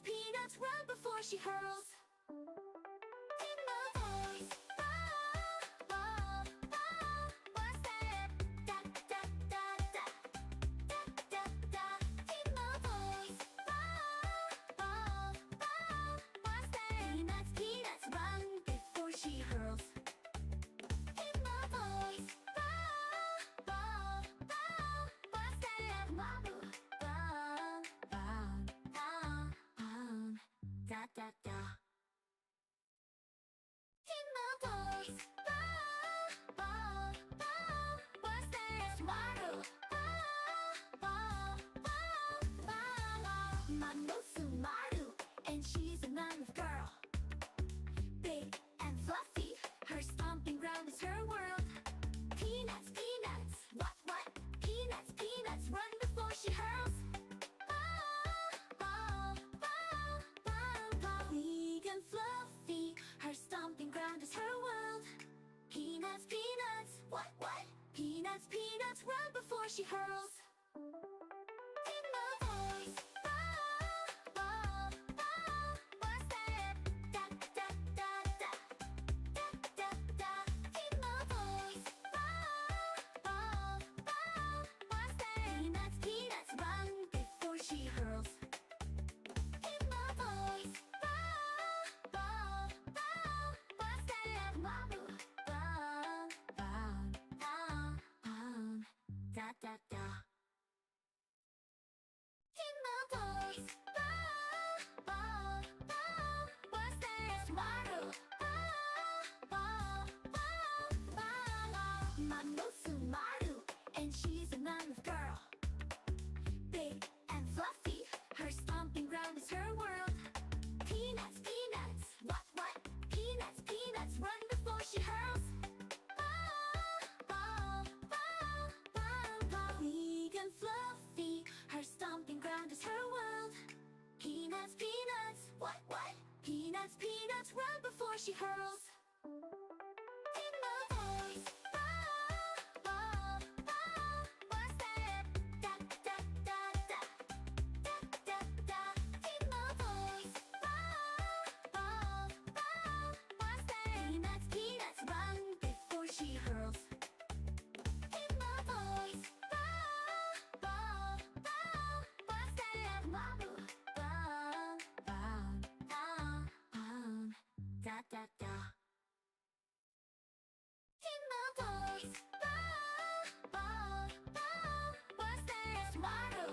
peanuts, run before she hurls. In my voice, what's that? Da da da da, da da da. In my voice, what's that? Peanuts, peanuts, run before she hurls. In my voice, what's that? Mammoth, da da da. In my voice, what's that? Tomorrow, Mammoth Sumaru, and she's a mammoth girl. Big and fluffy, her stomping ground is her world. Peanuts, peanuts, what? Peanuts, peanuts, run before she hurls. Big and fluffy, her stomping ground is her world. Peanuts, peanuts, what? Peanuts, peanuts, run before she hurls. In my voice, what's that? Da da da da, da da da. In my voice, what's that? Peanuts, peanuts, run before she hurls. In my voice, what's that? Mamu, da da da. In my voice, what's that? Tomorrow, Mammoth Sumaru, and she's a mammoth girl. Big and fluffy, her stomping ground is her world. Peanuts, peanuts, what? Peanuts, peanuts, run before she hurls. Big and fluffy, her stomping ground is her world. Peanuts, peanuts, what? Peanuts, peanuts, run before she hurls. In my voice, what's that? Da da da da, da da da. In my voice, what's that? Peanuts, peanuts, run before she hurls. In my voice, what's that? Mamu, da da da. In my voice, what's that? Tomorrow,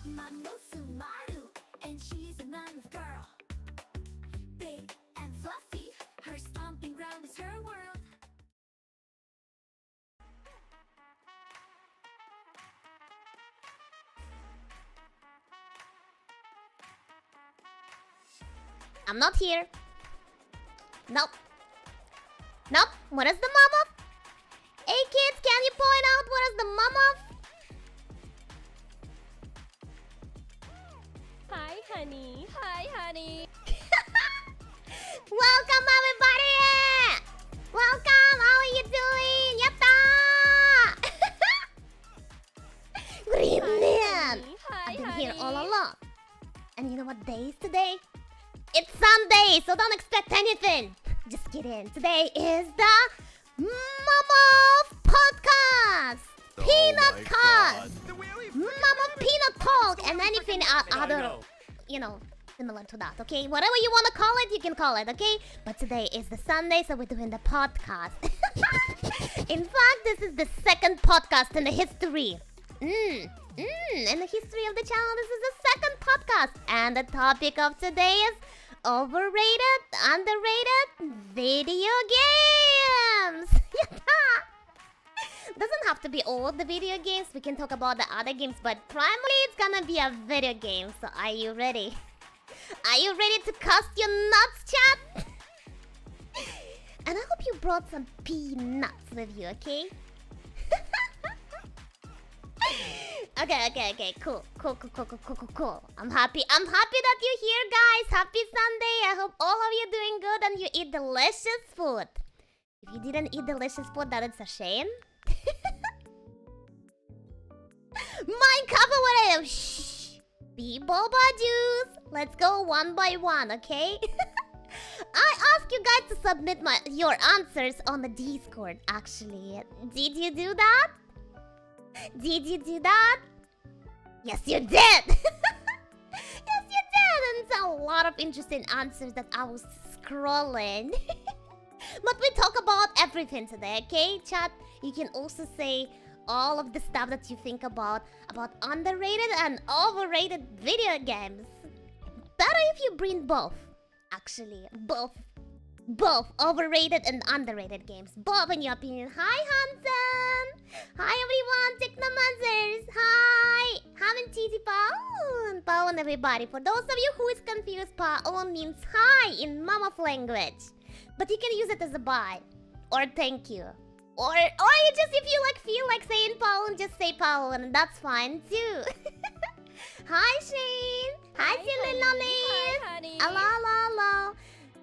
Mammoth Sumaru, and she's a mammoth girl. Big and fluffy, her stomping ground is her world. I'm not here. Nope. What is the mammoth? Hey kids, can you point out what is the mammoth? Hi, honey. Welcome everybody! Welcome, how are you doing? Yatta! Good evening! Hi, I've been honey. here all along. And you know what day is today? It's Sunday, so don't expect anything. Just kidding. Today is the Mammoth Podcast. Peanut Cast. Mammoth Peanut Talk and anything other, similar to that, okay? Whatever you want to call it, you can call it, okay? But today is the Sunday, so we're doing the podcast. In fact, this is the second podcast in the history. In the history of the channel, this is the second podcast. And the topic of today is overrated, underrated video games. Doesn't have to be all the video games. We can talk about the other games, but primarily it's gonna be a video game. So are you ready? Are you ready to cast your nuts, chat? And I hope you brought some peanuts with you, okay? Okay, cool. I'm happy that you're here, guys. Happy Sunday. I hope all of you doing good and you eat delicious food. If you didn't eat delicious food, that is a shame. Mind cover what I am. Shh. Be boba juice. Let's go one by one, okay? I asked you guys to submit your answers on the Discord, actually. Did you do that? Did you do that? Yes, you did! Yes, you did! And it's a lot of interesting answers that I was scrolling. But we talk about everything today, okay, chat? You can also say all of the stuff that you think about underrated and overrated video games. Better if you bring both, actually. Both overrated and underrated games. Both in your opinion. Hi, Hansen! Hi, everyone! Technomancers! Hi! Haven't TT Paon! Paon, everybody. For those of you who is confused, Paon means hi in Mammoth language. But you can use it as a bye. Or thank you. Or you just, if you feel like saying Paon, just say Paon. And that's fine, too. Hi, Shane! Hi, Silly Lollies! Hi, honey. Hello.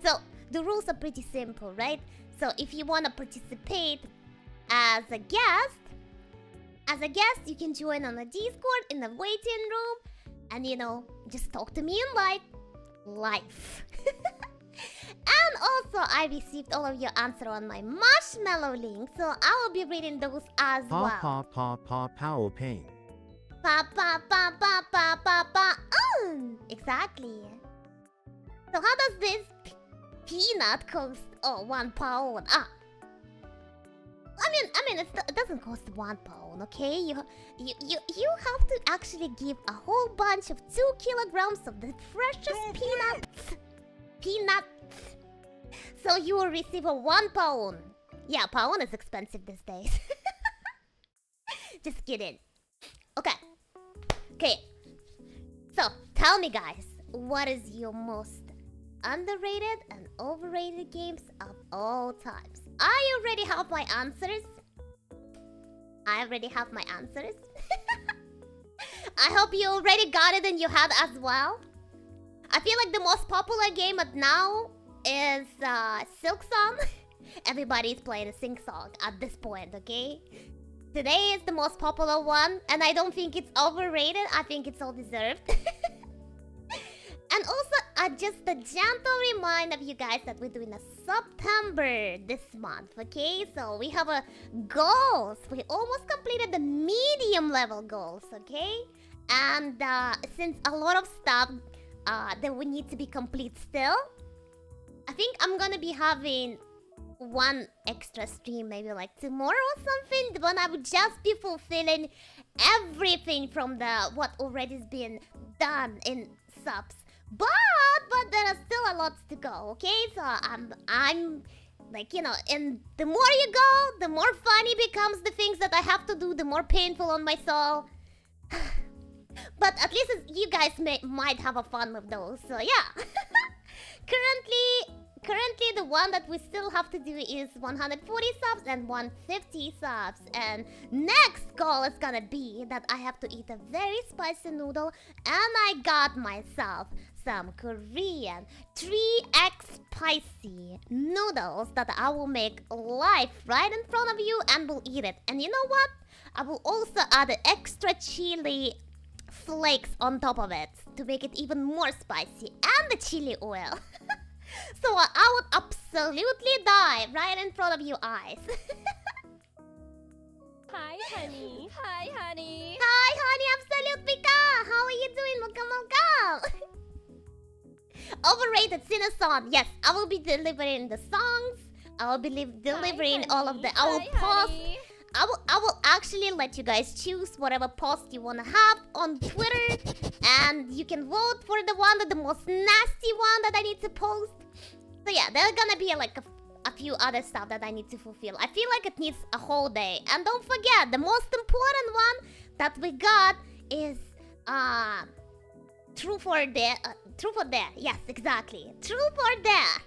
So, the rules are pretty simple, right? So if you want to participate as a guest, you can join on the Discord in the waiting room and, just talk to me in live. And also, I received all of your answer on my marshmallow link, so I will be reading those as well. Power pain. Pa. Exactly. So how does this peanut cost 1 pound? I mean, it doesn't cost 1 pound, okay? You have to actually give a whole bunch of 2 kilograms of the freshest peanuts. So you will receive a 1 pound. Yeah, pound is expensive these days. Just kidding. Okay. So tell me, guys, what is your most underrated and overrated games of all times? I already have my answers. I hope you already got it in your head as well. I feel like the most popular game at now is Silk Song. Everybody is playing a Sing Song at this point, okay? Today is the most popular one, and I don't think it's overrated. I think it's all deserved. And also, just a gentle reminder of you guys that we're doing a September this month, okay? So we have a goals. We almost completed the medium level goals, okay? And since a lot of stuff that we need to be complete still, I think I'm gonna be having one extra stream, maybe like tomorrow or something, when I would just be fulfilling everything from what already has been done in subs. But there are still a lot to go, okay? So I'm like, and the more you go, the more funny becomes the things that I have to do, the more painful on my soul. But at least you guys might have a fun with those, so yeah. Currently, the one that we still have to do is 140 subs and 150 subs. And next goal is gonna be that I have to eat a very spicy noodle. And I got myself some Korean 3x spicy noodles that I will make live right in front of you and will eat it. And you know what? I will also add the extra chili flakes on top of it to make it even more spicy. And the chili oil. So I would absolutely die right in front of your eyes. Hi, honey. Hi, honey. Hi, honey, absolute Pika. How are you doing? Welcome. Overrated Cineson. Yes, I will be delivering the songs. I will be delivering all of the. I will post. I will actually let you guys choose whatever post you wanna have on Twitter, and you can vote for the one, the most nasty one that I need to post. So yeah, there are gonna be like a few other stuff that I need to fulfill. I feel like it needs a whole day. And don't forget, the most important one that we got is Truth or Dare. Truth or Dare. Yes, exactly. Truth or Dare.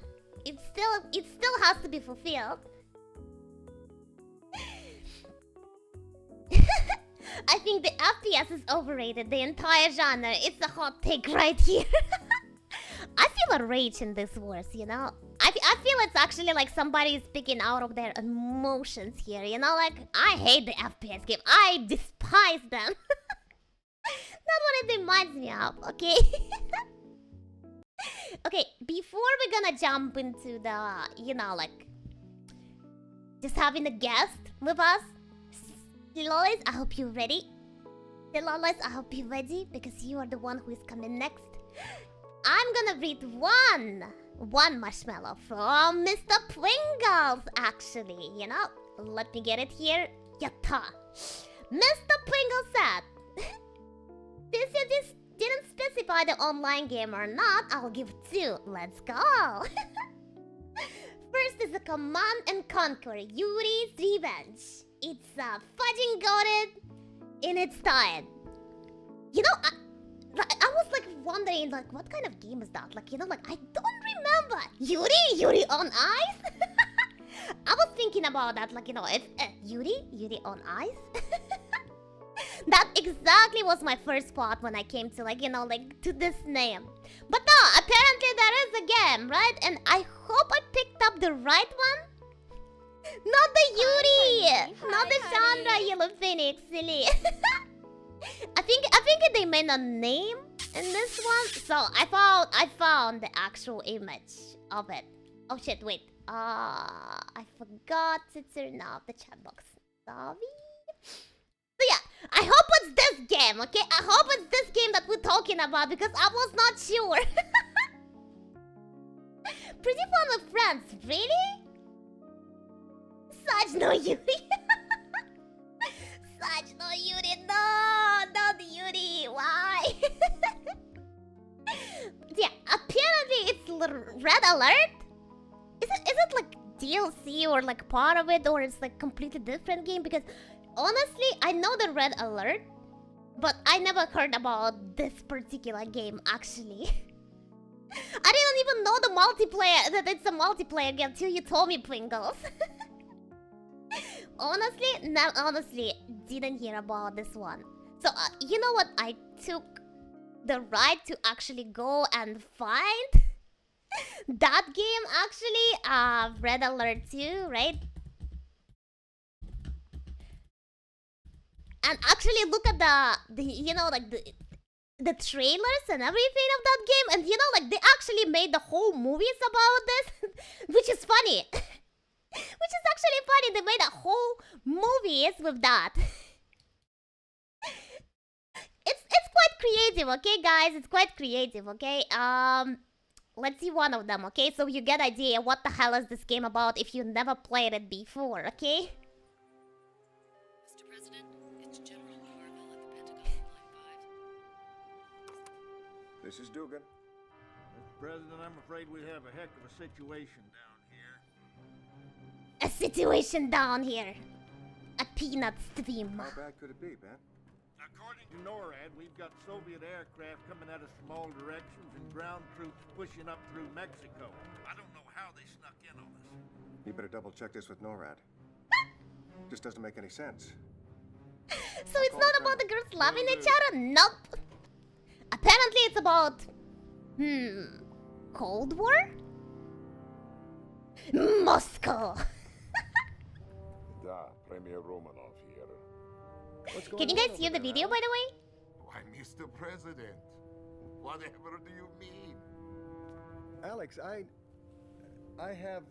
It still has to be fulfilled. I think the FPS is overrated, the entire genre. It's a hot take right here. I feel a rage in this verse, I feel it's actually like somebody is speaking out of their emotions here, like, I hate the FPS game. I despise them. not what it reminds me of, okay? Okay, before we're gonna jump into the, like, just having a guest with us, Lolis, I hope you're ready. Lolis, I hope you're ready because you are the one who is coming next. I'm gonna read one marshmallow from Mr. Pringles, actually, Let me get it here. Yatta. Mr. Pringles said, this you just didn't specify the online game or not, I'll give 2. Let's go. First is a Command and Conquer Yuri's Revenge. It's fudging goated in its time. I was like wondering, like, what kind of game is that? Like, I don't remember. Yuri on Ice? I was thinking about that, like, it's Yuri on Ice? That exactly was my first thought when I came to, like, to this name. But no, apparently there is a game, right? And I hope I picked up the right one. Not the Yuri! Hi, not the honey. Chandra Yellow Phoenix, silly. I think they made a name in this one. So I found the actual image of it. Oh shit, wait. I forgot to turn off the chat box. Sorry. So yeah, I hope it's this game, okay? I hope it's this game that we're talking about because I was not sure. Pretty fun with friends, really? Such no Yuri. Such no Yuri, no, not Yuri. Why? Yeah, apparently it's Red Alert. Is it like DLC or like part of it, or it's like completely different game? Because honestly, I know the Red Alert, but I never heard about this particular game actually. I didn't even know the multiplayer, that it's a multiplayer game till you told me, Pringles. honestly, didn't hear about this one. So, you know what? I took the ride to actually go and find that game actually, Red Alert 2, right? And actually look at the trailers and everything of that game, and they actually made the whole movies about this, which is funny. Which is actually funny. They made a whole movies with that. It's quite creative, okay, guys? It's quite creative, okay? Let's see one of them, okay? So you get idea what the hell is this game about if you never played it before, okay? Mr. President, it's General Carville at the Pentagon on line 5. This is Dugan. Mr. President, I'm afraid we have a heck of a situation down here. A situation down here. A peanut stream. How bad could it be, Ben? According to NORAD, we've got Soviet aircraft coming at us from all directions and ground troops pushing up through Mexico. I don't know how they snuck in on us. You better double check this with NORAD. This doesn't make any sense. So it's not about the girls loving each other? Nope. Apparently it's about... Cold War? Moscow. Da, Premier Romanov here. What's going Can you on guys hear over the there, video, by the way? Why, Mr. President, whatever do you mean? Alex, I have,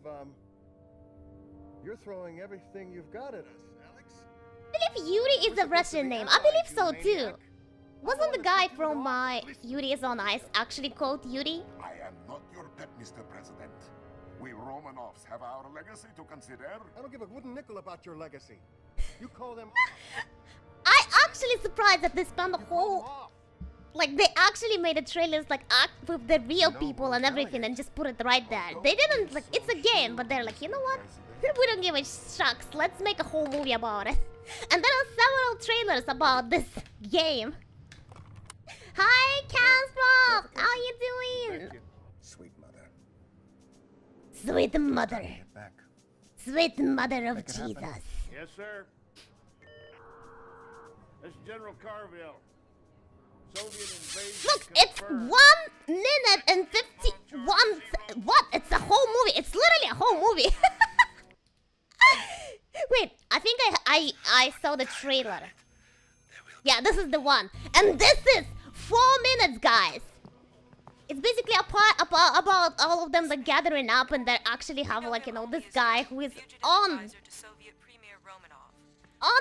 you're throwing everything you've got at us, Alex. I believe Yuri is a Russian name. I believe so too. Wasn't the guy from Yuri is on Ice actually called Yuri? I am not your pet, Mr. President. We Romanovs have our legacy to consider. I don't give a wooden nickel about your legacy. You call them I actually surprised that they spent the whole... off. Like, they actually made the trailers, like, act with the real No, people I'm and telling everything you. and just put it right there. They didn't, like, it's a game, but they're like, you know what? We don't give a shucks. Let's make a whole movie about it. And there are several trailers about this game. Hi, Casprock! How you doing? Thank you. Sweet mother. Sweet mother. Get back. Sweet mother of Make it happen. Jesus. Yes, sir. This is General Carville. Soviet invasion Look, it's confirmed. 1 minute and 51... What? It's a whole movie. It's literally a whole movie. Wait, I think I saw the trailer. Yeah, this is the one. And this is 4 minutes, guys. It's basically about all of them like gathering up, and they actually have like, you know, this guy who is on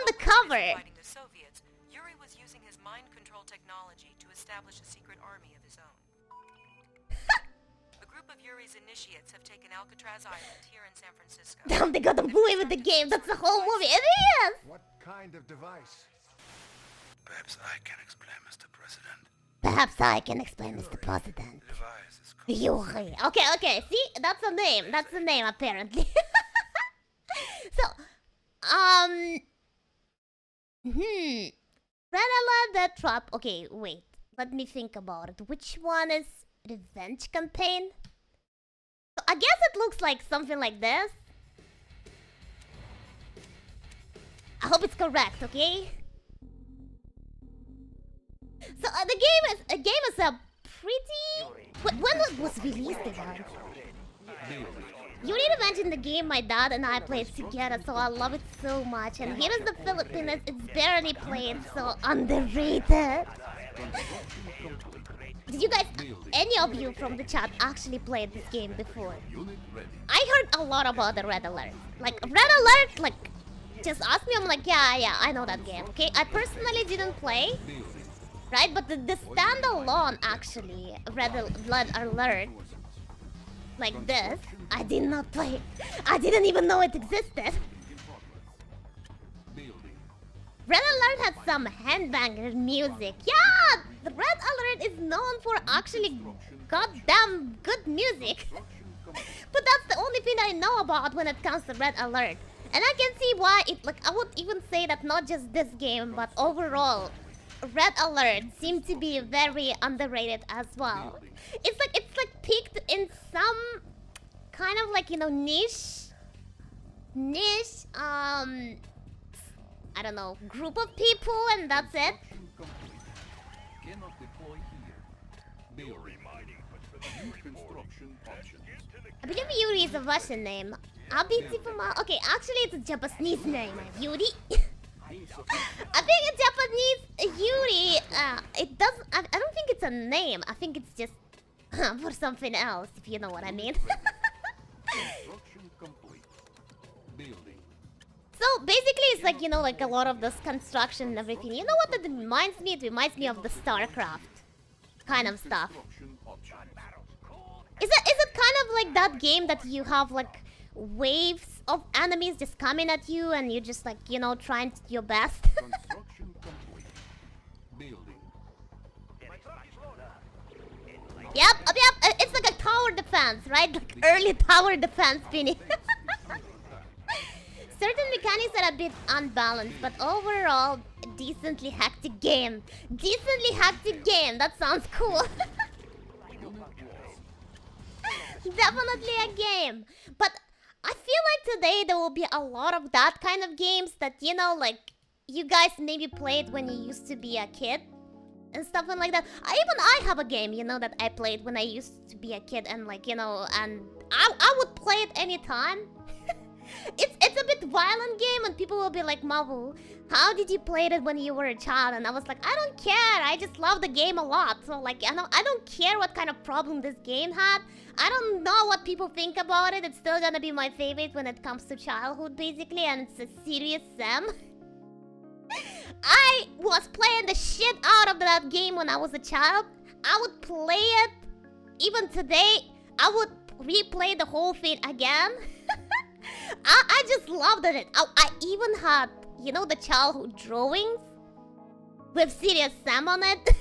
the cover. Fighting the Soviets, Yuri was using his mind control technology to establish a secret army of his own. A group of Yuri's initiates have taken Alcatraz Island here in San Francisco. Damn, they got a movie with the game. That's the whole movie. It is. What kind of device? Perhaps I can explain, Mr. President. Perhaps I can explain, Mr. President. The device is called Yuri. Okay. See, that's the name. That's the name apparently. So, Red Alert, Death Trap. Okay, wait. Let me think about it. Which one is Revenge Campaign? So I guess it looks like something like this. I hope it's correct, okay? So the game is a pretty. When was released again? Yuri Revenge in the game my dad and I played together, so I love it so much. And here is the Philippines, it's barely played, so underrated. Did you guys, any of you from the chat actually played this game before? I heard a lot about the Red Alert. Like, Red Alert, like, just ask me, I'm like, yeah, I know that game, okay? I personally didn't play, right? But the standalone, actually, Red Alert, like this, I did not play. I didn't even know it existed. Red Alert had some handbanger music. Yeah, the Red Alert is known for actually goddamn good music. But that's the only thing I know about when it comes to Red Alert. And I can see why it, like, I would even say that not just this game, but overall, Red Alert seemed to be very underrated as well. It's like peaked in some kind of like, you know, niche, I don't know, group of people, and that's it. I believe Yuri is a Russian name. Okay, actually it's a Japanese name, Yuri. I think in Japanese, Yuri, it doesn't, I don't think it's a name. I think it's just for something else, if you know what I mean. So basically it's like, you know, like a lot of this construction and everything. You know what it reminds me? It reminds me of the StarCraft kind of stuff. Is it kind of like that game that you have like waves of enemies just coming at you and you just like, you know, trying your best? Yep, it's like a tower defense, right? Like early tower defense finish. Certain mechanics are a bit unbalanced, but overall, decently hectic game. Decently hectic game, that sounds cool. Definitely a game. But I feel like today there will be a lot of that kind of games that, you know, like, you guys maybe played when you used to be a kid. And stuff like that. I have a game, you know, that I played when I used to be a kid, and like, you know, and I would play it anytime. It's a bit violent game, and people will be like, Mavu, how did you play it when you were a child? And I was like, I don't care, I just love the game a lot. So like, I don't care what kind of problem this game had. I don't know what people think about it. It's still gonna be my favorite when it comes to childhood, basically, and it's a serious Sam. I was playing the shit out of that game when I was a child. I would play it even today. I would replay the whole thing again. I just loved it. I even had, you know, the childhood drawings with Serious Sam on it.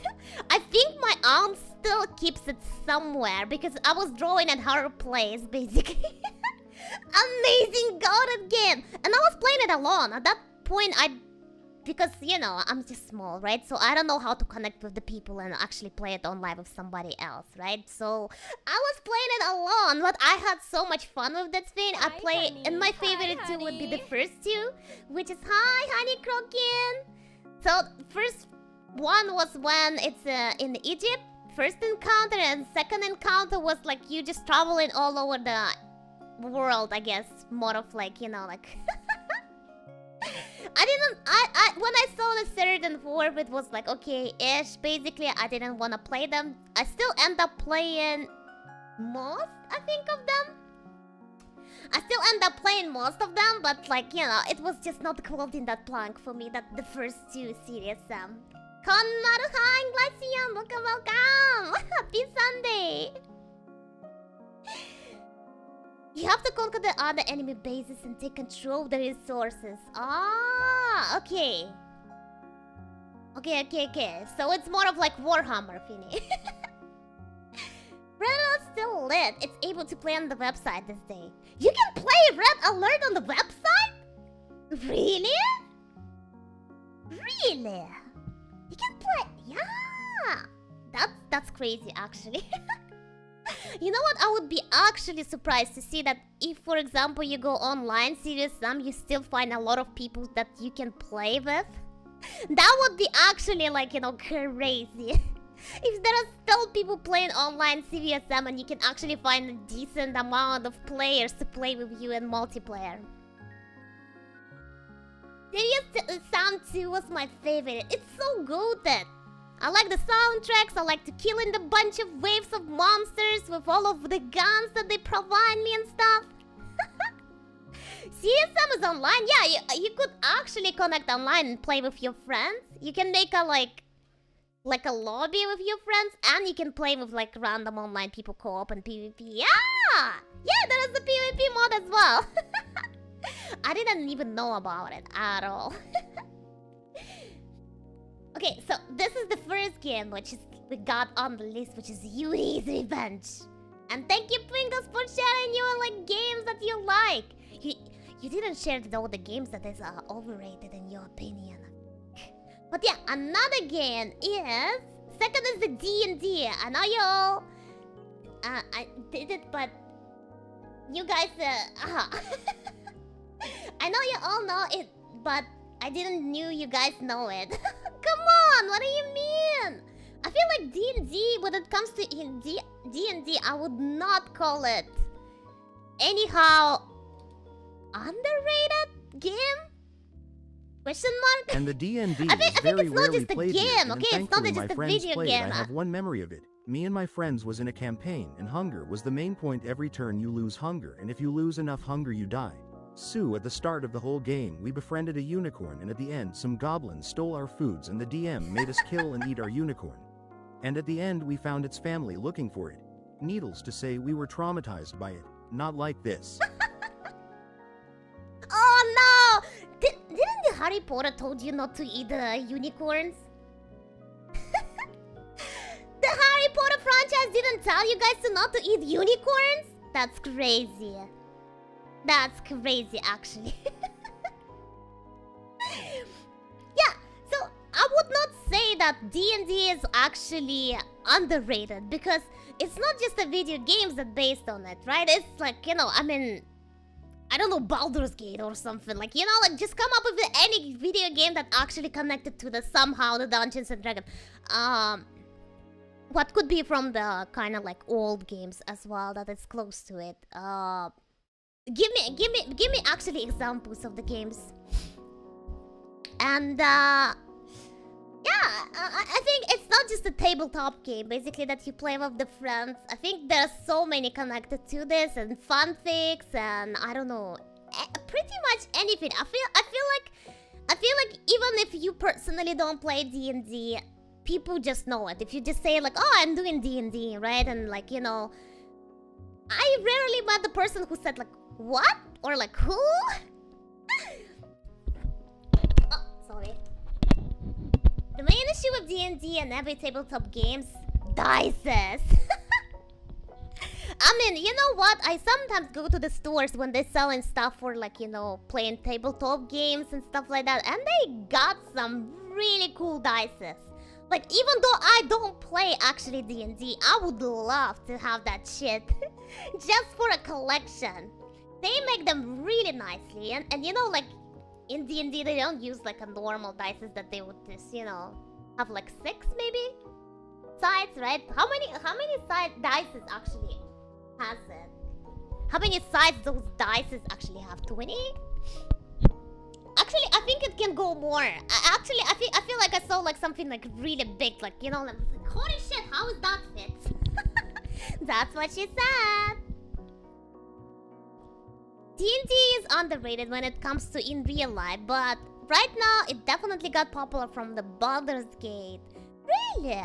I think my aunt still keeps it somewhere because I was drawing at her place, basically. Amazing goated game. And I was playing it alone. At that point, because, you know, I'm just small, right? So I don't know how to connect with the people and actually play it on live with somebody else, right? So I was playing it alone, but I had so much fun with that thing. I play, honey. and my favorite two would be the first two, which is Hi, Honey Crokin. So first one was when it's in Egypt, first encounter, and second encounter was like you just traveling all over the world, I guess. More of like, you know, like... When I saw the third and fourth, it was like, okay-ish. Basically, I didn't want to play them. I still end up playing most, I think, of them. I still end up playing most of them, but like, you know, it was just not the quality in that plank for me, that the first two series, Konmaru, hi, Glacian, welcome! Happy Sunday! You have to conquer the other enemy bases and take control of the resources. Ah, okay. Okay. So it's more of like Warhammer, Finny. Red Alert's still lit. It's able to play on the website this day. You can play Red Alert on the website? Really? Really? You can play... Yeah! That's crazy, actually. You know what? I would be actually surprised to see that if, for example, you go online, Serious Sam, you still find a lot of people that you can play with. That would be actually, like, you know, crazy. If there are still people playing online Serious Sam and you can actually find a decent amount of players to play with you in multiplayer. Serious Sam 2 was my favorite. It's so goated. I like the soundtracks, I like to kill in the bunch of waves of monsters with all of the guns that they provide me and stuff. CSM is online? Yeah, you could actually connect online and play with your friends. You can make a like a lobby with your friends, and you can play with like random online people co-op and PvP. Yeah! Yeah, there is a PvP mod as well. I didn't even know about it at all. Okay, so this is the first game we got on the list, which is Yuri's Revenge. And thank you, Pringles, for sharing your like games that you like. You didn't share all the games that is overrated in your opinion. But yeah, another game is... Second is the D&D. I know you all... I did it, but... You guys... I know you all know it, but I didn't knew you guys know it. Come on, what do you mean? I feel like D&D, when it comes to D&D, I would not call it anyhow underrated game? Question mark? And the D&D I think very it's not rarely just a played game, here, and okay? It's not thankfully just my a friends video played game. it. I have one memory of it. Me and my friends was in a campaign, and hunger was the main point. Every turn you lose hunger, and if you lose enough hunger you die. So at the start of the whole game, we befriended a unicorn, and at the end some goblins stole our foods and the DM made us kill and eat our unicorn. And at the end we found its family looking for it. Needless to say, we were traumatized by it. Not like this. Oh no! Didn't the Harry Potter told you not to eat the unicorns? The Harry Potter franchise didn't tell you guys to not to eat unicorns? That's crazy. That's crazy, actually. Yeah, so I would not say that D&D is actually underrated, because it's not just the video games that based on it, right? It's like, you know, I mean, I don't know, Baldur's Gate or something. Like, you know, like just come up with any video game that actually connected to the somehow the Dungeons and Dragons. What could be from the kind of like old games as well that is close to it. Give me actually examples of the games. And yeah, I think it's not just a tabletop game basically that you play with the friends. I think there are so many connected to this, and fanfics, and I don't know, pretty much anything. I feel like even if you personally don't play D&D, people just know it. If you just say like, oh, I'm doing D&D, right? And like, you know, I rarely met the person who said like, what? Or like, who? Oh, sorry. The main issue with D&D and every tabletop games, dices. I mean, you know what? I sometimes go to the stores when they're selling stuff for like, you know, playing tabletop games and stuff like that, and they got some really cool dices. Like, even though I don't play actually D&D, I would love to have that shit just for a collection. They make them really nicely, and you know, like in D&D they don't use like a normal dice that they would just, you know, have like 6 maybe sides, right? How many dice actually has it? How many sides those dice actually have? 20? Actually, I think it can go more. I feel like I saw like something like really big, like, you know, like, holy shit, how is that fit? That's what she said. D&D is underrated when it comes to in real life, but right now it definitely got popular from the Baldur's Gate. Really?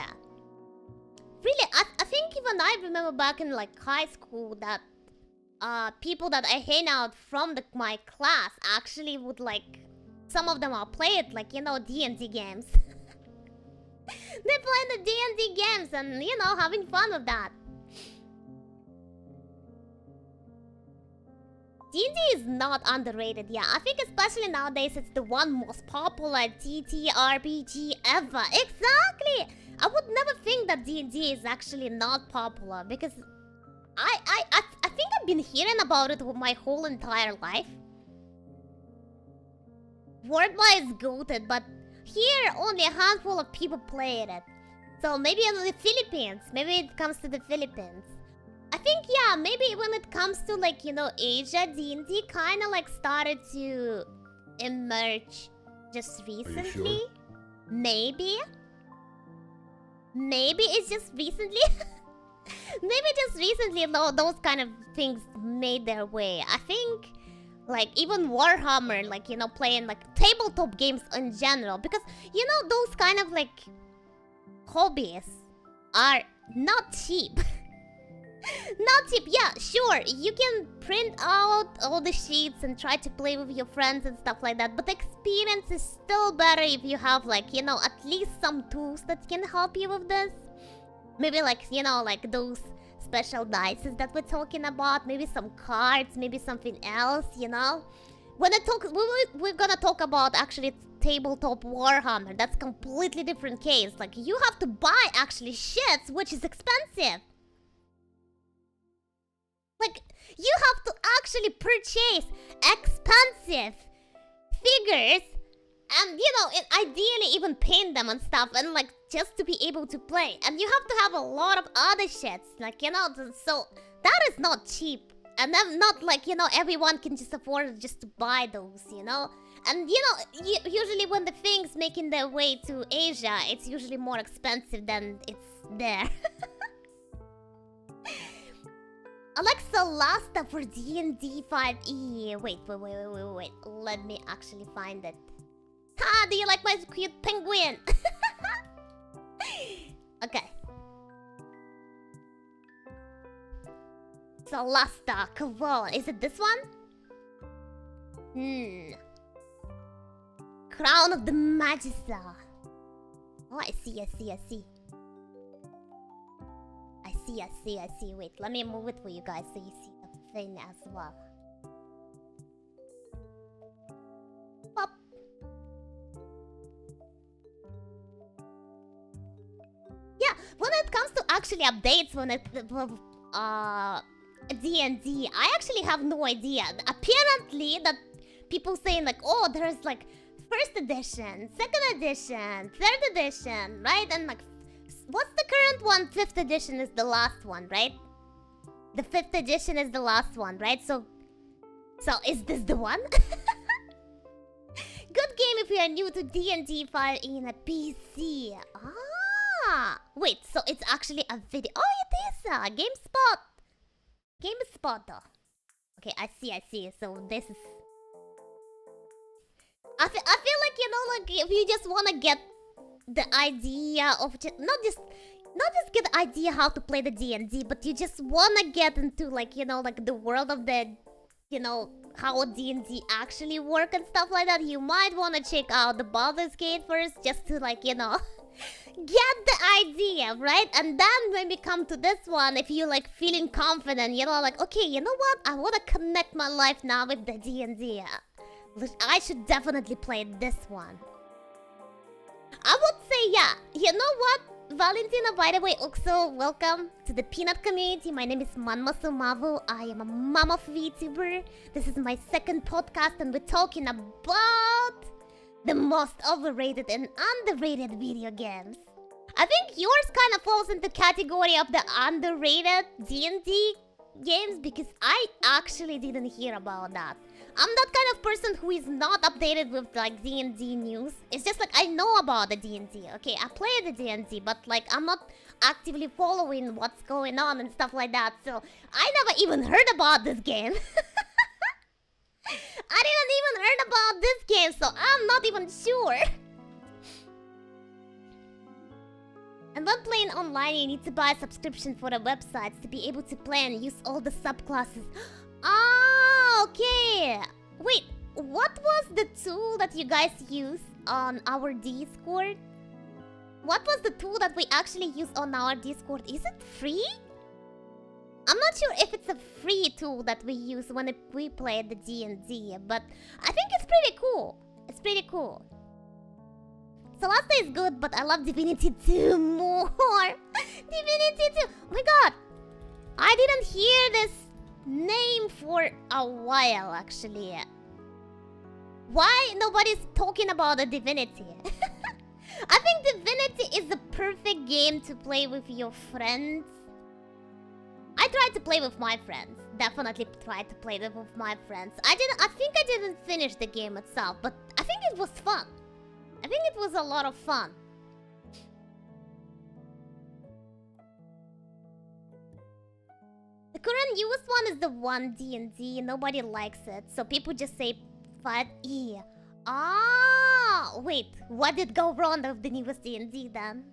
Really, I think even I remember back in like high school that people that I hang out from my class actually would like, some of them are played like, you know, D&D games. They're playing the D&D games and, you know, having fun with that. D&D is not underrated, yeah. I think especially nowadays it's the one most popular TTRPG ever. Exactly! I would never think that D&D is actually not popular because I think I've been hearing about it my whole entire life. Worldwide is goated, but here only a handful of people played it. So maybe in the Philippines, maybe it comes to the Philippines. I think, yeah, maybe when it comes to like, you know, Asia, D&D kind of like started to emerge just recently. Sure? Maybe it's just recently. Maybe just recently those kind of things made their way. I think like even Warhammer, like, you know, playing like tabletop games in general, because, you know, those kind of like hobbies are not cheap. Not cheap, yeah, sure, you can print out all the sheets and try to play with your friends and stuff like that, but the experience is still better if you have like, you know, at least some tools that can help you with this. Maybe like, you know, like those special dice that we're talking about, maybe some cards, maybe something else, you know. When I talk, we're gonna talk about actually tabletop Warhammer. That's completely different case. Like, you have to buy actually shit, which is expensive. Like, you have to actually purchase expensive figures and, you know, ideally even paint them and stuff, and like just to be able to play. And you have to have a lot of other shits, like, you know, so that is not cheap. And then not like, you know, everyone can just afford just to buy those, you know. And, you know, usually when the things making their way to Asia, it's usually more expensive than it's there. Alexa Lasta for D&D 5e. Wait. Let me actually find it. Ha! Do you like my cute penguin? Okay. Solasta, come on. Is it this one? Crown of the Magista. Oh, I see. I see. Wait, let me move it for you guys so you see the thing as well. Pop. Yeah, when it comes to actually updates, when it D&D, I actually have no idea. Apparently, that people saying like, oh, there's like first edition, second edition, third edition, right? And like, what's the current one? 5th edition is the last one, right? The 5th edition is the last one, right? So is this the one? Good game if you are new to D&D 5 in a PC. Ah, wait, so it's actually a video. Oh, it is GameSpot. GameSpot though. Okay, I see. So this is. I feel like, you know, like if you just wanna get the idea of not just get the idea how to play the D&D, but you just wanna get into like, you know, like the world of the, you know, how D&D actually work and stuff like that, you might wanna check out the Baldur's Gate first, just to like, you know, get the idea, right? And then when we come to this one, if you're like feeling confident, you know, like, okay, you know what, I wanna connect my life now with the D&D, I should definitely play this one. I would say, yeah, you know what, Valentina, by the way, also welcome to the Peanut community. My name is Mammoth. I am a Mammoth VTuber. This is my second podcast and we're talking about the most overrated and underrated video games. I think yours kind of falls into category of the underrated D&D games because I actually didn't hear about that. I'm that kind of person who is not updated with like D&D news. It's just like I know about the D&D. Okay, I play the D&D, but like I'm not actively following what's going on and stuff like that. So I never even heard about this game. I didn't even heard about this game, so I'm not even sure. And when playing online, you need to buy a subscription for the websites to be able to play and use all the subclasses. Ah, okay. Wait, what was the tool that you guys use on our Discord? What was the tool that we actually use on our Discord? Is it free? I'm not sure if it's a free tool that we use when we play the D&D, but I think it's pretty cool. It's pretty cool. Celeste is good, but I love Divinity 2 more. Divinity 2. Oh my god. I didn't hear this name for a while, actually. Why nobody's talking about the Divinity? I think Divinity is the perfect game to play with your friends. I tried to play with my friends. Definitely tried to play it with my friends. I think I didn't finish the game itself, but I think it was fun. I think it was a lot of fun. The current newest one is the 1D&D. Nobody likes it, so people just say 5E. Ah, wait, what did go wrong with the newest D&D then?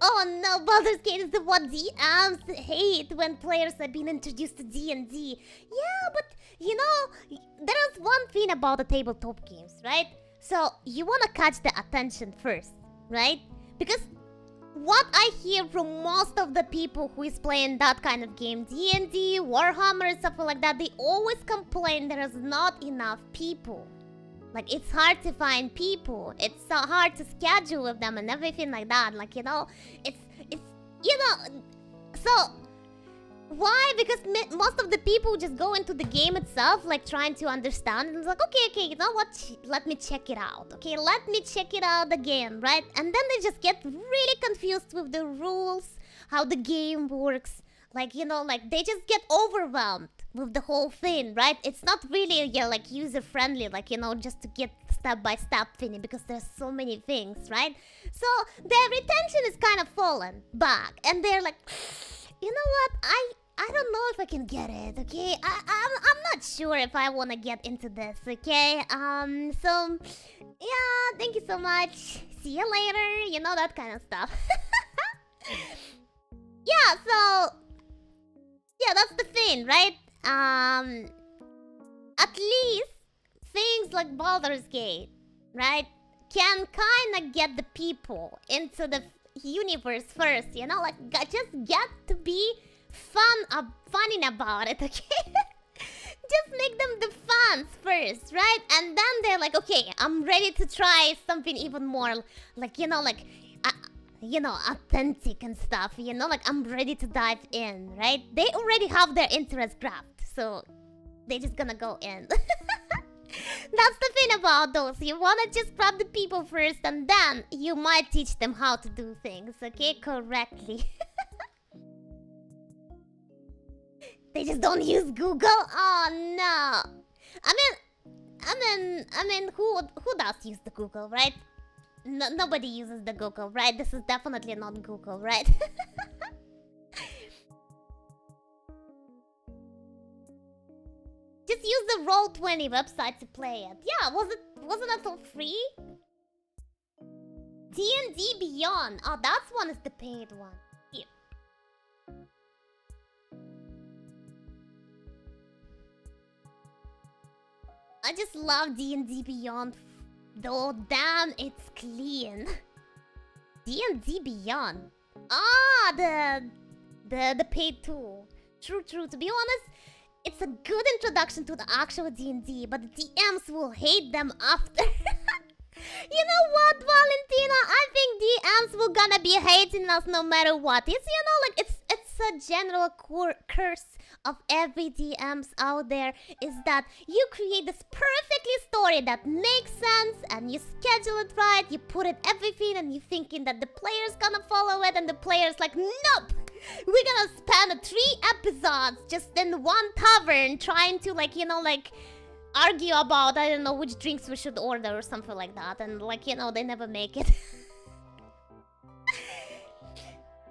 Oh no, Baldur's Gate is the one DMs hate when players have been introduced to D&D. Yeah, but you know, there is one thing about the tabletop games, right? So you want to catch the attention first, right? Because what I hear from most of the people who is playing that kind of game, D&D, Warhammer, and stuff like that, they always complain there is not enough people. Like, it's hard to find people. It's so hard to schedule with them and everything like that. Like, you know, it's you know, so why? Because most of the people just go into the game itself, like, trying to understand. And it's like, okay, you know what? Let me check it out. Okay, let me check it out again, right? And then they just get really confused with the rules, how the game works. Like, you know, like, they just get overwhelmed with the whole thing, right? It's not really, yeah, like, user-friendly, like, you know, just to get step-by-step thingy, because there's so many things, right? So, their retention is kind of fallen back, and they're like, you know what, I don't know if I can get it, okay? I'm not sure if I want to get into this, okay? So, yeah, thank you so much. See you later, you know, that kind of stuff. Yeah, so... yeah, that's the thing, right? At least things like Baldur's Gate, right, can kind of get the people into the universe first, you know, like just get to be funny about it, okay? Just make them the fans first, right? And then they're like, okay, I'm ready to try something even more, like, you know, like, you know, authentic and stuff, you know, like, I'm ready to dive in, right? They already have their interest grabbed, so they're just gonna go in. That's the thing about those. You wanna just grab the people first, and then you might teach them how to do things, okay, correctly. They just don't use Google? Oh no. I mean, who does use the Google, right? No, nobody uses the Google, right? This is definitely not Google, right? Just use the Roll20 website to play it. Yeah, wasn't it all free? D&D Beyond. Oh, that one is the paid one. Yeah. I just love D&D Beyond. Though, damn, it's clean. D&D Beyond. Ah, the paid tool. True. To be honest, it's a good introduction to the actual D&D, but the DMs will hate them after. You know what, Valentina? I think DMs will gonna be hating us no matter what. It's, you know, like, it's a general curse of every DMs out there, is that you create this perfectly story that makes sense, and you schedule it right, you put it everything, and you thinking that the player's gonna follow it, and the player's like, nope, We're gonna spend 3 episodes just in one tavern trying to like, argue about, I don't know, which drinks we should order or something like that. And like, they never make it.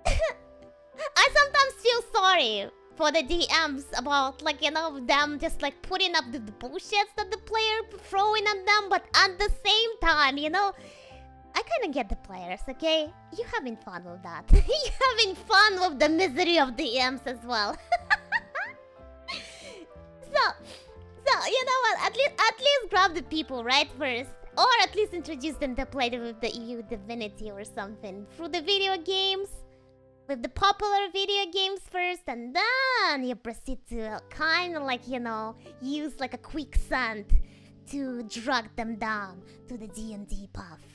I sometimes feel sorry for the DMs about like, them just like putting up the bullshits that the player throwing at them. But at the same time, I kind of get the players, okay? You having fun with that. You having fun with the misery of DMs as well. So, you know what? At least grab the people, right, first. Or at least introduce them to play with the EU Divinity or something. Through the video games. With the popular video games first. And then you proceed to kind of like, use like a quicksand to drag them down to the D&D path.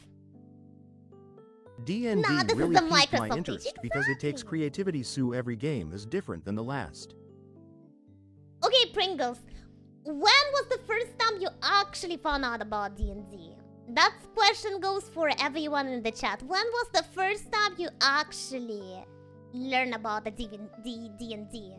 D&D Nah, this is really the piqued my Microsoft interest page. because it takes Exactly. creativity. So every game is different than the last. Okay, Pringles. When was the first time you actually found out about D&D? That question goes for everyone in the chat. When was the first time you actually learned about the D&D?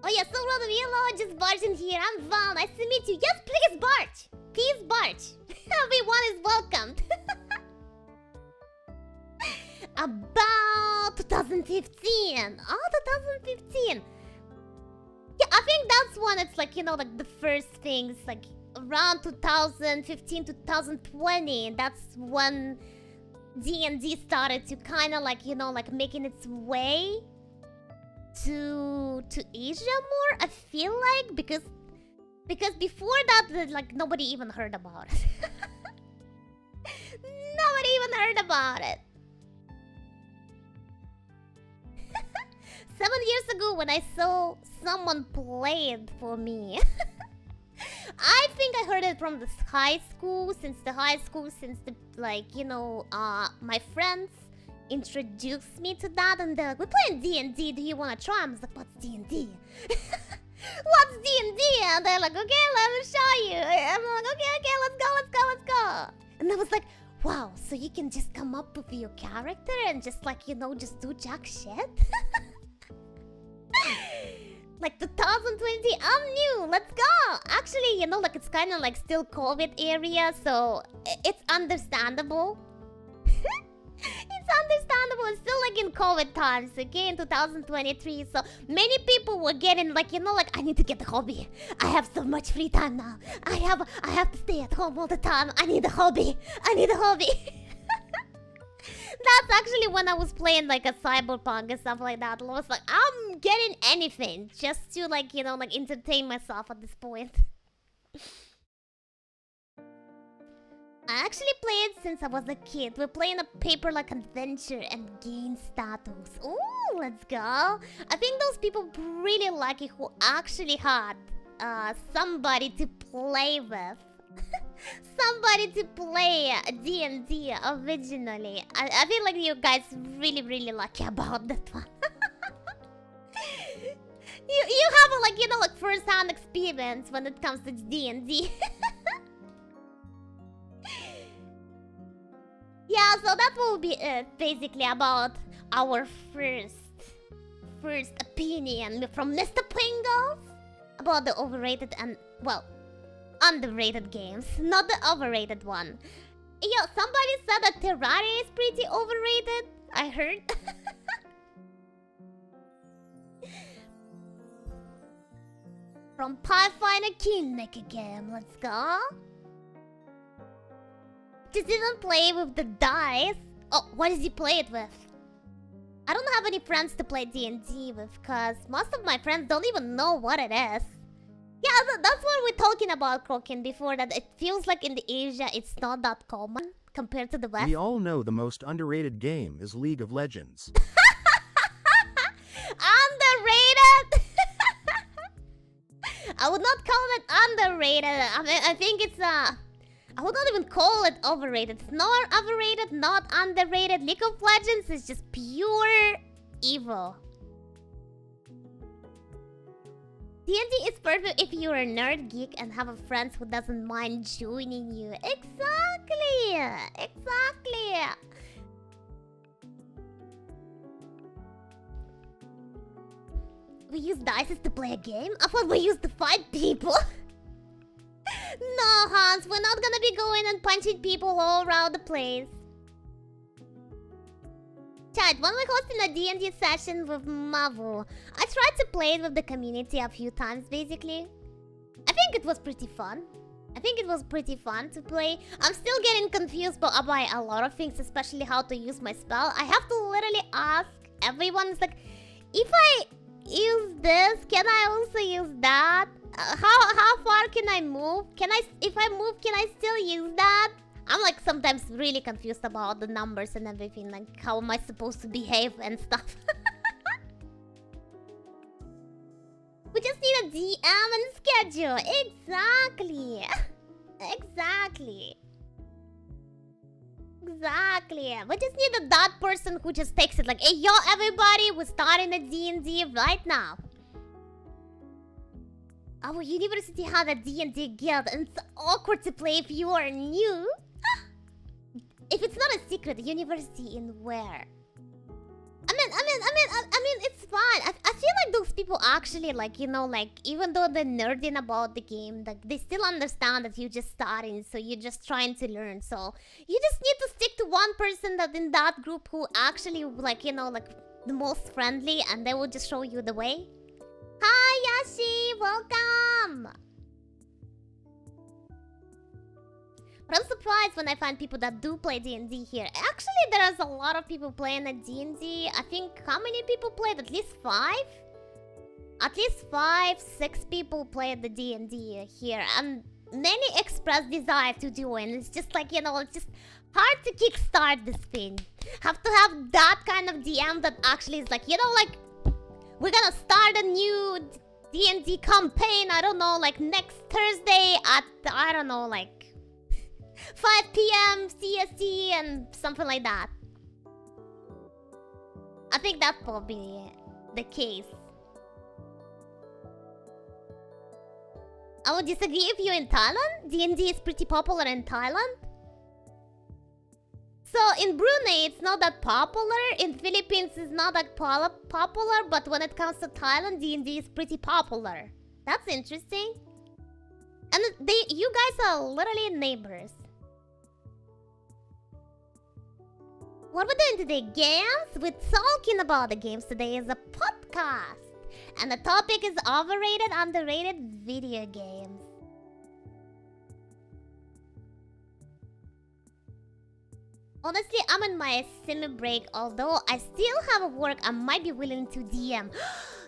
Oh yeah, so Brother Yellow just barging here. I'm Val. Nice to meet you. Yes, please barge. Please barge. Everyone is welcomed. About 2015. Oh, 2015. Yeah, I think that's when it's like, like the first things, like around 2015, 2020. That's when D&D started to kind of like, like making its way to Asia more, I feel like, because before that, like, nobody even heard about it. Nobody even heard about it. 7 years ago when I saw someone play it for me. I think I heard it from the high school, since the like, my friends introduced me to that, and they're like, we're playing D&D, do you want to try? I was like, what's D&D? What's D&D? And they're like, okay, let me show you. I'm like, okay, let's go. And I was like, wow, so you can just come up with your character and just like, just do jack shit? Like 2020, I'm new, let's go. Actually, like it's kind of like still COVID area, so it's understandable. It's understandable. It's still like in COVID times, okay, in 2023. So many people were getting like, like I need to get a hobby. I have so much free time now. I have to stay at home all the time. I need a hobby. That's actually when I was playing like a cyberpunk and stuff like that. I was like, I'm getting anything just to like, like entertain myself at this point. I actually played since I was a kid. We're playing a paper-like adventure and gain status. Ooh, let's go. I think those people really lucky who actually had somebody to play with. Somebody to play D&D originally. I feel like you guys really lucky about that one. you have a, like, like first-hand experience when it comes to D&D. Yeah, so that will be it, basically, about our first opinion from Mr. Pringles about the overrated and, well, underrated games, not the overrated one. Yo, somebody said that Terraria is pretty overrated, I heard. From Pathfinder Kingmaker game, let's go. Just didn't play with the dice. Oh, what does he play it with? I don't have any friends to play D&D with, cause most of my friends don't even know what it is. Yeah, that's what we're talking about, Kroken, before, that it feels like in the Asia it's not that common compared to the West. We all know the most underrated game is League of Legends. Underrated? I would not call it underrated. I mean, I think it's I would not even call it overrated. It's not overrated, not underrated. League of Legends is just pure evil. D&D is perfect if you're a nerd geek and have a friend who doesn't mind joining you. Exactly! Exactly! We use dice to play a game? I thought we used to fight people. No, Hans, we're not gonna be going and punching people all around the place. Chat, when we're hosting a D&D session with Mavu, I tried to play it with the community a few times, basically. I think it was pretty fun. To play. I'm still getting confused about a lot of things, especially how to use my spell. I have to literally ask everyone. It's like, if I use this, can I also use that? How far can I move? If I move, can I still use that? I'm like sometimes really confused about the numbers and everything. Like, how am I supposed to behave and stuff? We just need a DM and schedule. Exactly. We just need that person who just takes it like, hey, yo, everybody, we're starting a D&D right now. Our university had a D&D guild, and it's awkward to play if you are new. If it's not a secret, university in where? I mean, it's fine. I feel like those people actually, like, you know, like, even though they're nerding about the game, like, they still understand that you're just starting, so you're just trying to learn. So you just need to stick to one person that in that group who actually, like, you know, like, the most friendly, and they will just show you the way. Hi, Yashi! Welcome! But I'm surprised when I find people that do play D&D here. Actually, there's a lot of people playing at D&D. I think, how many people played? At least 5? At least 5, 6 people play the D&D here. And many express desire to join. It's just like, you know, it's just hard to kickstart this thing. Have to have that kind of DM that actually is like, you know, like, we're gonna start a new D&D campaign, I don't know, like next Thursday at, I don't know, like 5 PM CST and something like that. I think that's probably the case. I would disagree if you're in Thailand. D&D is pretty popular in Thailand. So in Brunei, it's not that popular. In Philippines, it's not that popular. But when it comes to Thailand, D&D is pretty popular. That's interesting. And you guys are literally neighbors. What we're doing today, games? We're talking about the games today is a podcast. And the topic is overrated, underrated video games. Honestly, I'm in my semi-break, although I still have work. I might be willing to DM.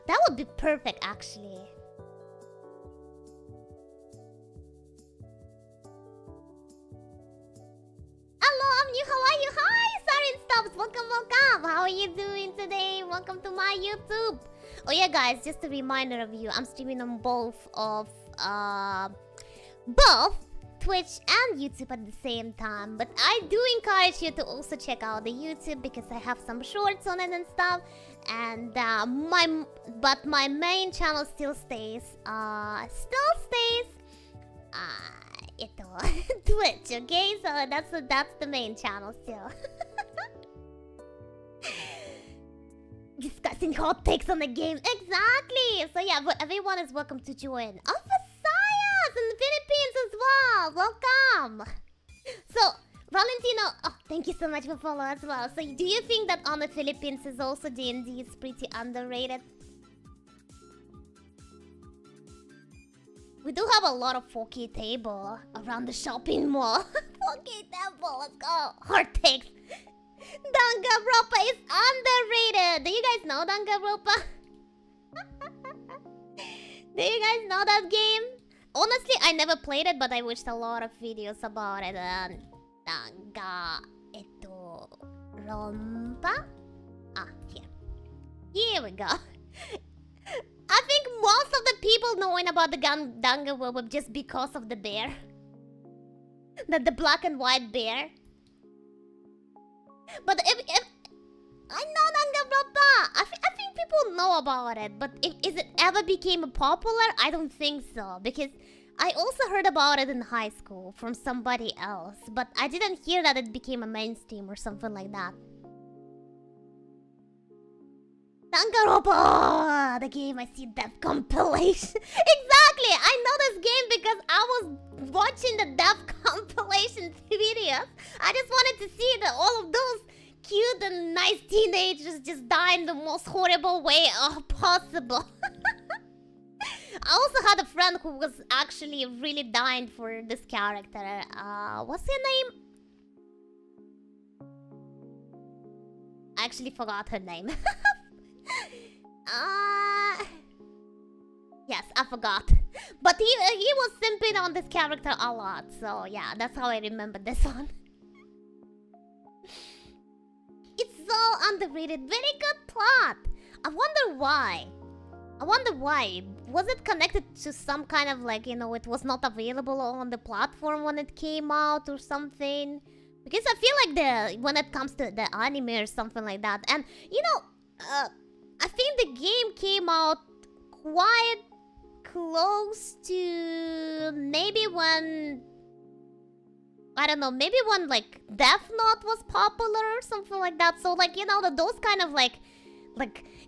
That would be perfect, actually. Hello, I'm new. How are you? Hi, Sarin Stops. Welcome. How are you doing today? Welcome to my YouTube. Oh yeah, guys, just a reminder of you. I'm streaming on both Twitch and YouTube at the same time, but I do encourage you to also check out the YouTube because I have some shorts on it and stuff. And my main channel still stays Twitch, okay? So that's the main channel still. Discussing hot takes on the game. Exactly. So yeah, but everyone is welcome to join. In the Philippines as well. Welcome. So, Valentino, oh, thank you so much for following as well. So, do you think that on the Philippines is also D&D is pretty underrated? We do have a lot of 4K table around the shopping mall. 4K table, let's go. Hard takes. Danganronpa is underrated. Do you guys know Danganronpa? Do you guys know that game? Honestly, I never played it, but I watched a lot of videos about it. Danganronpa? Ah, here. Here we go. I think most of the people knowing about the Danganronpa just because of the bear. The black and white bear. But I know Danganronpa. I think people know about it, but is it ever became popular? I don't think so, because I also heard about it in high school from somebody else, but I didn't hear that it became a mainstream or something like that. Danganronpa, the game. I see that compilation. Exactly, I know this game because I was watching the dev compilation videos. I just wanted to see that all of those cute and nice teenagers just die in the most horrible way possible. I also had a friend who was actually really dying for this character. What's her name? I actually forgot her name. Yes, I forgot. But he was simping on this character a lot. So yeah, that's how I remember this one. It's so underrated. Very good plot. I wonder why. Was it connected to some kind of like, you know, it was not available on the platform when it came out or something? Because I feel like when it comes to the anime or something like that. And, you know, I think the game came out quite close to maybe when... I don't know, maybe when like Death Note was popular or something like that. So like, you know, those kind of like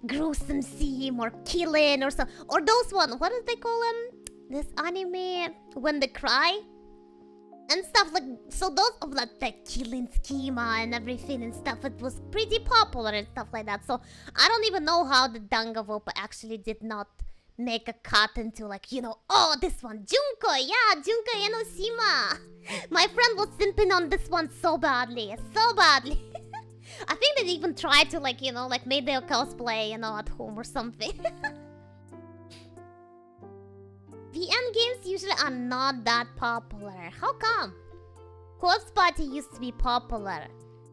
gruesome scene or killing or some, or those one, what do they call them? This anime when they cry and stuff like. So those of like the killing schema and everything and stuff, it was pretty popular and stuff like that. So I don't even know how the Danganronpa actually did not make a cut into like, you know, oh, this one, Junko, yeah, Junko Enoshima. My friend was simping on this one so badly. I think they even tried to like, you know, like made their cosplay, you know, at home or something. VN games usually are not that popular. How come? Corpse Party used to be popular.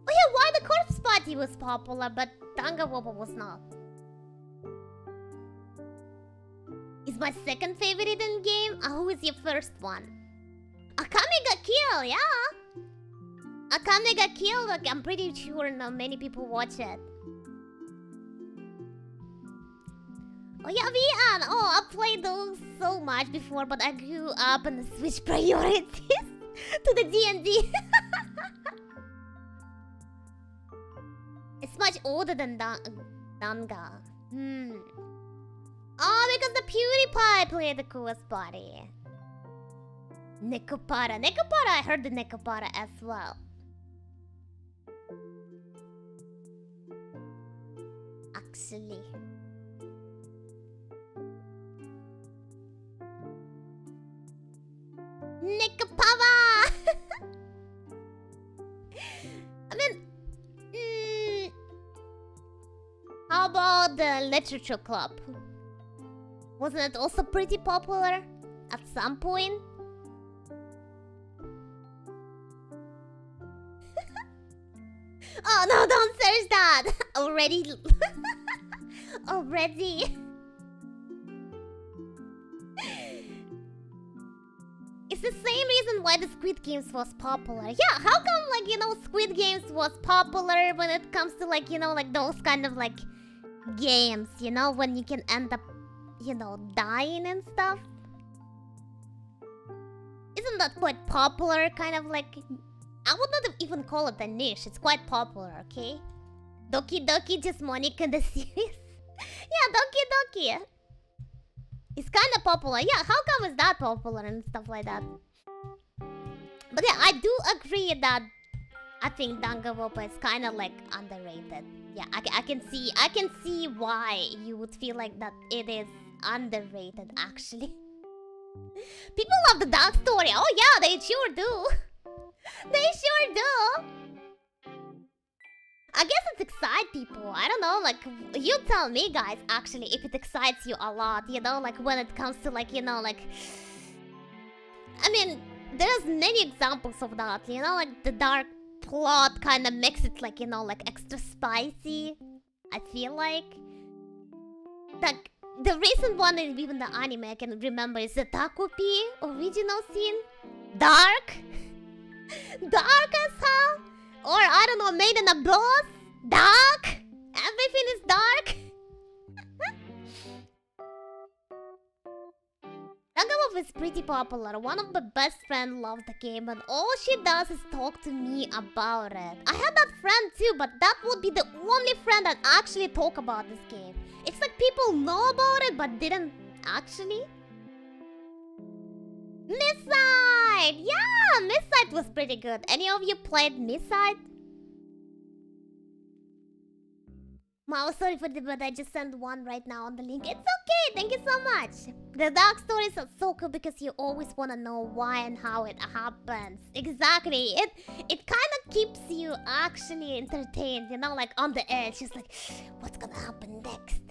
Oh yeah, why the Corpse Party was popular, but Danganronpa was not. Is my second favorite in game? Who is your first one? Akame got killed, yeah. Akame got killed. Like, I'm pretty sure not many people watch it. Oh yeah, VN. Oh, I played those so much before, but I grew up and switched priorities to the D&D. It's much older than Danga. Oh, because the PewDiePie played the coolest body. Nekopara. I heard the Nekopara as well. Actually. Nekopara! I mean... How about the Literature Club? Wasn't it also pretty popular at some point? Oh no, don't search that! Already. It's the same reason why the Squid Games was popular. Yeah, how come like, you know, Squid Games was popular when it comes to like, you know, like those kind of like games, you know, when you can end up, you know, dying and stuff? Isn't that quite popular? Kind of like, I would not even call it a niche. It's quite popular, okay? Doki Doki just Monica the series. Yeah, Doki Doki. It's kind of popular. Yeah, how come it's that popular and stuff like that? But yeah, I do agree that I think Danganronpa is kind of like underrated. Yeah, I can see why you would feel like that it is underrated actually. People love the dark story. Oh yeah, they sure do. They sure do. I guess it excites people. I don't know, like, you tell me guys actually if it excites you a lot, you know, like when it comes to like, you know, like, I mean, there's many examples of that, you know, like the dark plot kind of makes it like, you know, like extra spicy, I feel like. Like, the recent one in even the anime I can remember is the Takopi original scene. Dark? Dark as hell? Or I don't know, Made in Abyss? Dark? Everything is dark. Mammoth is pretty popular. One of my best friends loves the game, and all she does is talk to me about it. I had that friend too, but that would be the only friend that actually talk about this game. It's like people know about it, but didn't actually. Misside! Yeah, Misside was pretty good. Any of you played Misside? Wow, sorry for the but I just sent one right now on the link. It's okay, thank you so much. The dark stories are so cool because you always want to know why and how it happens. Exactly. It kind of keeps you actually entertained, you know, like on the edge. Just like, what's gonna happen next?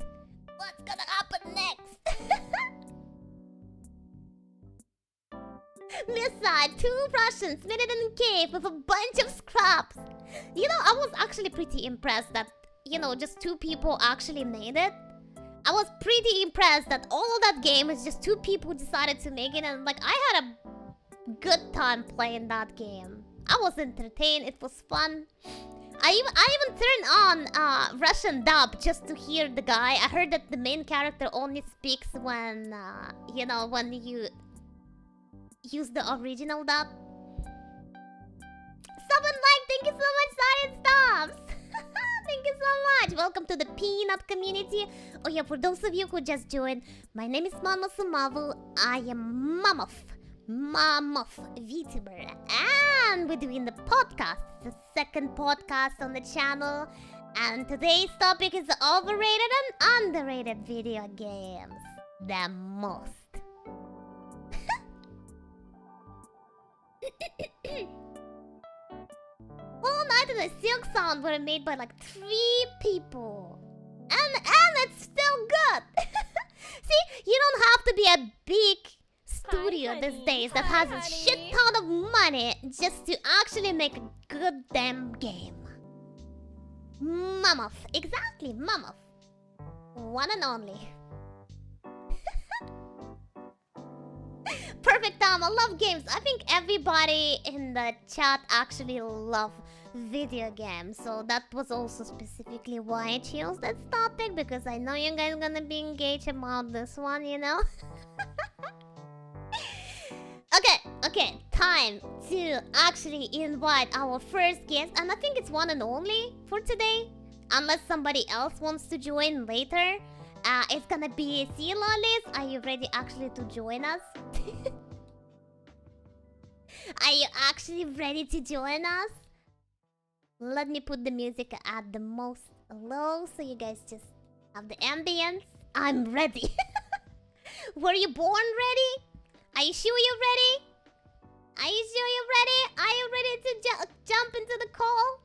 What's gonna happen next? Misside, 2 Russians made it in a cave with a bunch of scraps. You know, I was actually pretty impressed that, you know, just 2 people actually made it. I was pretty impressed that all of that game is just 2 people who decided to make it, and like I had a good time playing that game. I was entertained, it was fun. I even turned on Russian dub just to hear the guy. I heard that the main character only speaks when you know, when you use the original dub. Someone like, thank you so much, Science Stops. Thank you so much. Welcome to the Peanut community. Oh yeah, for those of you who just joined, my name is Mammoth. I am Mammoth VTuber, and we're doing the podcast, the second podcast on the channel. And today's topic is overrated and underrated video games. The most. Whole Night and the Silk Sound were made by like 3 people. And it's still good. See, you don't have to be a big studio these days that has a shit ton of money just to actually make a good damn game. Mammoth. Exactly, Mammoth. One and only. Perfect time. I love games. I think everybody in the chat actually love video games. So that was also specifically why I chose this topic, because I know you guys are gonna be engaged about this one, you know? Okay, time to actually invite our first guest, and I think it's one and only for today, unless somebody else wants to join later. It's gonna be Sea Lollies. Are you ready actually to join us? Are you actually ready to join us? Let me put the music at the most low so you guys just have the ambience. I'm ready. Were you born ready? Are you sure you're ready? Are you sure you're ready? Are you ready to jump into the call?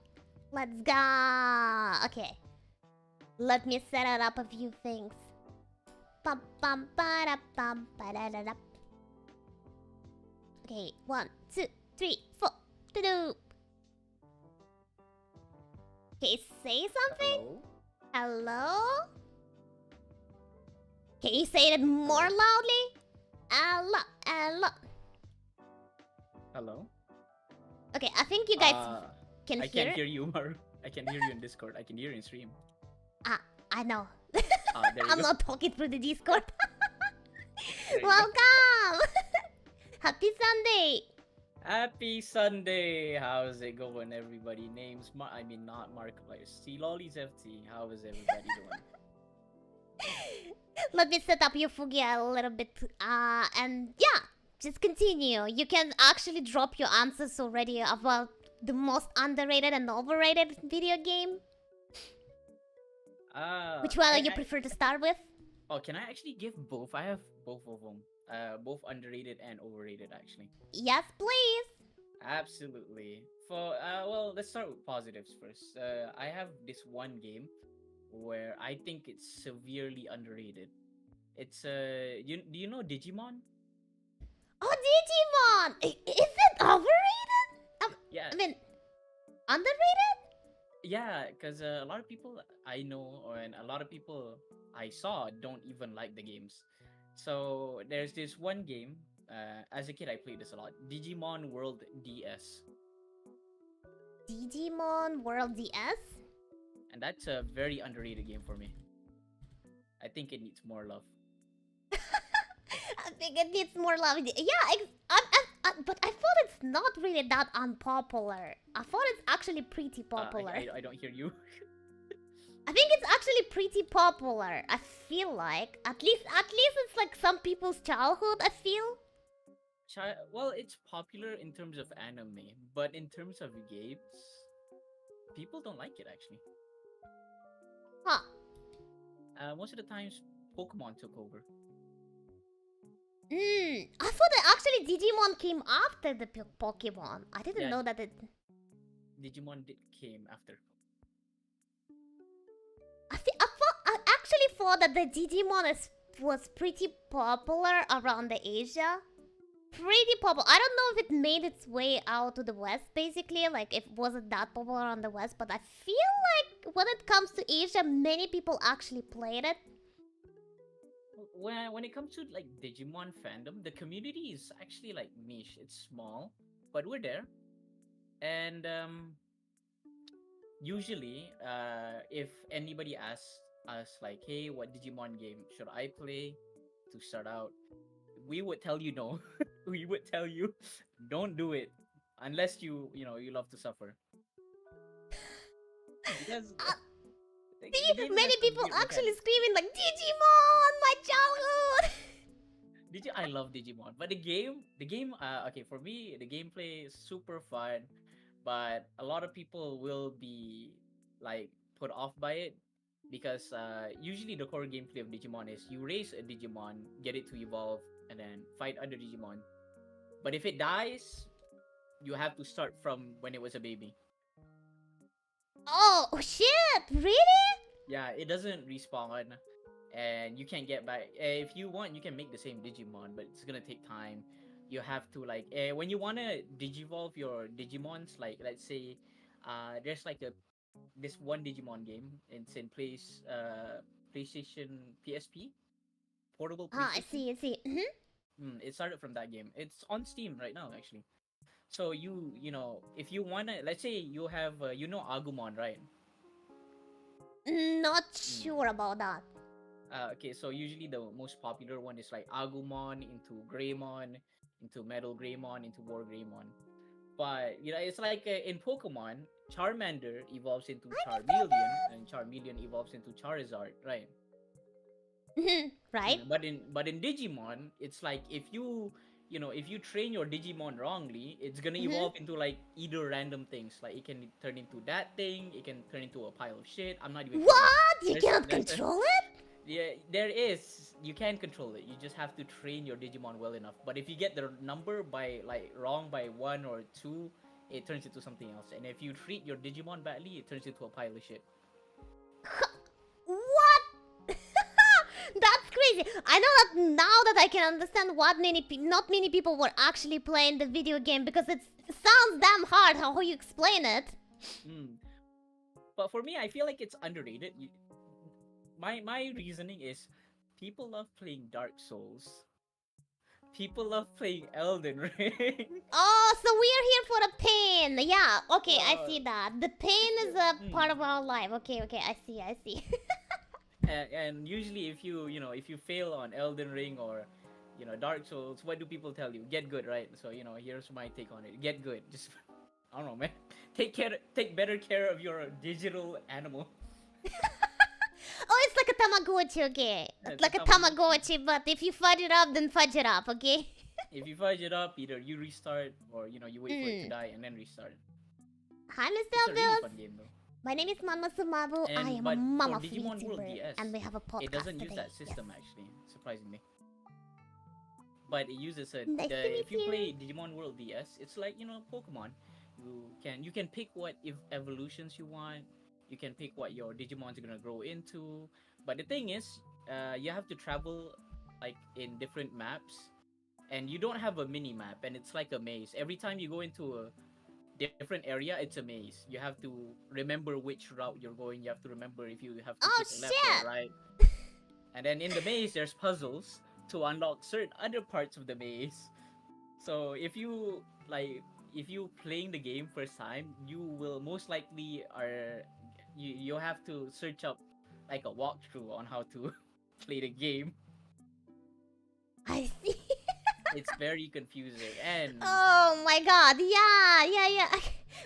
Let's go. Okay. Let me set it up a few things. Bum, bum, ba, bum, ba, da, da. Okay, 1, 2, 3, 4. Do-do. Okay, say something. Hello? Can you say it more loudly? Hello, hello. Hello? Okay, I think you guys can I hear can't it. hear you, Mar. I can hear you in Discord. I can hear you in stream. I know. There you I'm go. not talking through the Discord. There you go. Welcome! Happy Sunday! Happy Sunday! How's it going, everybody? Name's not Markiplier. Sea Lollies FT. How is everybody doing? Let me set up your Fugia a little bit. And yeah, just continue. You can actually drop your answers already about the most underrated and overrated video game. Which one do you prefer to start with? Oh, can I actually give both? I have both of them. Both underrated and overrated, actually. Yes, please. Absolutely. Well, let's start with positives first. I have this one game where I think it's severely underrated. It's do you know Digimon? Oh, Digimon! Is it overrated? Yeah. I mean, underrated? Yeah, because a lot of people I know and a lot of people I saw don't even like the games. So there's this one game. As a kid, I played this a lot. Digimon World DS. Digimon World DS? and that's a very underrated game for me. I think it needs more love. I think it needs more love. Yeah, but I thought it's not really that unpopular. I thought it's actually pretty popular. I don't hear you. I think it's actually pretty popular. I feel like at least it's like some people's childhood. I feel. Well, it's popular in terms of anime, but in terms of games, people don't like it actually. Huh. Most of the times, Pokemon took over. I thought that actually Digimon came after the Pokemon. I didn't Yeah. know that it. Digimon came after. I actually thought that the Digimon was pretty popular around the Asia. Pretty popular. I don't know if it made its way out to the West, basically. Like, if it wasn't that popular on the West, but I feel like when it comes to Asia, many people actually played it. When it comes to like Digimon fandom, the community is actually like niche. It's small, but we're there. And usually, if anybody asks us like, "Hey, what Digimon game should I play to start out?" we would tell you no. We would tell you, don't do it unless you love to suffer. Because See, many people actually screaming like, Digimon, my childhood! I love Digimon, but the game, okay, for me, the gameplay is super fun, but a lot of people will be like put off by it because usually the core gameplay of Digimon is you raise a Digimon, get it to evolve, and then fight other Digimon. But if it dies, you have to start from when it was a baby. Oh, shit, really? Yeah, it doesn't respawn, and you can't get back. If you want, you can make the same Digimon, but it's gonna take time. You have to like when you wanna digivolve your Digimons, like let's say, there's like this one Digimon game. It's in PlayStation PSP, portable Ah, I PlayStation. see. It started from that game. It's on Steam right now, actually. So if you wanna, let's say you have Agumon, right? Not sure about that. Okay, so usually the most popular one is like Agumon into Greymon, into Metal Greymon, into War Greymon. But it's like in Pokemon, Charmander evolves into Charmeleon, and Charmeleon evolves into Charizard, right? Right? But in Digimon, it's like if you train your Digimon wrongly, it's gonna evolve into like either random things. Like it can turn into that thing, it can turn into a pile of shit. I'm not even kidding. What? You There's- cannot there's a- control it? Yeah, there is. You can control it. You just have to train your Digimon well enough. But if you get the number by like wrong by 1 or 2, it turns into something else. And if you treat your Digimon badly, it turns into a pile of shit. What? That's crazy. I know that now that I can understand what not many people were actually playing the video game because it sounds damn hard how you explain it. But for me, I feel like it's underrated. My reasoning is people love playing Dark Souls. People love playing Elden Ring. Oh, so we are here for the pain. Yeah, okay, I see that. The pain is a part of our life. Okay, I see. and usually if you fail on Elden Ring or Dark Souls, what do people tell you? Get good, right? So here's my take on it. Get good. Just I don't know, man. Take better care of your digital animal. Oh, it's like a Tamagotchi, okay? Yeah, It's like a Tamagotchi, but if you fudge it up, then fudge it up, okay? If you fudge it up, either you restart or you wait for it to die and then restart. Hi, Mr. It's a really Abdul. fun game though. My name is Mama Sumabu. I am a But mama for Digimon World VTuber, DS, and we have a podcast it doesn't use today. that system actually, surprisingly. But it uses Nice to meet if you you. play Digimon World DS, it's like Pokemon. You can pick what evolutions you want. You can pick what your Digimon's gonna grow into. But the thing is, you have to travel like in different maps, and you don't have a mini map, and it's like a maze. Every time you go into a different area, it's a maze. You have to remember which route you're going. You have to remember if you have to Oh, take left shit. or right. And then in the maze, there's puzzles to unlock certain other parts of the maze. So if you playing the game first time, you will most likely You have to search up like a walkthrough on how to play the game. I see. It's very confusing and Oh my god, yeah.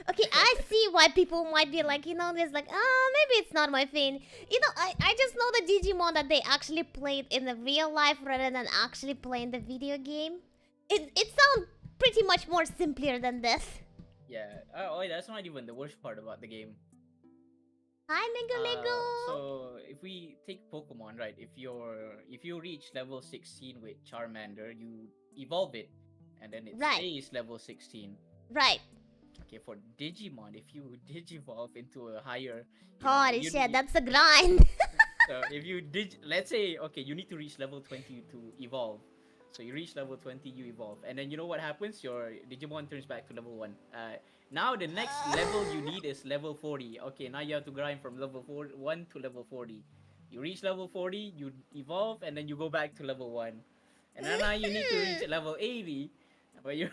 Okay, I see why people might be like, there's like, maybe it's not my thing. I just know the Digimon that they actually played in the real life rather than actually playing the video game. It sounds pretty much more simpler than this. yeah. Oh, that's not even the worst part about the game. Hi, Lego. So if we take Pokemon, right? If you reach level 16 with Charmander, you evolve it, and then it Right. stays level 16. Right. Okay, for Digimon, if you digivolve into a higher, Holy shit, that's a grind. so if you let's say, okay, you need to reach level 20 to evolve. So you reach level 20, you evolve, and then you know what happens? Your Digimon turns back to level 1. Now the next level you need is level 40. Okay, now you have to grind from level 1 to level 40. You reach level 40, you evolve, and then you go back to level 1. And then now you need to reach level 80. But you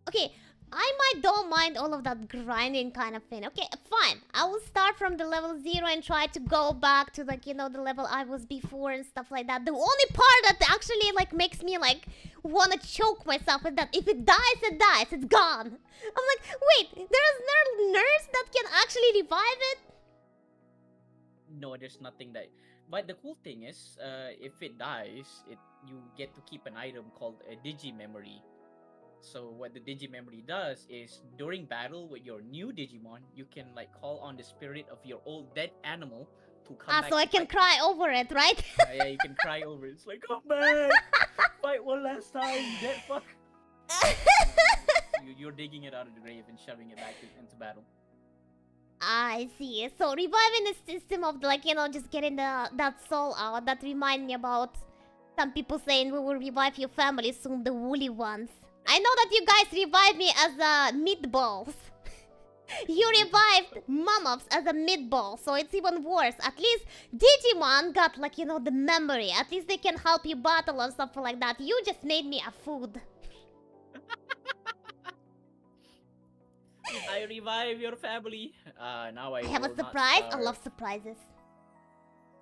Okay, I don't mind all of that grinding kind of thing. Okay, fine. I will start from the level 0 and try to go back to like, the level I was before and stuff like that. The only part that actually like makes me like wanna choke myself is that if it dies, it dies. It's gone. I'm like, wait, there's no nurse that can actually revive it? no, there's nothing that. But the cool thing is, if it dies, you get to keep an item called a Digi Memory. So what the Digi Memory does is during battle with your new Digimon, you can like call on the spirit of your old dead animal to come back. So I to can fight. cry over it, right? Yeah, you can cry over it. It's like, come back, fight one last time, you dead fuck. You're digging it out of the grave and shoving it back into battle. I see. So reviving the system of like, just getting that soul out, that remind me about some people saying we will revive your family soon, the woolly ones. I know that you guys revived me as meatballs. You revived Mammoths as a meatball, so it's even worse. At least Digimon got like, the memory. At least they can help you battle or something like that. You just made me a food. I revive your family. Now I have a will not surprise. I starve. love surprises.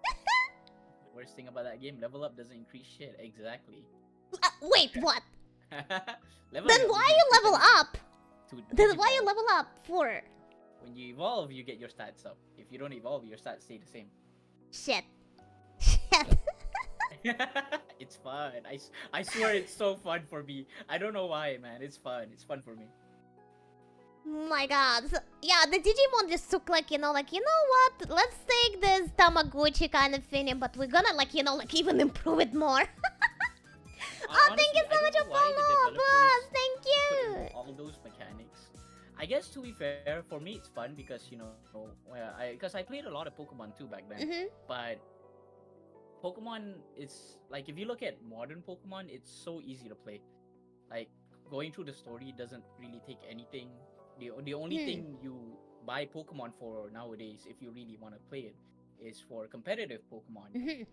The worst thing about that game, level up doesn't increase shit. Exactly. Wait, what? Level Then up why doesn't you increase level anything up? to Then why Digimon. you level up for? When you evolve, you get your stats up. If you don't evolve, your stats stay the same. Shit. Shit. It's fun. I swear it's so fun for me. I don't know why, man. It's fun. It's fun for me. My god. So, yeah, the Digimon just took like, you know what? Let's take this Tamagotchi kind of thing, but we're gonna like, even improve it more. Oh, thank you so much for follow, boss. Thank Put you. in all those mechanics. I guess to be fair, for me it's fun because I played a lot of Pokemon too back then. Mhm. But Pokemon is like, if you look at modern Pokemon, it's so easy to play. Like going through the story doesn't really take anything. The only thing you buy Pokemon for nowadays, if you really want to play it, is for competitive Pokemon. Mhm.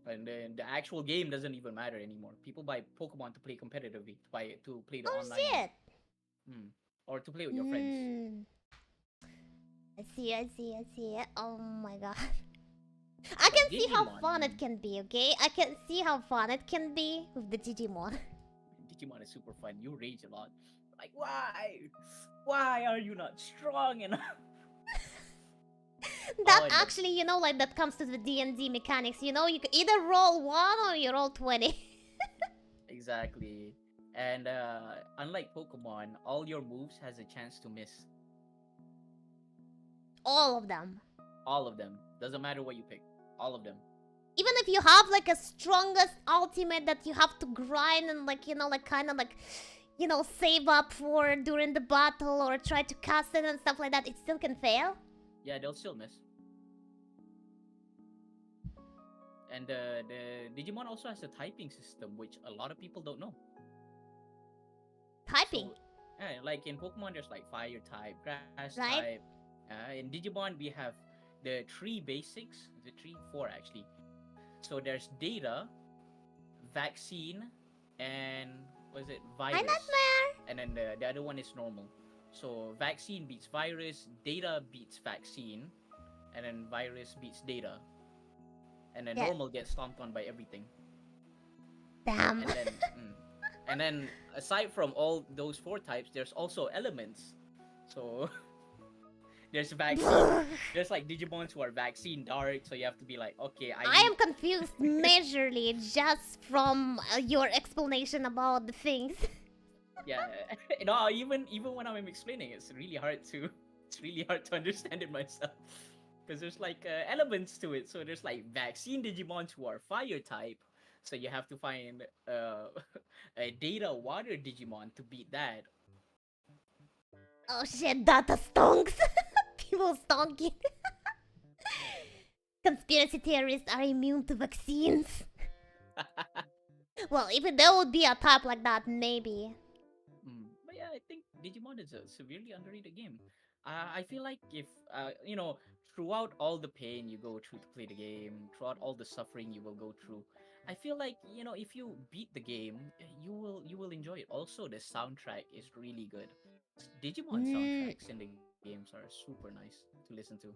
And then the actual game doesn't even matter anymore. People buy Pokemon to play competitively, to play the Oh online, shit. Or to play with your friends. I see. Oh my god. I can see how Digimon- fun it can be, okay? I can see how fun it can be with the Digimon. Digimon is super fun. You rage a lot. Like, why? Why are you not strong enough? That Oh, actually, like that comes to the D&D mechanics. You can either roll 1 or you roll 20. Exactly. And unlike Pokemon, all your moves has a chance to miss. All of them. All of them. Doesn't matter what you pick. All of them. Even if you have like a strongest ultimate that you have to grind and save up for during the battle or try to cast it and stuff like that, it still can fail. Yeah, they'll still miss. And the Digimon also has a typing system, which a lot of people don't know. Typing. So, yeah, like in Pokemon, there's like fire type, grass Right. type. In Digimon, we have the 3 basics. The 4 actually. So there's data, vaccine, and what is it? Virus. Hi, Nightmare. And then the other one is normal. So vaccine beats virus, data beats vaccine, and then virus beats data, and then Yeah. normal gets stomped on by everything. Damn. And then, and then aside from all those 4 types, there's also elements. So there's vaccine. There's like Digimons who are vaccine dark, so you have to be like, okay, I am confused majorly just from your explanation about the things. Yeah. No, even when I'm explaining, it's really hard to understand it myself. Because there's like elements to it. So there's like vaccine Digimons who are fire type. So you have to find a data water Digimon to beat that. Oh shit, data stonks. People stonking. Conspiracy theorists are immune to vaccines. Well, if there would be a type like that, maybe. But yeah, I think Digimon is a severely underrated game. I feel like if throughout all the pain you go through to play the game, throughout all the suffering you will go through, I feel like if you beat the game, you will enjoy it. Also, the soundtrack is really good. Digimon soundtracks in the games are super nice to listen to.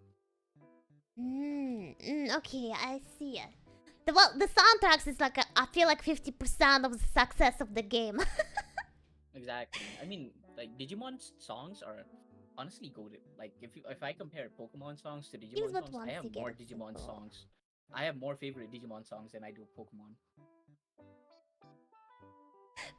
Okay, I see it. The soundtracks is like I feel like 50% of the success of the game. Exactly. I mean, like Digimon's songs are honestly goated. Like if I compare Pokemon songs to Digimon but songs, once I have you get more it Digimon simple. songs. I have more favorite Digimon songs than I do Pokemon.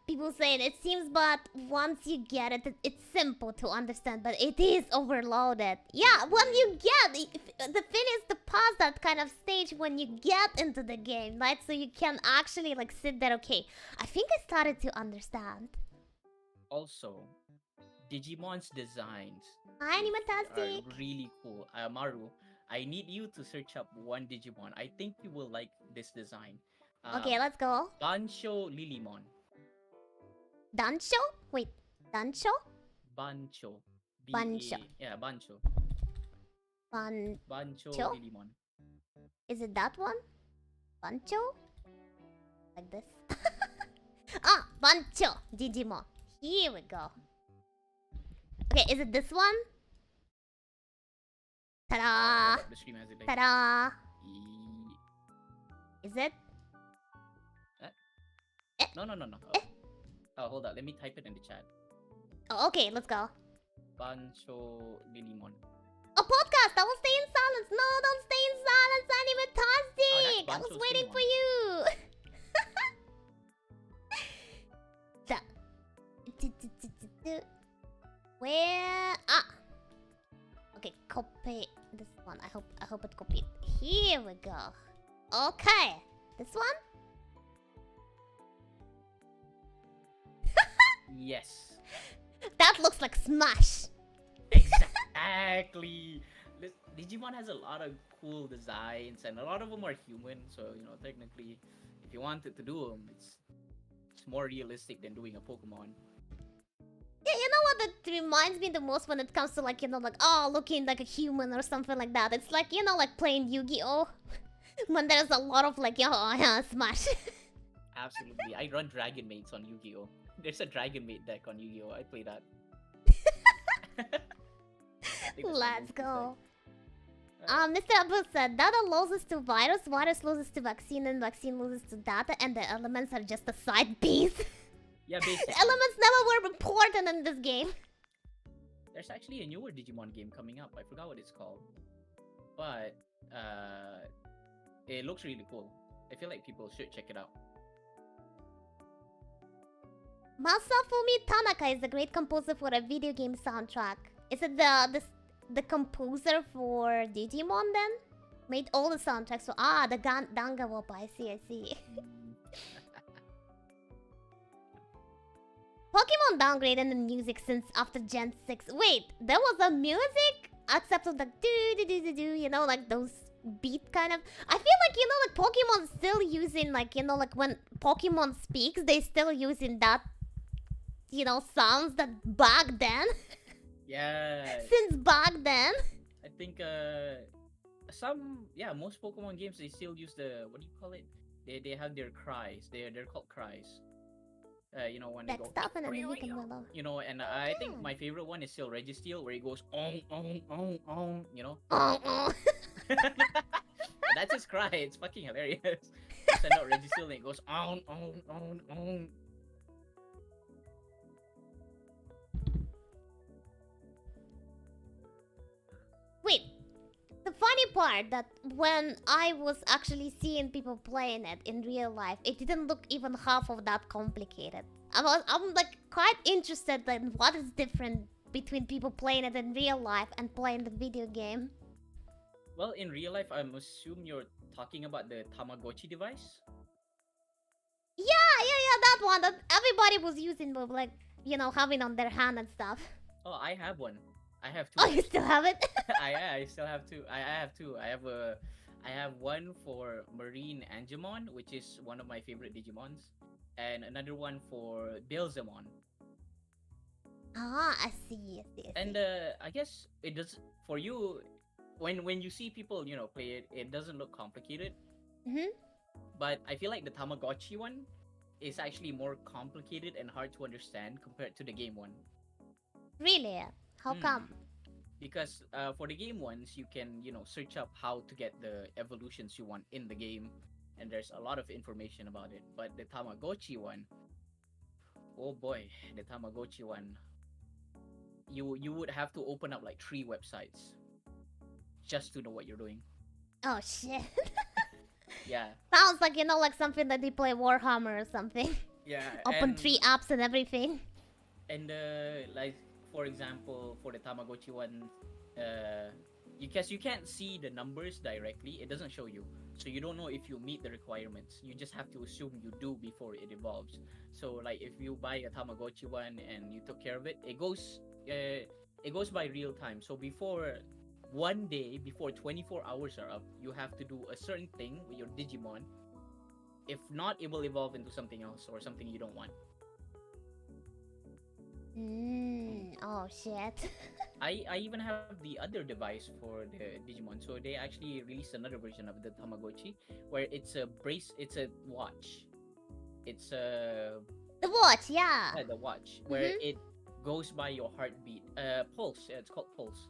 People saying it seems, but once you get it, it's simple to understand, but it is overloaded. Yeah, when you get the thing is to pause that kind of stage when you get into the game, right? So you can actually like sit there. Okay, I think I started to understand. Also, Digimon's designs Hi, are Animatastic. really cool. Maru, I need you to search up one Digimon. I think you will like this design. Okay, let's go. Bancho Lilymon. Dancho? Wait, Dancho? Bancho. Bancho. Yeah, Bancho. Ban. Bancho Cho? Lilymon. Is it that one? Bancho? Like this? Ah, Bancho Digimon. Here we go. Okay, is it this one? Ta-da! The stream has it like. Ta-da! Is it? No. Oh, hold on. Let me type it in the chat. Oh, okay, let's go. Bancho Lilymon. A podcast! I will stay in silence! No, don't stay in silence, Animatastic! I was Bancho's waiting Digimon. for you! Where? Ah! Okay, copy this one. I hope it copied. Here we go. Okay, this one? Yes. That looks like Smash! Exactly. Digimon has a lot of cool designs, and a lot of them are human. So technically, if you wanted to do them, it's more realistic than doing a Pokemon. Yeah, you know what that reminds me the most when it comes to like, like, oh, looking like a human or something like that. It's like, like playing Yu-Gi-Oh! When there's a lot of like, Smash. Absolutely. I run Dragon Mates on Yu-Gi-Oh! There's a Dragon Mate deck on Yu-Gi-Oh! I play that. Let's go. Mr. Abdul said, data loses to virus, virus loses to vaccine, and vaccine loses to data, and the elements are just a side piece. Yeah, basically. Elements never were important in this game. There's actually a newer Digimon game coming up. I forgot what it's called. But, it looks really cool. I feel like people should check it out. Masafumi Tanaka is the great composer for a video game soundtrack. Is it the composer for Digimon then? Made all the soundtracks for the Danganronpa. I see. Pokemon downgraded the music since after Gen 6. Wait, there was a music? Except of the do, like those beat kind of. I feel like, like Pokemon still using like, like when Pokemon speaks, they still using that, sounds that back then. Yeah. Since back then. I think, most Pokemon games, they still use the, what do you call it? They have their cries. They're called cries. When they go, Stuff and then you can and I think my favorite one is still Registeel, where it goes, That's his cry. It's fucking hilarious. You send out Registeel and it goes on. Wait, the funny part that when I was actually seeing people playing it in real life, it didn't look even half of that complicated. I'm like quite interested in what is different between people playing it in real life and playing the video game. Well, in real life, I assume you're talking about the Tamagotchi device. Yeah, that one that everybody was using with like, you know, having on their hand and stuff. Oh, I have one. I have two. Oh, you still have it? I still have two. I have two. I have one for Marine Angemon, which is one of my favorite Digimons, and another one for Beelzemon. Ah, I see. And I guess it does for you when you see people, you know, play it. It doesn't look complicated. But I feel like the Tamagotchi one is actually more complicated and hard to understand compared to the game one. Really? How come? Because for the game ones, you can, you know, search up how to get the evolutions you want in the game, and there's a lot of information about it. But the Tamagotchi one, oh boy, the Tamagotchi one, you would have to open up like 3 websites just to know what you're doing. Oh shit. Yeah. Sounds like, you know, like something that they play Warhammer or something. Yeah. Open 3 apps and everything. And like for example, for the Tamagotchi one, you can't see the numbers directly. It doesn't show you, so you don't know if you meet the requirements. You just have to assume you do before it evolves. So like if you buy a Tamagotchi one and you took care of it, it goes by real time. So before one day, before 24 hours are up, you have to do a certain thing with your Digimon. If not, it will evolve into something else or something you don't want. Oh shit. I even have the other device for the Digimon. So they actually released another version of the Tamagotchi where it's a watch. It's a The watch, yeah. the watch where it goes by your heartbeat. Pulse. Yeah, it's called Pulse.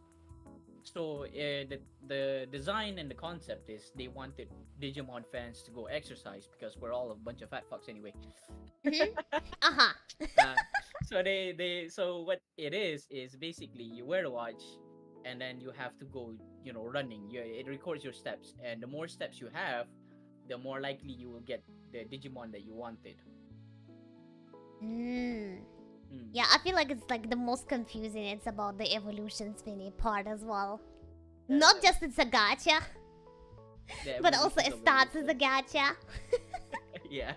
So the design and the concept is they wanted Digimon fans to go exercise because we're all a bunch of fat fucks anyway. So what it is basically you wear a watch and then you have to go, you know, running. It records your steps, and the more steps you have, the more likely you will get the Digimon that you wanted. Yeah, I feel like it's like the most confusing. It's about the evolution spinny part as well. Not just it's a gacha, but also it starts as a gacha. Yeah.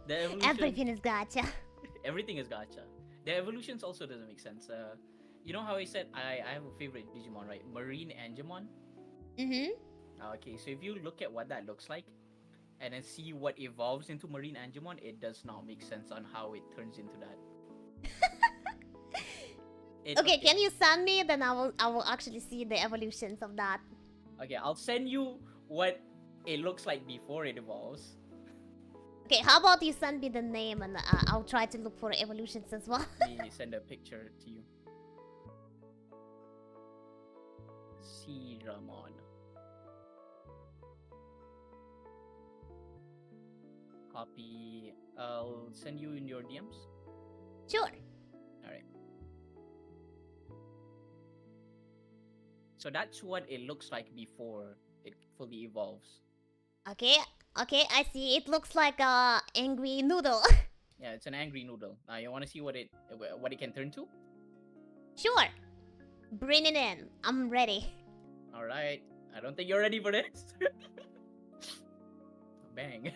The evolution, Everything is gacha. Everything is gacha. The evolutions also doesn't make sense. You know how I said I have a favorite Digimon, right? Marine Angemon. Okay, so if you look at what that looks like, and then see what evolves into Marine Angemon, it does not make sense on how it turns into that. Okay, can you send me? Then I will actually see the evolutions of that. Okay, I'll send you what it looks like before it evolves. Okay, how about you send me the name and I'll try to look for evolutions as well. Let me send a picture to you. Ramon. Copy. I'll send you in your DMs. Sure. Alright. So that's what it looks like before it fully evolves. Okay, I see. It looks like a angry noodle. Yeah, it's an angry noodle. Now you want to see what it can turn to? Sure. Bring it in. I'm ready. All right. I don't think you're ready for this. Bang.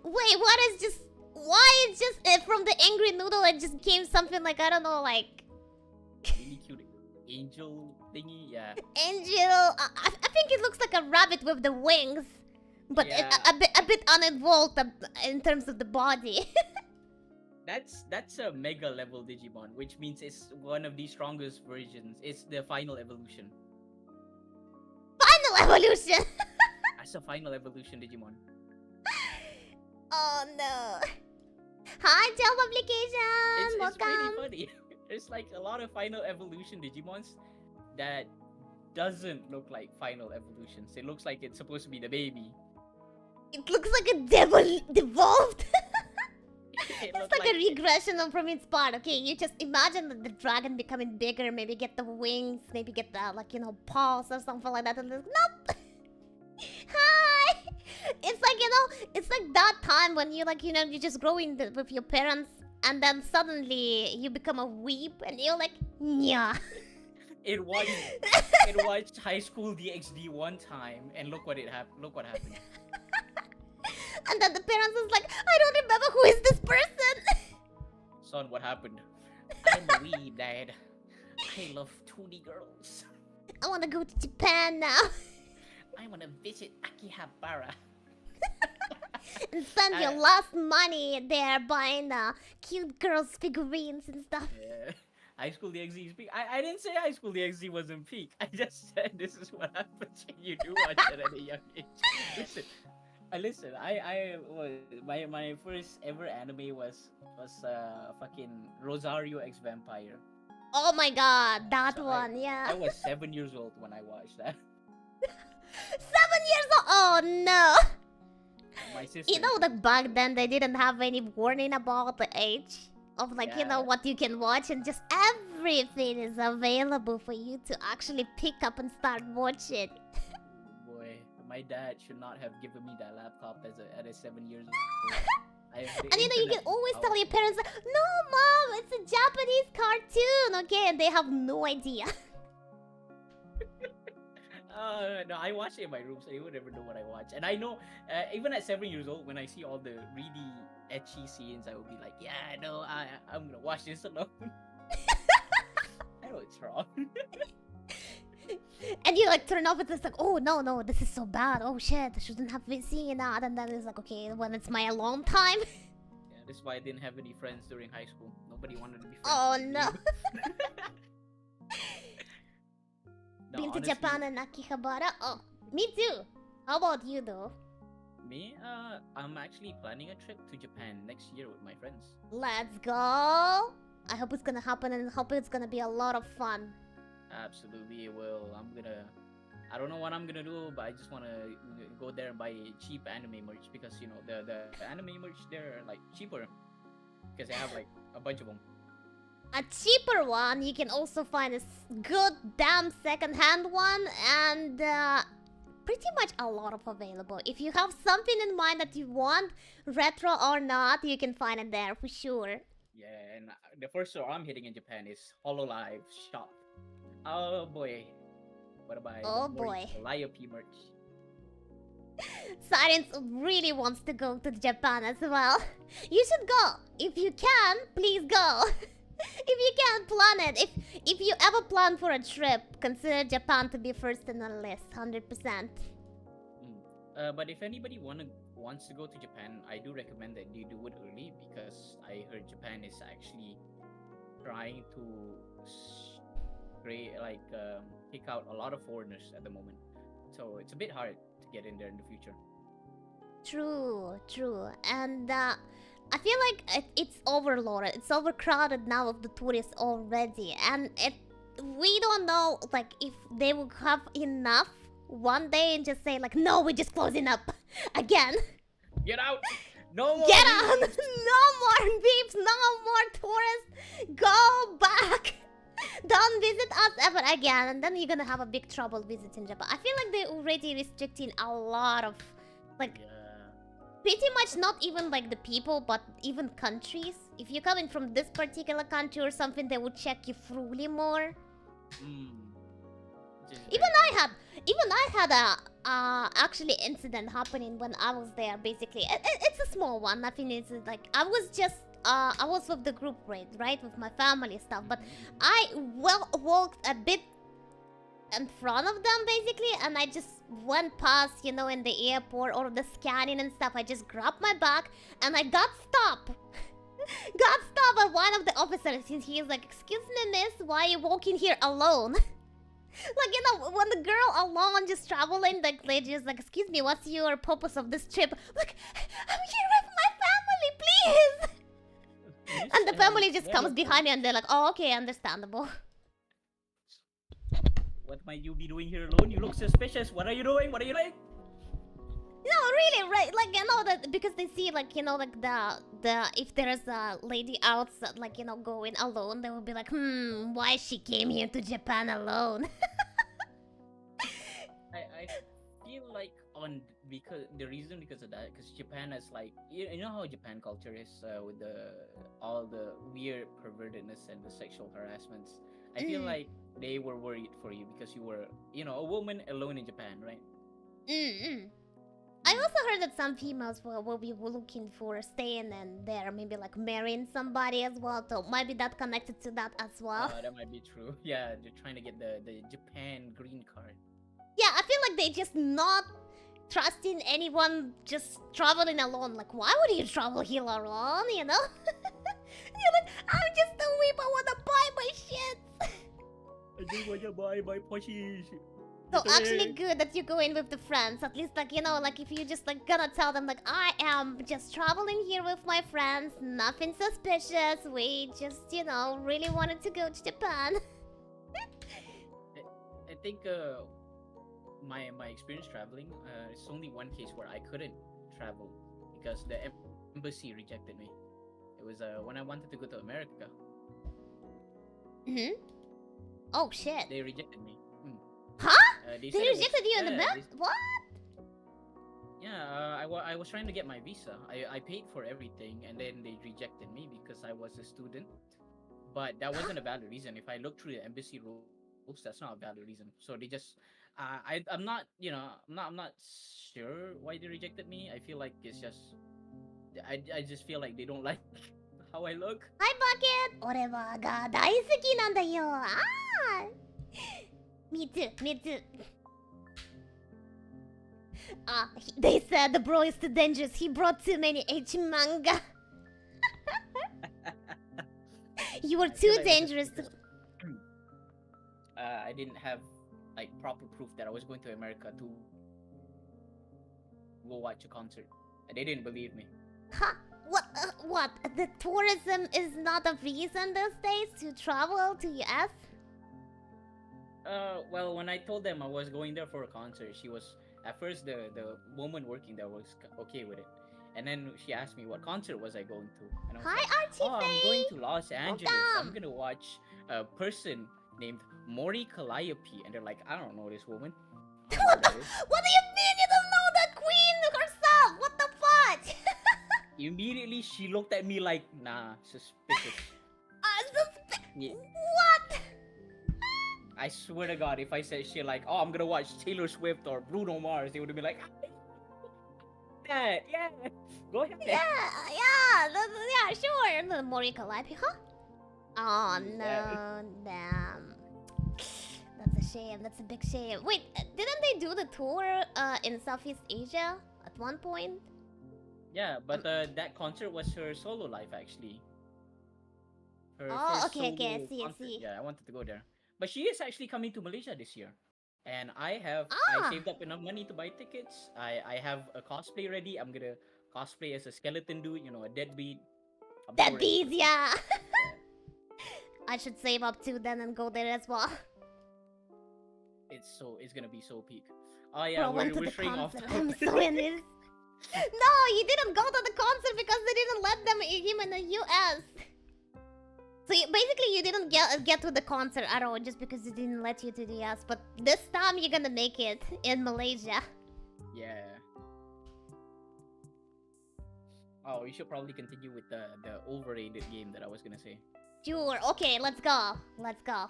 Wait, what is just... Why it's just... from the angry noodle, it just came something like, I don't know, like... Really cute angel thingy, yeah. Angel... I think it looks like a rabbit with the wings. But Yeah. a bit uninvolved in terms of the body. That's a mega level Digimon, which means it's one of the strongest versions. It's the final evolution. Final evolution! That's a final evolution Digimon. Oh no. Hi, Job Application! It's Welcome! really funny. There's like a lot of final evolution Digimons that doesn't look like final evolutions. It looks like it's supposed to be the baby. It looks like a devil devolved. It It's looked like a regression from its part. Okay, you just imagine the dragon becoming bigger, maybe get the wings, maybe get the, like, you know, paws or something like that. And it's, nope! Hi! It's like, you know, it's like that time when you, like, you know, you just grow with your parents and then suddenly you become a weep and you're like, yeah. It watched High School DxD one time and look what happened. And then the parents is like, I don't remember who is this person. Son, what happened? I'm the weeb, Dad. I love 2D girls. I wanna go to Japan now. I wanna visit Akihabara. And spend your last money there buying cute girls figurines and stuff. Yeah. High School DxD is peak. I didn't say High School DxD wasn't peak. I just said this is what happens when you do watch it at a young age. Listen, my first ever anime was fucking Rosario X Vampire. Oh my god, that So one, yeah. I was 7 years old when I watched that. 7 years old? Oh no. My sister. You know that back then they didn't have any warning about the age of, like, you know, Yeah. what you can watch, and just everything is available for you to actually pick up and start watching. Boy, my dad should not have given me that laptop at a 7 years old. And you know, you can always tell your parents, no mom, it's a Japanese cartoon, okay? And they have no idea. No, I watch it in my room, so you would never know what I watch. And I know, even at 7 years old, when I see all the really ecchi scenes, I will be like, yeah, no, I'm gonna watch this alone. I know it's wrong. And you, like, turn off it, it's like, oh no, this is so bad. Oh shit, I shouldn't have been seeing that. And then it's like, okay, when it's my alone time. Yeah, this is why I didn't have any friends during high school. Nobody wanted to be friends. Oh with me. no. No, Been to honestly, Japan and Akihabara? Oh, me too. How about you though? Me, I'm actually planning a trip to Japan next year with my friends. Let's go. I hope it's gonna happen and hope it's gonna be a lot of fun. Absolutely, it will. I don't know what I'm gonna do, but I just wanna go there and buy cheap anime merch because, you know, the anime merch there are like cheaper because they have like a bunch of them. A cheaper one, you can also find a good damn second-hand one, and pretty much a lot of available. If you have something in mind that you want, retro or not, you can find it there for sure. Yeah, and the first store I'm hitting in Japan is Hololive Shop. Oh boy. What about Oh boy. Liope merch? Silence really wants to go to Japan as well. You should go. If you can, please go. If you can, plan it. If you ever plan for a trip, consider Japan to be first in the list, 100%. But if anybody wants to go to Japan, I do recommend that you do it early because I heard Japan is actually trying to kick out a lot of foreigners at the moment. So it's a bit hard to get in there in the future. True. And I feel like it's overloaded. It's overcrowded now of the tourists already. And we don't know, like, if they will have enough one day and just say, like, no, we're just closing up again. Get out! No more! Get out! No more beeps! No more tourists! Go back! Don't visit us ever again. And then you're gonna have a big trouble visiting Japan. I feel like they're already restricting a lot of, like, pretty much not even like the people, but even countries. If you're coming from this particular country or something, they would check you thoroughly more. Even I had a actually incident happening when I was there. Basically, it's a small one. Nothing is like I was with the group rate, right, with my family stuff. But I walked a bit in front of them basically, and I just went past, you know, in the airport or the scanning and stuff. I just grabbed my bag and I got stopped. Got stopped by one of the officers. He's like, "Excuse me, miss, why are you walking here alone?" Like, you know, when the girl alone just traveling, like, lady is like, "Excuse me, what's your purpose of this trip?" Like, "I'm here with my family, please." And the family just comes behind me and they're like, oh, okay, understandable. What might you be doing here alone? You look suspicious. What are you doing? What are you doing? No, really, right? Like, you know, that because they see, like, you know, like the if there's a lady outside, like, you know, going alone, they will be like, why she came here to Japan alone? I feel like because of that, because Japan has like you know how Japan culture is with all the weird pervertedness and the sexual harassments. I feel like they were worried for you because you were, you know, a woman alone in Japan, right? I also heard that some females will be looking for staying in there, maybe like marrying somebody as well. So maybe that connected to that as well. That might be true. Yeah, they're trying to get the Japan green card. Yeah, I feel like they just not trusting anyone just traveling alone. Like, why would you travel here alone, you know? You're like, I'm just a weep, I wanna buy my shit. I just want to buy my pushies. So actually good that you go in with the friends. At least, like, you know, like if you just like gonna tell them like, I am just traveling here with my friends, nothing suspicious, we just, you know, really wanted to go to Japan. I think my experience traveling, it's only one case where I couldn't travel because the embassy rejected me. It was when I wanted to go to America. Oh shit. They rejected me. Huh? They They rejected you in the back? What? Yeah, I was trying to get my visa. I paid for everything and then they rejected me because I was a student. But that wasn't a valid reason. If I look through the embassy rules, that's not a valid reason. So they just I'm not, you know, I'm not sure why they rejected me. I feel like it's just I just feel like they don't like how I look. Hi Bucket! 俺はが大好きなんだよ。Me too, me too. They said the bro is too dangerous. He brought too many H manga. You were too dangerous. I didn't have like proper proof that I was going to America to go watch a concert. They didn't believe me. Huh? What? The tourism is not a visa in those days to travel to US? Well, when I told them I was going there for a concert, she was at first the woman working there was okay with it, and then she asked me what concert was I going to, and I was like, Archie I'm going to Los Angeles. I'm gonna watch a person named Mori Calliope, and they're like, I don't know this woman. What do you mean you don't know the queen herself? What the fuck? Immediately she looked at me like, nah, suspicious. What? I swear to God, if I said shit like, oh, I'm gonna watch Taylor Swift or Bruno Mars, they would have been like, yeah, go ahead. Yeah, sure. The Mori Calliope, huh? Oh no, damn. That's a shame. That's a big shame. Wait, didn't they do the tour in Southeast Asia at one point? Yeah, but that concert was her solo life actually. Her okay, I see, concert. I see. Yeah, I wanted to go there. But she is actually coming to Malaysia this year. And I saved up enough money to buy tickets. I have a cosplay ready. I'm gonna cosplay as a skeleton dude, you know, a deadbeat. Deadbeat, yeah. I should save up too then and go there as well. It's gonna be so peak. Oh yeah, we're straying off topic. I'm so in this. No, he didn't go to the concert because they didn't let him in the US. So basically you didn't get to the concert at all just because they didn't let you to the US. But this time you're gonna make it in Malaysia. Yeah. Oh, we should probably continue with the overrated game that I was gonna say. Sure, okay, let's go. Let's go.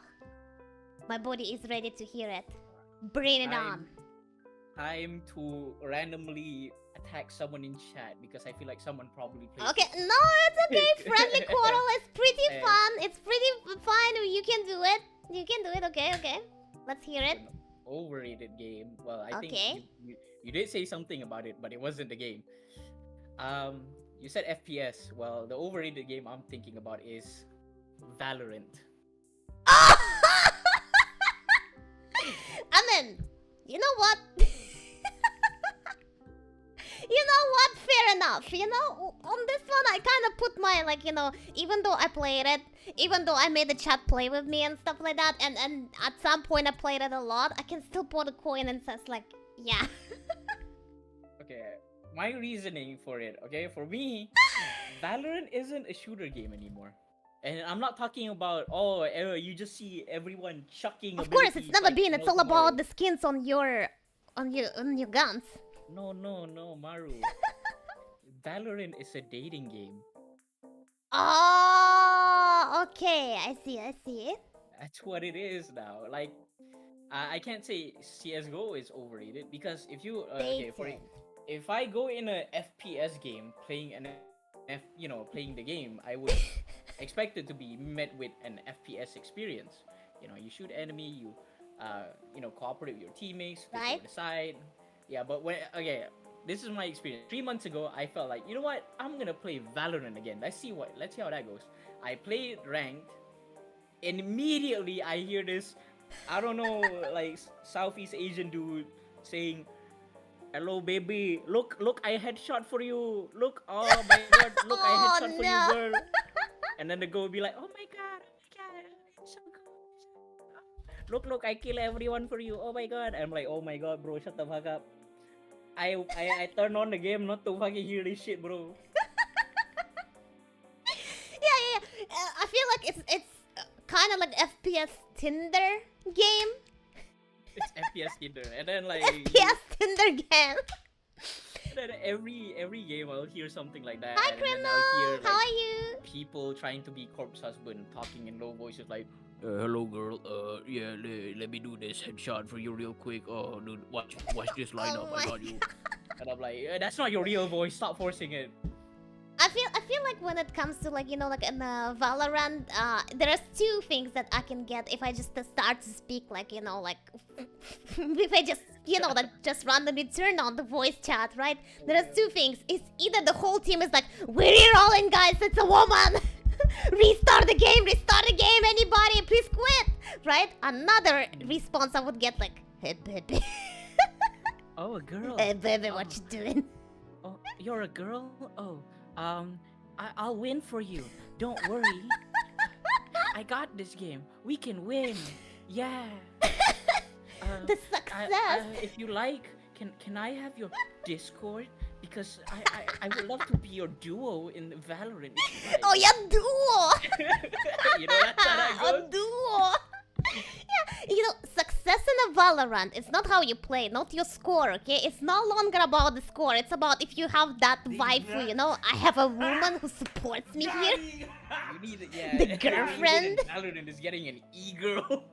My body is ready to hear it. Bring it on. Time to randomly attack someone in chat because I feel like someone probably played. Okay, no, it's okay. Friendly quarrel is pretty fun. It's pretty fun. You can do it. You can do it. Okay. Let's hear it. Overrated game. Well, I think you did say something about it, but it wasn't the game. You said FPS. Well, the overrated game I'm thinking about is Valorant. I mean, you know what? You know what? Fair enough, you know? On this one, I kind of put my, like, you know, even though I played it, even though I made the chat play with me and stuff like that, and at some point I played it a lot, I can still put a coin and says, like, yeah. Okay, my reasoning for it, okay? For me, Valorant isn't a shooter game anymore. And I'm not talking about, you just see everyone chucking Of course, it's abilities never like been. no It's all tomorrow. about the skins on your guns. No, Maru. Valorant is a dating game. Oh, okay. I see. That's what it is now. Like, I can't say CS:GO is overrated because if you if I go in a FPS game playing playing the game, I would expect it to be met with an FPS experience. You know, you shoot enemy, you cooperate with your teammates, Right. to the side. Yeah, but this is my experience. 3 months ago, I felt like, you know what? I'm gonna play Valorant again. Let's see how that goes. I played ranked, and immediately I hear this, I don't know, like Southeast Asian dude saying, "Hello, baby. Look, I headshot for you. Look, oh my god, look, I headshot for you, girl." And then the girl will be like, "Oh my god, it's so good. Look, I kill everyone for you. Oh my god." I'm like, "Oh my god, bro, shut the fuck up." I turn on the game not to fucking hear this shit, bro. Yeah. I feel like it's kind of like FPS Tinder game. It's FPS Tinder, and then like FPS Tinder game. then every game I'll hear something like that. Hi, and then Criminal. I'll hear, like, How are you? people trying to be corpse husband talking in low voices like, "Hello, girl. Yeah, let me do this headshot for you real quick. Oh, dude, watch this lineup. Oh I got you." And I'm like, "That's not your real voice. Stop forcing it." I feel like when it comes to, like, you know, like in Valorant, there's two things that I can get if I just start to speak, like, you know, like if I just, you know, like just randomly turn on the voice chat, right? There's two things. It's either the whole team is like, "We're here all in, guys, it's a woman." Restart the game, anybody, please quit, right? Another response I would get like, "Hey, baby." Oh, a girl. "Hey, baby, what you doing?" Oh, you're a girl? Oh, I'll win for you. Don't worry. I got this game. We can win. Yeah. The success. If you like, can I have your Discord? Because I would love to be your duo in Valorant. If you like. Oh yeah, duo. You know that's how that A goes. duo. Yeah, you know, success in a Valorant, it's not how you play, not your score, okay? It's no longer about the score, it's about if you have that vibe for, you know, I have a woman who supports me here. You need it, yeah. The girlfriend. Valorant is getting an e-girl.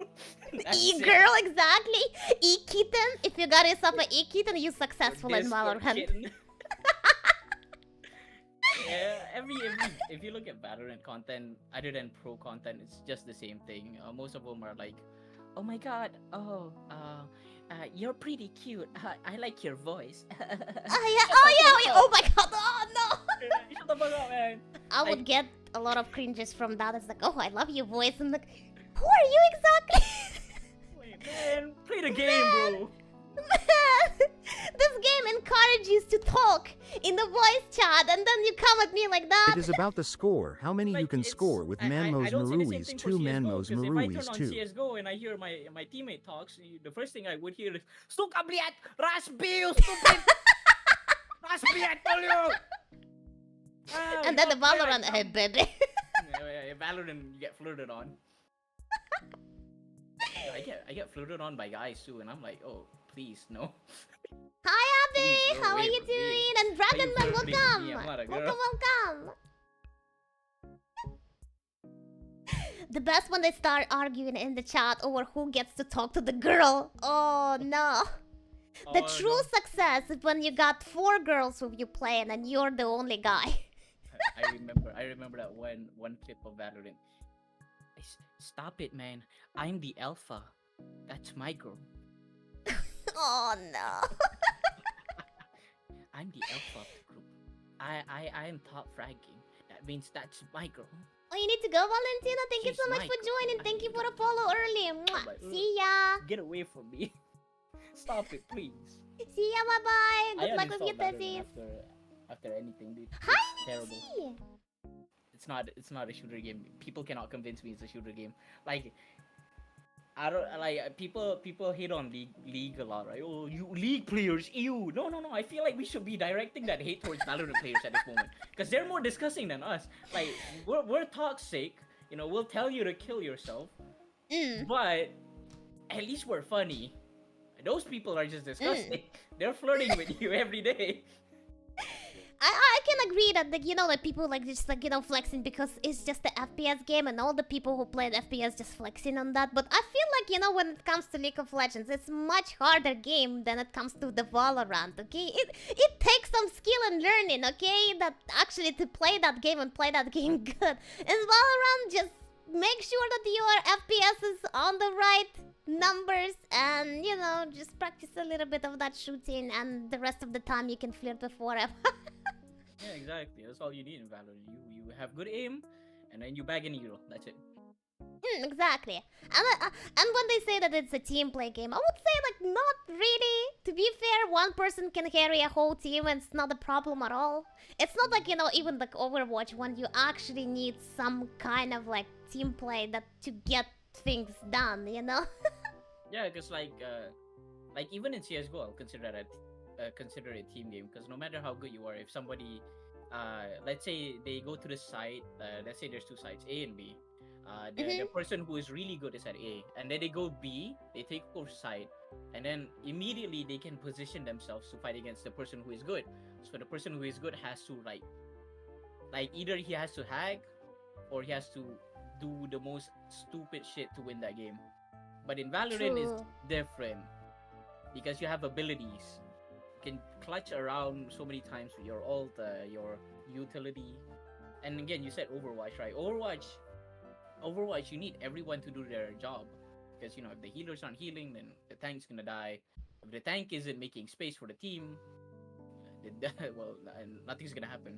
E-girl, exactly. E-kitten. If you got yourself an E-kitten, you're successful in Valorant. Yeah, if you look at Valorant content, other than pro content, it's just the same thing. Most of them are like, "Oh my god, you're pretty cute. I like your voice." Oh my god, oh no. Shut the fuck up, man. I would get a lot of cringes from that. It's like, "Oh, I love your voice." I'm like, who are you exactly? Wait, man, play the game, bro. Man, this game encourages you to talk in the voice chat, and then you come at me like that. It is about the score. How many you can score with Manmos I don't say the same Maruis, thing for 2 CS:GO, Manmos because if I turn Maruis, on 2. CS:GO and I hear my teammate talks, the first thing I would hear is, "Suka bliat, Rasbil, stupid, Rasbil, tell you." And then the Valorant, "Hey, baby." Valorant, you get flirted on. I get flirted on by guys too, and I'm like, "Oh, please, no." Hi, Abby. Please go How are away you from me. doing? And Why Dragonman, you flirting with welcome. me? I'm not a girl. Welcome. The best when they start arguing in the chat over who gets to talk to the girl. Oh no. The Oh, true no. success is when you got 4 girls with you playing and you're the only guy. I remember that one clip of Valorant. Stop it, man. I'm the alpha. That's my girl. Oh no. I'm the alpha of the group. I am top ranking. That means that's my girl. Oh, you need to go, Valentina. Thank you She's so much my for girl. joining. Thank you for the follow early. Mwah. Like, See ya. Get away from me. Stop it, please. See ya. Bye bye. Good luck with your uninstalled Valorant thesis. after anything, dude. How It's terrible. easy? It's not a shooter game. People cannot convince me it's a shooter game. Like I don't like people hate on league a lot, right? Oh, you league players, ew. No. I feel like we should be directing that hate towards Valorant players at this moment because they're more disgusting than us. Like we're toxic, you know. We'll tell you to kill yourself, but at least we're funny. Those people are just disgusting. They're flirting with you every day. I can agree that, like, you know, like people like just like, you know, flexing because it's just the FPS game and all the people who played FPS just flexing on that. But I feel like, you know, when it comes to League of Legends, it's much harder game than it comes to the Valorant, okay? It takes some skill and learning, okay? That actually to play that game and play that game good. In Valorant, just make sure that your FPS is on the right numbers and, you know, just practice a little bit of that shooting and the rest of the time you can flirt with whatever. Yeah, exactly. That's all you need in Valorant. You have good aim, and then you bag an hero. That's it. Exactly. And when they say that it's a team play game, I would say like not really. To be fair, one person can carry a whole team and it's not a problem at all. It's not like, you know, even like Overwatch when you actually need some kind of like team play that to get things done, you know? Yeah, because like even in CS:GO, I'll consider that consider it a team game because no matter how good you are, if somebody let's say they go to the site, let's say there's two sites, A and B. The person who is really good is at A, and then they go B, they take over site, and then immediately they can position themselves to fight against the person who is good. So the person who is good has to like either he has to hack or he has to do the most stupid shit to win that game. But in Valorant it's different because you have abilities. You can clutch around so many times with your ult, your utility. And again, you said Overwatch, right? Overwatch, you need everyone to do their job. Because, you know, if the healers aren't healing, then the tank's gonna die. If the tank isn't making space for the team, well, nothing's gonna happen.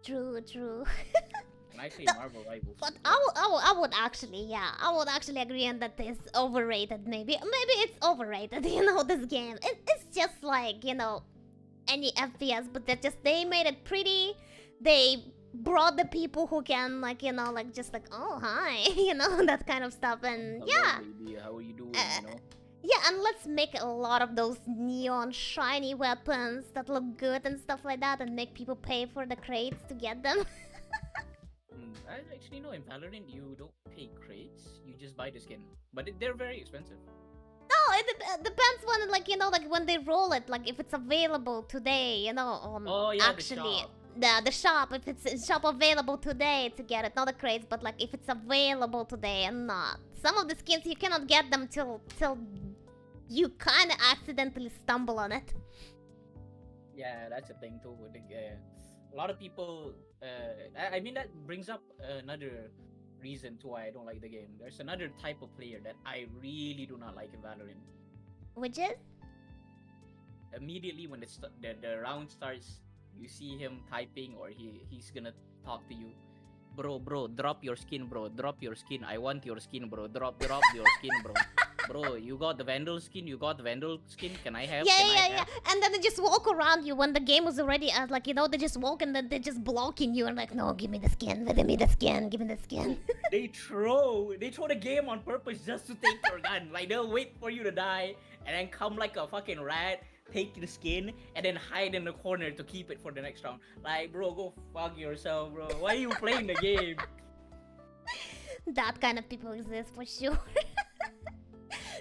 True. And I say Marvel Rivals. But I would actually agree on that it's overrated. Maybe it's overrated. You know, this game. It's just like, you know, any FPS, but they made it pretty. They brought the people who can, like, you know, like just like, oh hi, you know, that kind of stuff. And yeah, baby, how are you doing? You know. Yeah, and let's make a lot of those neon shiny weapons that look good and stuff like that, and make people pay for the crates to get them. I actually know in Valorant you don't pay crates, you just buy the skin. But they're very expensive. No, it depends when, like, you know, like when they roll it, like if it's available today, you know, actually the shop, if it's in shop available today to get it, not the crates, but like if it's available today and not. Some of the skins you cannot get them till you kind of accidentally stumble on it. Yeah, that's a thing too. A lot of people, I mean, that brings up another reason to why I don't like the game. There's another type of player that I really do not like in Valorant. Which is? Immediately when the round starts, you see him typing or he's gonna talk to you. Bro, drop your skin, bro. Drop your skin. I want your skin, bro. Drop your skin, bro. Bro, you got the Vandal skin? Can I have? Yeah. And then they just walk around you when the game was already like, you know, they just walk and then they're just blocking you and like, no, give me the skin, give me the skin. They throw the game on purpose just to take your gun. Like, they'll wait for you to die and then come like a fucking rat, take the skin, and then hide in the corner to keep it for the next round. Like, bro, go fuck yourself, bro. Why are you playing the game? That kind of people exist for sure.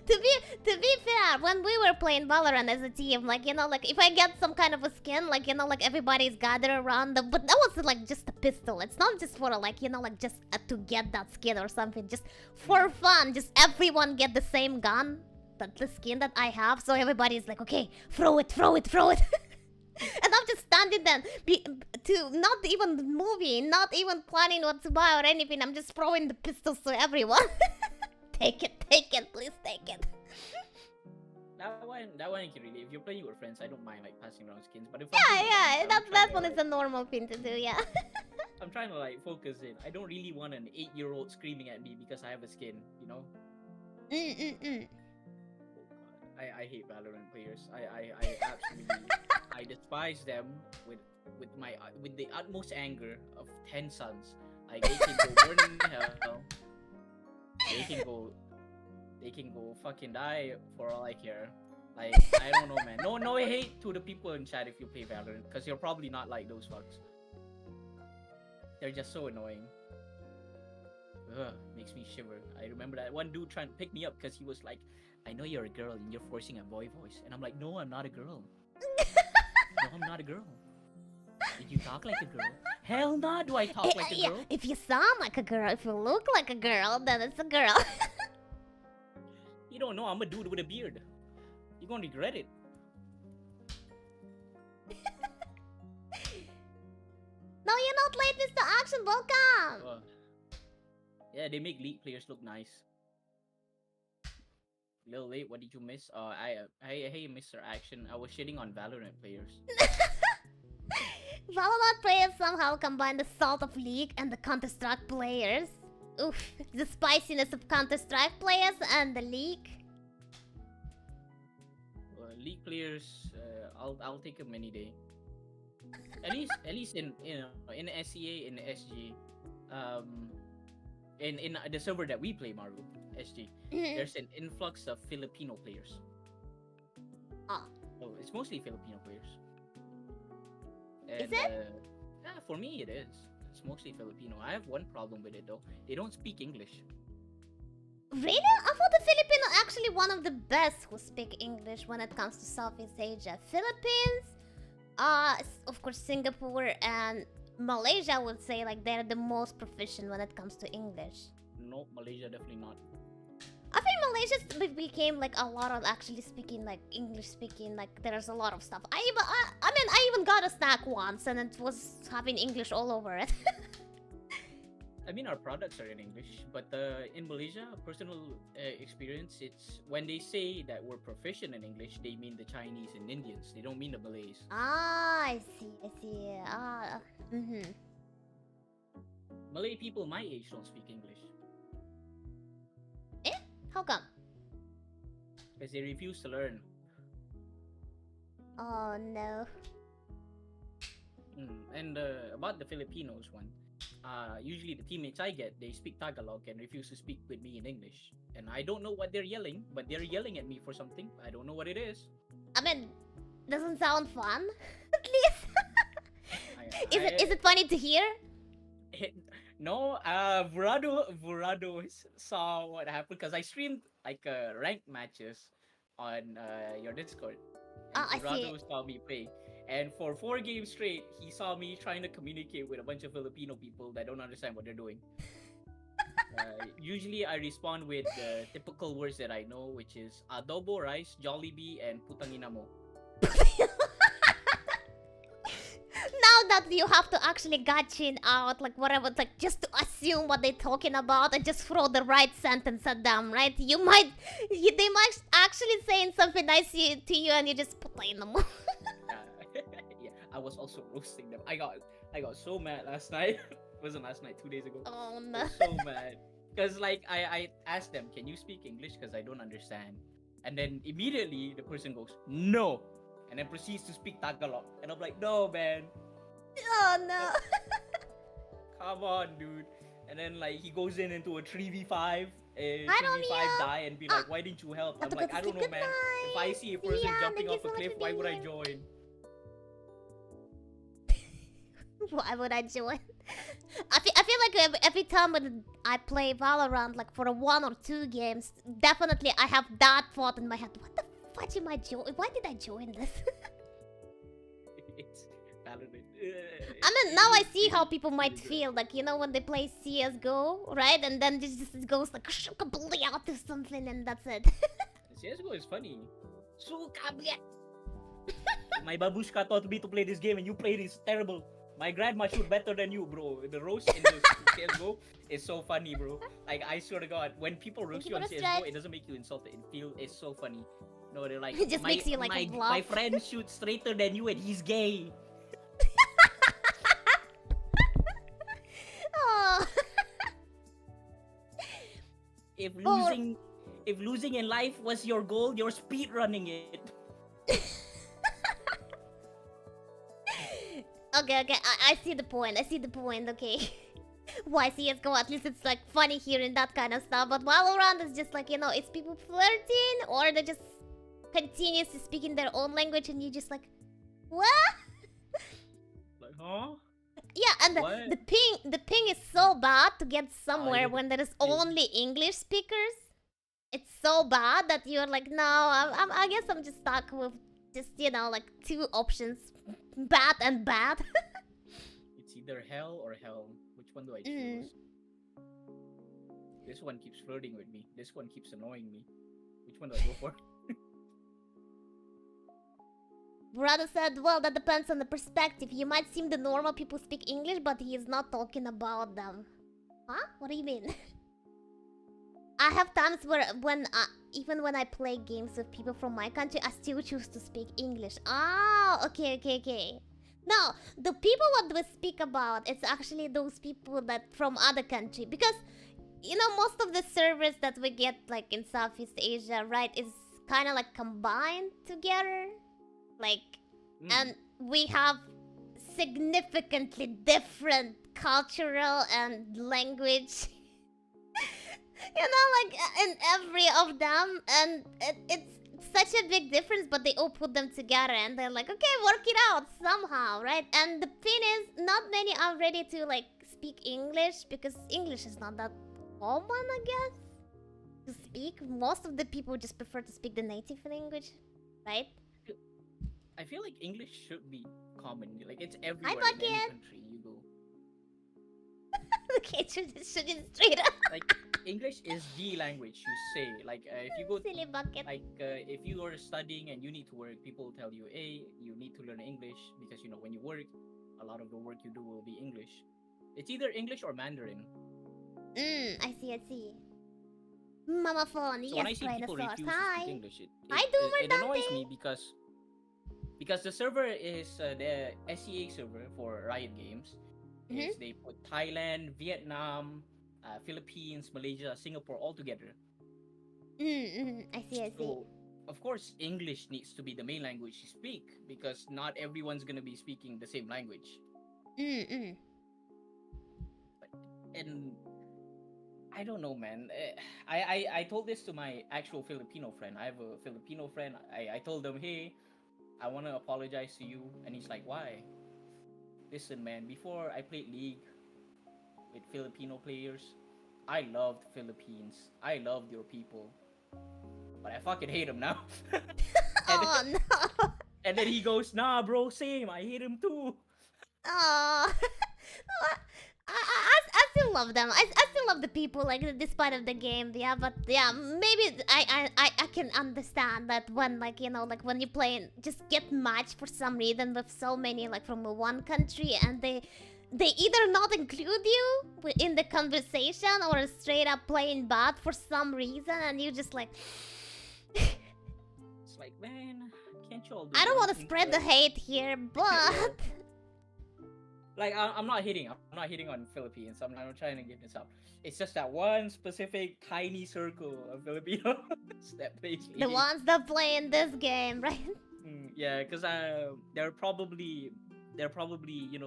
To be fair, when we were playing Valorant as a team, like, you know, like if I get some kind of a skin, like, you know, like everybody's gathered around them, but that was like just a pistol. It's not just for like, you know, like just to get that skin or something, just for fun. Just everyone get the same gun, the skin that I have, so everybody's like, okay, throw it. And I'm just standing there, not even moving, not even planning what to buy or anything. I'm just throwing the pistols to everyone. Take it, please take it. That one you can really. If you're playing with friends, I don't mind like passing around skins. But if that one is a normal thing to do, yeah. I'm trying to like focus in. I don't really want an 8-year-old screaming at me because I have a skin, you know. I hate Valorant players. I absolutely I despise them with the utmost anger of 10 sons. Like they can go burn in hell. They can go fucking die for all I care. Like I don't know, man. No hate to the people in chat if you play Valorant, because you're probably not like those fucks. They're just so annoying. Ugh, makes me shiver. I remember that one dude trying to pick me up because he was like, I know you're a girl and you're forcing a boy voice. And I'm like, no, I'm not a girl. No, I'm not a girl. Did you talk like a girl? Hell no, do I talk like a Yeah, girl? if you sound like a girl, if you look like a girl, then it's a girl. You don't know, I'm a dude with a beard. You're gonna regret it. No, you're not late, Mr. Action. Welcome. Yeah, they make League players look nice. Little late, what did you miss? Hey, Mr. Action, I was shitting on Valorant players. Valorant players somehow combine the salt of League and the Counter-Strike players. Oof, the spiciness of Counter-Strike players and the League. League players, I'll take them any day. At least in SEA, in SG, in the server that we play, Maru, SG, there's an influx of Filipino players. Oh, it's mostly Filipino players. Is it? Yeah, for me it is. It's mostly Filipino. I have one problem with it though. They don't speak English. really? I thought the Filipino actually one of the best who speak English when it comes to Southeast Asia. Philippines, of course Singapore and Malaysia would say like they're the most proficient when it comes to English. No, Malaysia definitely not. I think Malaysia became like a lot of actually speaking like English speaking, like there's a lot of stuff. I mean I even got a snack once and it was having English all over it. I mean, our products are in English, but in Malaysia, personal experience, it's when they say that we're proficient in English, they mean the Chinese and Indians. They don't mean the Malays. Ah, I see. Malay people my age don't speak English. How come? Because they refuse to learn. Oh no. And about the Filipinos one, usually the teammates I get, they speak Tagalog and refuse to speak with me in English. And I don't know what they're yelling, but they're yelling at me for something. I don't know what it is. I mean, doesn't sound fun. At least. Is it funny to hear? No, Vurado saw what happened because I streamed like ranked matches on your Discord. And I see. Vurado saw me play. And for 4 games straight, he saw me trying to communicate with a bunch of Filipino people that don't understand what they're doing. Usually, I respond with the typical words that I know, which is adobo, rice, Jollibee, and putangina mo. Now that you have to actually gotcha out, like whatever, like just to assume what they're talking about and just throw the right sentence at them, right? They might actually saying something nice to you and you just put in them. Yeah, I was also roasting them. I got so mad last night. It wasn't last night, 2 days ago. Oh no. I was so mad. Because like I asked them, can you speak English? Because I don't understand. And then immediately the person goes, no. And then proceeds to speak Tagalog. And I'm like, no, man. Oh no. Come on, dude. And then like he goes into a 3v5 and I don't 3v5 know. die and be like, why didn't you help? I'm like, I don't know, man. If I see a person jumping off a cliff, why would I join? Why would I join? I feel like every time when I play Valorant, like for 1 or 2 games, definitely I have that thought in my head. What the fudge am I join? Why did I join this? It's Valorant. I mean, now I see how people might feel, like, you know, when they play CSGO, right? And then this just goes like completely out to something and that's it. CSGO is funny. My babushka taught me to play this game and you play this terrible. My grandma shoot better than you, bro. The roast in the CSGO is so funny, bro. Like, I swear to God, when people roast you on CSGO, it doesn't make you insulted. It's so funny. No, they're like, it just makes you like a bluff. My friend shoots straighter than you and he's gay. Oh. If losing in life was your goal, you're speed running it. okay. I see the point. Okay. Why CS:GO? At least it's like funny hearing that kind of stuff. But Valorant is just like, it's people flirting or they just continuously speaking their own language and you just like, what? Like, huh? Yeah, and What? the ping is so bad to get somewhere yeah, when there is only English speakers. It's so bad that you're like, no, I guess I'm just stuck with just like 2 options, bad and bad. It's either hell or hell. Which one do I choose? This one keeps flirting with me. This one keeps annoying me. Which one do I go for? Brother said, well, that depends on the perspective. You might seem the normal people speak English, but he is not talking about them. Huh? What do you mean? I have times even when I play games with people from my country, I still choose to speak English. Oh, okay. No, the people what we speak about, it's actually those people that from other country. Because, most of the servers that we get like in Southeast Asia, right, is kind of like combined together. Like, and we have significantly different cultural and language, like in every of them, and it's such a big difference, but they all put them together and they're like, okay, work it out somehow, right? And the thing is, not many are ready to like speak English because English is not that common, I guess, to speak. Most of the people just prefer to speak the native language, right? I feel like English should be common. Like it's everywhere in Bucket. any country you go. Okay, should straight up. Like English is the language you say. Like if you go, Silly bucket. like if you are studying and you need to work, people will tell you, hey, you need to learn English because when you work, a lot of the work you do will be English. It's either English or Mandarin. I see. Mama phone, So yes, when I see people dinosaurs. refuse to Hi. speak English, it Dante. annoys me because the server is the SEA server for Riot Games. Is they put Thailand, Vietnam, Philippines, Malaysia, Singapore all together. I see. So of course English needs to be the main language you speak because not everyone's gonna be speaking the same language. And I don't know, man. I told this to my actual Filipino friend. I have a Filipino friend. I told him, hey, I want to apologize to you. And he's like, why? Listen, man, before I played League with Filipino players, I loved Philippines. I loved your people. But I fucking hate them now. Oh, no. And then he goes, nah, bro, same. I hate him too. Oh. I still love them. I still love the people, like, despite of the game, yeah. But yeah, maybe I can understand that when, like, like when you play and just get matched for some reason with so many, like, from one country, and they either not include you in the conversation or straight up playing bad for some reason, and you just like. It's like, man, can't you all do I don't want to something spread the for- hate here, but. Like I'm not hitting on Philippines. I'm not trying to give this up. It's just that one specific tiny circle of Filipinos that plays The League. ones that play in this game, right? Yeah, because they're probably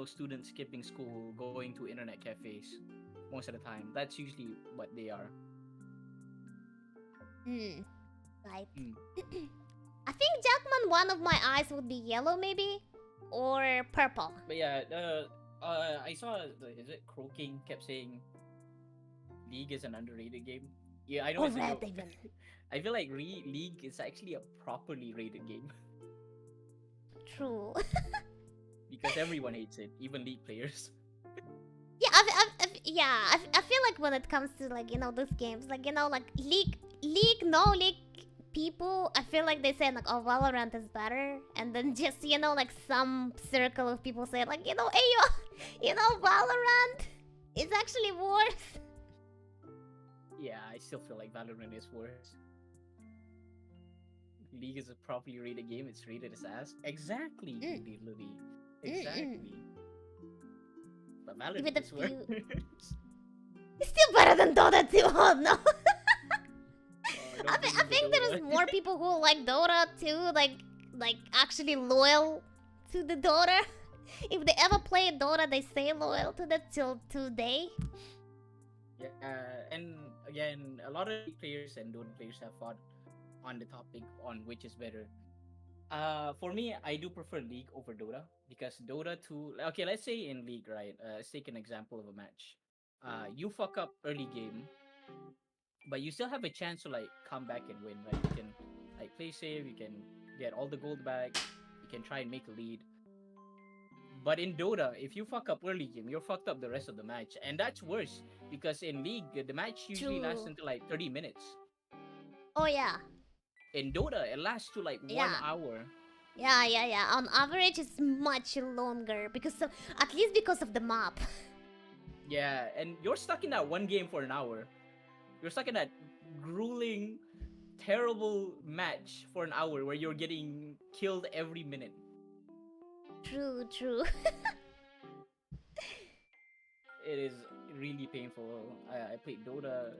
students skipping school, going to internet cafes most of the time. That's usually what they are. Right. I think Jackman, one of my eyes would be yellow, maybe, or purple. But yeah, I saw is it Croaking kept saying League is an underrated game. Yeah, I know it's a joke. Even. I feel like League is actually a properly rated game True. because everyone hates it, even League players. Yeah, I feel like when it comes to, like, those games, like, like League people, I feel like they say, like, oh, Valorant is better, and then just, like, some circle of people say, like, hey, Valorant is actually worse. Yeah, I still feel like Valorant is worse. League is a properly rated game. It's rated as ass. Exactly, Lily. Exactly. But Give it Valorant a is worse. few. It's still better than Dota 2. Oh no. I think there is more people who like Dota too, like actually loyal to the Dota. If they ever play Dota, they stay loyal to that till today. Yeah, and again, a lot of League players and Dota players have fought on the topic on which is better. For me, I do prefer League over Dota because Dota 2. Okay, let's say in League, right? Let's take an example of a match. You fuck up early game, but you still have a chance to like come back and win, right? You can like play safe, you can get all the gold back, you can try and make a lead. But in Dota, if you fuck up early game, you're fucked up the rest of the match, and that's worse because in League the match usually lasts True. until like 30 minutes. Oh yeah. In Dota, it lasts to like Yeah. 1 hour. Yeah. On average, it's much longer because of, at least because of the map. Yeah, and you're stuck in that one game for an hour. You're stuck in that grueling, terrible match for an hour where you're getting killed every minute. True. It is really painful. I played Dota.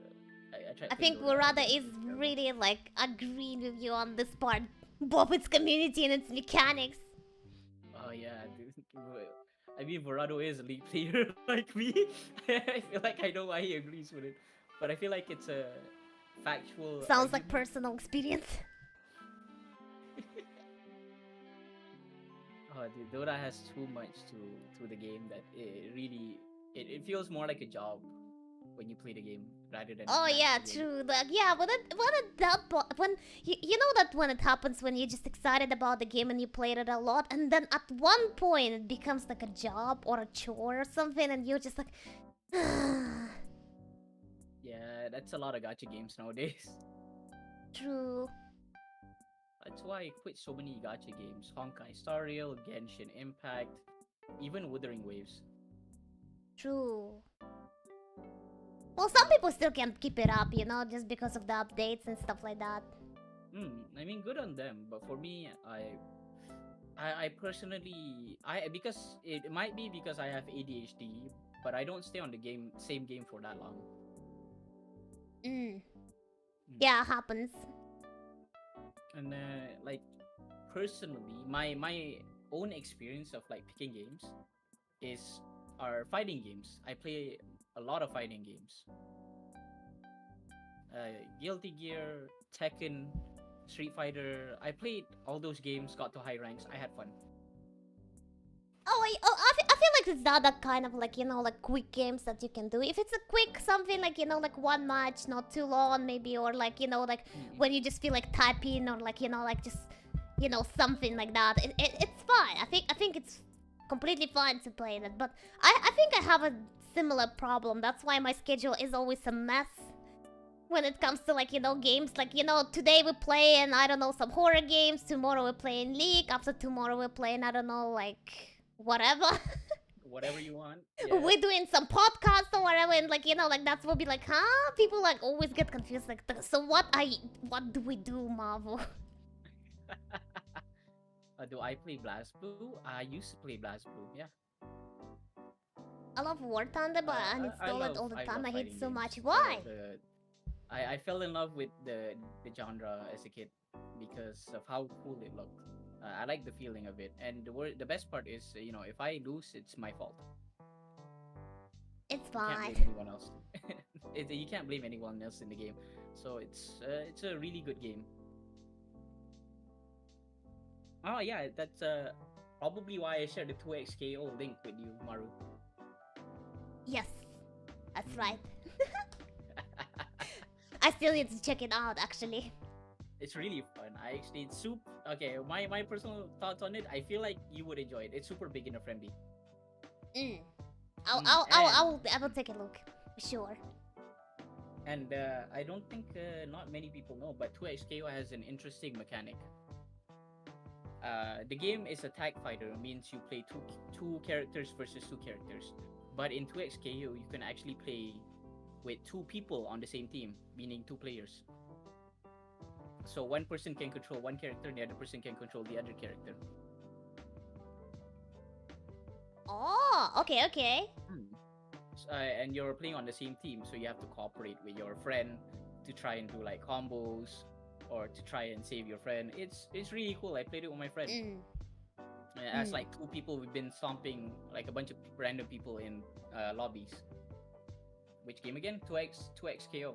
I tried. I playing think Dota. Murata is really like agreeing with you on this part. Both its community and its mechanics. Oh yeah, dude. I mean, Verado is a League player like me. I feel like I know why he agrees with it, but I feel like it's a factual. Sounds like argument. personal experience. Oh, dude, Dota has too much to the game that it really it feels more like a job when you play the game rather than. Oh an yeah, actual game. true. Like yeah, when you know that when it happens when you're just excited about the game and you played it a lot, and then at one point it becomes like a job or a chore or something, and you're just like, Yeah, that's a lot of gacha games nowadays. true. That's why I quit so many gacha games: Honkai Star Rail, Genshin Impact, even Wuthering Waves. True. Well, some people still can't keep it up, you know, just because of the updates and stuff like that. I mean, good on them, but for me, I personally, because it might be because I have ADHD, but I don't stay on the same game for that long. Yeah, happens. And like personally, my own experience of like picking games are fighting games. I play a lot of fighting games. Guilty Gear, Tekken, Street Fighter. I played all those games, got to high ranks. I had fun. I feel like it's not that kind of like, you know, like quick games that you can do. If it's a quick something like, you know, like one match, not too long maybe, or like, you know, like when you just feel like typing or like, you know, like just, you know, something like that. It's fine. I think it's completely fine to play that. But I think I have a similar problem. That's why my schedule is always a mess when it comes to like, you know, games. Like, you know, today we're playing, I don't know, some horror games. Tomorrow we're playing League. After tomorrow we're playing, I don't know, like whatever. Whatever you want. Yeah. We're doing some podcasts or whatever, and like, you know, like that's what be like, huh? People like always get confused. Like, so what do we do, Marvel? Do I play Blast Blue? I used to play Blast Blue. Yeah. I love War Thunder, but I uninstall it all the time. I hate it so much. Why? I fell in love with the genre as a kid because of how cool it looked. I like the feeling of it, and the best part is, you know, if I lose, it's my fault. It's You can't fine. blame anyone else. You can't blame anyone else in the game, so it's a really good game. Oh yeah, that's probably why I shared the 2xKO link with you, Maru. Yes, that's right. I still need to check it out, actually. It's really fun. It's super. Okay, my personal thoughts on it. I feel like you would enjoy it. It's super beginner friendly. I will take a look. Sure. And I don't think not many people know, but 2xKO has an interesting mechanic. The game is a tag fighter, means you play two characters versus two characters. But in 2xKO, you can actually play with two people on the same team, meaning two players. So one person can control one character, and the other person can control the other character. Oh, okay. And you're playing on the same team, so you have to cooperate with your friend to try and do like combos or to try and save your friend. It's really cool. I played it with my friend. As like two people, we've been stomping like a bunch of random people in lobbies. Which game again? 2x KO.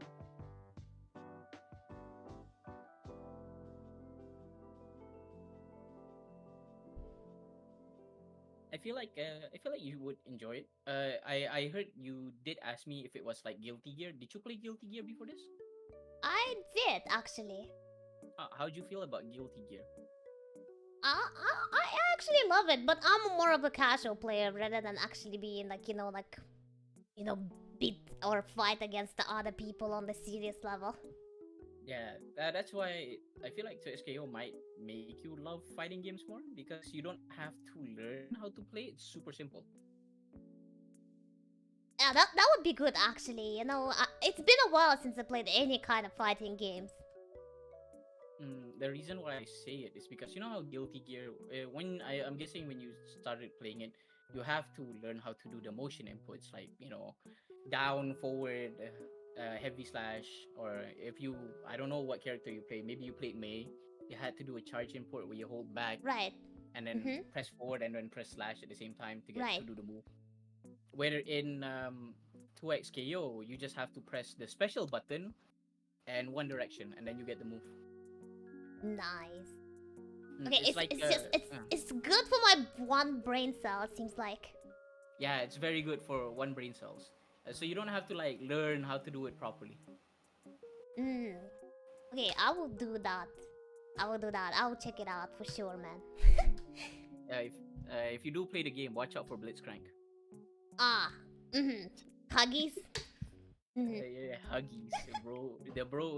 I feel like you would enjoy it. I heard you did ask me if it was like Guilty Gear. Did you play Guilty Gear before this? I did actually. How'd you feel about Guilty Gear? I actually love it, but I'm more of a casual player rather than actually being like, beat or fight against the other people on the serious level. Yeah, that's why I feel like 2XKO might make you love fighting games more because you don't have to learn how to play. It's super simple. Yeah, that would be good actually. It's been a while since I played any kind of fighting games. The reason why I say it is because you know how Guilty Gear, I'm guessing when you started playing it, you have to learn how to do the motion inputs like down, forward, heavy slash, or I don't know what character you play. Maybe you played Mei. You had to do a charge input where you hold back, Right. and then press forward and then press slash at the same time to get Right. to do the move. Where in 2XKO, you just have to press the special button and one direction, and then you get the move. Nice. Okay, It's like, it's good for my one brain cell. It seems like. Yeah, it's very good for one brain cells. So you don't have to like learn how to do it properly. Okay, I will do that. I will check it out for sure, man. If you do play the game, watch out for Blitzcrank. Huggies. Yeah, huggies, bro.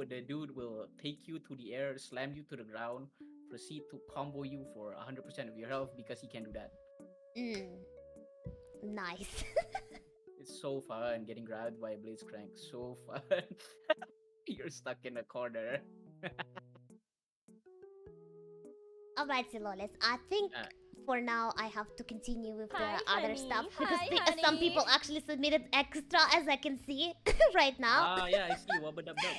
The dude will take you to the air, slam you to the ground, proceed to combo you for 100% of your health because he can do that. Nice. It's so fun getting grabbed by Blitzcrank. So fun. You're stuck in a corner. Alright, Silolis. I think for now I have to continue with the other honey. stuff because Hi, some honey. people actually submitted extra, as I can see right now. Yeah, I see. Wubba dub dub.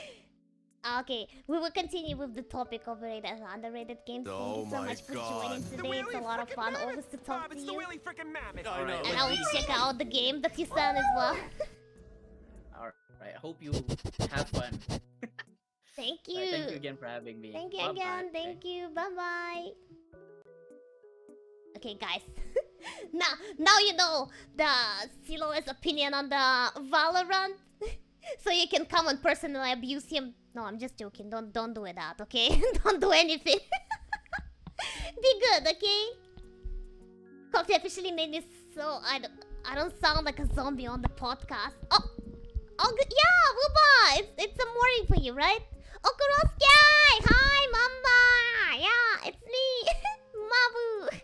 Okay, we will continue with the topic of overrated and underrated games. Thank you so much for joining today. It's a lot of fun always to talk to you. Alright, And I will check out the game that you sent as well. Alright, hope you have fun. Thank you. Thank you again for having me. Thank you Bye-bye. again. Thank you. Bye bye. Okay, guys. now you know the Silo's opinion on the Valorant. So you can come and personally abuse him. No, I'm just joking. Don't do that, okay? Don't do anything. Be good, okay? Coffee officially made me so I don't sound like a zombie on the podcast. Oh good. Yeah, Wuba. It's a morning for you, right? Okorosuke! Hi, Mamba! Yeah, it's me, Mabu.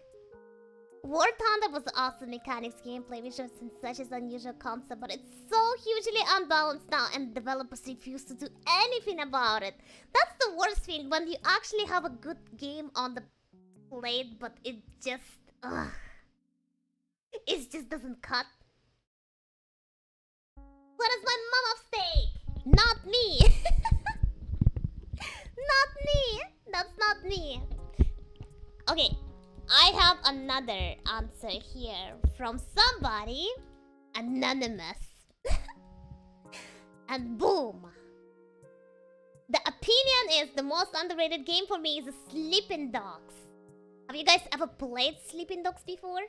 War Thunder was awesome mechanics, gameplay, visuals, and such an unusual concept, but it's so hugely unbalanced now, and developers refuse to do anything about it. That's the worst thing, when you actually have a good game on the plate, but it just doesn't cut. What is my mom of steak? Not me. Not me. That's not me. Okay, I have another answer here from somebody anonymous. And boom. The opinion is the most underrated game for me is Sleeping Dogs. Have you guys ever played Sleeping Dogs before?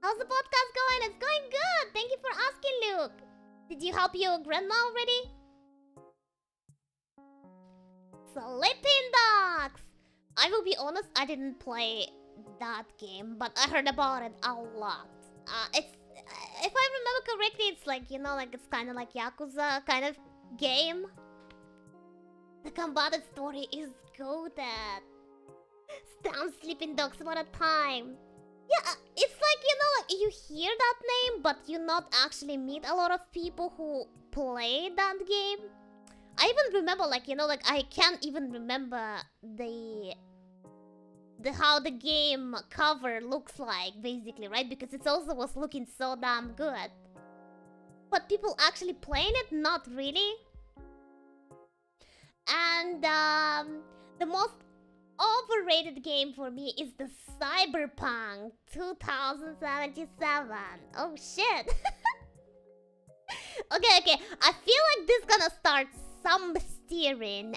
How's the podcast going? It's going good. Thank you for asking, Luke. Did you help your grandma already? Sleeping Dogs. I will be honest, I didn't play that game, but I heard about it a lot. If I remember correctly, it's like, it's kind of like Yakuza kind of game. The combated story is goated. Damn, Sleeping Dogs, what a time. Yeah, it's like, you hear that name, but you not actually meet a lot of people who play that game. I even remember, I can't even remember the how the game cover looks like, basically, right? Because it also was looking so damn good. But people actually playing it, not really. And the most overrated game for me is the Cyberpunk 2077. Oh shit. Okay. I feel like this gonna start some steering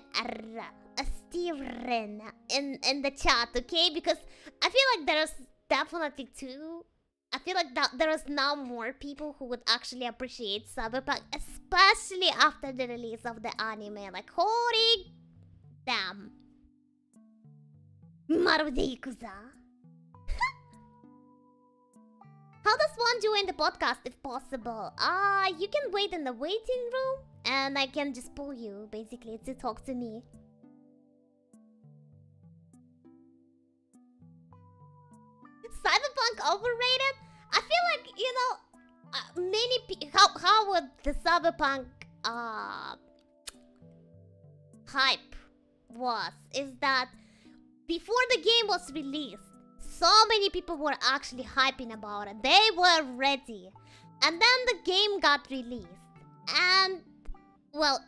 in the chat, okay? Because I feel like there's definitely two. I feel like that there is now more people who would actually appreciate Cyberpunk, especially after the release of the anime. Like, holy damn. Marude Ikuza. How does one join the podcast if possible? You can wait in the waiting room and I can just pull you basically to talk to me. Cyberpunk overrated? I feel like, you know, many people. How would the Cyberpunk hype was is that before the game was released, so many people were actually hyping about it. They were ready. And then the game got released. And, well,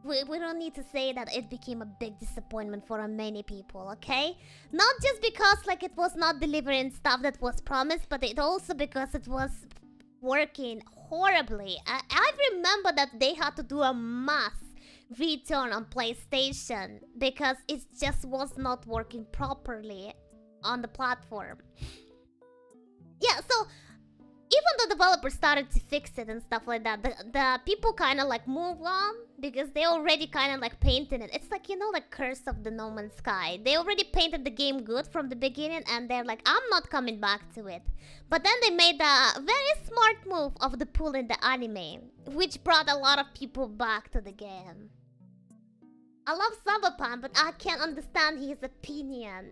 we don't need to say that it became a big disappointment for many people, okay? Not just because, like, it was not delivering stuff that was promised, but it also because it was working horribly. I remember that they had to do a mass return on PlayStation because it just was not working properly on the platform. Yeah, so even the developers started to fix it and stuff like that, the people kind of like move on because they already kind of like painted it. It's like, you know, like Curse of the No Man's Sky. They already painted the game good from the beginning and they're like, I'm not coming back to it. But then they made a very smart move of the pull in the anime, which brought a lot of people back to the game. I love Cyberpunk, but I can't understand his opinion.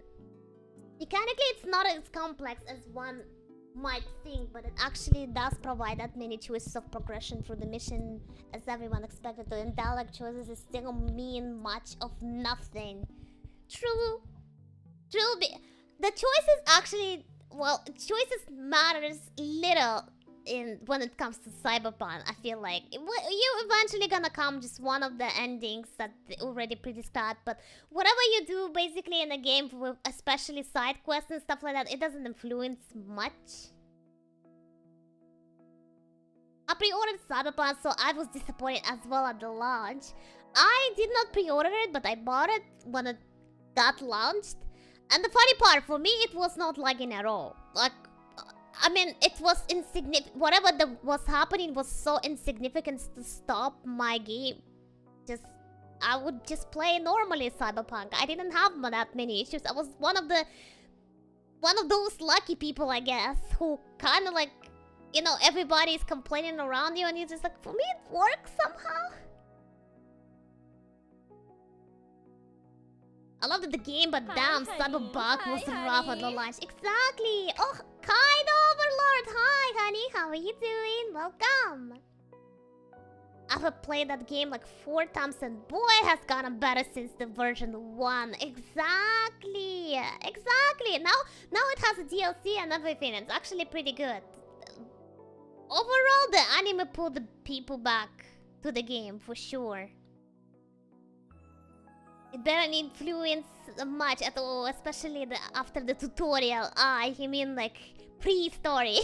Mechanically, it's not as complex as one might think, but it actually does provide that many choices of progression through the mission as everyone expected to, and dialogue choices still mean much of nothing. True. The choices actually, well, choices matters little when it comes to Cyberpunk. I feel like you eventually gonna come just one of the endings that they already pre-described, but whatever you do basically in a game, with especially side quests and stuff like that, it doesn't influence much. I pre-ordered Cyberpunk, so I was disappointed as well at the launch. I did not pre-order it, but I bought it when it got launched. And the funny part, for me, it was not lagging at all. Like, I mean, it was insignificant. Whatever was happening was so insignificant to stop my game. I would just play normally Cyberpunk. I didn't have that many issues. I was one of those lucky people, I guess, who kind of like, you know, everybody's complaining around you and you're just like, for me it works somehow. I loved the game, but damn, Cyberpunk was rough on the launch. Exactly! Oh, kind Overlord! Hi, honey! How are you doing? Welcome! I've played that game like 4 times and boy, has gotten better since the version 1. Exactly! Exactly! Now it has a DLC and everything. It's actually pretty good. Overall, the anime pulled the people back to the game, for sure. It didn't influence much at all, especially after the tutorial. You mean like pre-story.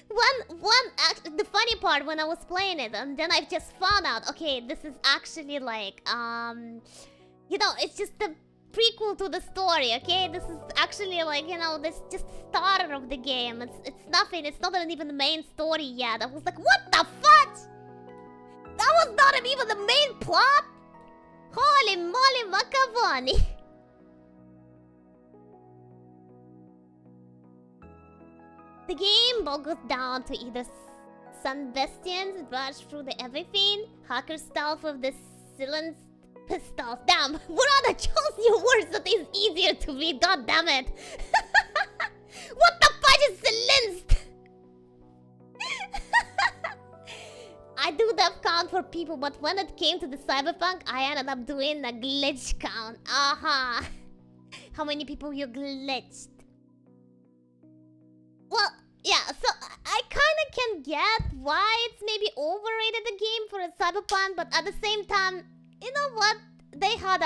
The funny part when I was playing it, and then I just found out, okay, this is actually like, you know, it's just the prequel to the story, okay? This is actually like, you know, this just starter of the game. It's nothing, it's not even the main story yet. I was like, what the fudge? That was not even the main plot? Holy moly macavani! The game boggles down to either Sunbestians rush through the everything, hacker stealth with the silenced pistols. Damn, what are the chosen words that is easier to read? God damn it! What the fudge is silenced? I do death count for people, but when it came to the Cyberpunk, I ended up doing a glitch count. Aha! How many people you glitched? Well, yeah, so I kind of can get why it's maybe overrated the game for a Cyberpunk, but at the same time, you know what? They had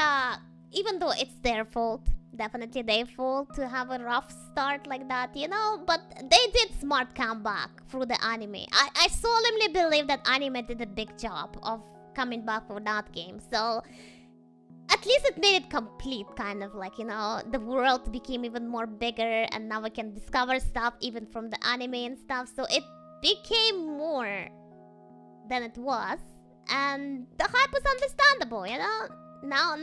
even though it's their fault, definitely their fault to have a rough start like that, you know, but they did smart comeback through the anime. I solemnly believe that anime did a big job of coming back for that game, so at least it made it complete, kind of like, you know, the world became even more bigger and now we can discover stuff even from the anime and stuff, so it became more than it was, and the hype was understandable, you know. Now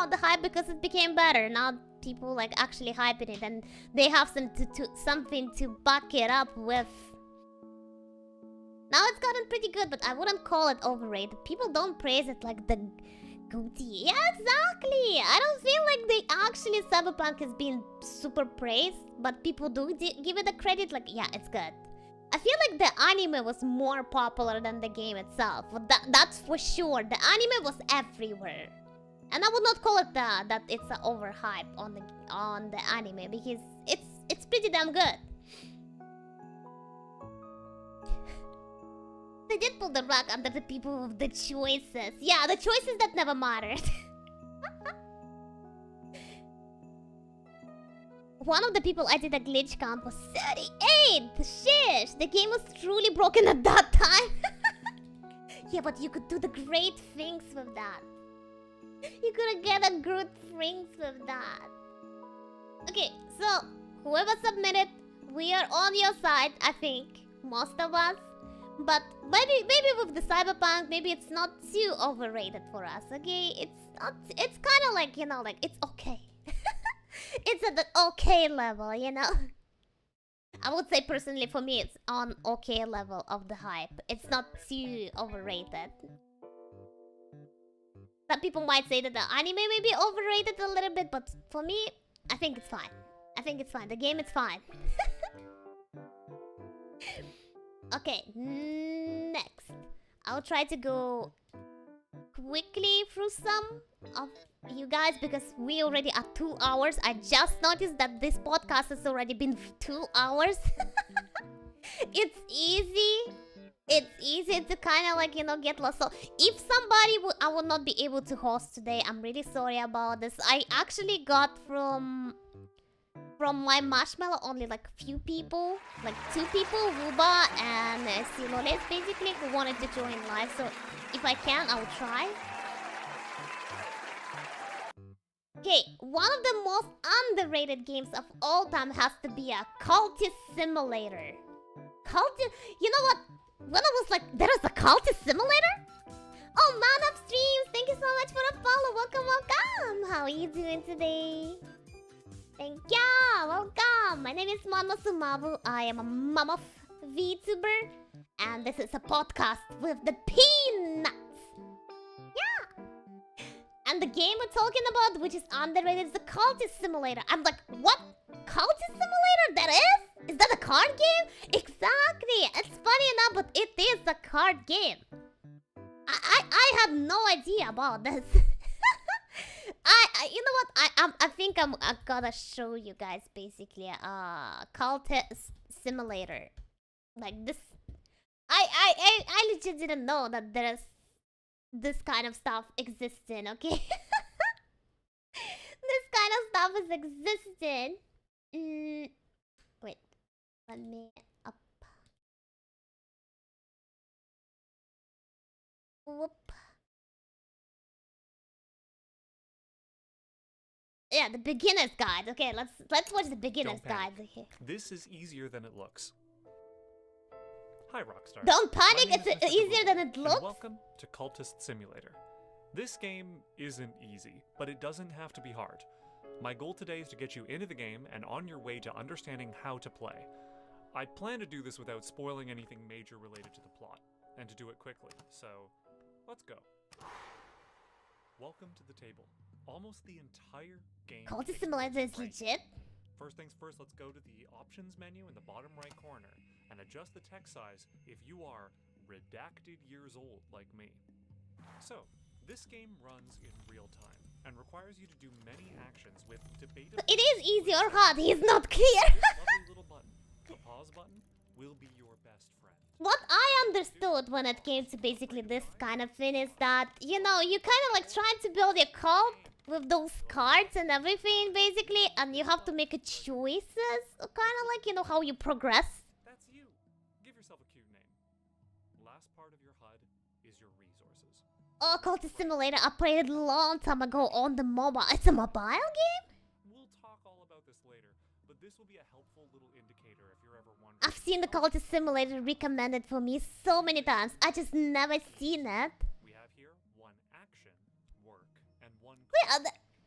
the hype, because it became better, now people like actually hyping it and they have something to back it up with. Now it's gotten pretty good, but I wouldn't call it overrated. People don't praise it like the goatee. Yeah, exactly. I don't feel like they actually Cyberpunk is being super praised, but people do give it the credit. Like, yeah, it's good. I feel like the anime was more popular than the game itself. That's for sure. The anime was everywhere, and I would not call it that it's an overhype on the anime, because it's pretty damn good. They did pull the rug under the people with the choices. Yeah, the choices that never mattered. One of the people I did a glitch count was 38! Shish! The game was truly broken at that time. Yeah, but you could do the great things with that. You could get a good things with that. Okay, so whoever submitted, we are on your side, I think. Most of us. But maybe with the Cyberpunk, maybe it's not too overrated for us, okay? It's kind of like, you know, like, it's okay. It's at the okay level, you know? I would say personally for me it's on okay level of the hype. It's not too overrated. Some people might say that the anime may be overrated a little bit, but for me, I think it's fine. I think it's fine. The game is fine. Okay, next. I'll try to go quickly through some of you guys because we already are 2 hours. I just noticed that this podcast has already been 2 hours. It's easy. It's easy to kind of like, you know, get lost. So if somebody I would not be able to host today, I'm really sorry about this. I actually got from my marshmallow only like few people, like 2 people, Ruba and Siloles basically, who wanted to join live. So if I can, I'll try. Okay, one of the most underrated games of all time has to be a cultist simulator. You know what? When I was like, there is a cultist simulator? Oh, man of streams, thank you so much for the follow. Welcome, welcome. How are you doing today? Thank you. Welcome. My name is Mammoth. I am a Mammoth VTuber, and this is a podcast with the peanuts. Yeah. And the game we're talking about, which is underrated, is the cultist simulator. I'm like, what? Cultist simulator? That is? Is that a card game? Exactly. It's funny enough, but it is a card game. I had no idea about this. You know what? I think I'm gonna show you guys basically a cultist simulator. Like this. I legit didn't know that there's this kind of stuff existing, okay? This kind of stuff is existing. Wait. Let me up. Whoop. Yeah, the beginner's guide. Okay, let's watch the beginner's guide. Okay. This is easier than it looks. Hi, Rockstar. Don't panic, it's easier than it and looks. Welcome to Cultist Simulator. This game isn't easy, but it doesn't have to be hard. My goal today is to get you into the game and on your way to understanding how to play. I plan to do this without spoiling anything major related to the plot, and to do it quickly, so let's go. Welcome to the table. Almost the entire game. Cultist Simulator is legit. First things first, let's go to the options menu in the bottom right corner and adjust the text size if you are redacted years old like me. So, this game runs in real time and requires you to do many actions with debatable... It is easy or hard, he's not clear. This lovely little button, the pause button, will be your best friend. What I understood when it came to basically this kind of thing is that, you know, you kind of like trying to build a cult with those cards and everything, basically, and you have to make a choices, kind of like, you know, how you progress. That's you. Give yourself a cute name. Last part of your HUD is your resources. Oh, Cultist Simulator, I played a long time ago on the mobile. It's a mobile game? We'll talk all about this later, but this will be a helpful little indicator if you're ever wondering. I've seen the Cultist Simulator recommended for me so many times. I just never seen it. We have here one action, work, and one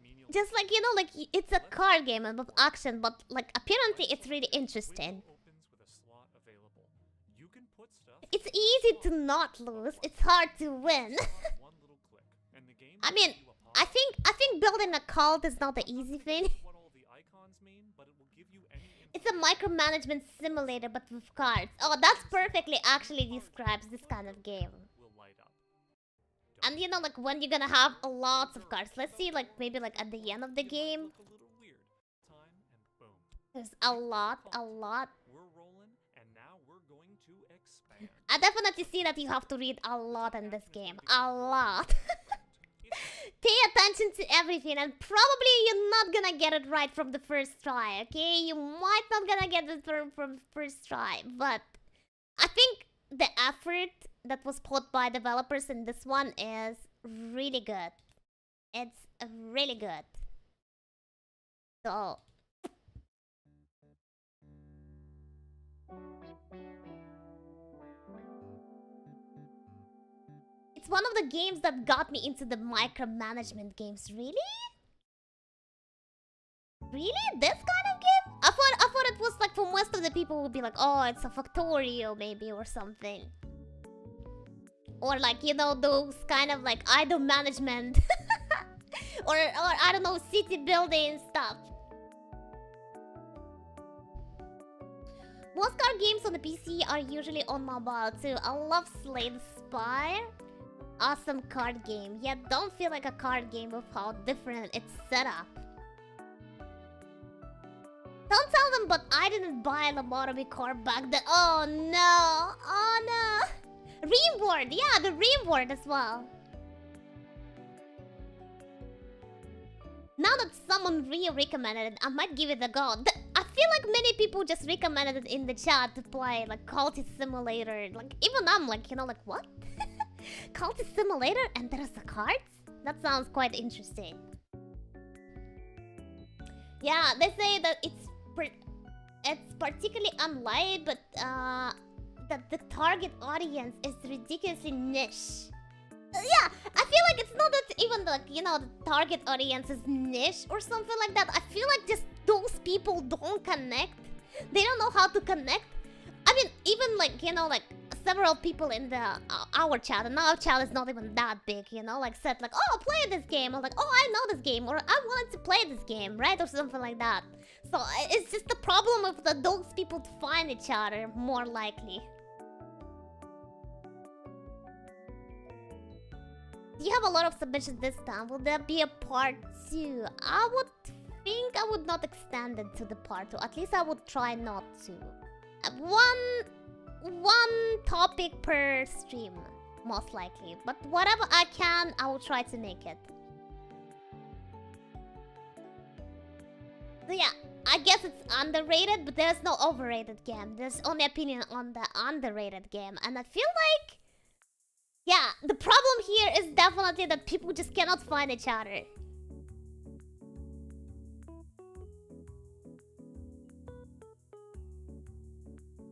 menial. Just like, you know, like it's a card game and with action, but like apparently it's really interesting. Opens with a slot available. You can put stuff. It's easy to not lose. It's hard to win. One little click, and the game I mean, I think building a cult is not the easy thing. what all the icons mean, but it will give you any It's a micromanagement simulator, but with cards. Oh, that's perfectly actually describes this kind of game. will light up. And you know, like when you're gonna have a lot of cards. Let's see, like maybe like at the end of the game, Look a little weird. Time and boom. there's a lot. We're rolling, and now we're going to expand. I definitely see that you have to read a lot in this game. A lot. Pay attention to everything, and probably you're not gonna get it right from the first try, okay? You might not gonna get it from first try, but I think the effort that was put by developers in this one is really good. It's really good. So... It's one of the games that got me into the micromanagement games. Really? Really? This kind of game? I thought it was like for most of the people would be like, oh, it's a Factorio maybe or something. Or like, you know, those kind of like idle management. or I don't know, city building stuff. Most card games on the PC are usually on mobile too. I love Slay the Spire. Awesome card game, yet don't feel like a card game with how different it's set up. Don't tell them, but I didn't buy a lobotomy card back then. Oh no! Oh no! Reward! Yeah, the reward as well. Now that someone recommended it, I might give it a go. I feel like many people just recommended it in the chat to play, like Cultist Simulator. Like, even I'm like, you know, like, what? Cultist Simulator and there's the cards? That sounds quite interesting. Yeah, they say that it's particularly unlikely, but that the target audience is ridiculously niche. Yeah, I feel like it's not that even like, you know, the target audience is niche or something like that. I feel like just those people don't connect. They don't know how to connect. I mean, even like, you know, like several people in the our chat, and our chat is not even that big, you know, like said like, oh, play this game, or like, oh, I know this game, or I wanted to play this game, right, or something like that. So it's just the problem of those people to find each other more likely. You have a lot of submissions this time. Will there be a part 2? I would think I would not extend it to the part 2. At least I would try not to. One topic per stream, most likely. But whatever I can, I will try to make it. So yeah, I guess it's underrated, but there's no overrated game. There's only opinion on the underrated game. And I feel like... yeah, the problem here is definitely that people just cannot find each other.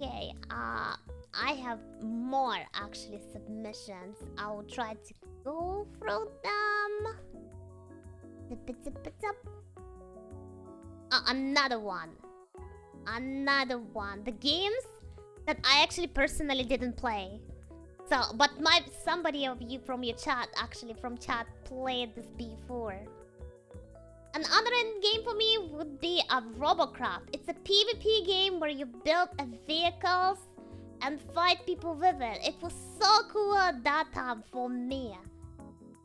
Okay, I have more actually submissions. I will try to go through them. Another one. Another one. The games that I actually personally didn't play. So, but somebody of you from your chat, actually from chat, played this before. Another game for me would be a Robocraft. It's a PvP game where you build vehicles and fight people with it. It was so cool at that time for me.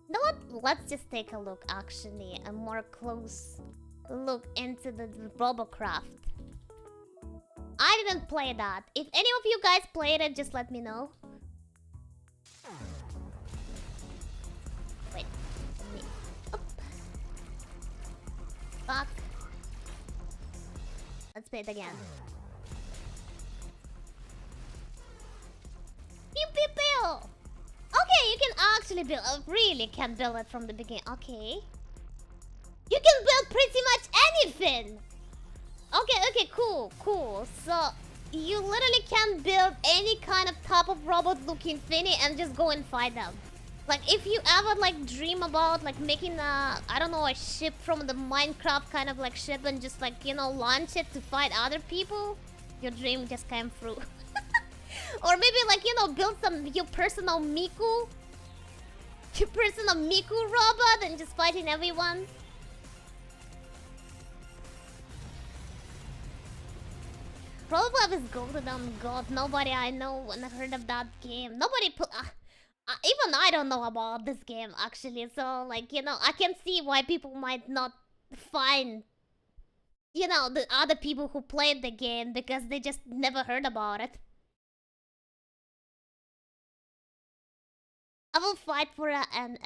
You know what? Let's just take a look, actually. A more close look into the Robocraft. I didn't play that. If any of you guys played it, just let me know. Wait. Fuck. Let's play it again. Pew pew pew! Okay, you can actually build. Really can build it from the beginning. Okay. You can build pretty much anything! Okay, cool. So, you literally can build any kind of type of robot looking thingy and just go and fight them. Like, if you ever, like, dream about, like, making a, I don't know, a ship from the Minecraft kind of, like, ship and just, like, you know, launch it to fight other people, your dream just came through. Or maybe, like, you know, build your personal Miku. Your personal Miku robot and just fighting everyone. Roblox is golden on God. Nobody I know when I heard of that game. Nobody put. Even I don't know about this game actually. So like you know, I can see why people might not find. You know, the other people who played the game because they just never heard about it. I will fight for an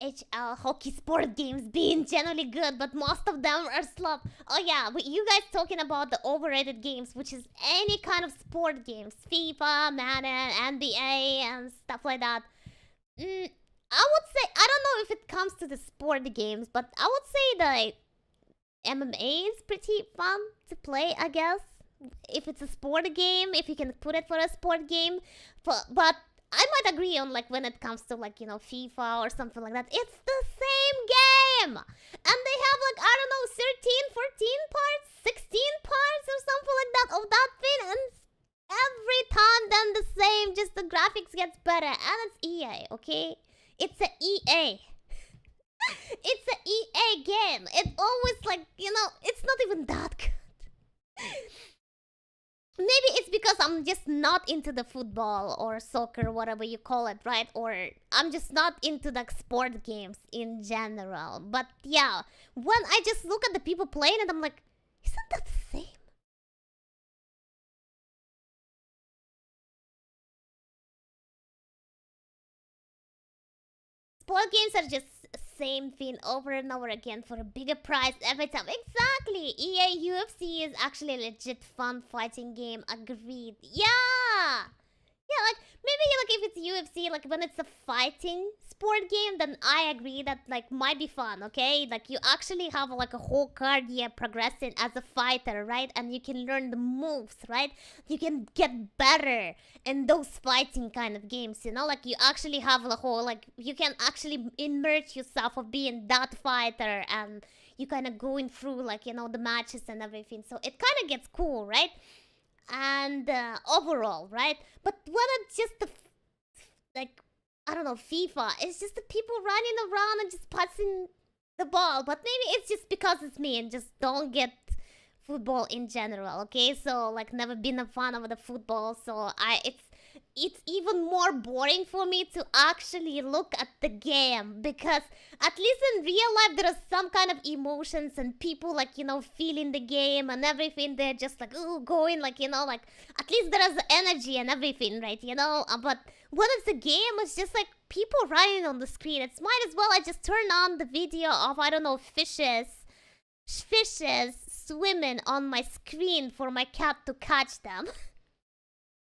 HL hockey sport games being generally good, but most of them are slop. Oh yeah, you guys talking about the overrated games, which is any kind of sport games, FIFA, Madden, NBA, and stuff like that. I would say I don't know if it comes to the sport games, but I would say the MMA is pretty fun to play, I guess. If it's a sport game, if you can put it for a sport game, but I might agree on like when it comes to like, you know, FIFA or something like that. It's the same game! And they have like, I don't know, 13, 14 parts, 16 parts or something like that of that thing. And every time done the same, just the graphics gets better. And it's EA, okay? It's a EA. It's a EA game. It always like, you know, it's not even that good. Maybe it's because I'm just not into the football or soccer, whatever you call it, right? Or I'm just not into the sport games in general. But yeah, when I just look at the people playing it, I'm like, isn't that the same? Sport games are just same thing over and over again for a bigger price every time. Exactly! EA UFC is actually a legit fun fighting game. Agreed. Yeah! Yeah, like, maybe like if it's UFC, like when it's a fighting sport game, then I agree that like might be fun, okay? Like you actually have like a whole card progressing as a fighter, right? And you can learn the moves, right? You can get better in those fighting kind of games, you know? Like you actually have a whole, like you can actually immerse yourself of being that fighter and you kind of going through like, you know, the matches and everything. So it kind of gets cool, right? And overall, right? But when it's just the like I don't know, FIFA, it's just the people running around and just passing the ball. But maybe it's just because it's me and just don't get football in general, okay? So like never been a fan of the football, so it's even more boring for me to actually look at the game because at least in real life there are some kind of emotions and people like, you know, feeling the game and everything. They're just like, ooh, going like, you know, like at least there is energy and everything, right? You know, but when it's a game, it's just like people running on the screen. It's might as well I just turn on the video of, I don't know, fishes swimming on my screen for my cat to catch them.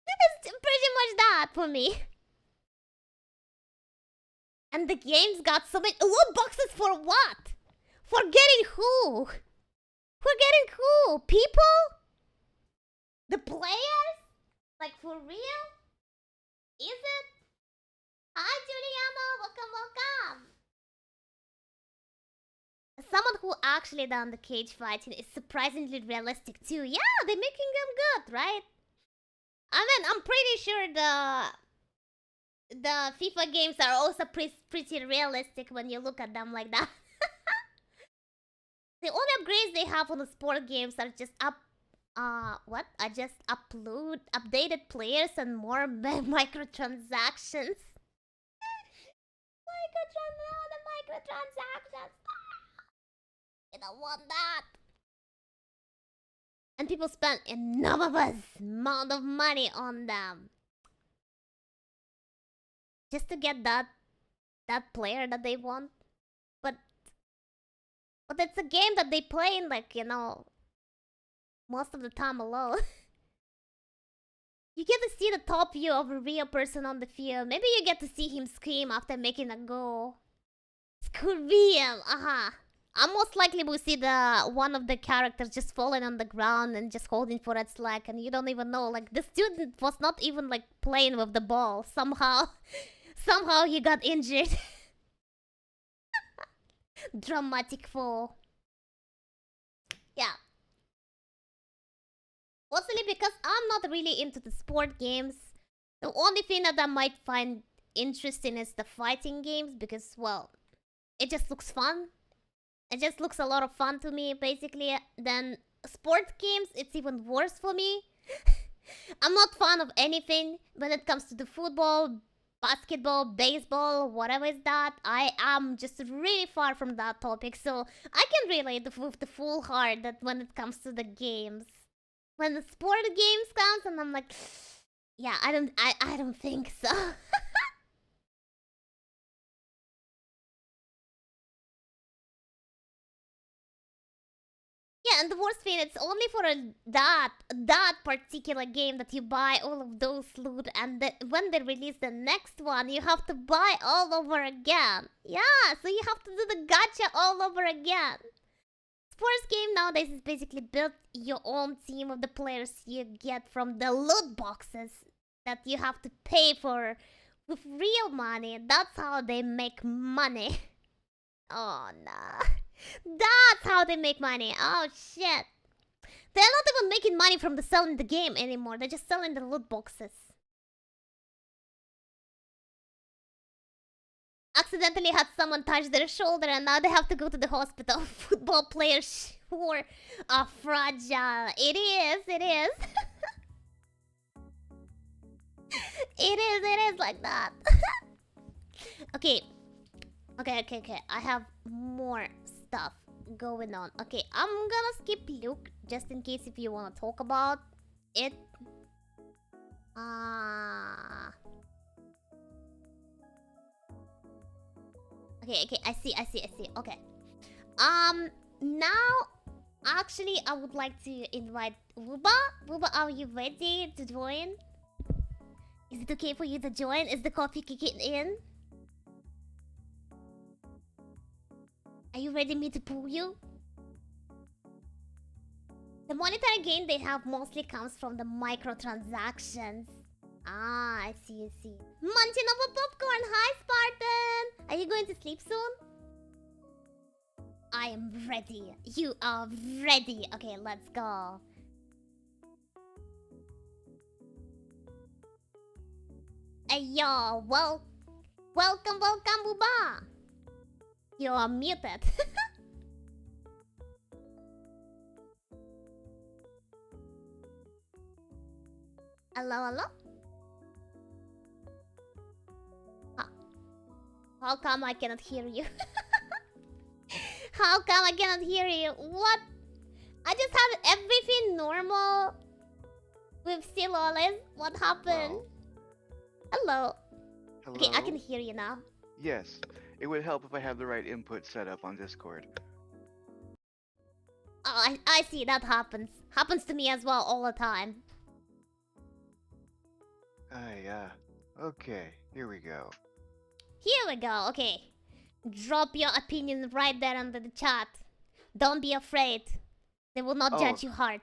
It's pretty much that for me. And the game's got so many loot boxes for what? For getting who? For getting who? People? The players? Like for real? Is it? Hi Giuliano, welcome. Someone who actually done the cage fighting is surprisingly realistic too. Yeah, they're making them good, right? I mean, I'm pretty sure the FIFA games are also pretty realistic when you look at them like that. The only upgrades they have on the sport games are just updated players and more microtransactions. The microtransactions. I don't want that. And people spend enormous amount of money on them. Just to get that player that they want. But But it's a game that they play in, like, most of the time alone. You get to see the top view of a real person on the field. Maybe you get to see him scream after making a goal. Scream! I most likely will see the one of the characters just falling on the ground and just holding for its leg, and you don't even know. Like, the student was not even like playing with the ball. Somehow he got injured. Dramatic fall. Yeah. Mostly because I'm not really into the sport games. The only thing that I might find interesting is the fighting games because, well, it just looks fun. It just looks a lot of fun to me, basically. Then sport games, it's even worse for me. I'm not fan of anything when it comes to the football, basketball, baseball, whatever is that. I am just really far from that topic, so I can relate with the full heart that when it comes to the games. When the sport games comes and I'm like, yeah, I don't think so. Yeah, and the worst thing, it's only for that particular game that you buy all of those loot, and when they release the next one, you have to buy all over again. Yeah, so you have to do the gacha all over again. Sports game nowadays is basically build your own team of the players you get from the loot boxes that you have to pay for with real money. That's how they make money. Oh, nah. That's how they make money. Oh, shit. They're not even making money from the selling the game anymore. They're just selling the loot boxes. Accidentally had someone touch their shoulder and now they have to go to the hospital. Football players who are fragile. It is. It is like that. Okay. I have more stuff going on. Okay, I'm gonna skip Luke just in case if you want to talk about it. Okay, I see. Okay. Now, actually, I would like to invite Wuba. Wuba, are you ready to join? Is it okay for you to join? Is the coffee kicking in? Are you ready me to pull you? The monetary gain they have mostly comes from the microtransactions. I see. Munching over popcorn. Hi, Spartan. Are you going to sleep soon? I am ready. You are ready. Okay, let's go. Hey, yo. Welcome, Buba. You are muted. Hello? How come I cannot hear you? How come I cannot hear you? What? I just have everything normal with Silolis. What happened? Hello. Okay, I can hear you now. Yes, it would help if I have the right input set up on Discord. Oh, I see, that happens. Happens to me as well all the time. Okay, here we go. Okay. Drop your opinion right there under the chat. Don't be afraid. They will not judge you hard.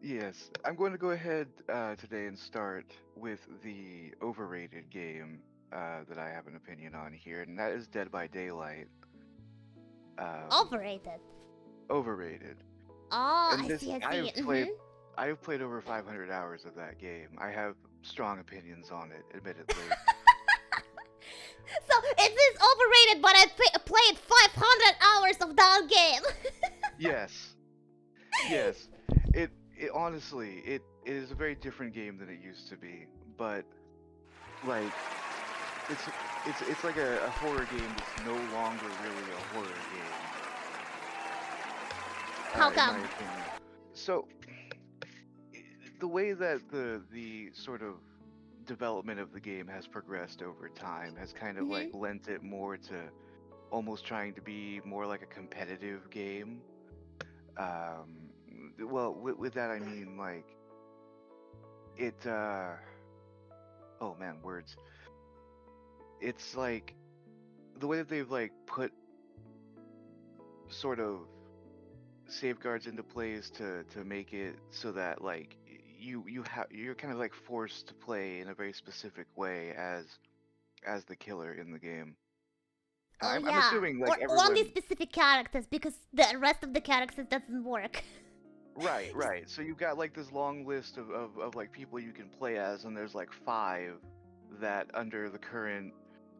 Yes, I'm going to go ahead today and start with the overrated game that I have an opinion on here, and that is Dead by Daylight. Overrated. Overrated. Oh, And I see. I have played over 500 hours of that game. I have strong opinions on it, admittedly. So, it is overrated, but I played 500 hours of that game. Yes. It honestly, it is a very different game than it used to be. But like, it's like a horror game that's no longer really a horror game. How come? In my opinion. So, the way that the sort of development of the game has progressed over time has kind of like lent it more to almost trying to be more like a competitive game. Well, with that I mean like it. Oh man, words. It's like the way that they've like put sort of safeguards into place to make it so that like you're kind of like forced to play in a very specific way as the killer in the game. Oh I'm yeah, assuming or like only everyone. specific characters because the rest of the characters doesn't work. Right, right. So you've got like this long list of like people you can play as, and there's like five that under the current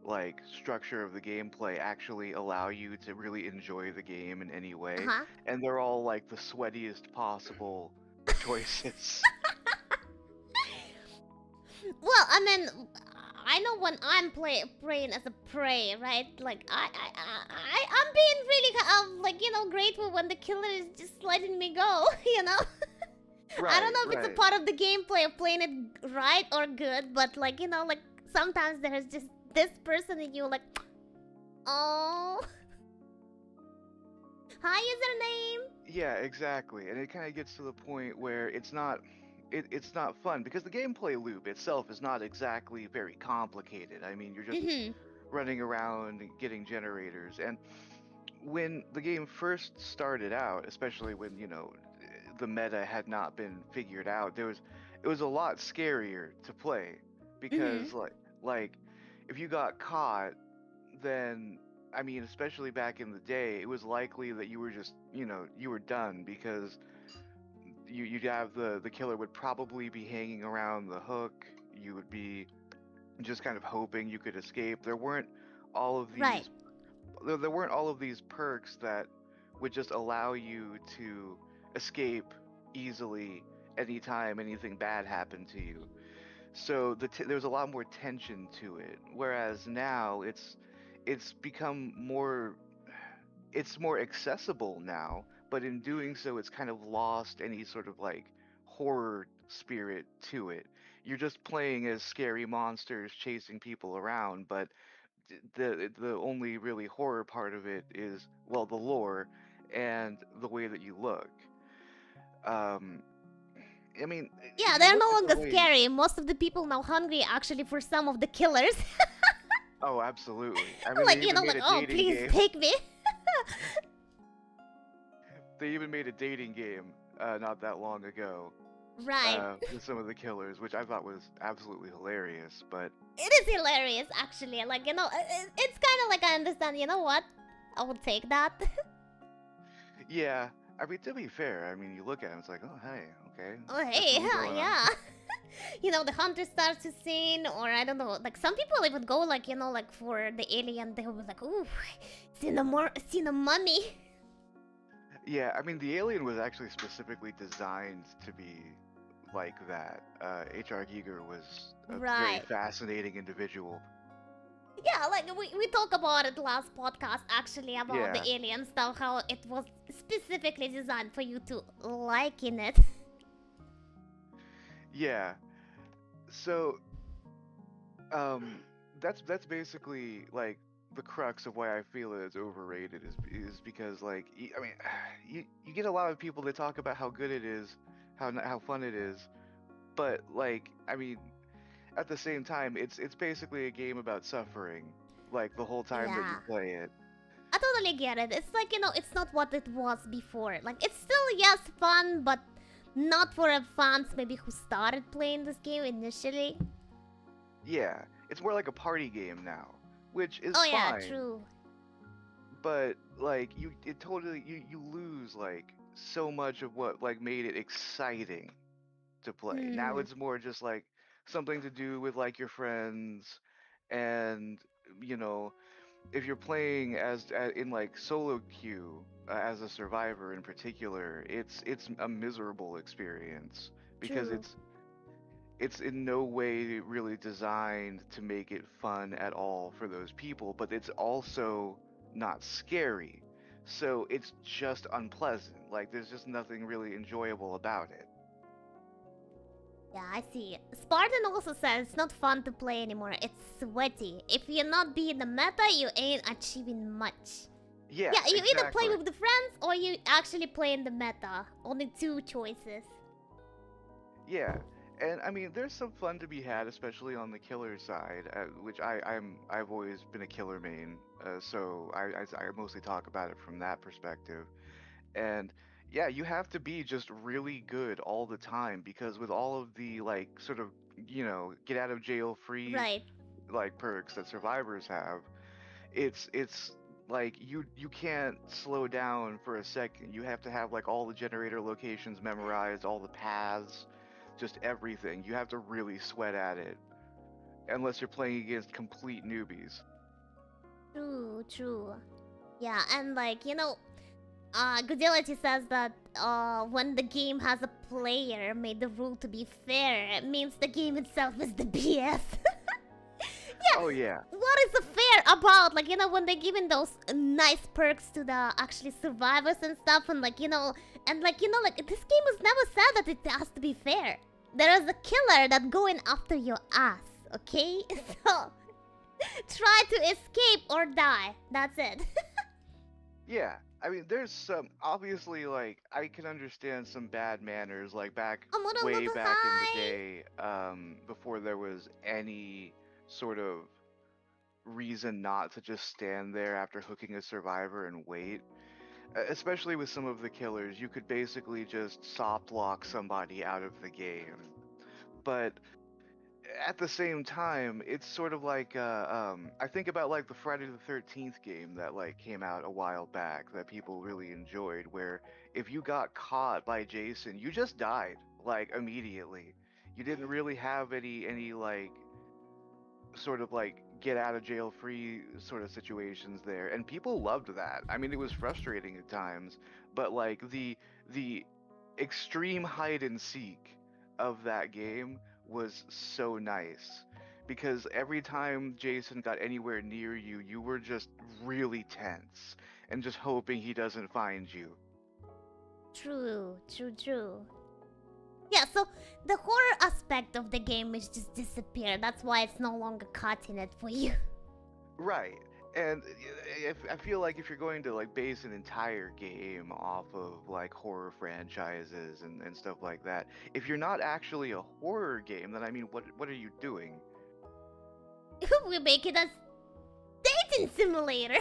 like structure of the gameplay actually allow you to really enjoy the game in any way. Huh? And they're all like the sweatiest possible choices. Well, I mean, I know when I'm praying as a prey, right? Like I'm being really like grateful when the killer is just letting me go. I don't Right, know if it's a right. part of the gameplay of playing it right or good, but like like sometimes there's just this person and you like, oh, hi username. Yeah, exactly. And it kind of gets to the point where it's not fun because the gameplay loop itself is not exactly very complicated. I mean, you're just Mhm. running around and getting generators. And when the game first started out, especially when, the meta had not been figured out, it was a lot scarier to play Mhm. because like if you got caught, then I mean, especially back in the day, it was likely that you were just, you were done because you'd have the killer would probably be hanging around the hook. You would be just kind of hoping you could escape. All of Right. these there weren't all of these perks that would just allow you to escape easily anytime anything bad happened to you. So there was a lot more tension to it. Whereas now it's become it's more accessible now, but in doing so, it's kind of lost any sort of like horror spirit to it. You're just playing as scary monsters chasing people around, but the only really horror part of it is well the lore and the way that you look. Um, I mean, Yeah, if you they're look no at the longer way, scary. Most of the people now hungry actually for some of the killers. oh, absolutely. I mean, they Like even made like, a oh dating please game. take me. They even made a dating game not that long ago Right. with some of the killers, which I thought was absolutely hilarious. But It is hilarious, actually. Like, it's kind of like I understand, you know what? I will take that. yeah, I mean, to be fair, I mean, you look at him, it's like, oh, hey, okay, Oh, got hey, something going on. yeah. The hunter starts to sing, or I don't know. Like, some people even go, like, like for the alien, they will be like, ooh, seen a mummy. Yeah, I mean, the alien was actually specifically designed to be like that. H.R. Giger was a very Right. fascinating individual. Yeah, like, we talked about it last podcast, actually, about the Yeah, alien stuff, how it was specifically designed for you to like in it. yeah. So, um, that's basically like the crux of why I feel that it's overrated is because like I mean, you get a lot of people that talk about how good it is, how fun it is, but like I mean, at the same time, it's basically a game about suffering, like the whole time that you Yeah. play it. I totally get it. It's like, it's not what it was before. Like, it's still, yes, fun, but not for a fans maybe who started playing this game initially. Yeah, it's more like a party game now, which is Oh, yeah, fine, true. but like you lose like so much of what like made it exciting to play. Now Hmm. it's more just like something to do with like your friends and you know, if you're playing in like solo queue as a survivor in particular, it's a miserable experience because True. it's in no way really designed to make it fun at all for those people, but it's also not scary. So it's just unpleasant. Like there's just nothing really enjoyable about it. Yeah, I see. Spartan also says it's not fun to play anymore. It's sweaty. If you're not being the meta, you ain't achieving much. Yeah, Yeah, you either play exactly. with the friends or you actually play in the meta. Only two choices. Yeah, and I mean, there's some fun to be had, especially on the killer side, which I've always been a killer main, so I mostly talk about it from that perspective. And yeah, you have to be just really good all the time because with all of the like sort of get out of jail free Right. like perks that survivors have, it's like you can't slow down for a second. You have to have like all the generator locations memorized, all the paths, just everything. You have to really sweat at it unless you're playing against complete newbies. True. Yeah, and like, Goodility says that when the game has a player made the rule to be fair, it means the game itself is the BS. Yeah. Oh yeah. What is the fair about? Like, when they're giving those nice perks to the actually survivors and stuff, and like, like this game was never said that it has to be fair. There is a killer that's going after your ass, okay? So, try to escape or die. That's it. Yeah. I mean, there's some obviously like I can understand some bad manners like way back in the day, before there was any sort of reason not to just stand there after hooking a survivor and wait. Especially with some of the killers, you could basically just soft lock somebody out of the game. But at the same time, it's sort of like I think about like the Friday the 13th game that like came out a while back that people really enjoyed, where if you got caught by Jason, you just died like immediately. You didn't really have any like sort of like get out of jail free sort of situations there, and people loved that. I mean, it was frustrating at times, but like the extreme hide and seek of that game was so nice because every time Jason got anywhere near you, you were just really tense and just hoping he doesn't find you. True. Yeah, so the horror aspect of the game is just disappeared. That's why it's no longer cutting it for you. Right. And I feel like if you're going to like base an entire game off of like horror franchises and stuff like that, if you're not actually a horror game, then I mean, what are you doing? We make it a dating simulator.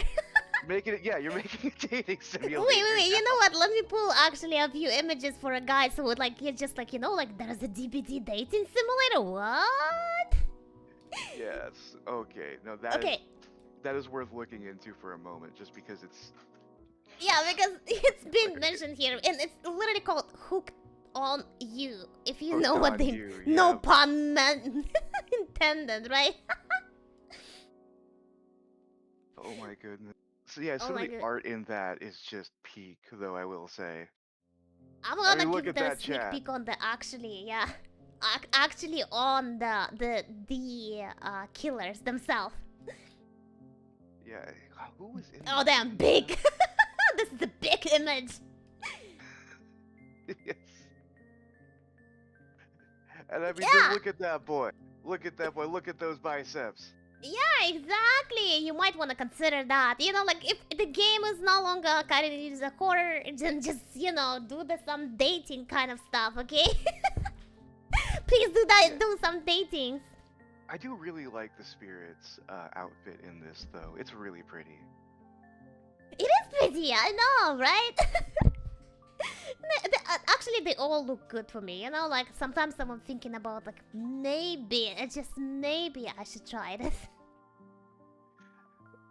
You're making a dating simulator. Wait, you know what? Let me pull actually a few images for a guy so it like it's just like like there's a DBD dating simulator. What? Yes. Okay. No, that is worth looking into for a moment, just because it's. Yeah, because it's been mentioned here, and it's literally called "Hooked on You." If you know what they, no pun intended, right? Oh my goodness. So yeah, some of the art in that is just peak, though, I will say. I'm gonna give it a sneak peek on the actually on the killers themselves. Yeah, who was in? Oh damn, big! This is a big image. Yes. And I mean, just look at that boy. Look at that boy. Look at those biceps. Yeah, exactly. You might want to consider that. Like if the game is no longer kind of use a horror, then just do some dating kind of stuff, okay? Please do that. Yeah. Do some datings. I do really like the Spirit's outfit in this, though. It's really pretty. It is pretty, I know, right? Actually, they all look good for me. Like sometimes I'm thinking about like maybe I should try this.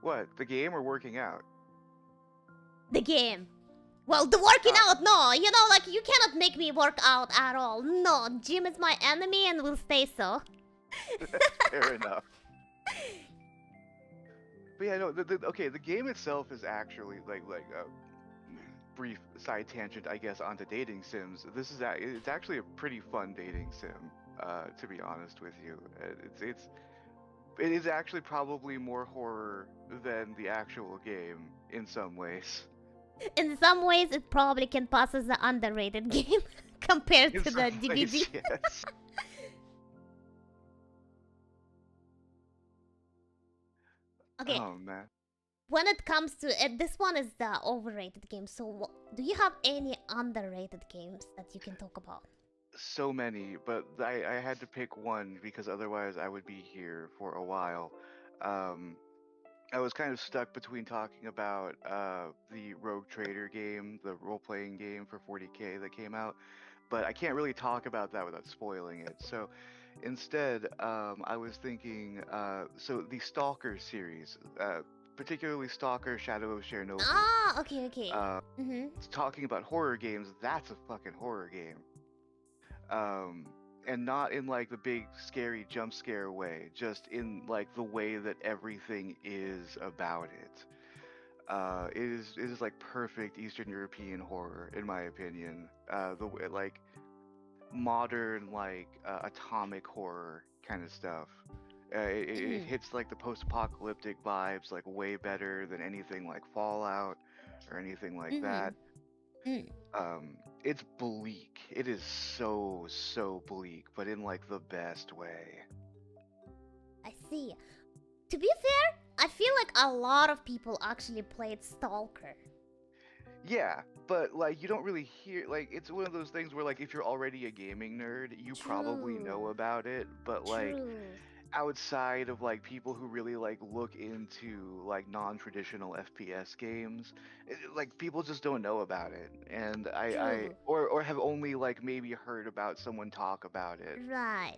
What, the game or working out? The game. Well, the working out, no. Like you cannot make me work out at all. No, gym is my enemy and will stay so. Fair enough. But yeah, no. The game itself is actually like a brief side tangent, I guess, onto dating sims. It's actually a pretty fun dating sim, to be honest with you. It is actually probably more horror than the actual game in some ways. In some ways, it probably can pass as an underrated game compared to the DVD. Yes. Okay, Oh man. when it comes to it, this one is the overrated game. So, do you have any underrated games that you can talk about? So many, but I had to pick one because otherwise I would be here for a while. Um, I was kind of stuck between talking about the Rogue Trader game, the role-playing game for 40K that came out, but I can't really talk about that without spoiling it. So instead, I was thinking, so the Stalker series, particularly Stalker Shadow of Chernobyl. Ah, okay, okay. Uh, Mm-hmm. Talking about horror games, that's a fucking horror game. Um, and not in like the big scary jump scare way, just in like the way that everything is about it. It is like perfect Eastern European horror in my opinion. The way like modern like atomic horror kind of stuff. It Mm-hmm. hits like the post-apocalyptic vibes like way better than anything like Fallout or anything like Mm-hmm. that. It's bleak. It is so bleak, but in like the best way. I see. To be fair, I feel like a lot of people actually played Stalker. Yeah, but like you don't really hear like it's one of those things where like if you're already a gaming nerd, you probably True. know about it, but like True. outside of like people who really like look into like non-traditional FPS games, like people just don't know about it. And I True. or have only like maybe heard about someone talk about it. Right.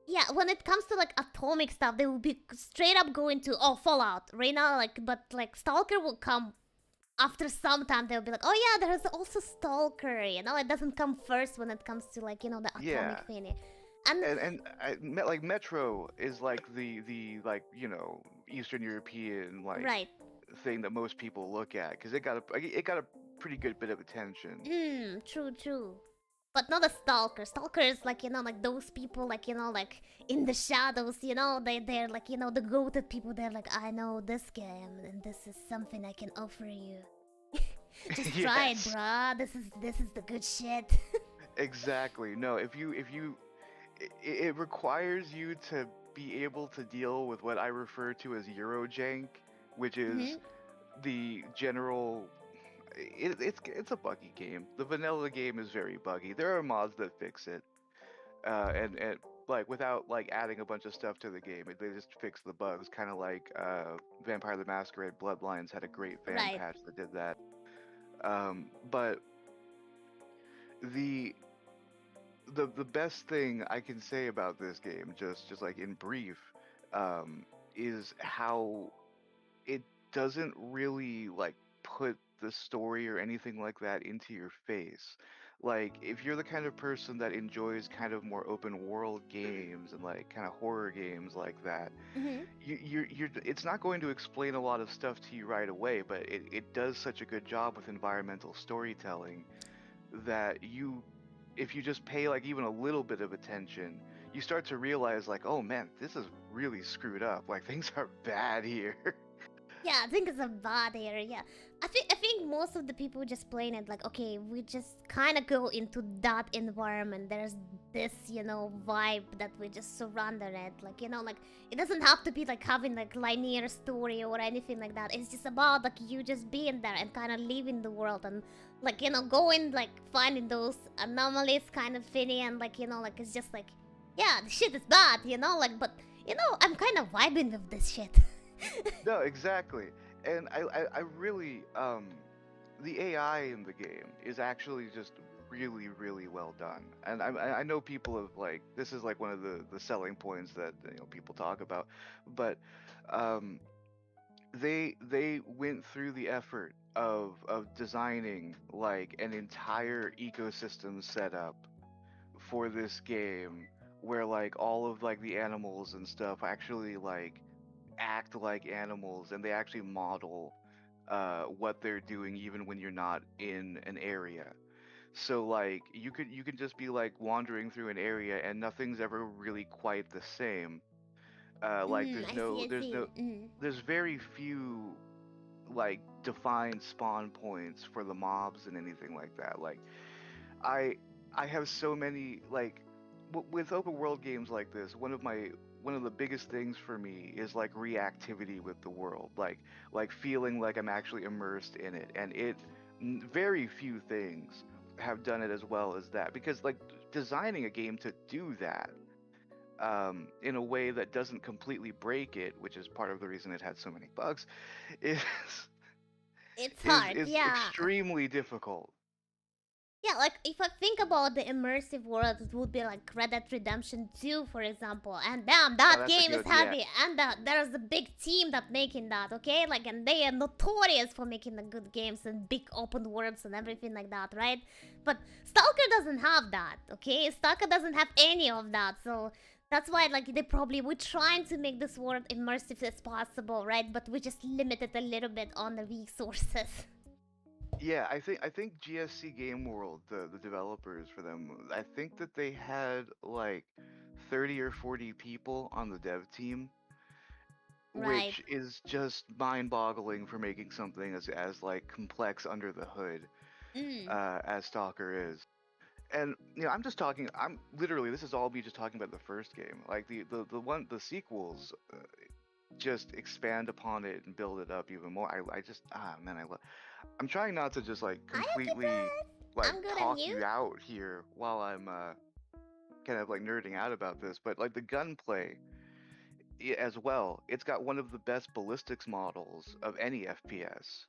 Yeah, when it comes to like atomic stuff, they will be straight up going to Fallout right now. Like, but like Stalker will come after some time. They'll be like, oh yeah, there's also Stalker. You know, it doesn't come first when it comes to like the Yeah. atomic thingy. And Like Metro is like the like Eastern European like right. thing that most people look at because it got a pretty good bit of attention. True, true. But not a stalker. Stalker is like, like those people, like, like in the shadows, they're like, the goated people. They're like, I know this game and this is something I can offer you. Just try it, Yes. bruh. This is the good shit. Exactly. No, if you it requires you to be able to deal with what I refer to as Eurojank, which is the general. It's a buggy game. The vanilla game is very buggy. There are mods that fix it, and like without like adding a bunch of stuff to the game, they just fix the bugs. Kind of like Vampire the Masquerade Bloodlines had a great fan Right. patch that did that. But the the best thing I can say about this game, just like in brief, is how it doesn't really like put the story or anything like that into your face. Like if you're the kind of person that enjoys kind of more open world games and like kind of horror games like that, you're it's not going to explain a lot of stuff to you right away, but it does such a good job with environmental storytelling that if you just pay like even a little bit of attention, you start to realize like, oh man, this is really screwed up. Like things are bad here. Yeah, I think it's a bad area. I think most of the people just playing it like, okay, we just kind of go into that environment. There's this, vibe that we just surrounded it. Like, like it doesn't have to be like having like linear story or anything like that. It's just about like you just being there and kind of leaving the world and like, going like finding those anomalies kind of thingy and like, like it's just like, yeah, the shit is bad, like, but I'm kind of vibing with this shit. No, exactly. And I really the AI in the game is actually just really well done. And I know people have like this is like one of the selling points that people talk about, but um they went through the effort of designing like an entire ecosystem setup for this game where like all of like the animals and stuff actually like act like animals and they actually model what they're doing even when you're not in an area. So like you could just be like wandering through an area and nothing's ever really quite the same. Like I see, I see. there's very few like defined spawn points for the mobs and anything like that. Like I I have so many like with open world games like this, one of the biggest things for me is like reactivity with the world, like feeling like I'm actually immersed in it, and very few things have done it as well as that, because like designing a game to do that in a way that doesn't completely break it, which is part of the reason it had so many bugs, is It's is hard, is yeah. extremely difficult. Yeah, like if I think about the immersive world, it would be like Red Dead Redemption 2, for example. And damn, Oh, that that's a game is good, yeah. heavy, and there's a big team that making that, okay? Like, and they are notorious for making the good games and big open worlds and everything like that, right? But Stalker doesn't have that, okay? Stalker doesn't have any of that, so that's why, like, we're trying to make this world immersive as possible, right? But we just limited a little bit on the resources. Yeah, I think GSC Game World, the developers for them, I think that they had like 30 or 40 people on the dev team, Right. which is just mind-boggling for making something as like complex under the hood as Stalker is. And I'm just talking. I'm literally, this is all me just talking about the first game. Like the sequels just expand upon it and build it up even more. I just man, I'm trying not to just like completely like I'm good, and talk you? you out here while I'm kind of like nerding out about this, but like the gunplay as well, it's got one of the best ballistics models of any FPS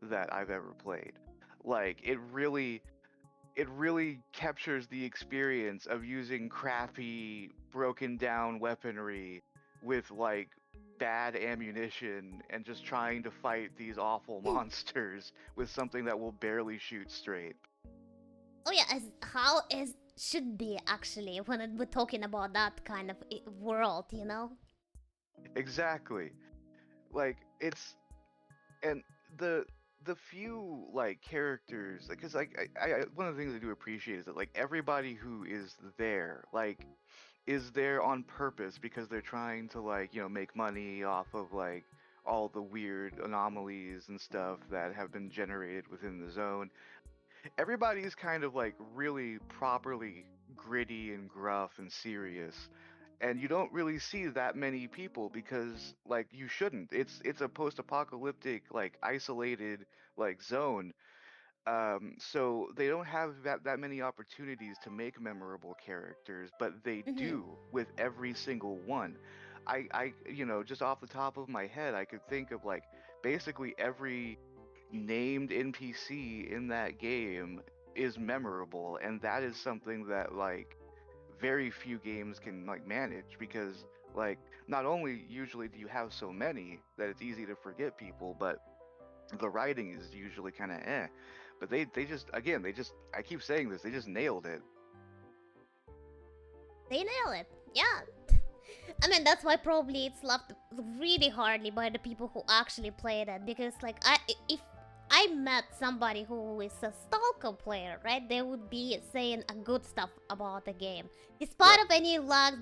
that I've ever played. Like it really captures the experience of using crappy, broken down weaponry with like bad ammunition and just trying to fight these awful monsters with something that will barely shoot straight. Oh yeah, as how is should be actually when we're talking about that kind of world, you know? Exactly. Like it's and the few like characters, because like one of the things I do appreciate is that like everybody who is there like is there on purpose because they're trying to like make money off of like all the weird anomalies and stuff that have been generated within the zone. Everybody's kind of like really properly gritty and gruff and serious, and you don't really see that many people because like you shouldn't. It's a post-apocalyptic like isolated like zone, so they don't have that many opportunities to make memorable characters, but they do with every single one. I just off the top of my head, I could think of like basically every named NPC in that game is memorable, and that is something that like very few games can like manage, because like not only usually do you have so many that it's easy to forget people, but the writing is usually kind of but they just, again, I keep saying this, they just nailed it. They nail it. Yeah. I mean, that's why probably it's loved really hardly by the people who actually played it, because like if I met somebody who is a Stalker player, right, they would be saying a good stuff about the game, despite of any lags,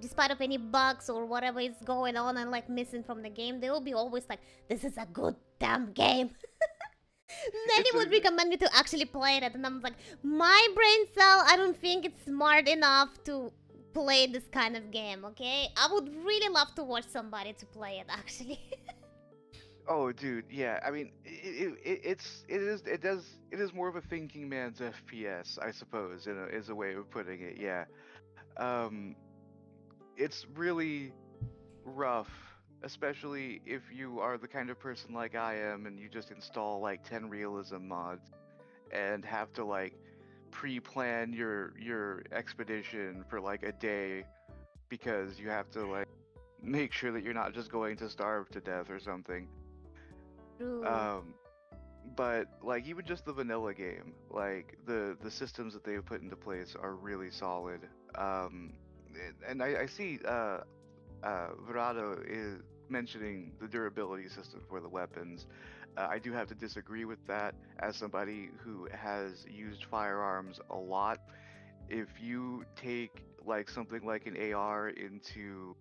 despite of any bugs or whatever is going on and like missing from the game. They will be always like, this is a good damn game. Many would recommend me to actually play it, and I'm like, my brain cell, I don't think it's smart enough to play this kind of game, okay? I would really love to watch somebody to play it, actually. Oh, dude, yeah. I mean, it is more of a thinking man's FPS, I suppose, is a way of putting it. Yeah. Um, it's really rough, especially if you are the kind of person like I am and you just install like 10 realism mods and have to like pre-plan your expedition for like a day because you have to like make sure that you're not just going to starve to death or something. Um, but like even just the vanilla game, like the systems that they've put into place are really solid. Um, and I see Verado is mentioning the durability system for the weapons. I do have to disagree with that as somebody who has used firearms a lot. If you take like something like an AR into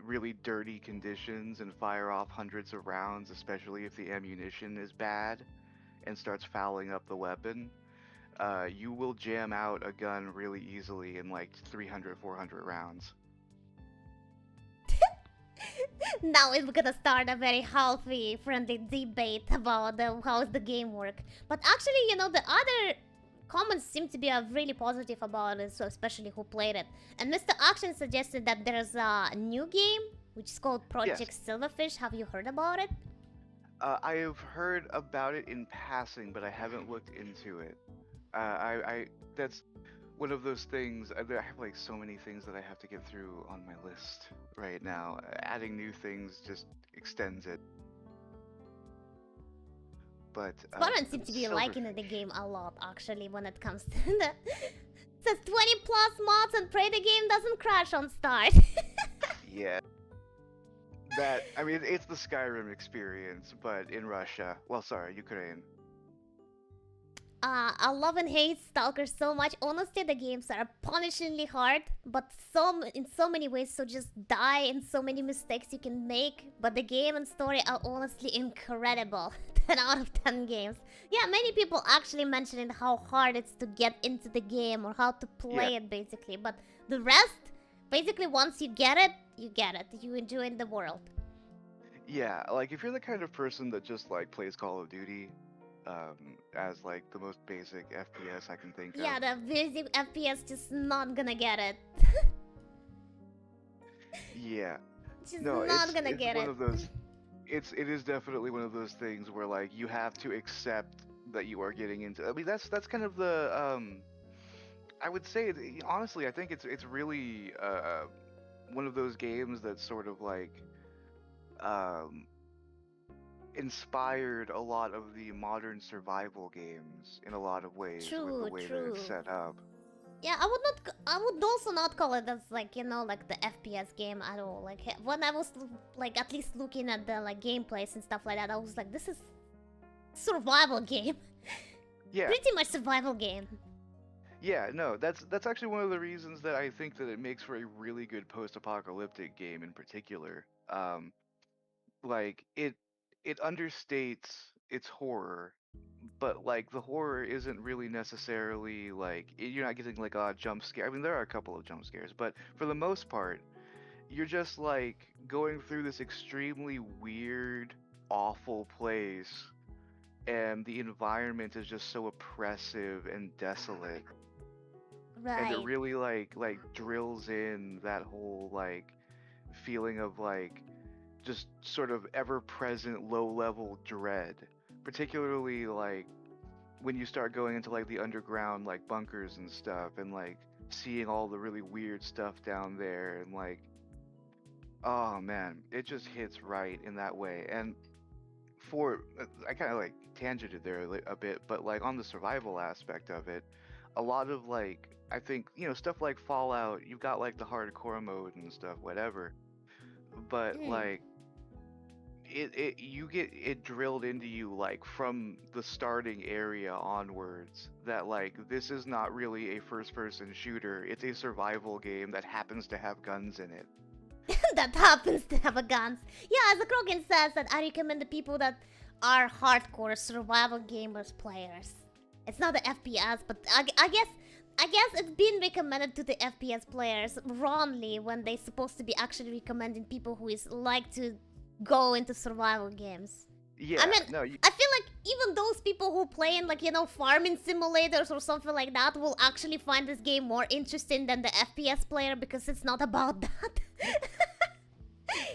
really dirty conditions and fire off hundreds of rounds, especially if the ammunition is bad and starts fouling up the weapon, you will jam out a gun really easily in like 300, 400 rounds. Now we're gonna start a very healthy, friendly debate about how the game work. But actually, the other comments seem to be really positive about it, so especially who played it. And Mr. Action suggested that there's a new game which is called Project Silverfish. Have you heard about it? I have heard about it in passing, but I haven't looked into it. That's one of those things. I have like so many things that I have to get through on my list right now. Adding new things just extends it. But Spartan seems to be liking the game a lot, actually, when it comes to the. It says 20 plus mods and pray the game doesn't crash on start. Yeah. I mean, it's the Skyrim experience, but in Russia. Well, sorry, Ukraine. I love and hate Stalker so much. Honestly, the games are punishingly hard, but in so many ways, so just die in so many mistakes you can make. But the game and story are honestly incredible. 10 out of 10 games. Yeah, many people actually mentioned how hard it's to get into the game or how to play it, basically. But the rest, basically, once you get it, you get it. You enjoy the world. Yeah, like if you're the kind of person that just like plays Call of Duty, as like the most basic FPS I can think of. Yeah, the basic FPS just not gonna get it. Yeah. Just No, not gonna it's get one it. of those. It is definitely one of those things where like you have to accept that you are getting into. I mean, that's kind of the I would say honestly, I think it's really one of those games that's sort of like um inspired a lot of the modern survival games in a lot of ways with the way that it's set up. Yeah, I would also not call it as like like the FPS game at all. Like when I was like at least looking at the like gameplays and stuff like that, I was like, this is survival game. Yeah. Pretty much survival game. Yeah, no, that's actually one of the reasons that I think that it makes for a really good post-apocalyptic game in particular. Like it understates its horror, but like the horror isn't really necessarily like you're not getting like a jump scare. I mean, there are a couple of jump scares, but for the most part, you're just like going through this extremely weird, awful place, and the environment is just so oppressive and desolate. Right. And it really like drills in that whole like feeling of like just sort of ever-present low-level dread, particularly like when you start going into like the underground like bunkers and stuff, and like seeing all the really weird stuff down there, and like, oh man, it just hits right in that way. And I kind of like tangented there a bit, but like on the survival aspect of it, a lot of like I think stuff like Fallout, you've got like the hardcore mode and stuff, whatever, but like you get it drilled into you like from the starting area onwards that like this is not really a first person shooter, it's a survival game that happens to have guns in it. That happens to have a guns. Yeah, as the Krogan says that I recommend the people that are hardcore survival gamers players. It's not the FPS, but I guess it's been recommended to the FPS players wrongly when they're supposed to be actually recommending people who is like to go into survival games. Yeah, I mean, no, I feel like even those people who play in like farming simulators or something like that will actually find this game more interesting than the FPS player because it's not about that.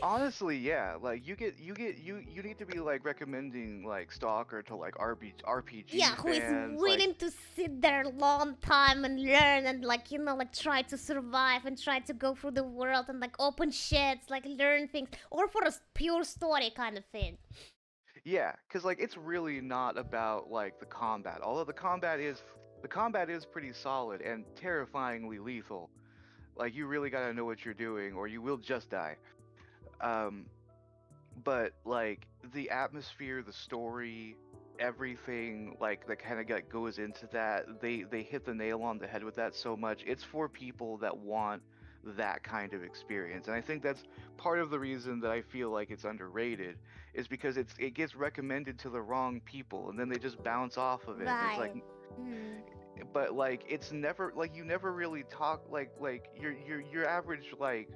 Honestly, yeah, like you need to be like recommending like Stalker to like RPG yeah, who is fans, willing to sit there long time and learn and like try to survive and try to go through the world and like open shits, like learn things, or for a pure story kind of thing. Yeah, because like it's really not about like the combat, although the combat is pretty solid and terrifyingly lethal. Like you really gotta know what you're doing or you will just die. But like the atmosphere, the story, everything like that kind of goes into that, they hit the nail on the head with that so much. It's for people that want that kind of experience, and I think that's part of the reason that I feel like it's underrated is because it gets recommended to the wrong people and then they just bounce off of it. And it's like but like it's never like you never really talk like your average like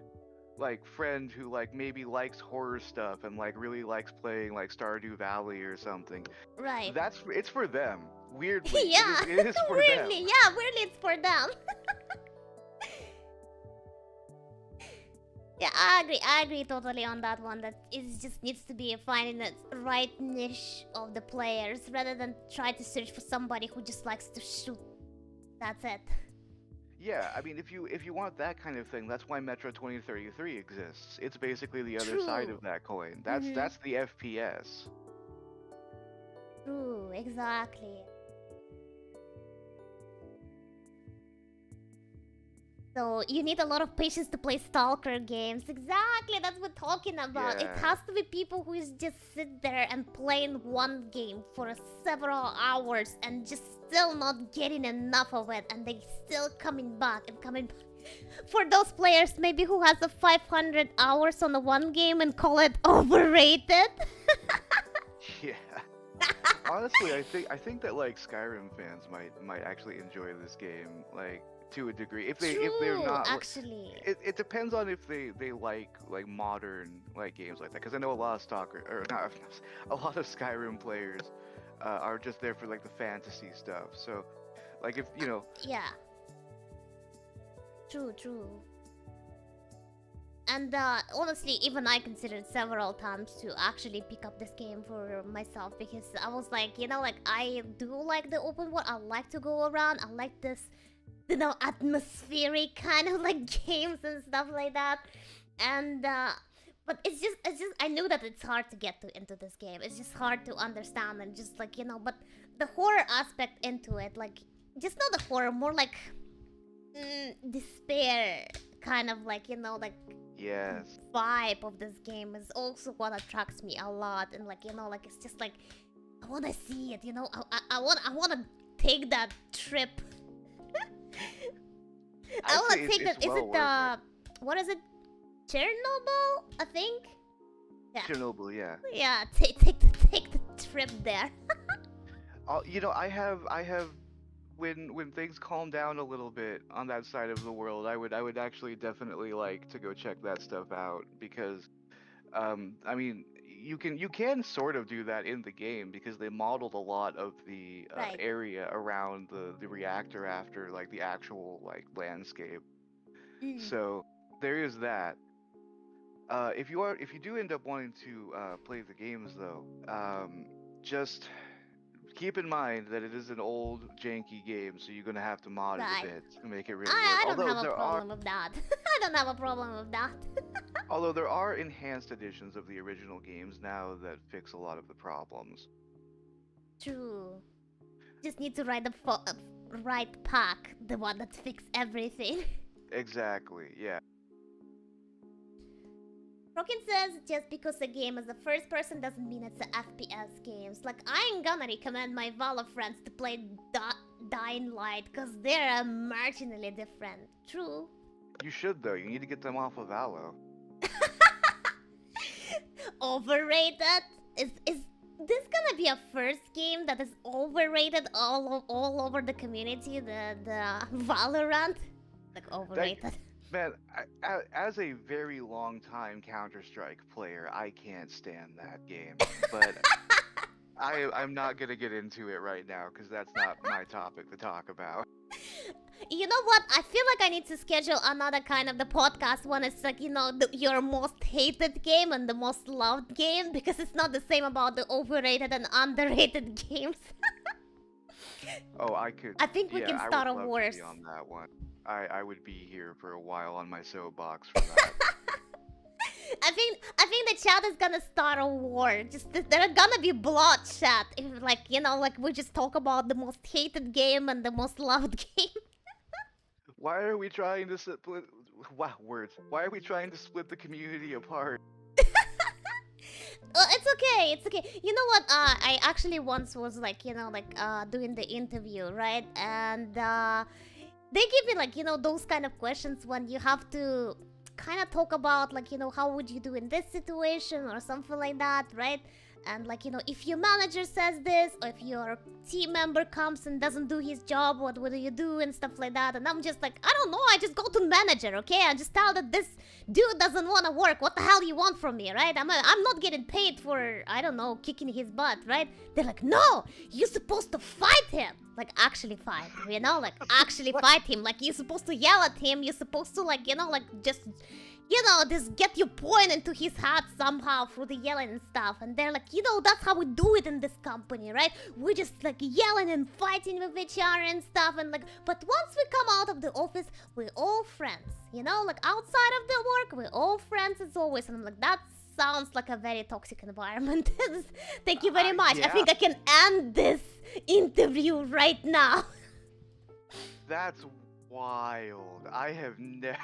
friend who like maybe likes horror stuff and like really likes playing like Stardew Valley or something. Right. It's for them. Weirdly, Yeah. it is for them. Weirdly, yeah, weirdly it's for them. Yeah, I agree totally on that one. That it just needs to be finding the right niche of the players rather than try to search for somebody who just likes to shoot. That's it. Yeah, I mean, if you want that kind of thing, that's why Metro 2033 exists. It's basically the other side True. of that coin. That's Mhm. that's the FPS. True, exactly. So you need a lot of patience to play Stalker games. Exactly, that's what we're talking about. It Yeah. has to be people who is just sit there and playing one game for several hours and just still not getting enough of it, and they still coming back and coming back. For those players maybe who has a 500 hours on the one game and call it overrated. Yeah. Honestly, I think that like Skyrim fans might actually enjoy this game like to a degree. If they're True, not actually. it depends on if they like modern like games like that, because I know a lot of Stalker or not a lot of Skyrim players are just there for like the fantasy stuff. So like if you know Yeah. True, true. And honestly, even I considered several times to actually pick up this game for myself because I was like, you know, like I do like the open world. I like to go around. I like this, you know, atmospheric kind of like games and stuff like that. And but it's just I knew that it's hard to get into this game. It's just hard to understand and just like, you know, but the horror aspect into it, like just not the horror, more like despair kind of like, you know, like yes. vibe of this game is also what attracts me a lot. And like, you know, like it's just like I want to see it, you know. I want to take that trip. I want to take that. Is it what is it, Chernobyl, I think? Yeah. Chernobyl, yeah. Yeah, take the trip there. You know, I have when things calm down a little bit on that side of the world, I would actually definitely like to go check that stuff out because I mean, you can sort of do that in the game because they modeled a lot of the Right. area around the reactor after like the actual like landscape. So there is that. If you do end up wanting to play the games though, just keep in mind that it is an old janky game, so you're gonna have to mod it Right. a bit to make it really I work. don't have a problem with that. I don't have a problem with that. Although there are enhanced editions of the original games now that fix a lot of the problems. True. Just need to write the right pack, the one that fix everything. Exactly, yeah. Rokin says just because a game is a first person doesn't mean it's a FPS games. Like, I ain't gonna recommend my Valor friends to play Dying Light because they're marginally different. True. You should though, you need to get them off of Valo. Overrated? Is this gonna be a first game that is overrated all over the community? The Valorant? Like, overrated. Man, as a very long time Counter-Strike player, I can't stand that game. But I'm not gonna get into it right now because that's not my topic to talk about. You know what? I feel like I need to schedule another kind of the podcast when it's like, you know, your most hated game and the most loved game, because it's not the same about the overrated and underrated games. Oh, I could. I think we yeah, can I start would a love to wars. be on that one. I would be here for a while on my soapbox for that. I think the chat is gonna start a war. Just there are gonna be bloodshed if, like, you know, like we just talk about the most hated game and the most loved game. Why are we trying to split? Wow, words. Why are we trying to split the community apart? It's okay, it's okay. You know what? I actually once was like, you know, like doing the interview, right? And they give me like, you know, those kind of questions when you have to kind of talk about like, you know, how would you do in this situation or something like that, right? And like, you know, if your manager says this, or if your team member comes and doesn't do his job, what do you do and stuff like that? And I'm just like, I don't know, I just go to manager, okay? I just tell that this dude doesn't want to work. What the hell you want from me, right? I'm not getting paid for, I don't know, kicking his butt, right? They're like, no, you're supposed to fight him. Like, actually fight, you know? Like, actually fight him. Like, you're supposed to yell at him. You're supposed to, like, you know, like, just... You know, just get your point into his head somehow through the yelling and stuff. And they're like, you know, that's how we do it in this company, right? We're just like yelling and fighting with each other and stuff. And like, but once we come out of the office, we're all friends. You know, like outside of the work, we're all friends as always. And I'm like, that sounds like a very toxic environment. Thank you very much. Yeah. I think I can end this interview right now. That's wild. I have never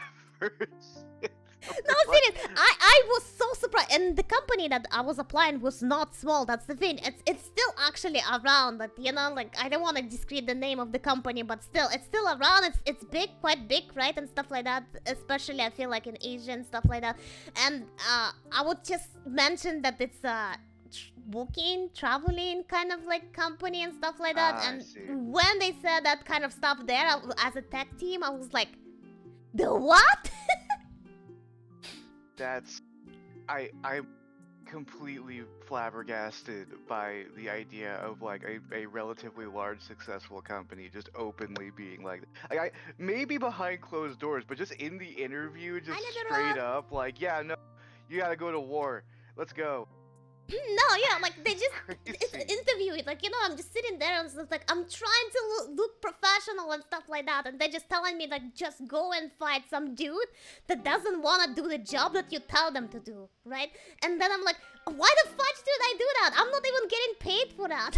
seen No, serious. I was so surprised. And the company that I was applying was not small. That's the thing. It's still actually around. But you know, like I don't want to discredit the name of the company, but still, it's still around. It's big, quite big, right, and stuff like that. Especially, I feel like in Asia and stuff like that. And I would just mention that it's a traveling kind of like company and stuff like that. And when they said that kind of stuff there, as a tech team, I was like, the what? That's... I'm completely flabbergasted by the idea of like a relatively large successful company just openly being like maybe behind closed doors, but just in the interview, just straight up like, yeah, no, you gotta go to war. Let's go. No, yeah, like they just it's an interview. Like, you know, I'm just sitting there and it's like I'm trying to look professional and stuff like that, and they're just telling me like just go and fight some dude that doesn't want to do the job that you tell them to do, right? And then I'm like, why the fudge did I do that? I'm not even getting paid for that.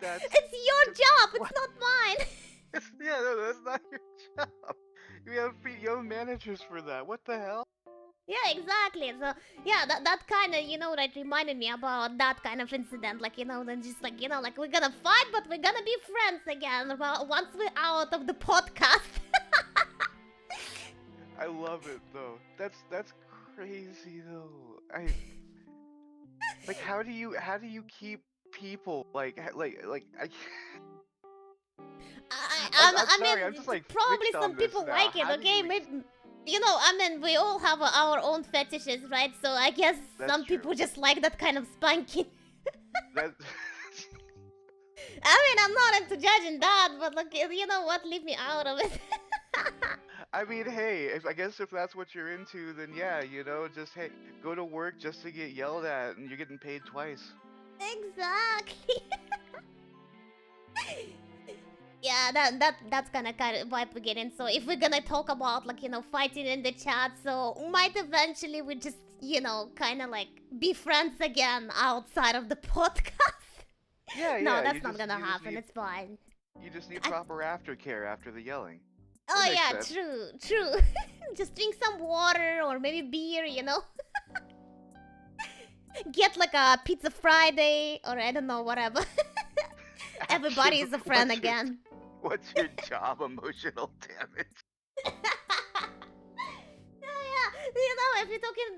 It's your job. It's not mine. Yeah, no, that's not your job. You have managers for that. What the hell? Yeah, exactly. So, yeah, that kind of, you know, like reminded me about that kind of incident. Like, you know, then just like, you know, like we're gonna fight, but we're gonna be friends again once we're out of the podcast. I love it though. That's crazy though. Like how do you keep people like I I mean, I'm just, like, probably fixed on some people this now. like it, How do okay? Maybe, you know, I mean, we all have our own fetishes, right? So I guess some people just like that kind of spanking. I mean, I'm not into judging that, but look, you know what? Leave me out of it. I mean, hey, I guess if that's what you're into, then yeah, you know, just hey, go to work just to get yelled at, and you're getting paid twice. Exactly. Yeah, that's kind of vibe we get in. So if we're gonna talk about like, you know, fighting in the chat, so might eventually we just, you know, kind of like be friends again outside of the podcast. Yeah, no, that's not gonna happen. It's fine. You just need proper aftercare after the yelling. Oh yeah, true. Just drink some water or maybe beer, you know. Get like a Pizza Friday or I don't know, whatever. Everybody is a friend again. What's your job? Emotional damage. Yeah, you know, if you're talking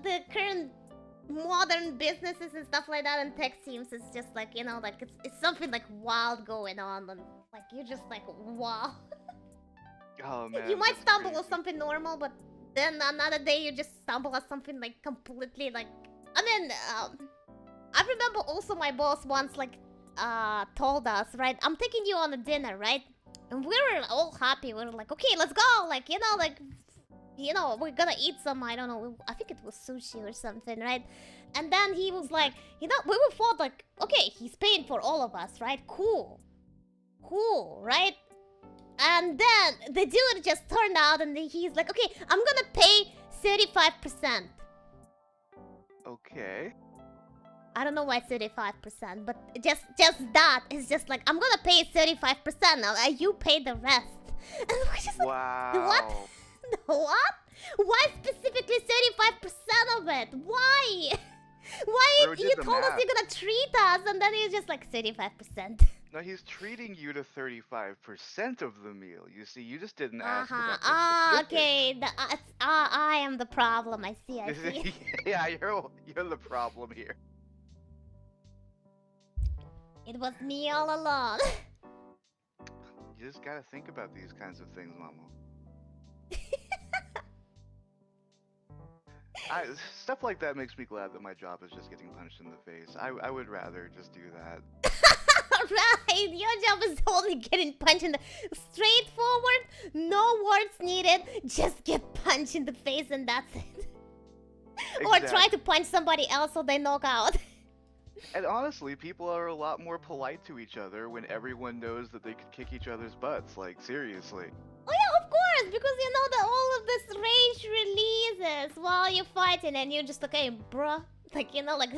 the current modern businesses and stuff like that and tech teams, it's just like, you know, like it's something like wild going on, and like you're just like, wow. Oh man. You might stumble on something normal, but then another day you just stumble on something like completely like, I mean, I remember also my boss once like told us, right, I'm taking you on a dinner, right? And we were all happy. We were like, okay, let's go. Like, you know, we're gonna eat some, I don't know, I think it was sushi or something, right? And then he was like, you know, we were thought like, okay, he's paying for all of us, right? Cool, right? And then the dude just turned out and he's like, okay, I'm gonna pay 35%. Okay. I don't know why 35%, but just that is just like, I'm gonna pay 35% now, you pay the rest. And we're just like, wow. What? Why specifically 35% of it? Why? Why you told us you're gonna treat us and then you're just like 35%. No, he's treating you to 35% of the meal. You see, you just didn't ask Uh-huh. about the Ah, specifics. okay. I am the problem. I see. I see. Yeah, you're the problem here. It was me all along. You just gotta think about these kinds of things, Mama. Stuff like that makes me glad that my job is just getting punched in the face. I would rather just do that. Right, your job is only getting punched in the straightforward, no words needed, just get punched in the face and that's it. Or try to punch somebody else so they knock out. And honestly, people are a lot more polite to each other when everyone knows that they could kick each other's butts. Like, seriously. Oh yeah, of course, because you know that all of this rage releases while you're fighting and you're just like, hey, bruh. Like, you know, like...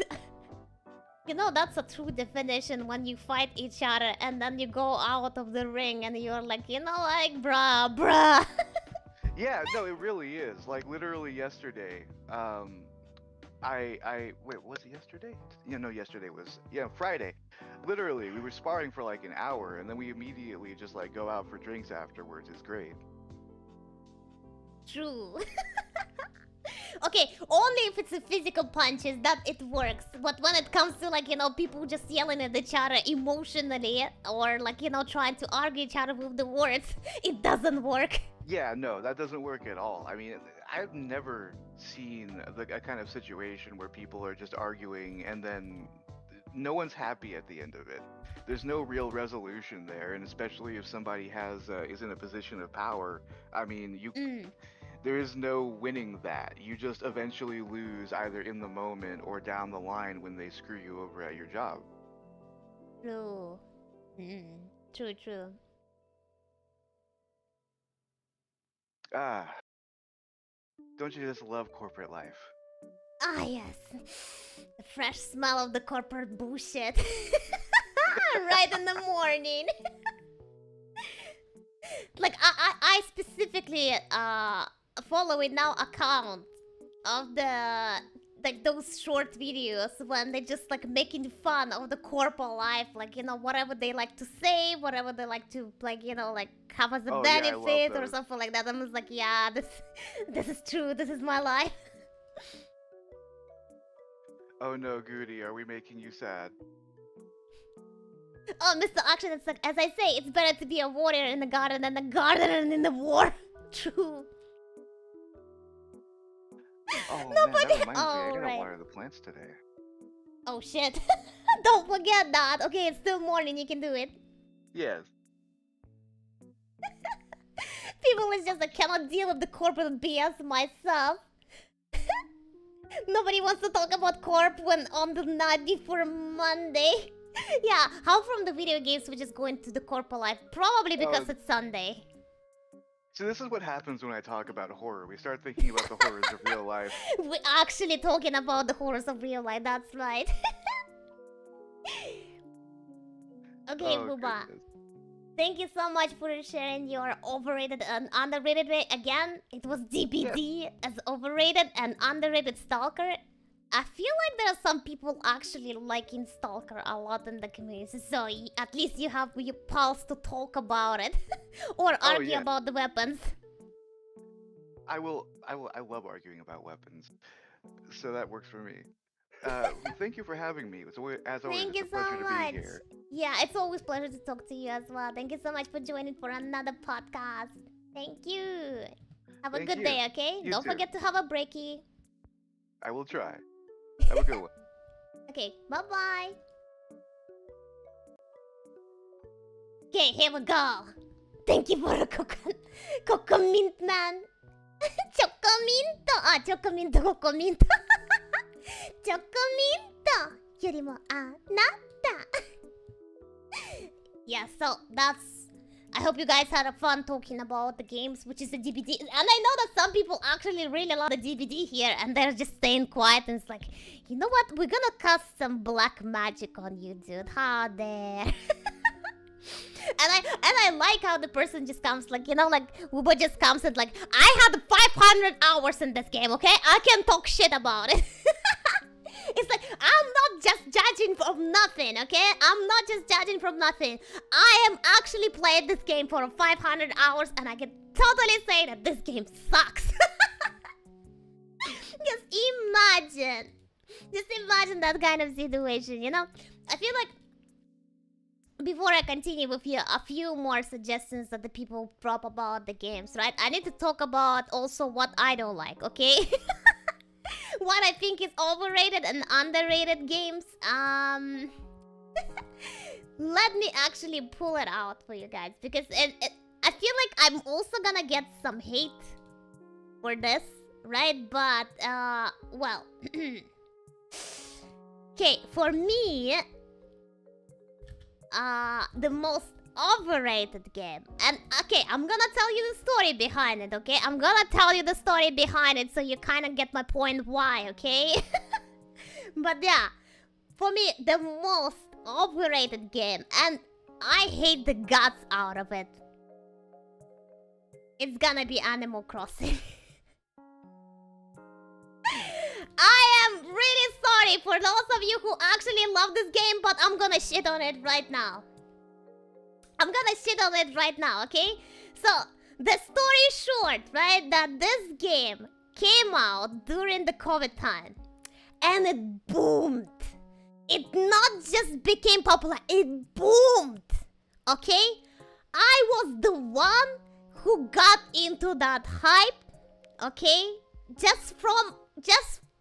You know, that's a true definition when you fight each other and then you go out of the ring and you're like, you know, like, bruh. Yeah, no, it really is. Like, literally yesterday, wait, was it yesterday? Yeah, no, yesterday was, Friday. Literally, we were sparring for like an hour and then we immediately just like go out for drinks afterwards. It's great. True. Okay, only if it's a physical punches that it works. But when it comes to like, you know, people just yelling at each other emotionally or like, you know, trying to argue each other with the words, it doesn't work. Yeah, no, that doesn't work at all. I mean, I've never seen a kind of situation where people are just arguing and then no one's happy at the end of it. There's no real resolution there, and especially if somebody is in a position of power, I mean, there is no winning that. You just eventually lose either in the moment or down the line when they screw you over at your job. True. True. Ah. Don't you just love corporate life? Ah, yes. The fresh smell of the corporate bullshit. Right in the morning. Like, I specifically follow it now account of the like those short videos when they just like making fun of the corporate life, like, you know, whatever they like to say, whatever they like to, like, you know, like have as a benefit or something like that. I'm just like, yeah, this is true, this is my life. Oh no, Goody, are we making you sad? Oh, Mr. Action, it's like, as I say, it's better to be a warrior in the garden than a gardener in the war. True. Oh, no, man, but that reminds me, I oh, gotta right. water the plants today. Oh shit. Don't forget that. Okay, it's still morning, you can do it. Yes. People is just, I cannot deal with the corporate BS myself. Nobody wants to talk about corp when on the night before Monday. Yeah, how from the video games we just go into the corporate life? Probably because it's Sunday. So this is what happens when I talk about horror. We start thinking about the horrors of real life. We're actually talking about the horrors of real life, that's right. Okay, Booba. Goodness. Thank you so much for sharing your overrated and underrated way. Again, it was DBD as overrated and underrated Stalker. I feel like there are some people actually liking Stalker a lot in the community, so at least you have your pulse to talk about it or argue about the weapons. I love arguing about weapons, so that works for me. Thank you for having me. As always, Thank you it's a pleasure so to much. be here. Yeah, it's always a pleasure to talk to you as well. Thank you so much for joining for another podcast. Thank you. Have a Thank good you. day, okay? You Don't too. forget to have a breaky. I will try. Have a good one. Okay, bye-bye. Okay, here we go. Thank you for the Chocomint, man. Chocominto. Ah, Chocominto, Chocominto. Chocominto. よりもあなた. Yeah, so that's... I hope you guys had a fun talking about the games, which is the DVD. And I know that some people actually really love the DVD here, and they're just staying quiet, and it's like, you know what? We're gonna cast some black magic on you, dude. How dare. And I like how the person just comes, like, you know, like, Ubo just comes and like, I had 500 hours in this game, okay? I can talk shit about it. It's like, I'm not just judging from nothing, okay? I'm not just judging from nothing. I am actually playing this game for 500 hours and I can totally say that this game sucks. Just imagine that kind of situation, you know? I feel like before I continue with a few more suggestions that the people drop about the games, right? I need to talk about also what I don't like, okay? What I think is overrated and underrated games. Let me actually pull it out for you guys because I feel like I'm also gonna get some hate for this, right? But well, okay, for me, the most overrated game, and okay, I'm gonna tell you the story behind it, okay? I'm gonna tell you the story behind it so you kind of get my point why, okay? But yeah, for me, the most overrated game, and I hate the guts out of it, it's gonna be Animal Crossing. I am really sorry for those of you who actually love this game, but I'm gonna shit on it right now. I'm gonna shit on it right now, okay? So, the story short, right, that this game came out during the COVID time. And it boomed. It not just became popular, it boomed. Okay? I was the one who got into that hype. Okay? Just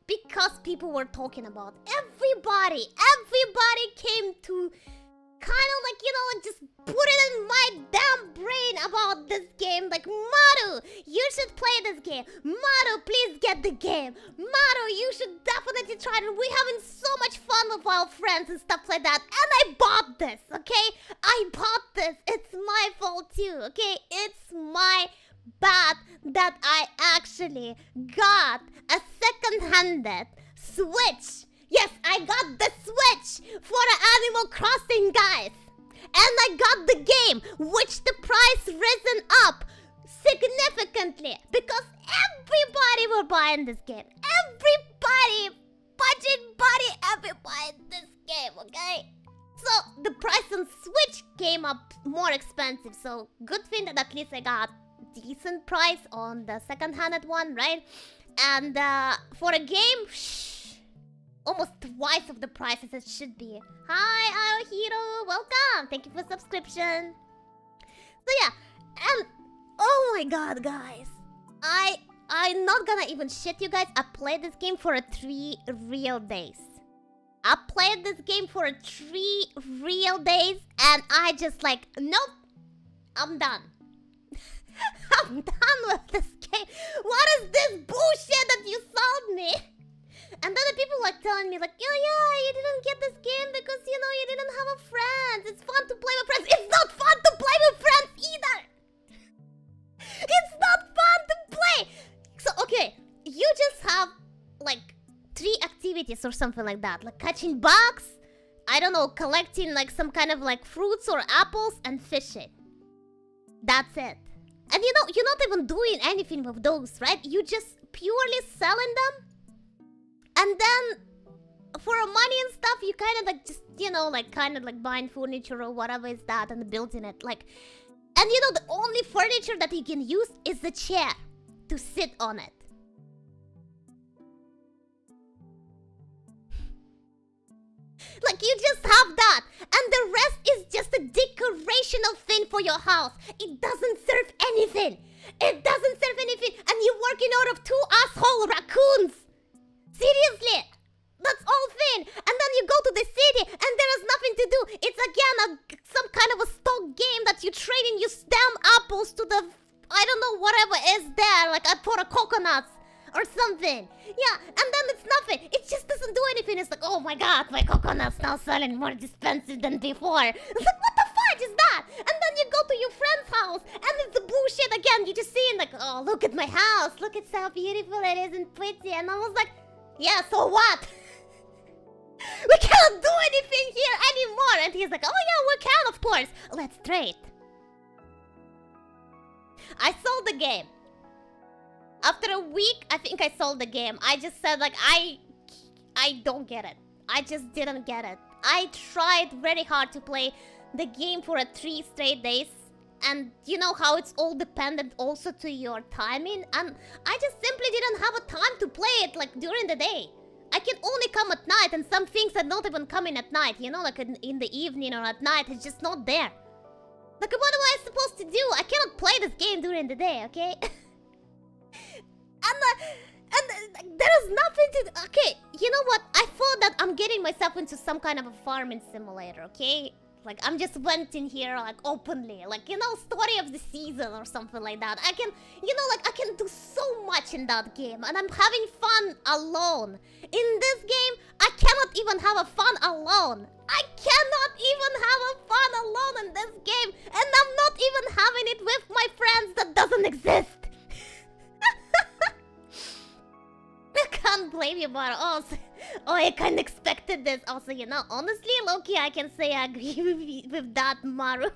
because people were talking about everybody came to kind of like, you know, like just put it in my damn brain about this game. Like, Maru, you should play this game. Maru, please get the game. Maru, you should definitely try it. We're having so much fun with our friends and stuff like that. And I bought this, okay? I bought this. It's my fault too, okay? It's my bad that I actually got a second-handed Switch. Yes, I got the Switch for the Animal Crossing, guys. And I got the game, which the price risen up significantly because everybody were buying this game. Everybody, budget buddy, everybody this game, okay? So the price on Switch came up more expensive. So good thing that at least I got decent price on the second-handed one, right? And for a game, almost twice of the price as it should be. Hi, Aohiro, welcome. Thank you for subscription. So yeah, and oh my god, guys, I'm not gonna even shit you guys. I played this game for 3 real days. I played this game for 3 real days, and I just like, nope, I'm done. I'm done with this game. What is this bullshit that you sold me? And then the people like telling me like, yeah, you didn't get this game because, you know, you didn't have a friend. It's fun to play with friends. It's not fun to play with friends either. It's not fun to play. So, okay, you just have like 3 activities or something like that. Like catching bugs, I don't know, collecting like some kind of like fruits or apples and fishing. That's it. And you know, you're not even doing anything with those, right? You just purely selling them. And then for money and stuff, you kind of like just, you know, like kind of like buying furniture or whatever is that and building it. Like, and you know, the only furniture that you can use is the chair to sit on it. Like, you just have that. And the rest is just a decorational thing for your house. It doesn't serve anything. It doesn't serve anything. And you're working out of 2 asshole raccoons. Seriously. That's all thing. And then you go to the city and there is nothing to do. It's again some kind of a stock game that you trade in your damn apples to the, I don't know, whatever is there. Like for a coconuts or something. Yeah, and then it's nothing. It just doesn't do anything. It's like, oh my god, my coconuts now selling more expensive than before. It's like, what the fudge is that? And then you go to your friend's house and it's the bullshit again. You just see like, oh, look at my house. Look at how beautiful it is and pretty. And I was like, yeah, so what? We cannot do anything here anymore. And he's like, oh yeah, we can, of course. Let's trade. I sold the game. After a week, I think I sold the game. I just said like, I I don't get it. I just didn't get it. I tried very hard to play the game for 3 straight days. And you know how it's all dependent also to your timing. And I just simply didn't have a time to play it like during the day. I can only come at night, and some things are not even coming at night. You know, like in the evening or at night, it's just not there. Like, what am I supposed to do? I cannot play this game during the day, okay? And there is nothing to... Okay, you know what? I thought that I'm getting myself into some kind of a farming simulator, okay? Like, I'm just went in here, like, openly. Like, you know, story of the season or something like that. I can, you know, like, I can do so much in that game. And I'm having fun alone. In this game, I cannot even have a fun alone. I cannot even have a fun alone in this game. And I'm not even having it with my friends that doesn't exist. I can't blame you, but also, I kind of expected this. Also, you know, honestly, Loki, I can say I agree with that, Maru.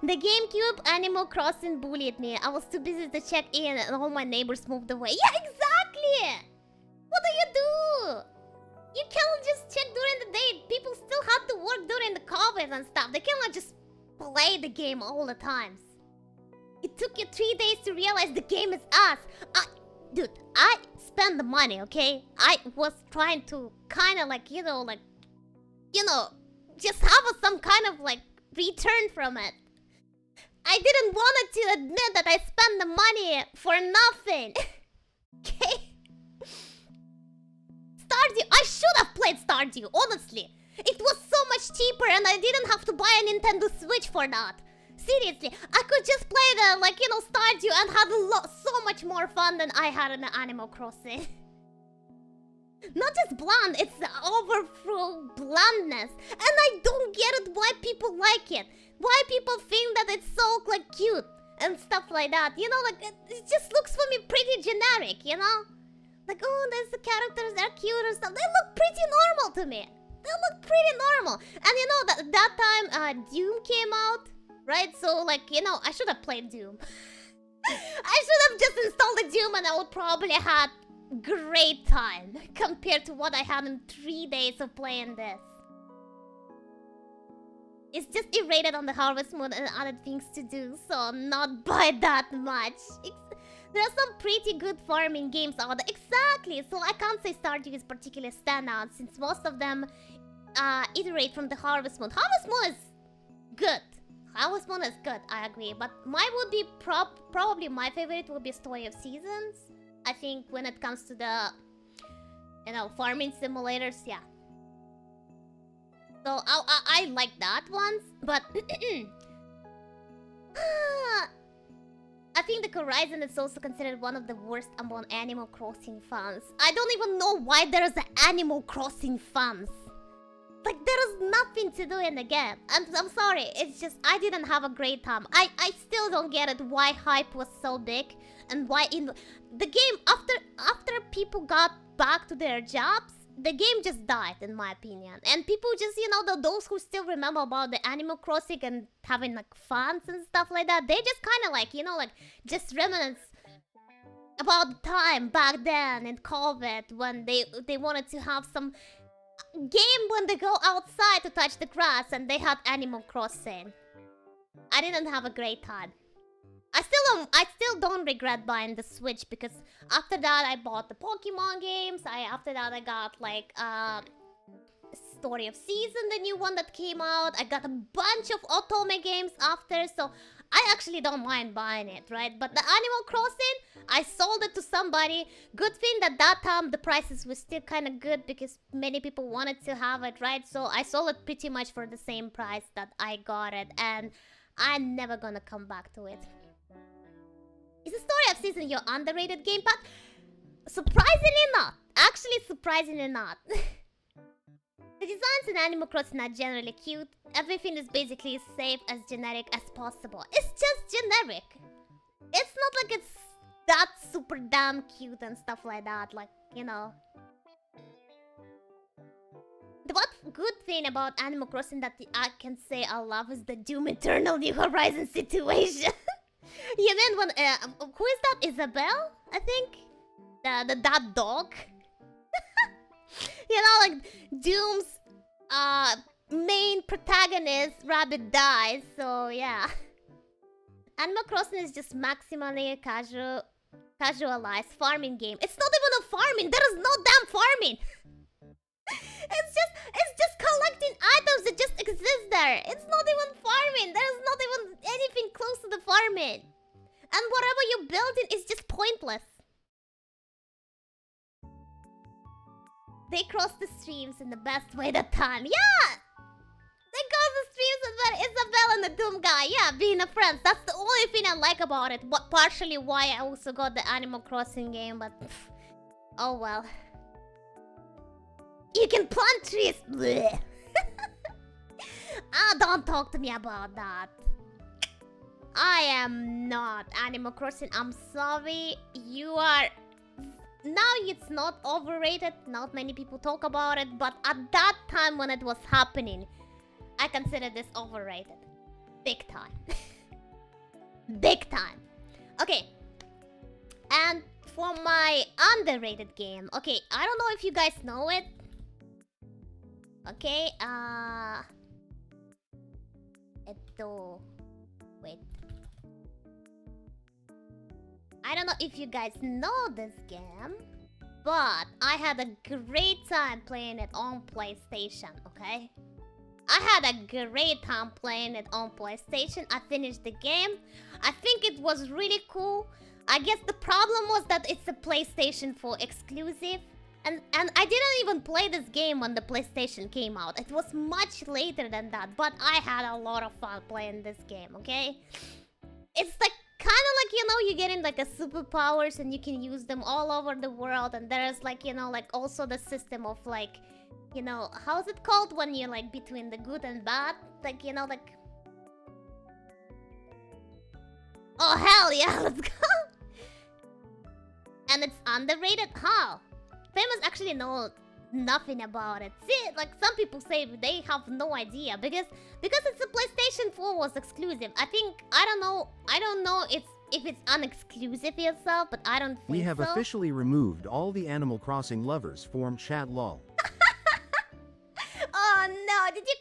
The GameCube Animal Crossing bullied me. I was too busy to check in and all my neighbors moved away. Yeah, exactly! What do you do? You cannot just check during the day. People still have to work during the COVID and stuff. They cannot just play the game all the times. It took you 3 days to realize the game is us. Dude, I spent the money, okay? I was trying to kind of like, just have some kind of like return from it. I didn't want it to admit that I spent the money for nothing. Okay? Stardew, I should have played Stardew, honestly. It was so much cheaper and I didn't have to buy a Nintendo Switch for that. Seriously, I could just play the, Stardew and had so much more fun than I had in the Animal Crossing. Not just bland, it's the overthrow blandness. And I don't get it why people like it. Why people think that it's so, cute and stuff like that. You know, it just looks for me pretty generic, you know? Like, oh, there's the characters, they're cute and stuff. They look pretty normal to me. They look pretty normal. And you know, that time Doom came out. Right, so I should have played Doom. I should have just installed the Doom and I would probably have great time compared to what I had in 3 days of playing this. It's just irrated on the Harvest Moon and other things to do, so not by that much. There are some pretty good farming games out there. Exactly, so I can't say Stardew is particularly standout since most of them iterate from the Harvest Moon. Harvest Moon is good. Harvest Moon is good, I agree. But mine would be probably my favorite would be Story of Seasons. I think when it comes to the, farming simulators, yeah. So I like that one, but I think the Horizon is also considered one of the worst among Animal Crossing fans. I don't even know why there is Animal Crossing fans. Like, there is nothing to do in the game. I'm sorry, it's just, I didn't have a great time. I still don't get it why hype was so big. And why in the game, after people got back to their jobs, the game just died, in my opinion. And people just, those who still remember about the Animal Crossing and having, fans and stuff like that, they just kind of, just remnants about the time back then in COVID when they wanted to have some game when they go outside to touch the grass and they had Animal Crossing. I didn't have a great time. I still don't regret buying the Switch because after that I bought the Pokemon games. After that I got Story of Season, the new one that came out. I got a bunch of Otome games after, so I actually don't mind buying it, right? But the Animal Crossing, I sold it to somebody. Good thing that time the prices were still kind of good because many people wanted to have it, right? So I sold it pretty much for the same price that I got it, and I'm never gonna come back to it. Is the Story of Season your underrated game, Pat? Surprisingly not. Actually, surprisingly not. The designs in Animal Crossing are generally cute. Everything is basically safe as generic as possible. It's just generic. It's not like it's that super damn cute and stuff like that. The one good thing about Animal Crossing that I can say I love is the Doom Eternal New Horizons situation. You mean when, who is that? Isabelle? I think? That dog? You know, like Doom's main protagonist rabbit dies, so yeah. Animal Crossing is just maximally casualized farming game. It's not even a farming. There is no damn farming. It's just collecting items that just exist there. It's not even farming. There's not even anything close to the farming. And whatever you build it is just pointless. They cross the streams in the best way that time. Yeah! They cross the streams with Isabel and the Doom guy. Yeah, being a friend. That's the only thing I like about it. But partially why I also got the Animal Crossing game, but oh well. You can plant trees. Blech. Don't talk to me about that. I am not Animal Crossing. I'm sorry. You are. Now it's not overrated. Not many people talk about it. But at that time when it was happening, I consider this overrated. Big time. Big time. Okay. And for my underrated game. Okay, I don't know if you guys know it. Okay, wait. I don't know if you guys know this game, but I had a great time playing it on PlayStation, okay? I had a great time playing it on PlayStation. I finished the game. I think it was really cool. I guess the problem was that it's a PlayStation 4 exclusive. And I didn't even play this game when the PlayStation came out. It was much later than that. But I had a lot of fun playing this game, okay? It's like kind of like, you know, you get in like a superpowers and you can use them all over the world. And there's like, you know, like also the system of like, you know, how's it called when you're like between the good and bad? Like, you know, like... Oh, hell yeah, let's go! And it's underrated? How? Famous actually know nothing about it. See, like some people say they have no idea because it's a PlayStation 4 was exclusive. I think I don't know if it's unexclusive itself, but I don't think We have so. officially removed all the Animal Crossing lovers from chat lol. Oh no, did you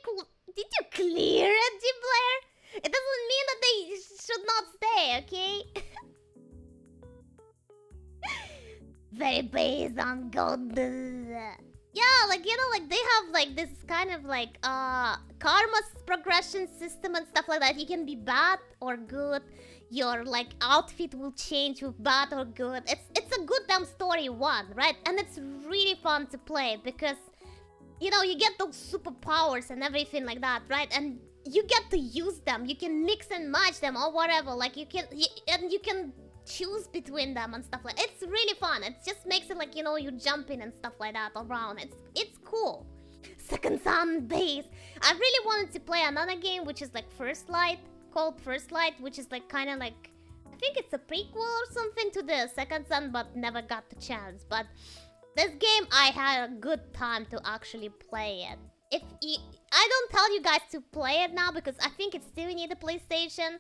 clear it, G-Player? It doesn't mean that they should not stay, okay? Very based on gold. Yeah, like, you know, like they have like this kind of like karma progression system and stuff like that. You can be bad or good. Your like outfit will change with bad or good. It's a good damn story one, right? And it's really fun to play because, you know, you get those superpowers and everything like that, right? And you get to use them. You can mix and match them or whatever. Like you can choose between them and stuff like that. It's really fun. It just makes it like, you know, you jumping and stuff like that around. It's cool. Second Son base. I really wanted to play another game which is like First Light, called First Light, which is like kind of like, I think it's a prequel or something to the Second Son, but never got the chance. But this game I had a good time to actually play it. I don't tell you guys to play it now because I think it still need a PlayStation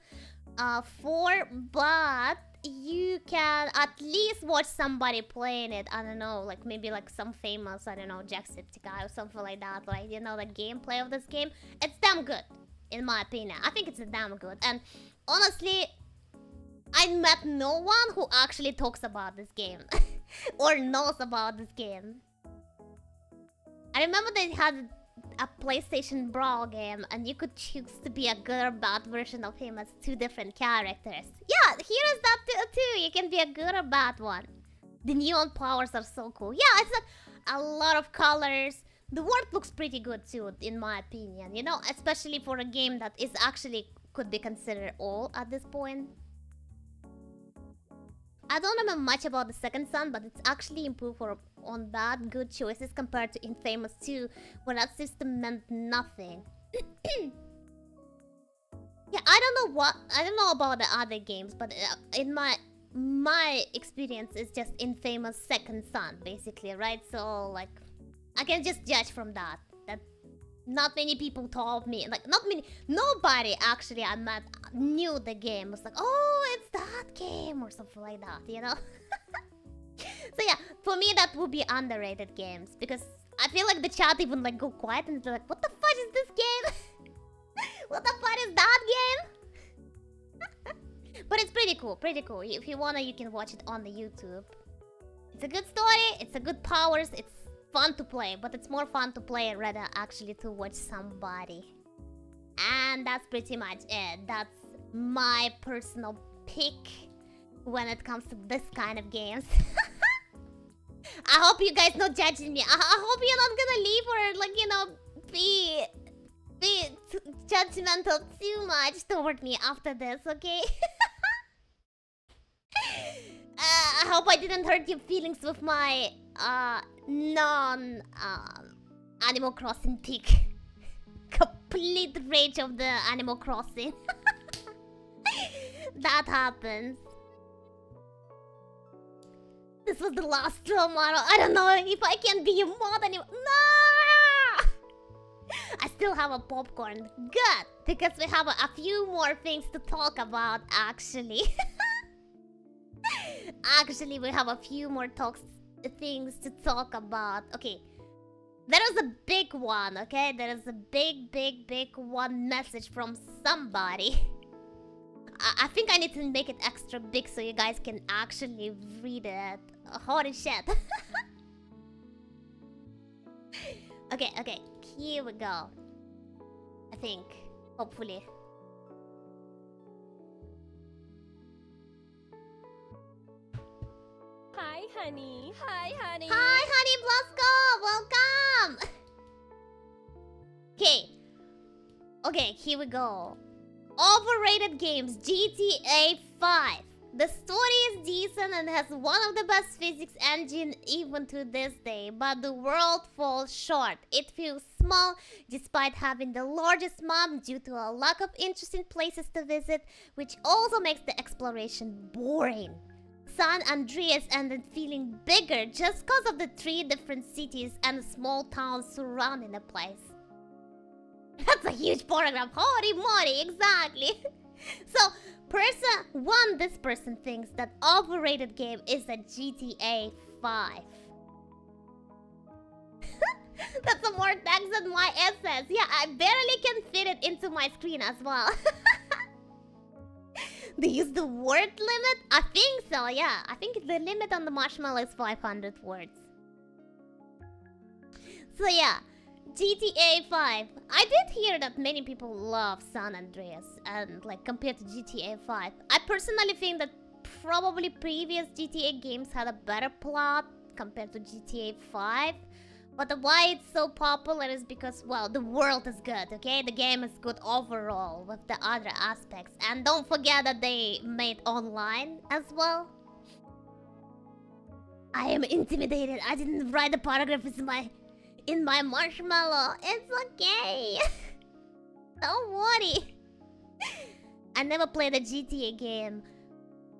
4, but you can at least watch somebody playing it. I don't know, like maybe like some famous, I don't know, Jacksepticeye or something like that. Like, you know, the gameplay of this game, it's damn good, in my opinion. I think it's damn good. And honestly, I met no one who actually talks about this game or knows about this game. I remember they had a PlayStation Brawl game and you could choose to be a good or bad version of him as two different characters. Yeah, here is that too. You can be a good or bad one. The neon powers are so cool. Yeah, it's like a lot of colors. The world looks pretty good too, in my opinion. You know, especially for a game that is actually could be considered old at this point. I don't remember much about the Second Son, but it's actually improved on that. Good choices compared to Infamous 2, where that system meant nothing. Yeah, I don't know about the other games, but in my experience, it's just Infamous Second Son, basically, right? So like, I can just judge from that. Not many people told me, like nobody actually I met knew the game. It was like, oh, it's that game or something like that, you know? So yeah, for me that would be underrated games because I feel like the chat even like go quiet and they're like, what the fuck is this game? What the fuck is that game? But it's pretty cool, pretty cool. If you wanna, you can watch it on the YouTube. It's a good story, it's a good powers, it's fun to play, but it's more fun to play rather actually to watch somebody. And that's pretty much it. That's my personal pick when it comes to this kind of games. I hope you guys not judging me. I hope you're not gonna leave or like, you know, be judgmental too much toward me after this, okay? I hope I didn't hurt your feelings with my non Animal Crossing pick. Complete rage of the Animal Crossing. That happens. This was the last straw model. I don't know if I can be a mod anymore. No! I still have a popcorn. Good! Because we have a few more things to talk about, actually. Actually, we have a few more things to talk about. Okay. There is a big one, okay? There is a big one message from somebody. I think I need to make it extra big so you guys can actually read it. Holy shit. Okay. Here we go. I think. Hopefully. Hi, honey. Hi, honey. Hi, honey Blasco! Welcome! Okay, here we go. Overrated games, GTA 5. The story is decent and has one of the best physics engine even to this day, but the world falls short. It feels small despite having the largest map due to a lack of interesting places to visit, which also makes the exploration boring. San Andreas ended feeling bigger just because of the 3 different cities and small towns surrounding the place. That's a huge paragraph. Holy moly, exactly. So, this person thinks that overrated game is a GTA 5. That's a more text than my essence. Yeah, I barely can fit it into my screen as well. They use the word limit? I think so, yeah. I think the limit on the marshmallow is 500 words. So yeah, GTA 5. I did hear that many people love San Andreas and like compared to GTA 5. I personally think that probably previous GTA games had a better plot compared to GTA 5. But why it's so popular is because, well, the world is good, okay? The game is good overall with the other aspects. And don't forget that they made online as well. I am intimidated. I didn't write the paragraph in my marshmallow. It's okay. Don't worry. I never played a GTA game.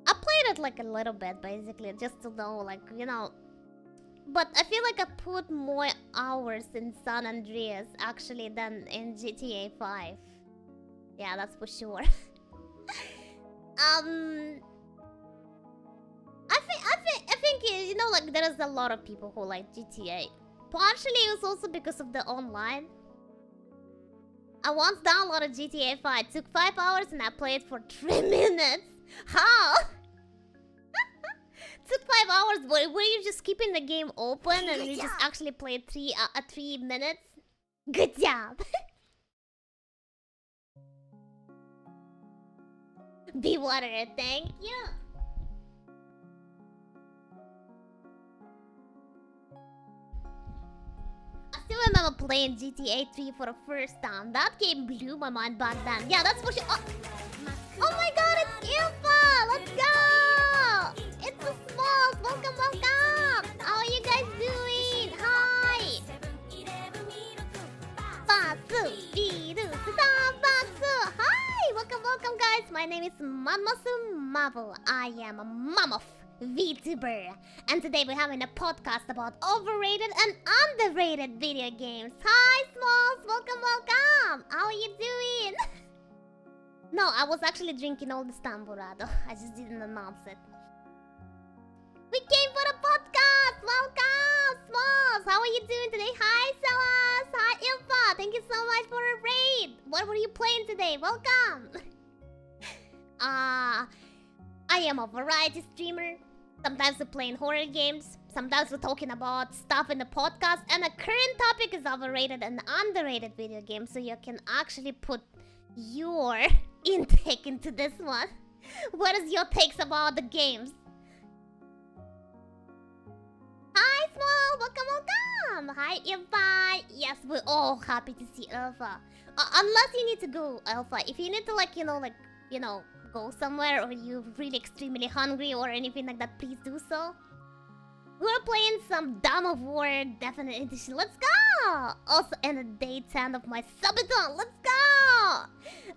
I played it like a little bit, basically, just to know, like, you know. But I feel like I put more hours in San Andreas actually than in GTA 5. Yeah, that's for sure. I think you know, like there is a lot of people who like GTA. Partially it was also because of the online. I once downloaded GTA 5. It took 5 hours and I played for 3 minutes. How? Took 5 hours, but were you just keeping the game open and you just actually played 3 minutes? Good job. Be water, thank you. I still remember playing GTA 3 for the first time. That game blew my mind back then. Yeah, that's for sure. Oh my god, it's Ilfa! Let's go! It's a Smalls! Welcome! How are you guys doing? Hi! Hi! Welcome guys! My name is Mammoth. I am a Mammoth VTuber. And today we're having a podcast about overrated and underrated video games. Hi Smalls! Welcome! How are you doing? No, I was actually drinking all this tamburado. I just didn't announce it. We came for the podcast! Welcome! Smalls! How are you doing today? Hi, Salas! Hi, Ilfa! Thank you so much for a raid! What were you playing today? Welcome! I am a variety streamer. Sometimes we're playing horror games. Sometimes we're talking about stuff in the podcast. And the current topic is overrated and underrated video games. So you can actually put your intake into this one. What is your takes about the games? Hi, Small! Welcome, welcome! Hi, Ilfa! Yes, we're all happy to see Alpha. Unless you need to go, Alpha. If you need to, go somewhere or you're really extremely hungry or anything like that, please do so. We're playing some Dawn of War Definite Edition. Let's go! Also in the day 10 of my subathon. Let's go!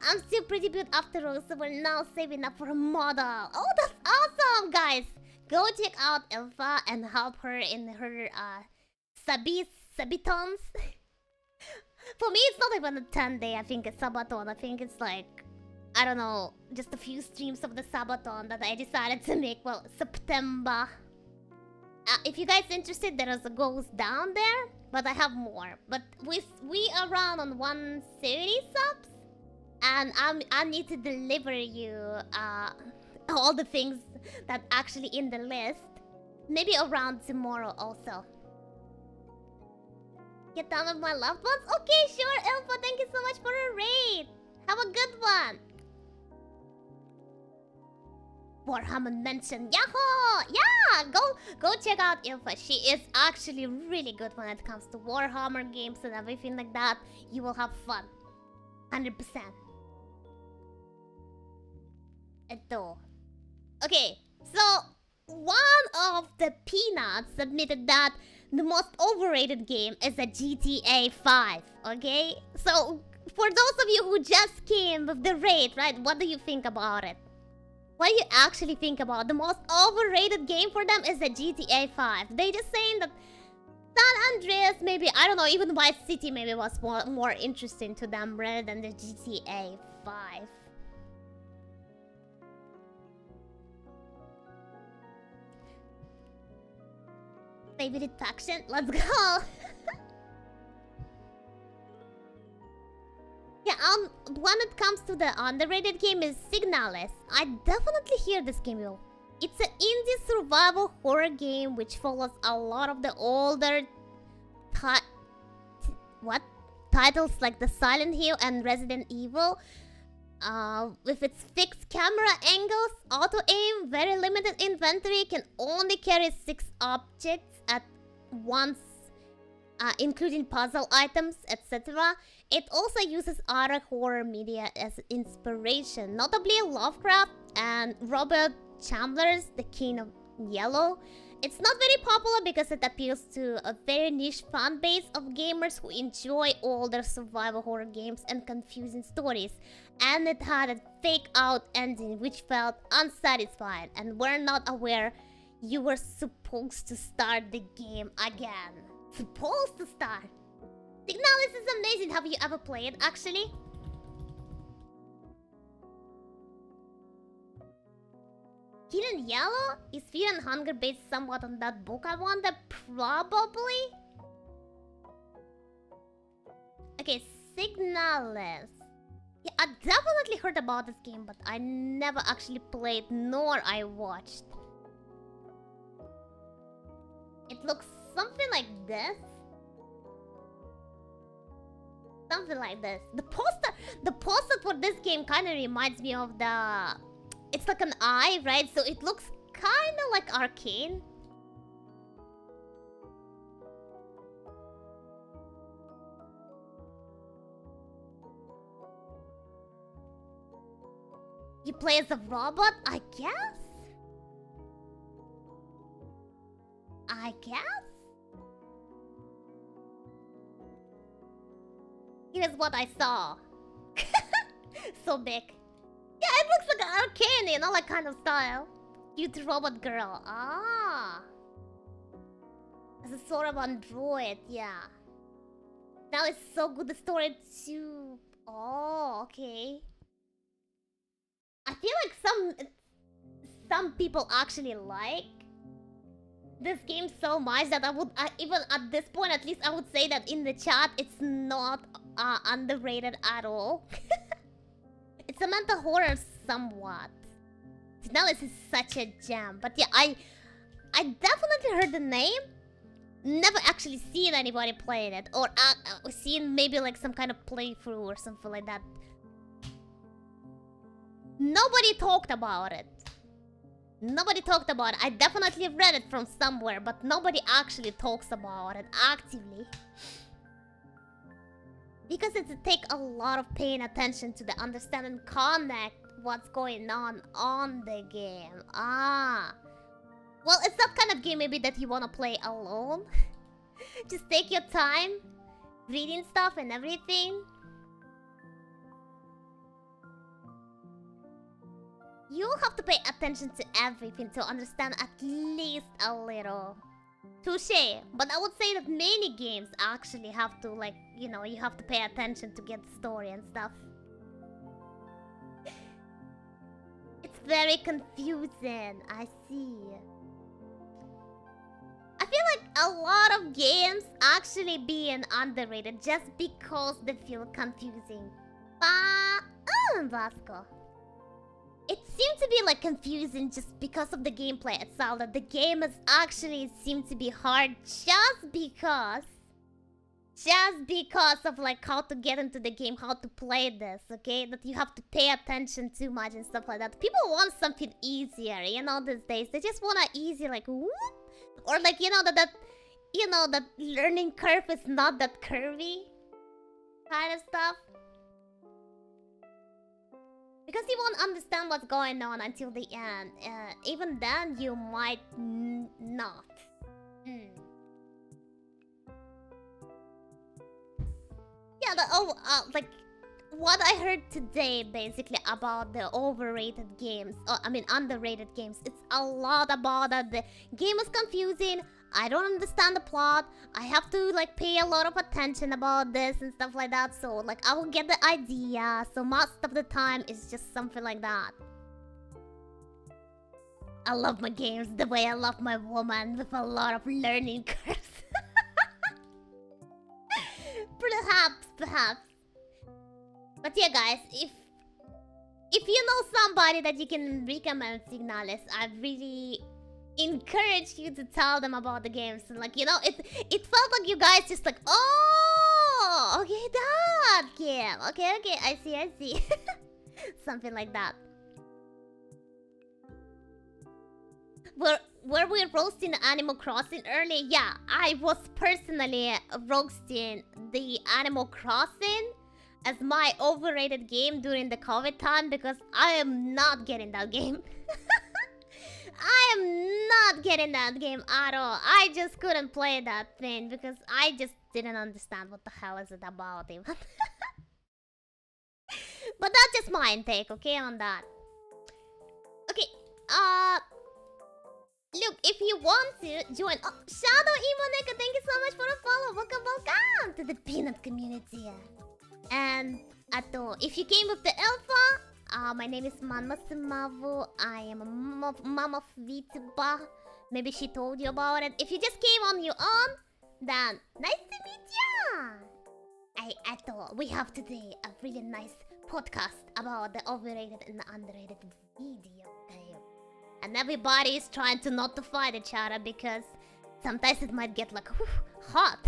I'm still pretty good after all, so we're now saving up for a model. Oh, that's awesome, guys! Go check out Elfa and help her in her sabitons. For me, it's not even a 10-day. I think it's sabaton. I think it's like, I don't know, just a few streams of the sabaton that I decided to make. Well, September. If you guys interested, there is a goals down there, but I have more. But we are around on 170 subs, and I need to deliver you all the things that actually in the list. Maybe around tomorrow also. Get down with my loved ones? Okay, sure, Elfa. Thank you so much for a raid. Have a good one. Warhammer mentioned. Yahoo! Yeah! Go check out Ilfa. She is actually really good when it comes to Warhammer games and everything like that. You will have fun. 100%. Ito. Okay, so one of the peanuts admitted that the most overrated game is a GTA 5. Okay? So, for those of you who just came with the raid, right? What do you think about it? What do you actually think about the most overrated game for them is the GTA 5? They just saying that San Andreas, maybe, I don't know, even Vice City maybe was more interesting to them rather than the GTA 5. Favorite faction? Let's go! Yeah, when it comes to the underrated game is Signalis. I definitely hear this game, yo. It's an indie survival horror game which follows a lot of the older titles like the Silent Hill and Resident Evil. With its fixed camera angles, auto aim, very limited inventory, can only carry 6 objects at once, including puzzle items, etc. It also uses other horror media as inspiration, notably Lovecraft and Robert Chandler's The King of Yellow. It's not very popular because it appeals to a very niche fan base of gamers who enjoy older survival horror games and confusing stories. And it had a fake out ending which felt unsatisfied and were not aware you were supposed to start the game again. Supposed to start. Signalis is amazing. Have you ever played actually? Hidden Yellow? Is Fear and Hunger based somewhat on that book? I wonder. Probably. Okay, Signalis. Yeah, I definitely heard about this game, but I never actually played nor I watched. It looks something like this. Something like this. The poster for this game kind of reminds me of the... It's like an eye, right? So it looks kind of like Arcane. You play as a robot, I guess? I guess? Here's what I saw. So big. Yeah, it looks like an Arcane, you know, like kind of style. Cute robot girl. Ah. As a sort of android, yeah. Now it's so good, the story too. Oh, okay. I feel like some people actually like this game so much that even at this point, at least I would say that in the chat, it's not underrated at all. It's a mental horror somewhat. Now is such a gem, but yeah, I definitely heard the name. Never actually seen anybody playing it, or seen maybe like some kind of playthrough or something like that. Nobody talked about it. Nobody talked about it. I definitely read it from somewhere, but nobody actually talks about it actively. Because it take a lot of paying attention to the understand and connect what's going on the game. Well, it's that kind of game maybe that you want to play alone. Just take your time, reading stuff and everything. You'll have to pay attention to everything to understand at least a little. Touché. But I would say that many games actually have to, like, you know, you have to pay attention to get the story and stuff. It's very confusing. I see. I feel like a lot of games actually being underrated just because they feel confusing. Vasco. It seemed to be like confusing just because of the gameplay itself. That the game is actually seemed to be hard just because of like how to get into the game, how to play this, okay? That you have to pay attention too much and stuff like that. People want something easier, you know, these days. They just want an easy like whoop, or like you know that learning curve is not that curvy kind of stuff. Because you won't understand what's going on until the end. Even then, you might not. Yeah, like what I heard today, basically about the overrated games. I mean, underrated games. It's a lot about that. The game is confusing. I don't understand the plot. I have to like pay a lot of attention about this and stuff like that. So like I will get the idea. So most of the time it's just something like that. I love my games the way I love my woman, with a lot of learning curves. Perhaps. But yeah, guys, if you know somebody that you can recommend Signales, I really encourage you to tell them about the games. And like, you know, it felt like you guys just like, oh, okay, that game. Okay, I see. Something like that. Were we roasting Animal Crossing earlier? Yeah, I was personally roasting the Animal Crossing as my overrated game during the COVID time because I am not getting that game. I am not getting that game at all. I just couldn't play that thing because I just didn't understand what the hell is it about even. But that's just my intake, okay, on that. Okay, look, if you want to join... Oh, Shadow Imoneka, thank you so much for the follow. Welcome to the Peanut community. And, if you came with the alpha, my name is Mammoth. I am a Mammoth VTUBER. Maybe she told you about it. If you just came on your own, then nice to meet ya. I thought we have today a really nice podcast about the overrated and the underrated video game. And everybody is trying to not to fight each other because sometimes it might get like hot.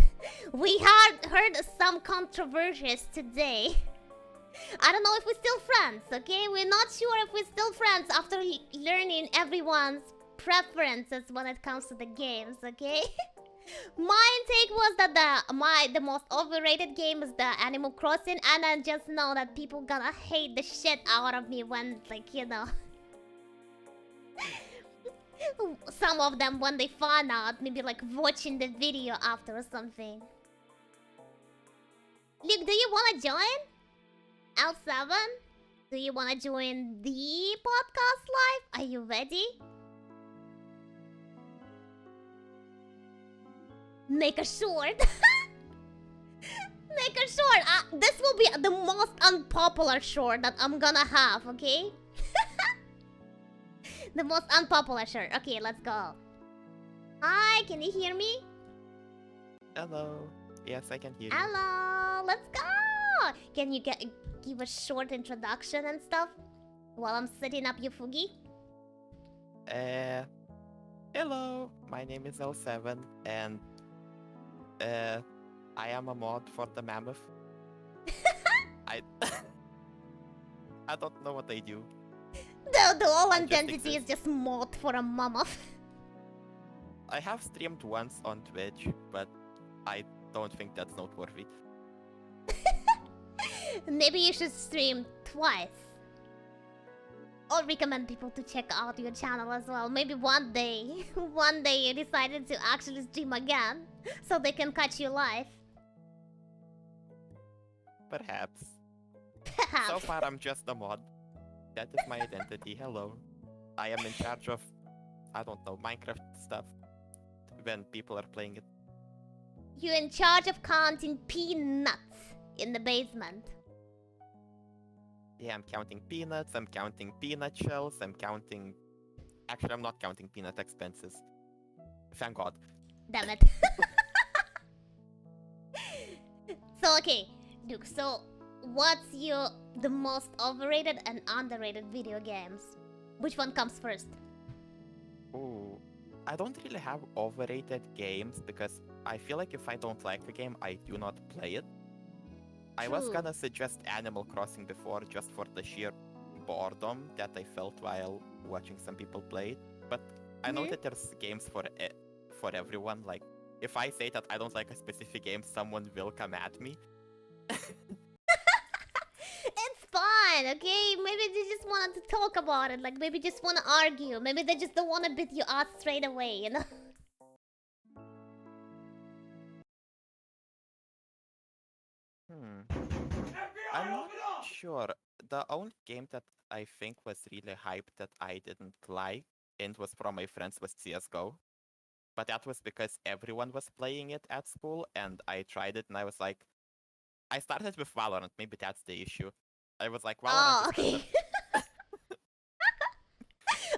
We heard some controversies today. I don't know if we're still friends, okay? We're not sure if we're still friends after learning everyone's preferences when it comes to the games, okay? My take was that the most overrated game is the Animal Crossing, and I just know that people gonna hate the shit out of me when, like, you know... Some of them, when they find out, maybe like watching the video after or something. Luke, do you wanna join? L7? Do you wanna join the podcast live? Are you ready? Make a short. Make a short. This will be the most unpopular short that I'm gonna have, okay? The most unpopular shirt. Okay, let's go. Hi, can you hear me? Hello. Yes, I can hear you. Hello, let's go! Can you give a short introduction and stuff while I'm setting up your Fugi? Hello. My name is L7, and I am a mod for the Mammoth. I I don't know what I do. The whole I just identity is exist. just mod for a mammoth. I have streamed once on Twitch, but I don't think that's noteworthy. Maybe you should stream twice. Or recommend people to check out your channel as well. Maybe one day, one day you decided to actually stream again, so they can catch you live. Perhaps. Perhaps. So far, I'm just a mod. That is my identity. Hello. I am in charge of, I don't know, Minecraft stuff when people are playing it. You're in charge of counting peanuts in the basement. Yeah, I'm counting peanuts, I'm counting peanut shells, I'm counting... Actually, I'm not counting peanut expenses. Thank God. Damn it. So, okay, Duke, so what's the most overrated and underrated video games? Which one comes first? Ooh, I don't really have overrated games because I feel like if I don't like a game, I do not play it. I was True. gonna suggest Animal Crossing before just for the sheer boredom that I felt while watching some people play it, but I know that there's games for everyone. Like, if I say that I don't like a specific game, someone will come at me. It's fine, okay? Maybe they just wanted to talk about it. Like, maybe just want to argue. Maybe they just don't want to beat you out straight away, you know? I'm not sure. The only game that I think was really hyped that I didn't like and was from my friends was CSGO. But that was because everyone was playing it at school and I tried it and I was like, I started with Valorant, maybe that's the issue. I was like, Valorant is okay. better.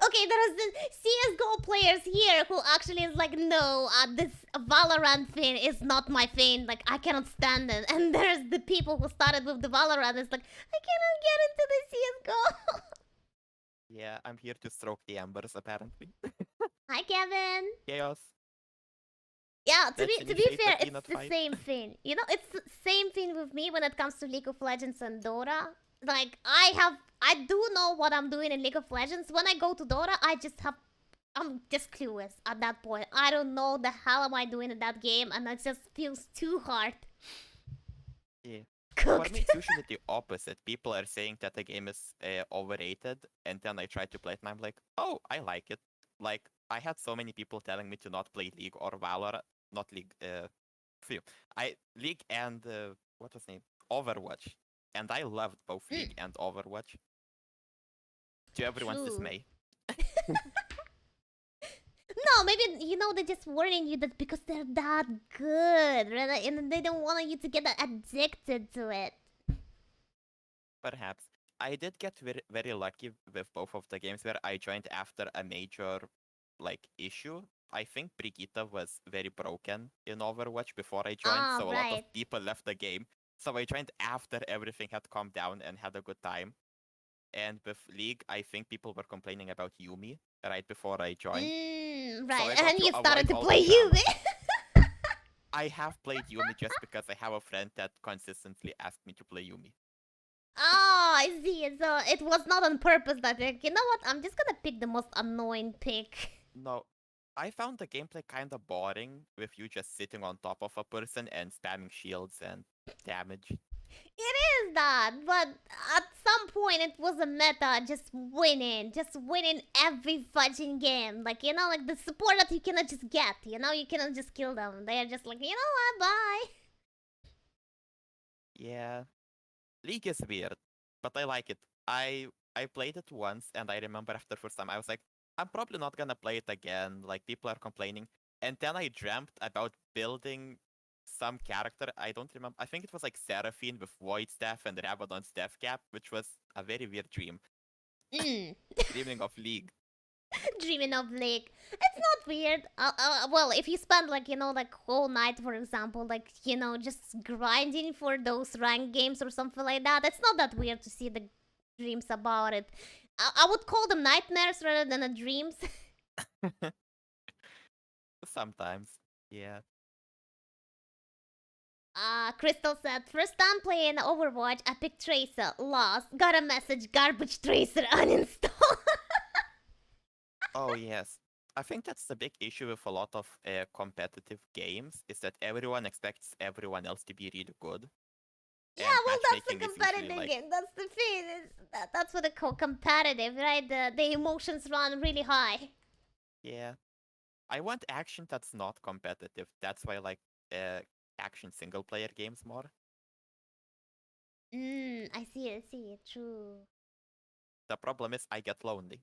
Okay, there's the CSGO players here who actually is like, no, this Valorant thing is not my thing. Like, I cannot stand it. And there's the people who started with the Valorant. It's like, I cannot get into the CSGO. Yeah, I'm here to stroke the embers apparently. Hi, Kevin. Chaos. Yeah, to Let's be initiate the fair, it's peanut the fight. same thing. You know, it's the same thing with me when it comes to League of Legends and Dota. Like, I do know what I'm doing in League of Legends. When I go to Dota, I'm just clueless at that point. I don't know the hell am I doing in that game, and it just feels too hard. Yeah. Cooked. For me, it's usually the opposite. People are saying that the game is overrated, and then I try to play it, and I'm like, oh, I like it. Like, I had so many people telling me to not play League or Valorant, not League, League and, what was the name? Overwatch. And I loved both League and Overwatch. To everyone's True. dismay. No, maybe, you know, they're just warning you that because they're that good, right? And they don't want you to get addicted to it. Perhaps. I did get very, very lucky with both of the games where I joined after a major, like, issue. I think Brigitte was very broken in Overwatch before I joined, so a lot of people left the game. So I joined after everything had calmed down and had a good time. And with League, I think people were complaining about Yumi right before I joined. Right, So and you started to all play the drama. Yumi. I have played Yumi just because I have a friend that consistently asked me to play Yumi. Oh, I see. So it was not on purpose that, like, you know what? I'm just gonna pick the most annoying pick. No, I found the gameplay kind of boring with you just sitting on top of a person and spamming shields and damage. It is that, but at some point it was a meta just winning every fudging game. Like, you know, like the support that you cannot just get, you know, you cannot just kill them. They are just like, you know what, bye. Yeah. League is weird, but I like it. I played it once and I remember after the first time I was like, I'm probably not gonna play it again, like people are complaining. And then I dreamt about building some character, I don't remember, I think it was like Seraphine with Void Staff and Rabadon's Death Cap, which was a very weird dream. Dreaming of League. Dreaming of Lake. It's not weird. Well, if you spend like like whole night, for example, like just grinding for those rank games or something like that, it's not that weird to see the dreams about it. I would call them nightmares rather than a dreams. Sometimes, yeah. Crystal said, first time playing Overwatch, Epic Tracer, lost, got a message, garbage tracer, uninstall. Oh yes. I think that's the big issue with a lot of competitive games, is that everyone expects everyone else to be really good. Yeah, And well, that's the matchmaking is usually, competitive like, game. That's the thing. That's what they call competitive, right? The emotions run really high. yeah. I want action that's not competitive. That's why I like action single player games more. I see. True. The problem is I get lonely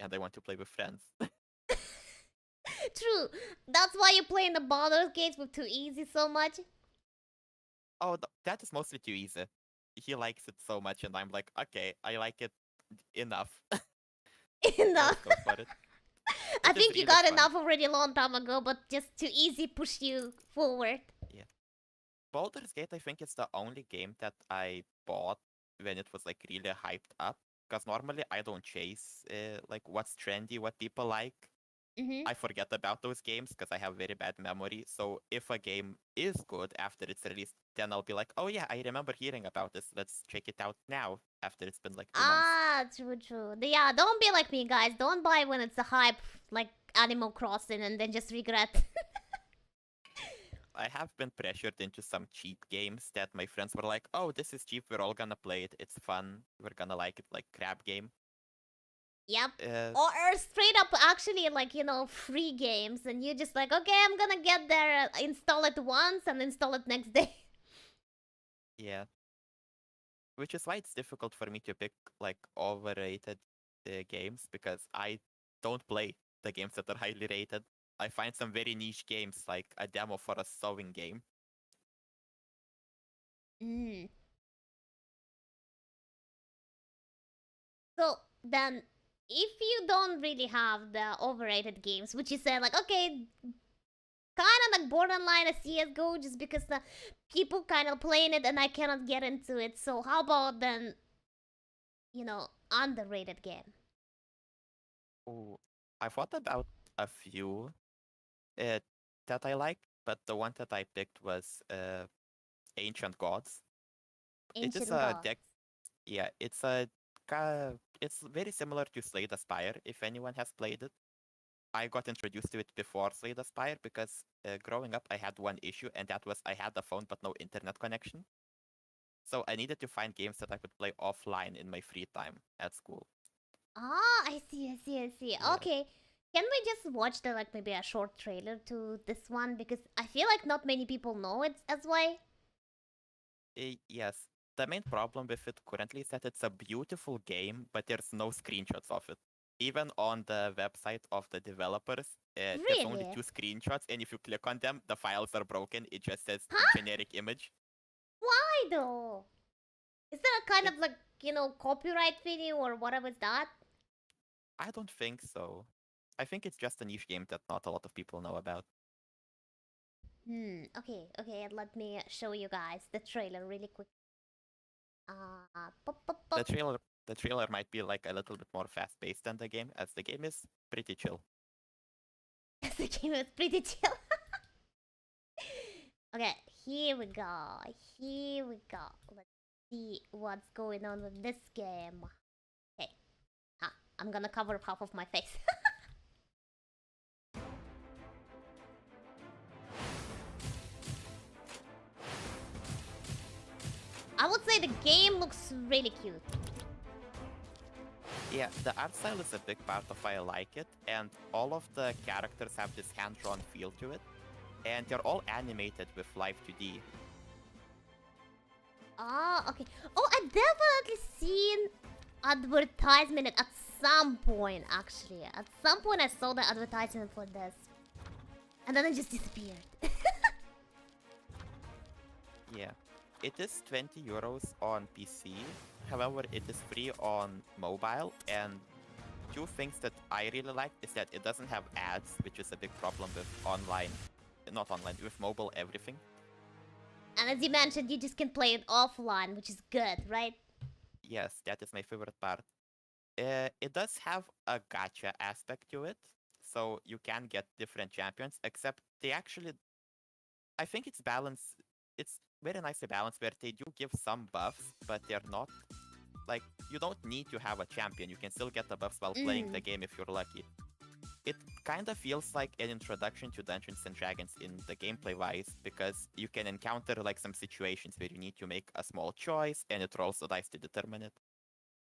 and I want to play with friends. True. That's why you play in the Baldur's Gates with Too Easy so much. Oh, that is mostly too easy. He likes it so much, and I'm like, okay, I like it enough. Enough. Let's go for it. I It is think you really got fun. enough already a long time ago, but just Too Easy pushed you forward. Yeah. Baldur's Gate, I think, is the only game that I bought when it was like really hyped up. Because normally I don't chase like what's trendy, what people like. I forget about those games because I have very bad memory. So if a game is good after it's released, then I'll be like, oh yeah, I remember hearing about this. Let's check it out now after it's been like 2 months. True. Yeah, don't be like me, guys. Don't buy when it's a hype, like Animal Crossing, and then just regret. I have been pressured into some cheap games that my friends were like, oh, this is cheap. We're all gonna play it. It's fun. We're gonna like it, like crab game. Yep. Or straight up actually like, free games and you just like, okay, I'm gonna get there, install it once and install it next day. Yeah. Which is why it's difficult for me to pick like overrated games because I don't play the games that are highly rated. I find some very niche games like a demo for a sewing game. So then if you don't really have the overrated games, which you say like, okay, kind of like borderline a CSGO just because the people kind of playing it and I cannot get into it. So how about then, underrated game? Oh, I thought about a few that I like, but the one that I picked was Ancient Gods. It is a deck. Yeah, it's very similar to Slay the Spire, if anyone has played it. I got introduced to it before Slay the Spire because growing up I had one issue, and that was I had a phone but no internet connection. So I needed to find games that I could play offline in my free time at school. I see. Yeah. Okay. Can we just watch like maybe a short trailer to this one? Because I feel like not many people know it as why. Yes. The main problem with it currently is that it's a beautiful game, but there's no screenshots of it. Even on the website of the developers, there's only Really? 2 screenshots, and if you click on them, the files are broken. It just says generic image. Why though? Is there a kind of like, copyright video or whatever is that? I don't think so. I think it's just a niche game that not a lot of people know about. Okay, let me show you guys the trailer really quick. The trailer might be like a little bit more fast-paced than the game, as the game is pretty chill. The game is pretty chill. Okay, here we go. Let's see what's going on with this game. Okay. I'm gonna cover half of my face. I would say the game looks really cute. Yeah, the art style is a big part of why I like it, and all of the characters have this hand-drawn feel to it, and they're all animated with Live 2D. Okay. Oh, I've definitely seen advertisement at some point, actually. At some point I saw the advertisement for this. And then it just disappeared. Yeah. It is 20 euros on PC, however it is free on mobile, and two things that I really like is that it doesn't have ads, which is a big problem with with mobile everything. And as you mentioned, you just can play it offline, which is good, right? Yes, that is my favorite part. It does have a gacha aspect to it, so you can get different champions, except they actually, I think it's balanced. It's very nicely balanced where they do give some buffs, but they're not, like, you don't need to have a champion. You can still get the buffs while playing the game if you're lucky. It kind of feels like an introduction to Dungeons and Dragons in the gameplay wise, because you can encounter like some situations where you need to make a small choice and it rolls the dice to determine it.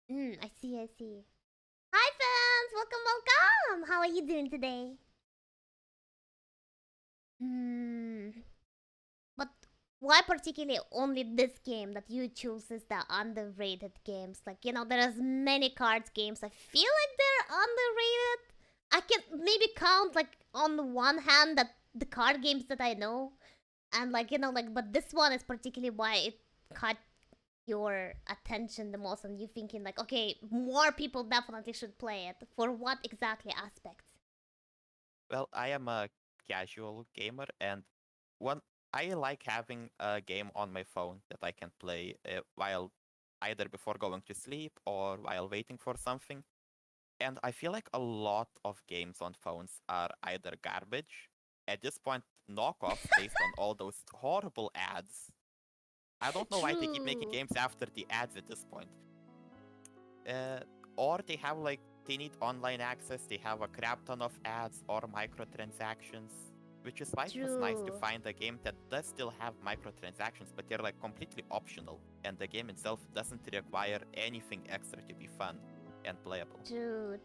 I see, I see. Hi fans! Welcome, welcome! How are you doing today? But why particularly only this game that you choose is the underrated games? Like, you know, there's many cards games. I feel like they're underrated. I can maybe count like on the one hand that the card games that I know. And like, you know, like, but this one is particularly why it caught your attention the most, and you thinking like, okay, more people definitely should play it. For what exactly aspects? Well, I am a casual gamer, and I like having a game on my phone that I can play while either before going to sleep or while waiting for something. And I feel like a lot of games on phones are either garbage, at this point knockoffs based on all those horrible ads. I don't know why they keep making games after the ads at this point. Or they have like, they need online access, they have a crap ton of ads or microtransactions, which is why it was nice to find a game that does still have microtransactions, but they're like completely optional, and the game itself doesn't require anything extra to be fun and playable. True.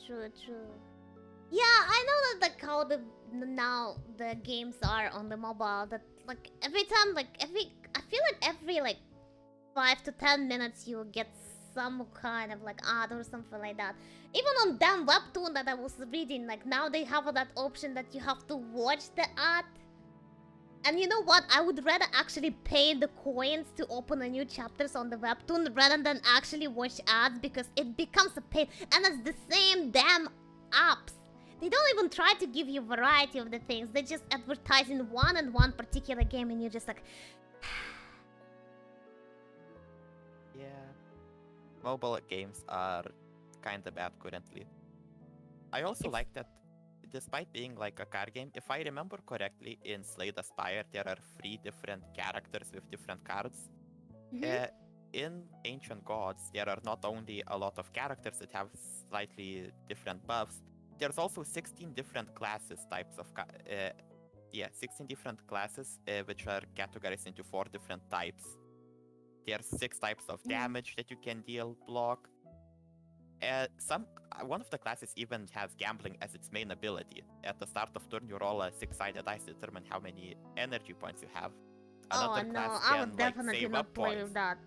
Yeah, I know that like how now the games are on the mobile, that like every time, like I feel like every like 5 to 10 minutes you will get some kind of like ad or something like that. Even on damn webtoon that I was reading, like now they have that option that you have to watch the ad. And you know what? I would rather actually pay the coins to open a new chapters on the webtoon rather than actually watch ads, because it becomes a pain. And it's the same damn apps. They don't even try to give you variety of the things. They just advertise in one particular game, and you're just like... Yeah. Mobile games are kinda bad currently. I also like that, despite being like a card game, if I remember correctly, in Slay the Spire there are 3 different characters with different cards. In Ancient Gods, there are not only a lot of characters that have slightly different buffs, there's also 16 different classes, 16 different classes, which are categorized into 4 different types. There's 6 types of damage that you can deal, block. One of the classes even has gambling as its main ability. At the start of turn, you roll a 6-sided dice to determine how many energy points you have. Another class I can, would definitely save not up play points. with that.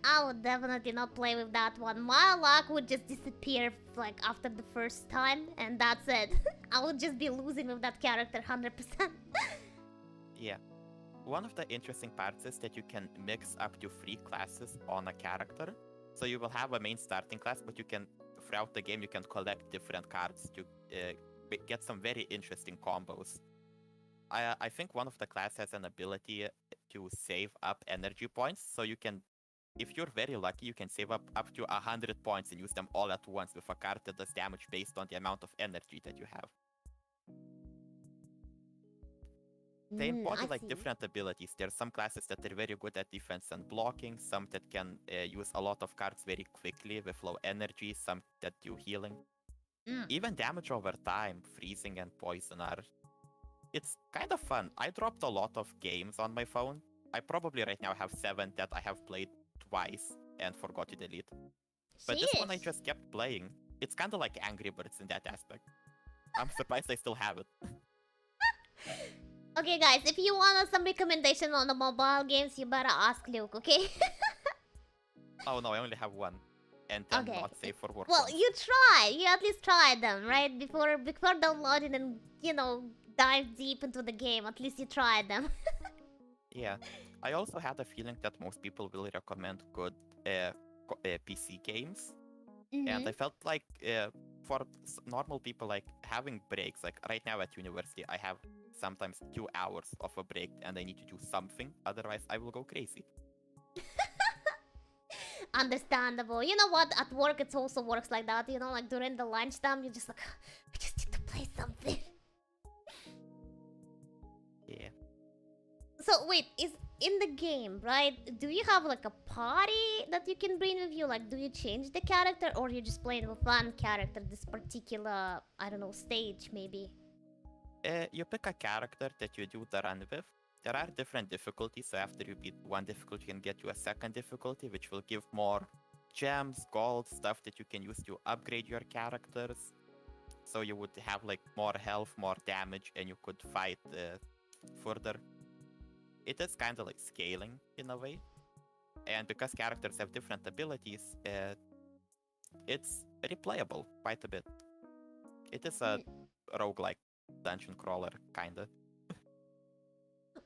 I would definitely not play with that one. My luck would just disappear like after the first time, and that's it. I would just be losing with that character 100%. Yeah. One of the interesting parts is that you can mix up to 3 classes on a character. So you will have a main starting class, but you can, throughout the game, you can collect different cards to get some very interesting combos. I think one of the class has an ability to save up energy points, so you can, if you're very lucky, you can save up to 100 points and use them all at once with a card that does damage based on the amount of energy that you have. They embody like different abilities. There's some classes that are very good at defense and blocking, some that can use a lot of cards very quickly with low energy, some that do healing. Even damage over time, freezing and poison are... It's kind of fun. I dropped a lot of games on my phone. I probably right now have 7 that I have played twice and forgot to delete. But this one I just kept playing. It's kind of like Angry Birds in that aspect. I'm surprised I still have it. Okay guys, if you want some recommendation on the mobile games, you better ask Luke, okay? Oh no, I only have 1. And then not safe for work. Well, you try. You at least try them, right? Before downloading and, you know, dive deep into the game. At least you try them. Yeah. I also had a feeling that most people will recommend good PC games. And I felt like for normal people, like having breaks, like right now at university, I have sometimes 2 hours of a break and I need to do something, otherwise I will go crazy. Understandable. You know what? At work, it also works like that. You know, like during the lunchtime, you're just like, I just need to play something. Yeah. So wait, is in the game, right? Do you have like a party that you can bring with you? Like, do you change the character, or you're just playing with one character this particular, I don't know, stage maybe? You pick a character that you do the run with. There are different difficulties, so after you beat one difficulty, you can get to a second difficulty, which will give more gems, gold, stuff that you can use to upgrade your characters. So you would have like more health, more damage, and you could fight further. It is kind of like scaling in a way. And because characters have different abilities, it's replayable quite a bit. It is a roguelike dungeon crawler, kinda.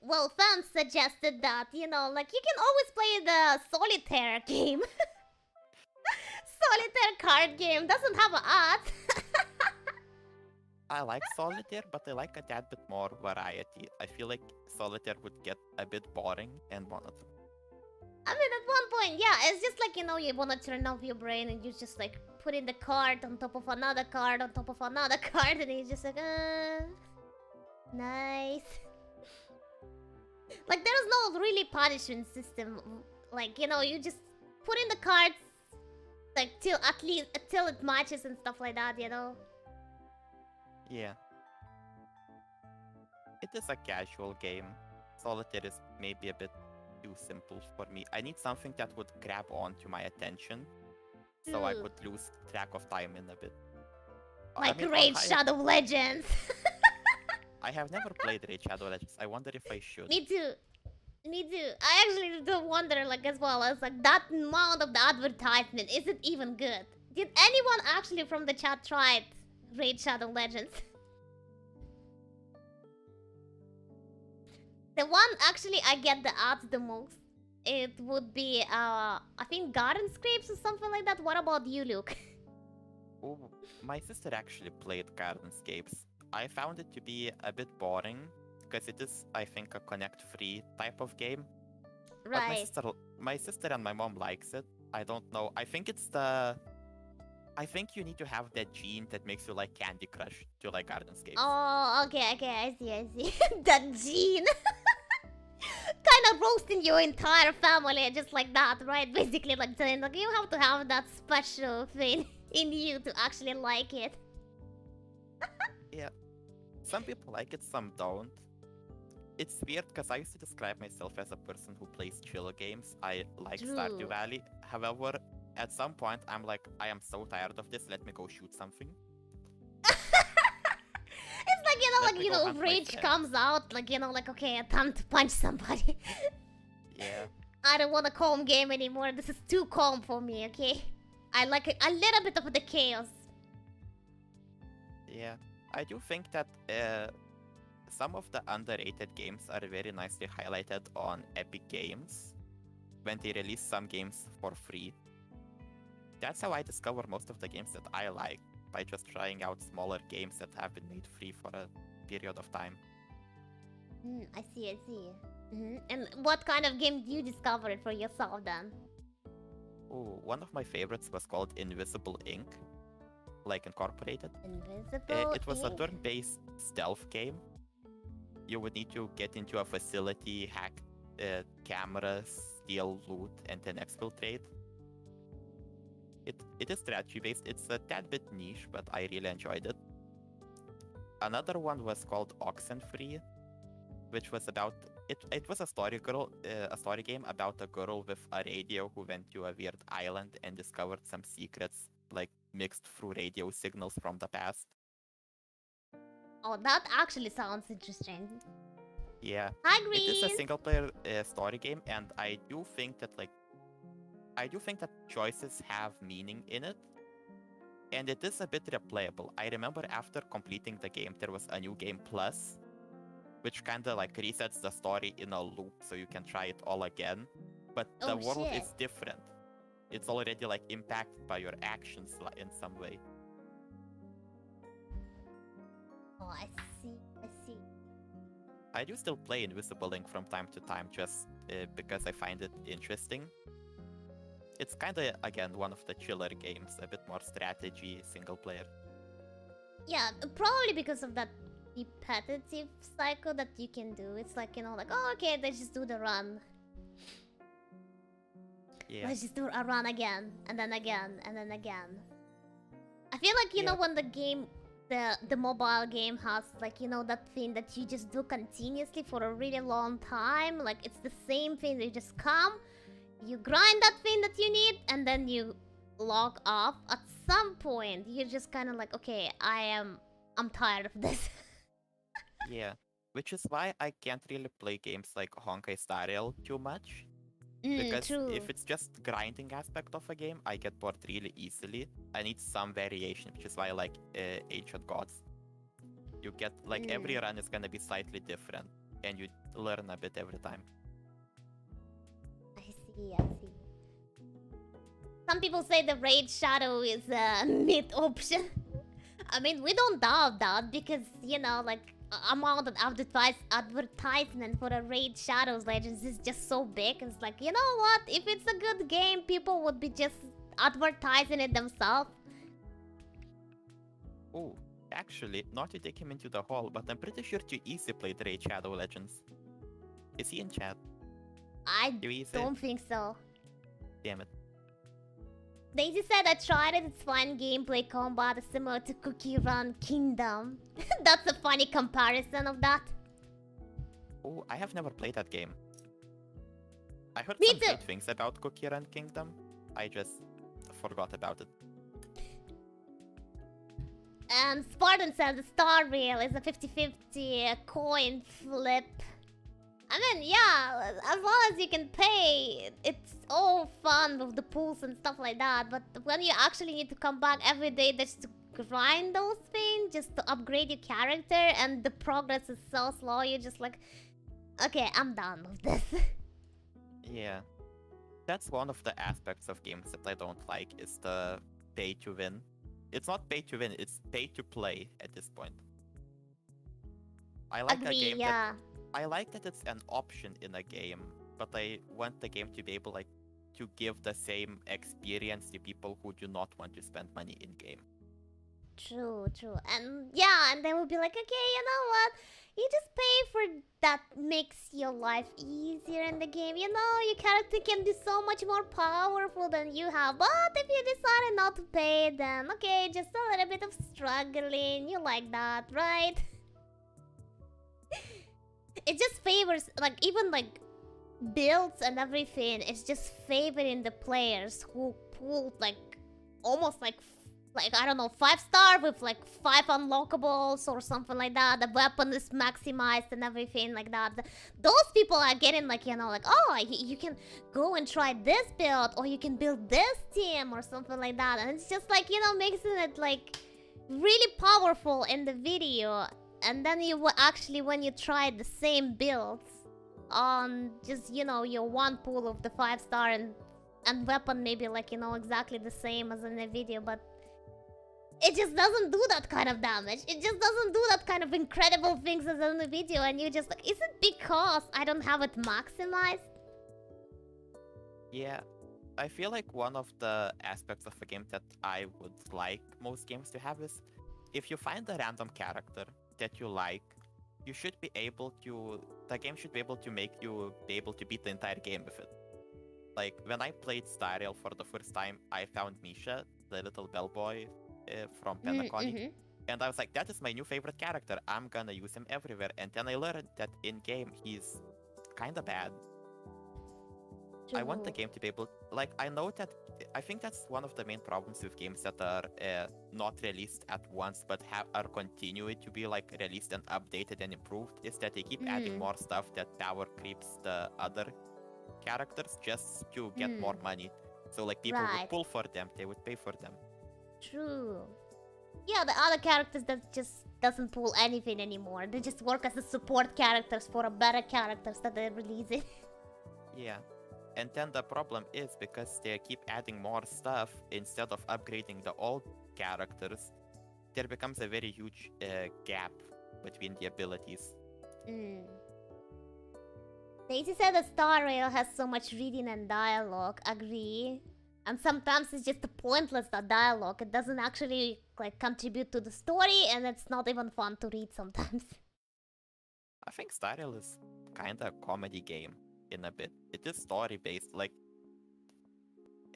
Well, fans suggested that, you know, like you can always play the solitaire game. Solitaire card game doesn't have an art. I like solitaire, but I like a tad bit more variety. I feel like solitaire would get a bit boring and monotone. I mean, at one point, yeah, it's just like, you know, you want to turn off your brain and you just like put in the card on top of another card on top of another card, and it's just like, nice. Like, there's no really punishment system. Like, you know, you just put in the cards, like, till at least till it matches and stuff like that, you know? Yeah. It is a casual game. Solitaire is maybe a bit too simple for me. I need something that would grab onto my attention, so I could lose track of time in a bit. Like I mean, Raid Shadow Legends. I have never played Raid Shadow Legends. I wonder if I should. Me too. Me too. I actually do wonder, like, as well. As like, that amount of the advertisement, is it even good? Did anyone actually from the chat try Raid Shadow Legends? The one actually I get the ads the most, it would be I think Garden Scrapes or something like that. What about you, Luke? Oh, my sister actually played Gardenscapes. I found it to be a bit boring because it is, I think, a connect-free type of game. Right. But my sister and my mom likes it. I don't know. I think it's the. I think you need to have that gene that makes you like Candy Crush to like Gardenscapes. Oh, okay, I see. That gene. Kind of roasting your entire family just like that, right? Basically, like saying, like, you have to have that special thing in you to actually like it. Yeah. Some people like it, some don't. It's weird because I used to describe myself as a person who plays chill games. I like Stardew True. Valley. However, at some point, I'm like, I am so tired of this. Let me go shoot something. It's like, you know, Let like, me you go know, hunt my rage friends. comes out, like, you know, like, okay, time to punch somebody. Yeah. I don't want a calm game anymore. This is too calm for me, okay? I like a little bit of the chaos. Yeah. I do think that some of the underrated games are very nicely highlighted on Epic Games when they release some games for free. That's how I discover most of the games that I like, by just trying out smaller games that have been made free for a period of time. I see. And what kind of game do you discover it for yourself then? Oh, one of my favorites was called Invisible Ink, like Incorporated. Invisible It was a Ink. turn-based stealth game. You would need to get into a facility, hack cameras, steal loot, and then exfiltrate. It is strategy-based. It's a tad bit niche, but I really enjoyed it. Another one was called Oxenfree, which was about it was a story game about a girl with a radio who went to a weird island and discovered some secrets, like mixed through radio signals from the past. Oh, that actually sounds interesting. Yeah. Hi, It is a Green. single-player story game, and I do think that choices have meaning in it, and it is a bit replayable. I remember after completing the game, there was a new game plus, which kind of like resets the story in a loop, so you can try it all again. But the Oh, world shit. is different. It's already like impacted by your actions in some way. Oh, I see. I see. I do still play Invisible Link from time to time just because I find it interesting. It's kind of, again, one of the chiller games, a bit more strategy, single player. Yeah, probably because of that repetitive cycle that you can do. It's like, like, oh, okay, let's just do the run. Yeah. Let's just do a run again, and then again, and then again. I feel like, you know, when the game, the mobile game has, like, that thing that you just do continuously for a really long time. Like, it's the same thing. You just come, you grind that thing that you need, and then you log off. At some point, you're just kind of like, okay, I'm tired of this. Yeah, which is why I can't really play games like Honkai Star Rail too much. Because true. if it's just grinding aspect of a game, I get bored really easily. I need some variation, which is why I like Ancient Gods. You get, like, every run is gonna be slightly different, and you learn a bit every time. I see. Some people say the Raid Shadow is a mid option. I mean, we don't doubt that because, like, amount of advertisement for the Raid Shadows Legends is just so big. It's like, you know what? If it's a good game, people would be just advertising it themselves. Oh, actually, not to take him into the hall, but I'm pretty sure you easy played Raid Shadow Legends. Is he in chat? I don't think so. Damn it. Daisy said I tried it, it's fun gameplay combat similar to Cookie Run Kingdom. That's a funny comparison of that. Oh, I have never played that game. I heard Me some too. great things about Cookie Run Kingdom. I just forgot about it. And Spartan says the Star Rail is a 50-50 coin flip. I mean, yeah, as long as you can pay, it's all fun with the pools and stuff like that. But when you actually need to come back every day just to grind those things, just to upgrade your character, and the progress is so slow, you're just like, okay, I'm done with this. Yeah. That's one of the aspects of games that I don't like, is the pay to win. It's not pay to win, it's pay to play at this point. I like a game that I like that it's an option in a game, but I want the game to be able, like, to give the same experience to people who do not want to spend money in game. True. And yeah, and they will be like, okay, you know what? You just pay for that makes your life easier in the game. You know, your character can be so much more powerful than you have. But if you decided not to pay, then okay, just a little bit of struggling. You like that, right? It just favors, like, even like builds and everything. It's just favoring the players who pull like almost like I don't know, 5-star with like 5 unlockables or something like that. The weapon is maximized and everything like that. Those people are getting like, like, oh, you can go and try this build, or you can build this team or something like that. And it's just like, making it like really powerful in the video. And then you will actually, when you try the same builds on just, your one pool of the 5-star and weapon maybe like, exactly the same as in the video, but it just doesn't do that kind of damage. It just doesn't do that kind of incredible things as in the video, and you're just like, is it because I don't have it maximized? Yeah, I feel like one of the aspects of a game that I would like most games to have is, if you find a random character that you like, you should be able to, the game should be able to make you be able to beat the entire game with it. Like, when I played Star Rail for the first time, I found Misha, the little bellboy from Penacony, and I was like, that is my new favorite character, I'm gonna use him everywhere. And then I learned that in-game he's kinda bad. I want the game to be able, like, I know that, I think that's one of the main problems with games that are not released at once, but are continuing to be like released and updated and improved, is that they keep adding more stuff that power creeps the other characters just to get more money. So like people would pull for them, they would pay for them. True. Yeah, the other characters that just doesn't pull anything anymore. They just work as the support characters for a better characters that they're releasing. Yeah. And then the problem is, because they keep adding more stuff instead of upgrading the old characters, there becomes a very huge gap between the abilities. Daisy said the Star Rail has so much reading and dialogue. Agree. And sometimes it's just pointless, the dialogue. It doesn't actually like contribute to the story, and it's not even fun to read sometimes. I think Star Rail is kind of a comedy game in a bit. It is story based. Like,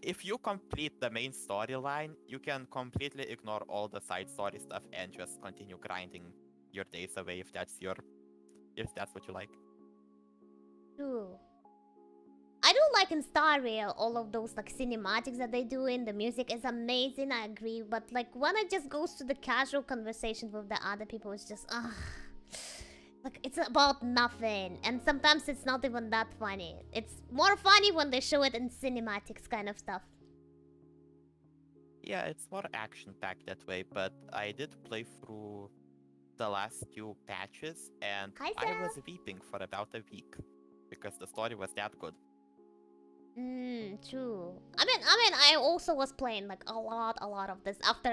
if you complete the main storyline, you can completely ignore all the side story stuff and just continue grinding your days away if that's what you like. True. I do like in Star Rail all of those like cinematics that they do in. The music is amazing, I agree. But like when it just goes to the casual conversation with the other people, it's just like it's about nothing. And sometimes it's not even that funny. It's more funny when they show it in cinematics kind of stuff. Yeah, it's more action-packed that way, but I did play through the last 2 patches, and I was weeping for about a week because the story was that good. True. I mean, I also was playing like a lot of this after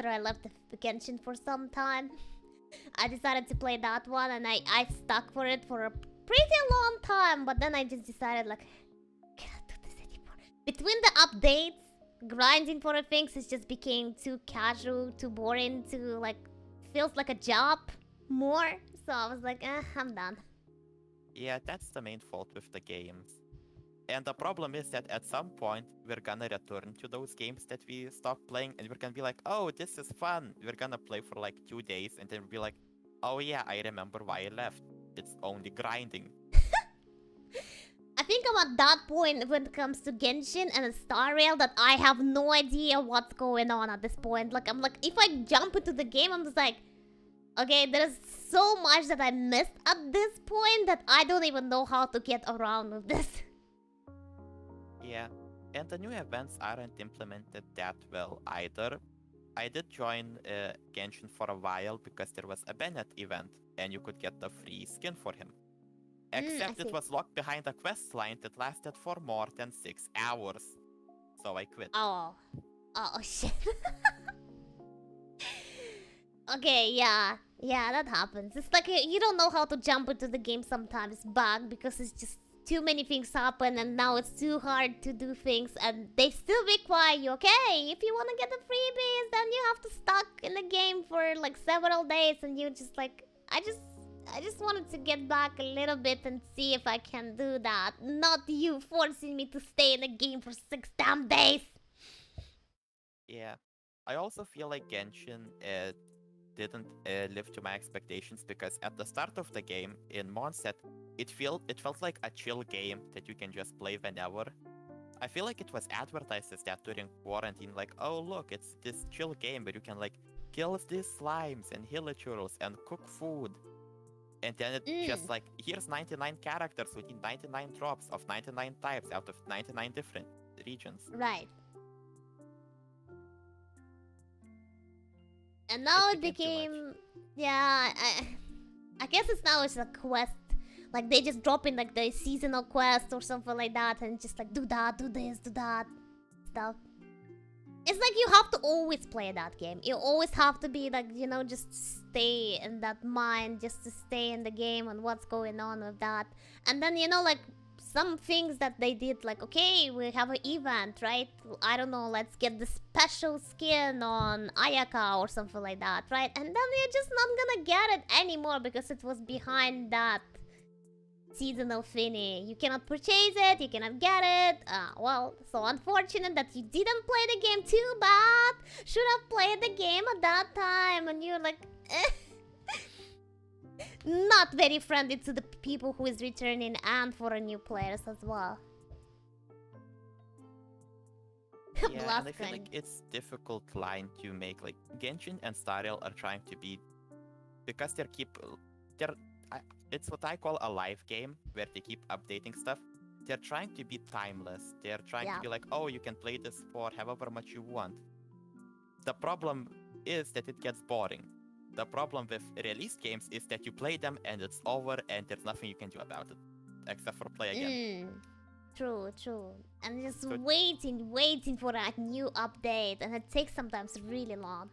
I left the Genshin for some time. I decided to play that one, and I stuck for it for a pretty long time, but then I just decided like, I cannot do this anymore. Between the updates, grinding for the things, it just became too casual, too boring, too like, feels like a job more. So I was like, I'm done. Yeah, that's the main fault with the games. And the problem is that at some point, we're gonna return to those games that we stopped playing, and we're gonna be like, oh, this is fun. We're gonna play for like 2 days, and then we'll be like, oh yeah, I remember why I left. It's only grinding. I think I'm at that point when it comes to Genshin and Star Rail that I have no idea what's going on at this point. Like, I'm like, if I jump into the game, I'm just like, okay, there's so much that I missed at this point that I don't even know how to get around with this. Yeah, and the new events aren't implemented that well either. I did join Genshin for a while because there was a Bennett event, and you could get the free skin for him. Except it was locked behind a quest line that lasted for more than 6 hours. So I quit. Oh shit. Okay, yeah, that happens. It's like you don't know how to jump into the game sometimes back because it's just too many things happen, and now it's too hard to do things, and they still require you, okay, if you want to get the freebies, then you have to stuck in the game for like several days, and you just like, I just wanted to get back a little bit and see if I can do that, not you forcing me to stay in the game for 6 damn days. Yeah, I also feel like Genshin didn't live to my expectations because at the start of the game in Monset, it felt like a chill game that you can just play whenever. I feel like it was advertised as that during quarantine, like, oh look, it's this chill game where you can like kill these slimes and hilichurls and cook food. And then it just like, here's 99 characters within 99 drops of 99 types out of 99 different regions. Right. And now it became, yeah, I guess it's a quest. Like they just drop in like the seasonal quest or something like that, and just like do that, do this, do that stuff. It's like you have to always play that game. You always have to be like, you know, just stay in that mind, just to stay in the game and what's going on with that. And then, you know, like some things that they did, like, okay, we have an event, right? I don't know, let's get the special skin on Ayaka or something like that, right? And then you're just not gonna get it anymore because it was behind that seasonal thingy. You cannot purchase it, you cannot get it. Well, so unfortunate that you didn't play the game. Too bad. Should have played the game at that time. And you're like, not very friendly to the people who is returning and for a new players as well. Yeah, and I feel like it's difficult line to make. Like Genshin and Star Rail are trying to be, because it's what I call a live game where they keep updating stuff. They're trying to be timeless. They're trying to be like, oh, you can play this for however much you want. The problem is that it gets boring. The problem with released games is that you play them and it's over and there's nothing you can do about it. Except for play again. True. And just waiting for a new update, and it takes sometimes really long.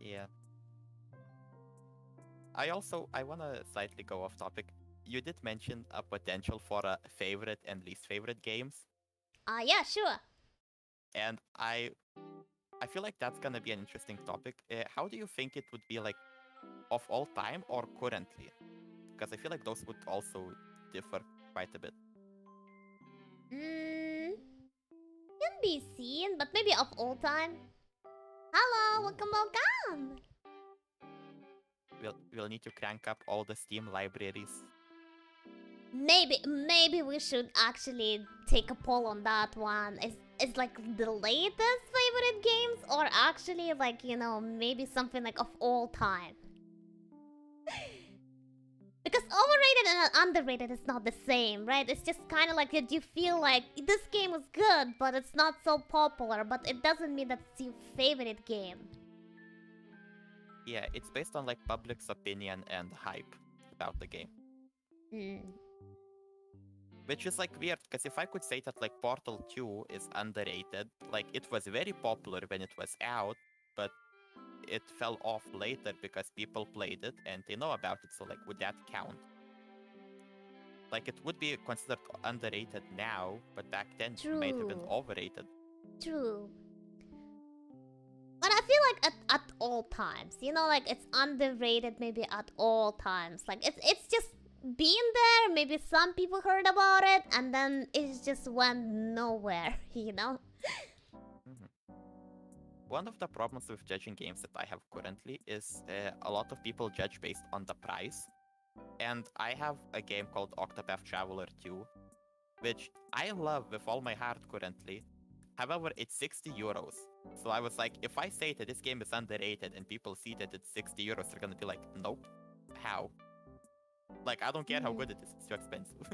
Yeah. I wanna slightly go off topic. You did mention a potential for a favorite and least favorite games, Yeah, sure. and I feel like that's gonna be an interesting topic. How do you think it would be like of all time or currently? Because I feel like those would also differ quite a bit. Can be seen, but maybe of all time. Hello, welcome. We'll need to crank up all the Steam libraries. Maybe we should actually take a poll on that one. Is like the latest favorite games, or actually like, you know, maybe something like of all time? Because overrated and underrated is not the same, right? It's just kind of like that you feel like this game was good, but it's not so popular, but it doesn't mean that it's your favorite game. Yeah, it's based on like public's opinion and hype about the game. Which is like weird, because if I could say that like Portal 2 is underrated, like it was very popular when it was out, but it fell off later because people played it and they know about it, so like would that count? Like it would be considered underrated now, but back then it might have been True. overrated. True. But I feel like at all times, you know, like it's underrated maybe at all times. Like it's just been there, maybe some people heard about it, and then it just went nowhere, you know? One of the problems with judging games that I have currently is a lot of people judge based on the price. And I have a game called Octopath Traveler 2, which I love with all my heart currently. However, it's 60 euros. So I was like, if I say that this game is underrated and people see that it's 60 euros, they're gonna be like, nope. How? Like, I don't care how good it is, it's too expensive.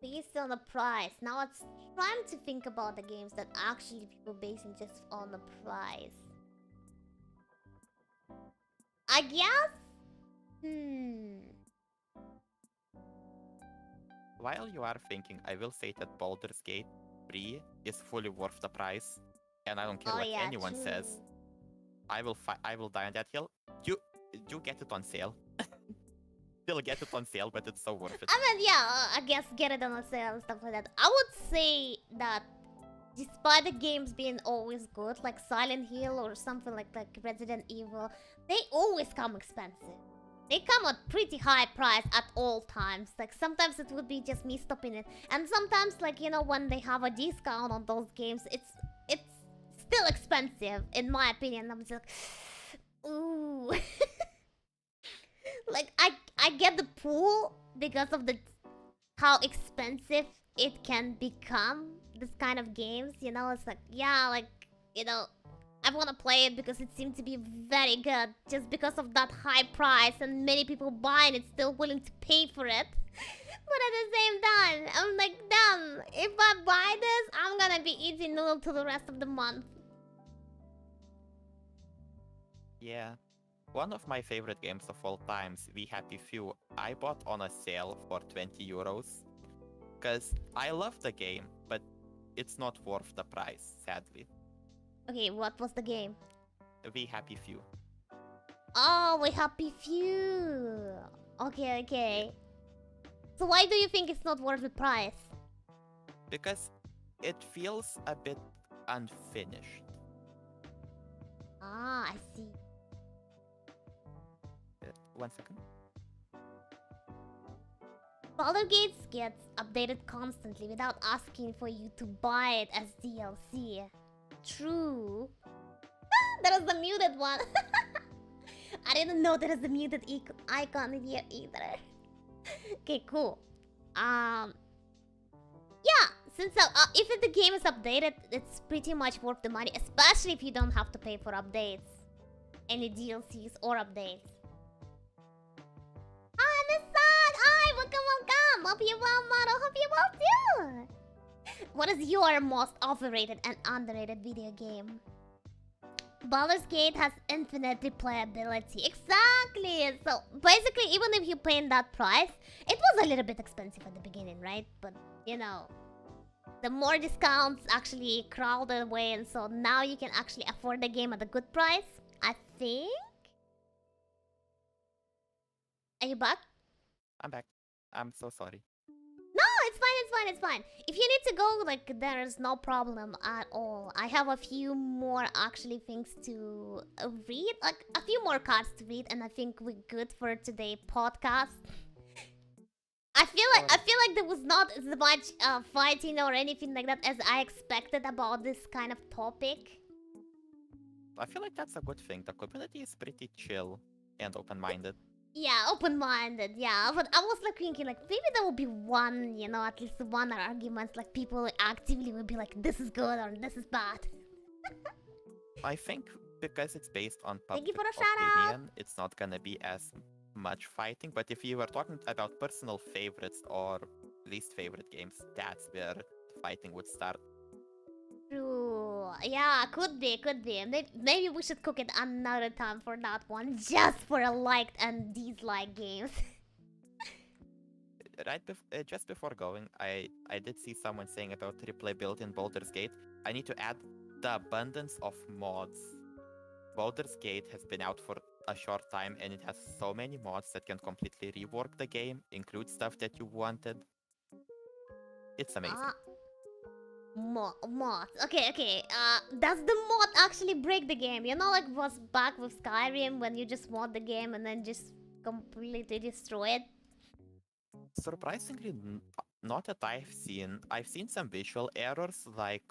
Based on the price. Now it's time to think about the games that actually people basing just on the price. I guess? While you are thinking, I will say that Baldur's Gate 3 is fully worth the price. And I don't care what anyone says. I will die on that hill. You get it on sale. Still get it on sale, but it's so worth it. I mean, yeah, I guess get it on a sale and stuff like that. I would say that despite the games being always good, like Silent Hill or something like Resident Evil, they always come expensive. They come at pretty high price at all times. Like sometimes it would be just me stopping it, and sometimes, like, you know, when they have a discount on those games, it's still expensive in my opinion. I'm just like, ooh. Like I get the pull because of how expensive it can become. This kind of games, you know, it's like, yeah, like, you know, I want to play it because it seems to be very good just because of that high price, and many people buying it, still willing to pay for it. But at the same time, I'm like, damn, if I buy this, I'm gonna be eating noodle to the rest of the month. Yeah. One of my favorite games of all times, We Happy Few, I bought on a sale for 20 euros. Because I love the game, but it's not worth the price, sadly. Okay, what was the game? We Happy Few. Oh, We Happy Few. Okay. So why do you think it's not worth the price? Because it feels a bit unfinished. Ah, I see. 1 second. Baldur's Gate gets updated constantly without asking for you to buy it as DLC. True. That was the muted one. I didn't know there was a muted icon in here either. Okay, cool. Yeah, since if the game is updated, it's pretty much worth the money, especially if you don't have to pay for updates, any DLCs or updates. Hi, Miss Sun! Hi, welcome! Hope you well, model. Hope you well too. What is your most overrated and underrated video game? Baldur's Gate has infinite replayability. Exactly. So basically, even if you pay that price, it was a little bit expensive at the beginning, right? But you know, the more discounts actually crawled away, and so now you can actually afford the game at a good price. I think. Are you back? I'm back. I'm so sorry. No, it's fine, it's fine, it's fine. If you need to go, like, there is no problem at all. I have a few more actually things to read, like a few more cards to read, and I think we're good for today podcast. I feel like there was not as much fighting or anything like that as I expected about this kind of topic. I feel like that's a good thing. The community is pretty chill and open-minded. Yeah, open-minded, yeah. But I was like thinking, like, maybe there will be one, you know, at least one argument, like people actively will be like, this is good or this is bad. I think because it's based on Thank you public for the shout opinion, it's not gonna be as much fighting. But if you were talking about personal favorites or least favorite games, that's where fighting would start. True. Yeah, could be. Maybe we should cook it another time for that one, just for a liked and disliked games. Just before going, I did see someone saying about replayability in Baldur's Gate. I need to add the abundance of mods. Baldur's Gate has been out for a short time, and it has so many mods that can completely rework the game, include stuff that you wanted. It's amazing. Mod. Okay. Does the mod actually break the game? You know, like was back with Skyrim when you just mod the game and then just completely destroy it? Surprisingly, not that I've seen. I've seen some visual errors, like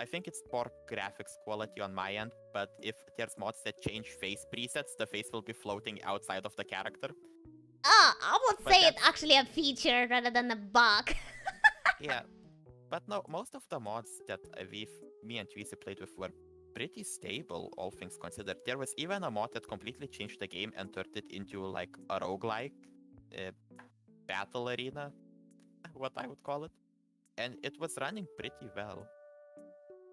I think it's poor graphics quality on my end, but if there's mods that change face presets, the face will be floating outside of the character. I would say it's actually a feature rather than a bug. Yeah. But no, most of the mods that me and Tweezy played with were pretty stable, all things considered. There was even a mod that completely changed the game and turned it into like a roguelike battle arena, what I would call it. And it was running pretty well.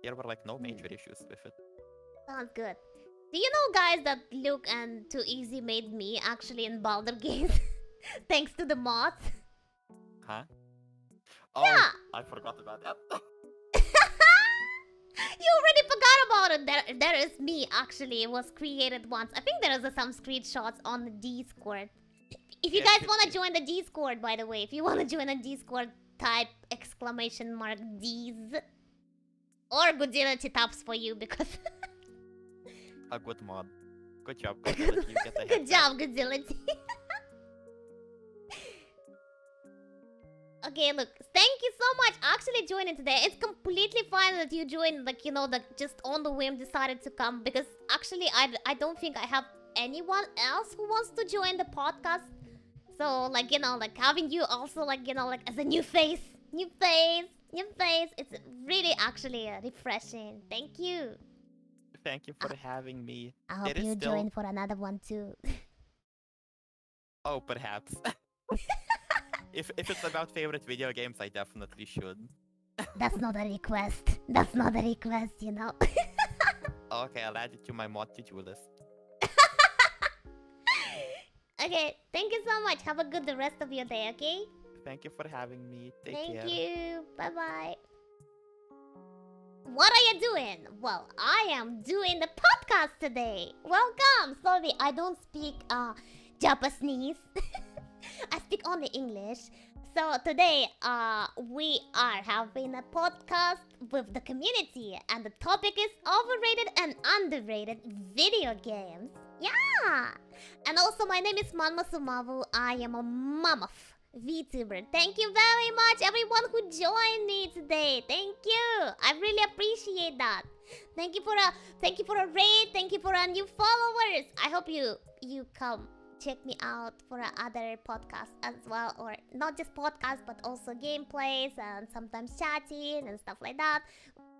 There were like no major issues with it. Sounds good. Do you know, guys, that Luke and Too Easy made me actually in Baldur games? Thanks to the mods. Huh? Oh, yeah. I forgot about that. You already forgot about it. There is me actually. It was created once. I think there is some screenshots on the Discord. If you guys want to join the Discord, by the way, if you want to join the Discord, type !D's or Godzilla taps for you because a good mod. Good job, Godzilla. You get the good job, Godzilla. Okay, look, thank you so much actually joining today. It's completely fine that you joined, like, you know, that just on the whim decided to come, because actually I don't think I have anyone else who wants to join the podcast. So, like, you know, like having you also, like, you know, like as a new face, it's really actually refreshing. Thank you. Thank you for having me. I hope you join for another one too. Oh, perhaps. If it's about favorite video games, I definitely should. That's not a request. That's not a request, you know. Okay, I'll add it to my mod to-do list. Okay, thank you so much. Have a good the rest of your day, okay? Thank you for having me. Take care. Thank you. Bye-bye. What are you doing? Well, I am doing the podcast today. Welcome. Sorry, I don't speak Japanese. I speak only English. So today, we are having a podcast with the community, and the topic is overrated and underrated video games. Yeah! And also, my name is Mammoth. I am a Mammoth VTuber. Thank you very much, everyone who joined me today. Thank you. I really appreciate that. Thank you for a raid. Thank you for new followers. I hope you come check me out for other podcasts as well, or not just podcasts but also gameplays and sometimes chatting and stuff like that.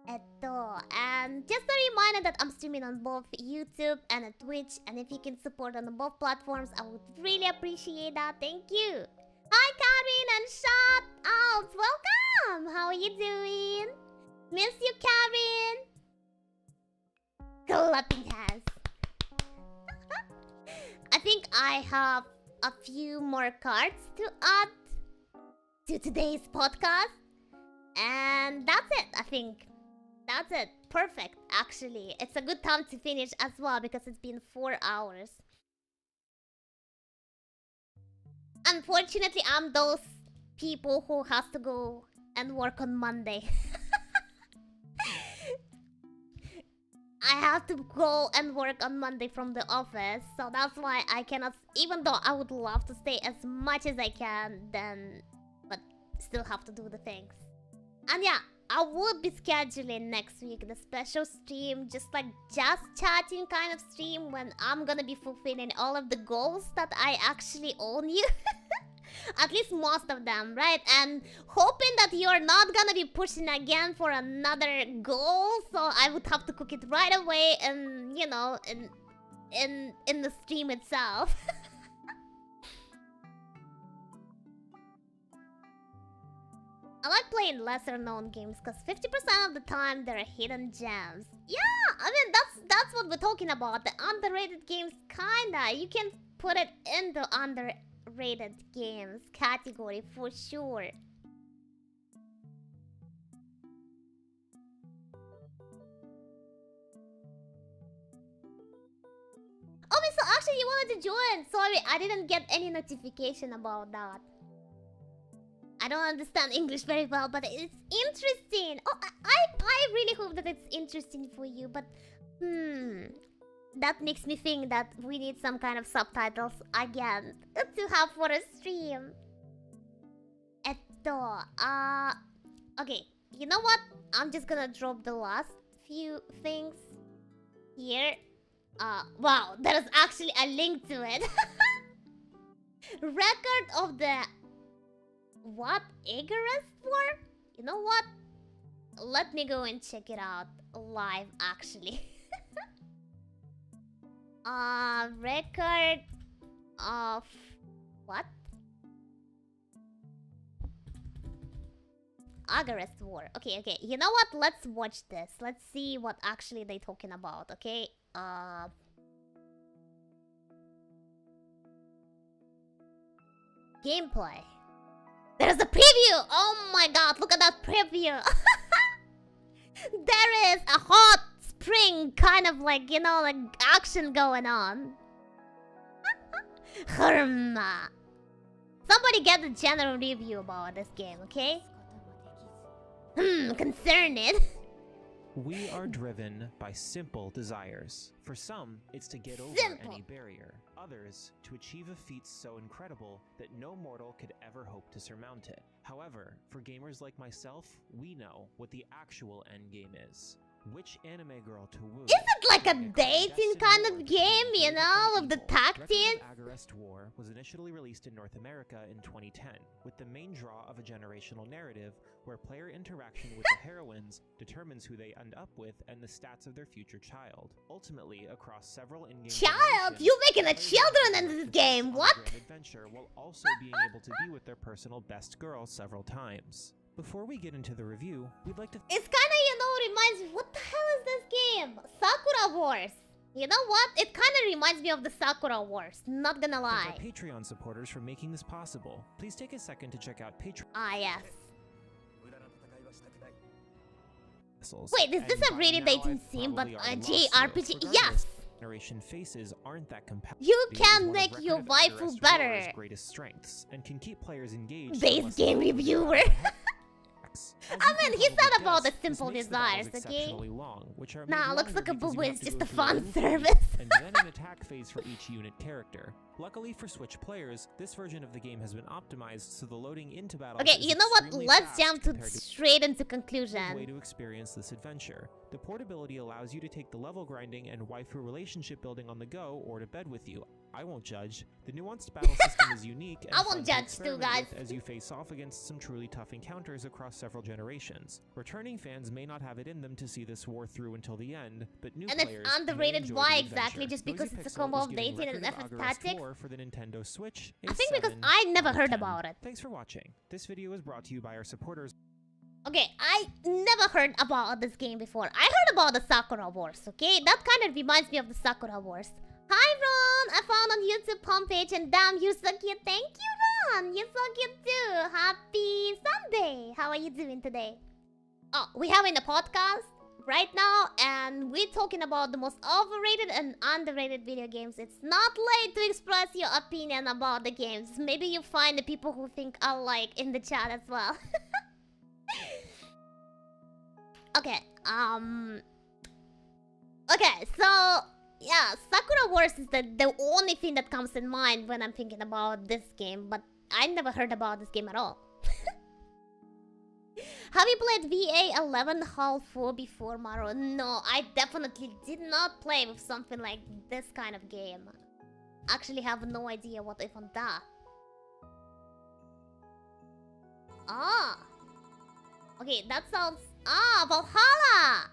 And just a reminder that I'm streaming on both YouTube and Twitch, and if you can support on both platforms, I would really appreciate that. Thank you. Hi Karen and shout out. Welcome. How are you doing? Miss you, Karen. Clapping hands. I think I have a few more cards to add to today's podcast. And that's it, I think. That's it. Perfect, actually. It's a good time to finish as well because it's been 4 hours. Unfortunately, I'm those people who has to go and work on Monday. I have to go and work on Monday from the office, so that's why I cannot, even though I would love to stay as much as I can, but still have to do the things. And yeah, I would be scheduling next week the special stream, just chatting kind of stream when I'm gonna be fulfilling all of the goals that I actually own you. At least most of them, right? And hoping that you're not gonna be pushing again for another goal, so I would have to cook it right away and, you know, in the stream itself. I like playing lesser known games because 50% of the time they're hidden gems. Yeah, I mean that's what we're talking about. The underrated games, kinda. You can put it in the underrated games category for sure. Oh, so actually you wanted to join. Sorry, I didn't get any notification about that. I don't understand English very well, but it's interesting. Oh, I really hope that it's interesting for you, but that makes me think that we need some kind of subtitles again to have for a stream. Okay, you know what? I'm just gonna drop the last few things here. Wow, there's actually a link to it. Record of the what? Icarus War? You know what? Let me go and check it out live, actually. Record of what? Icarus War. Okay, okay. You know what? Let's watch this. Let's see what actually they talking about, okay? Gameplay. There's a preview! Oh my god, look at that preview! There is a hot spring kind of like, you know, like action going on. Somebody get a general review about this game, okay? Concerned. We are driven by simple desires. For some, it's to get over any barrier. Others, to achieve a feat so incredible that no mortal could ever hope to surmount it. However, for gamers like myself, we know what the actual endgame is. Which anime girl to woo? Is it like a dating kind of game, you know, with the tactics? Agarest War was initially released in North America in 2010, with the main draw of a generational narrative where player interaction with the heroines determines who they end up with and the stats of their future child. Ultimately, across several in-game child? You making a children in this game? What? Adventure while also being able to be with their personal best girl several times. Before we get into the review, we'd like to... It's kinda, you know, reminds me... What the hell is this game? Sakura Wars. You know what? It kinda reminds me of the Sakura Wars. Not gonna lie. Thank our Patreon supporters for making this possible. Please take a second to check out Patreon. Ah, yes. Wait, is this a really dating sim, but a JRPG? Yes! Generation faces aren't that compelling. You can make your waifu better. Greatest strengths and can keep players engaged. Base game reviewer. I mean, he said about the simple desires, okay? Nah, looks like a boba is just a fun service. And then an attack phase for each unit character. Luckily for Switch players, this version of the game has been optimized so the loading into battle. Okay, you know what? Let's jump straight into conclusion. Way to experience this adventure. The portability allows you to take the level grinding and waifu relationship building on the go or to bed with you. I won't judge. The nuanced battle system is unique and I won't judge too, guys. As you face off against some truly tough encounters across several generations. Returning fans may not have it in them to see this war through until the end, but new players it's underrated. Why exactly? Just because it's a combo of dating and FF tactics? For the Nintendo Switch, I think because I never heard about it. Thanks for watching. This video is brought to you by our supporters. Okay, I never heard about this game before. I heard about the Sakura Wars, okay? That kind of reminds me of the Sakura Wars. Hi, Ron! I found on YouTube homepage and damn, you're so cute. Thank you, Ron! You're so cute too. Happy Sunday! How are you doing today? Oh, we're having a podcast right now and we're talking about the most overrated and underrated video games. It's not late to express your opinion about the games. Maybe you find the people who think alike in the chat as well. Okay, okay, so yeah, Sakura Wars is the only thing that comes in mind when I'm thinking about this game, but I never heard about this game at all. Have you played VA11 Hall 4 before, Maru? No, I definitely did not play with something like this kind of game. Actually have no idea what even that. Ah. Okay, that sounds... Ah, Valhalla!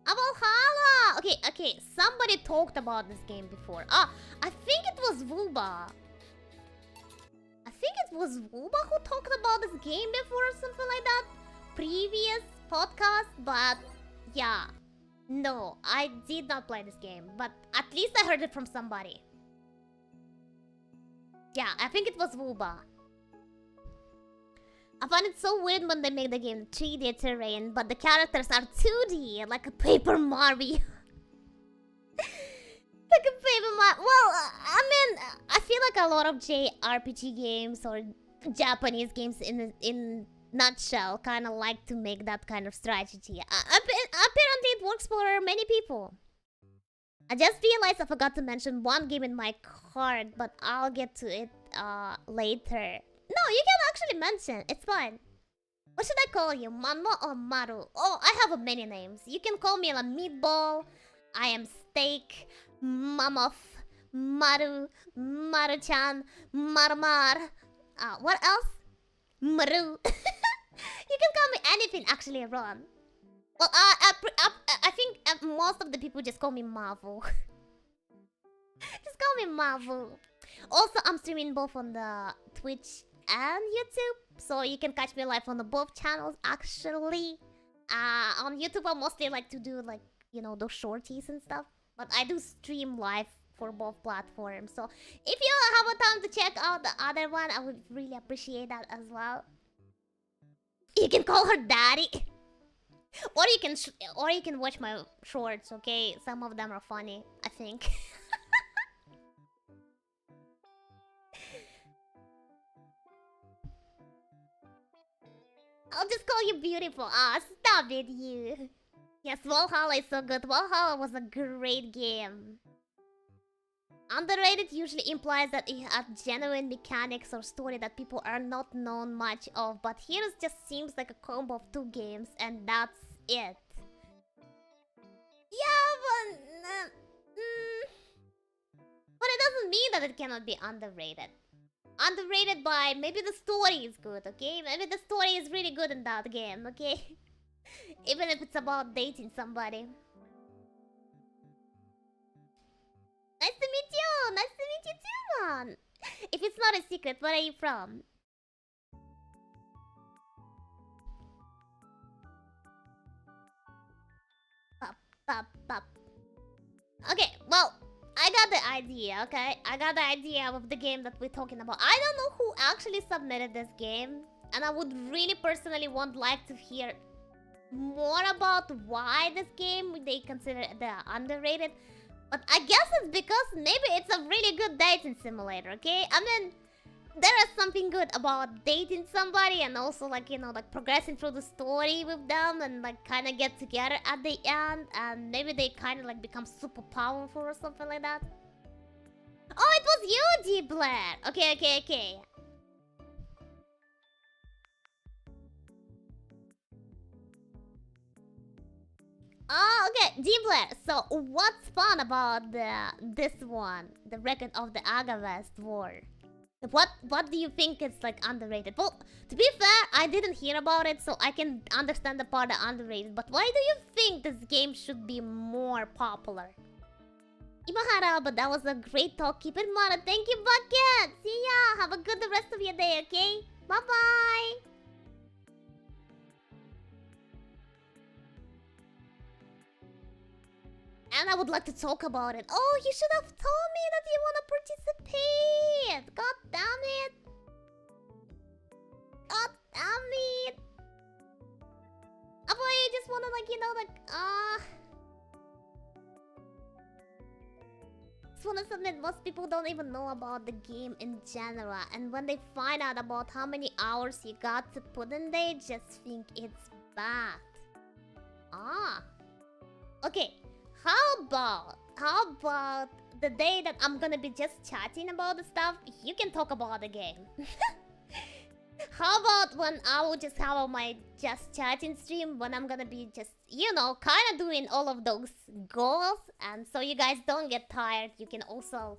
Valhalla! Okay, okay, somebody talked about this game before. Ah, I think it was VTUBER. I think it was VTUBER who talked about this game before or something like that. Previous podcast, but yeah. No, I did not play this game, but at least I heard it from somebody. Yeah, I think it was VTUBER. I find it so weird when they make the game 3D terrain, but the characters are 2D, like a Paper Mario. Like a Paper Mario. Well, I mean, I feel like a lot of JRPG games or Japanese games in nutshell kind of like to make that kind of strategy. Apparently it works for many people. I just realized I forgot to mention one game in my card, but I'll get to it later. No, you can actually mention. It's fine. What should I call you? Mano or Maru? Oh, I have many names. You can call me a meatball. I am steak. Mammoth. Maru. Maru-chan. Marmar. What else? Maru. You can call me anything, actually, Ron. Well, I think most of the people just call me Marvel. Just call me Marvel. Also, I'm streaming both on the Twitch and YouTube, so you can catch me live on the both channels actually. On YouTube I mostly like to do like, you know, those shorties and stuff, but I do stream live for both platforms, so if you have a time to check out the other one, I would really appreciate that as well. You can call her daddy. Or you can watch my shorts, okay? Some of them are funny, I think. I'll just call you beautiful. Ah, stop it, you. Yes, Valhalla is so good. Valhalla was a great game. Underrated usually implies that it has genuine mechanics or story that people are not known much of, but here it just seems like a combo of two games, and that's it. Yeah, but it doesn't mean that it cannot be underrated. Underrated by maybe the story is good, okay? Maybe the story is really good in that game, okay? Even if it's about dating somebody. Nice to meet you! Nice to meet you too, man! If it's not a secret, where are you from? Pop. Okay, well, I got the idea, okay? I got the idea of the game that we're talking about. I don't know who actually submitted this game, and I would really personally like to hear more about why this game they consider the underrated. But I guess it's because maybe it's a really good dating simulator, okay? I mean, there is something good about dating somebody and also like, you know, like progressing through the story with them and like kind of get together at the end and maybe they kind of like become super powerful or something like that. Oh, it was you, D-Blair! Okay. Oh, okay, D-Blair. So, what's fun about this one? The Record of the Agavest War. What do you think is like underrated? Well, to be fair, I didn't hear about it, so I can understand the part of underrated. But why do you think this game should be more popular? Imahara, but that was a great talk. Keep it in mind. Thank you, Bucket. See ya. Have a good rest of your day, okay? Bye-bye! And I would like to talk about it. Oh, you should have told me that you want to participate! God damn it! God damn it! I thought you just wanna just wanna submit, most people don't even know about the game in general, and when they find out about how many hours you got to put in, they just think it's bad. Okay, how about the day that I'm gonna be just chatting about the stuff, you can talk about the game. How about when I will just have my just chatting stream, when I'm gonna be just, you know, kind of doing all of those goals, and so you guys don't get tired, you can also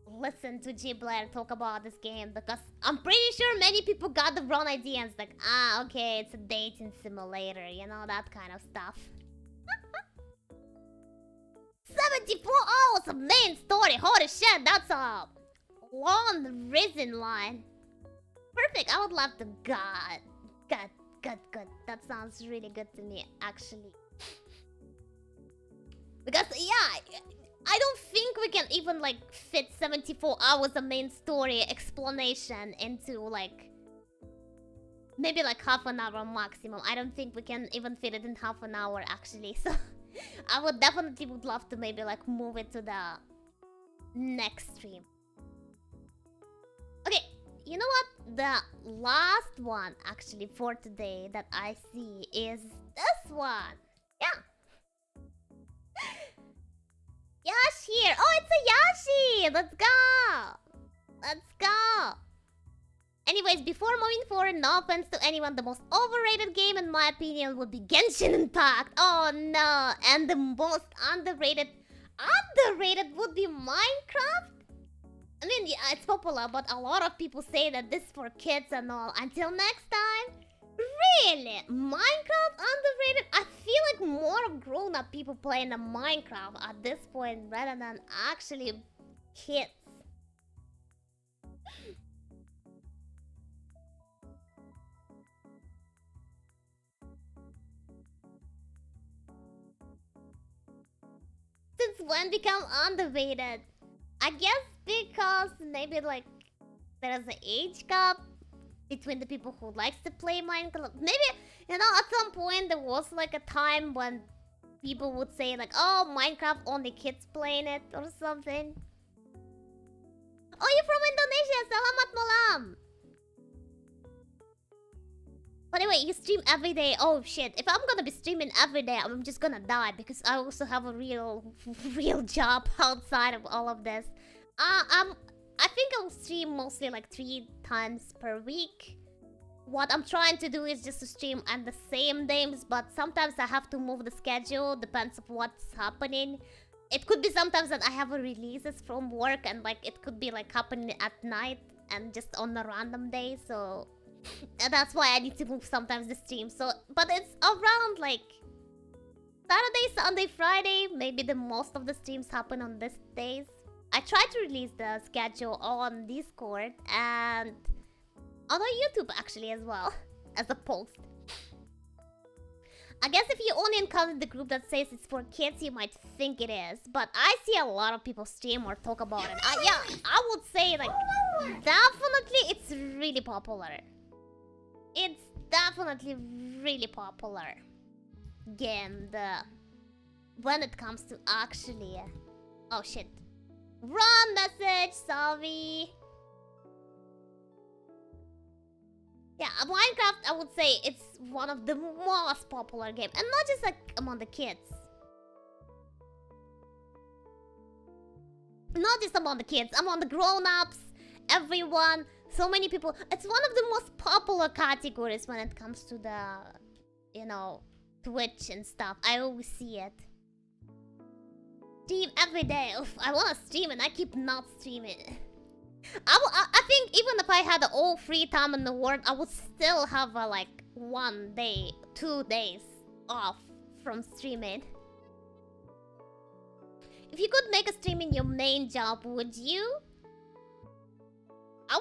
listen to G-Blair talk about this game, because I'm pretty sure many people got the wrong idea and it's like, okay, it's a dating simulator, you know, that kind of stuff. 74 hours of main story, holy shit, that's a long reason line. Perfect, I would love to. Good. That sounds really good to me, actually. Because, yeah, I don't think we can even, like, fit 74 hours of main story explanation into, like, maybe, like, half an hour maximum. I don't think we can even fit it in half an hour, actually. So, I would definitely would love to maybe, like, move it to the next stream. Okay. You know what? The last one, actually, for today that I see is this one. Yeah. Yash here. Oh, it's a Yashi. Let's go. Anyways, before moving forward, no offense to anyone, the most overrated game in my opinion would be Genshin Impact. Oh no. And the most underrated would be Minecraft. I mean, yeah, it's popular, but a lot of people say that this is for kids and all. Until next time, really? Minecraft underrated? I feel like more grown-up people playing the Minecraft at this point rather than actually kids. Since when become underrated? I guess because maybe like there's an age gap between the people who likes to play Minecraft. Maybe, you know, at some point there was like a time when people would say like, oh, Minecraft only kids playing it or something. Oh, you're from Indonesia, selamat malam. But anyway, you stream every day. Oh shit, if I'm gonna be streaming every day, I'm just gonna die because I also have a real job outside of all of this. I think I'll stream mostly like 3 times per week. What I'm trying to do is just to stream on the same days, but sometimes I have to move the schedule, depends on what's happening. It could be sometimes that I have releases from work and like it could be like happening at night and just on a random day, so and that's why I need to move sometimes the stream. So, but it's around like Saturday, Sunday, Friday. Maybe the most of the streams happen on these days. I try to release the schedule on Discord and on YouTube actually as well as a post. I guess if you only encounter the group that says it's for kids, you might think it is. But I see a lot of people stream or talk about it. Yeah, I would say like definitely it's really popular. It's definitely really popular game when it comes to actually oh shit. Wrong message, sorry. Yeah, Minecraft, I would say it's one of the most popular games. And not just like among the kids. Not just among the kids, among the grown-ups, everyone, so many people. It's one of the most popular categories when it comes to the, you know, Twitch and stuff. I always see it. Stream every day. Oof, I want to stream and I keep not streaming. I think even if I had all free time in the world, I would still have like 1 day, 2 days off from streaming. If you could make a streaming your main job, would you? I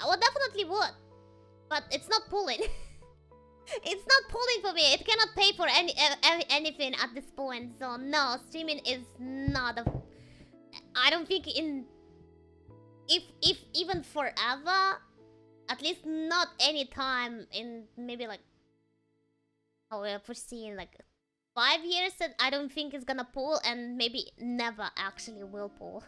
would definitely would. But it's not pulling. It's not pulling for me. It cannot pay for anything at this point. So no, streaming is not a... I don't think in... If even forever, at least not any time in maybe like... Oh, we're foreseeing like 5 years that I don't think it's gonna pull, and maybe never actually will pull.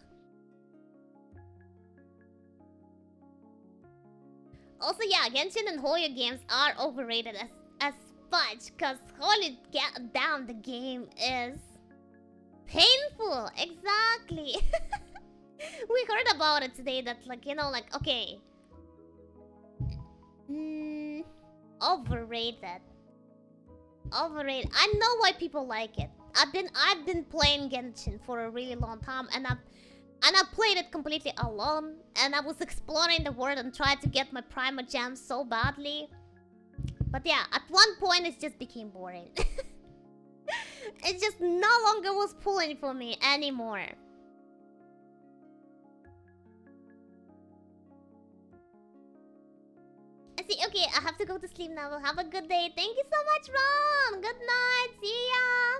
Also, yeah, Genshin and Hoyo games are overrated as fudge, cause holy damn, the game is painful. Exactly. We heard about it today. That like, you know, like, okay, overrated. Overrated. I know why people like it. I've been playing Genshin for a really long time, and I played it completely alone, and I was exploring the world and tried to get my Prima Gems so badly. But yeah, at one point it just became boring. It just no longer was pulling for me anymore. I see, okay, I have to go to sleep now. Have a good day. Thank you so much, Ron. Good night. See ya.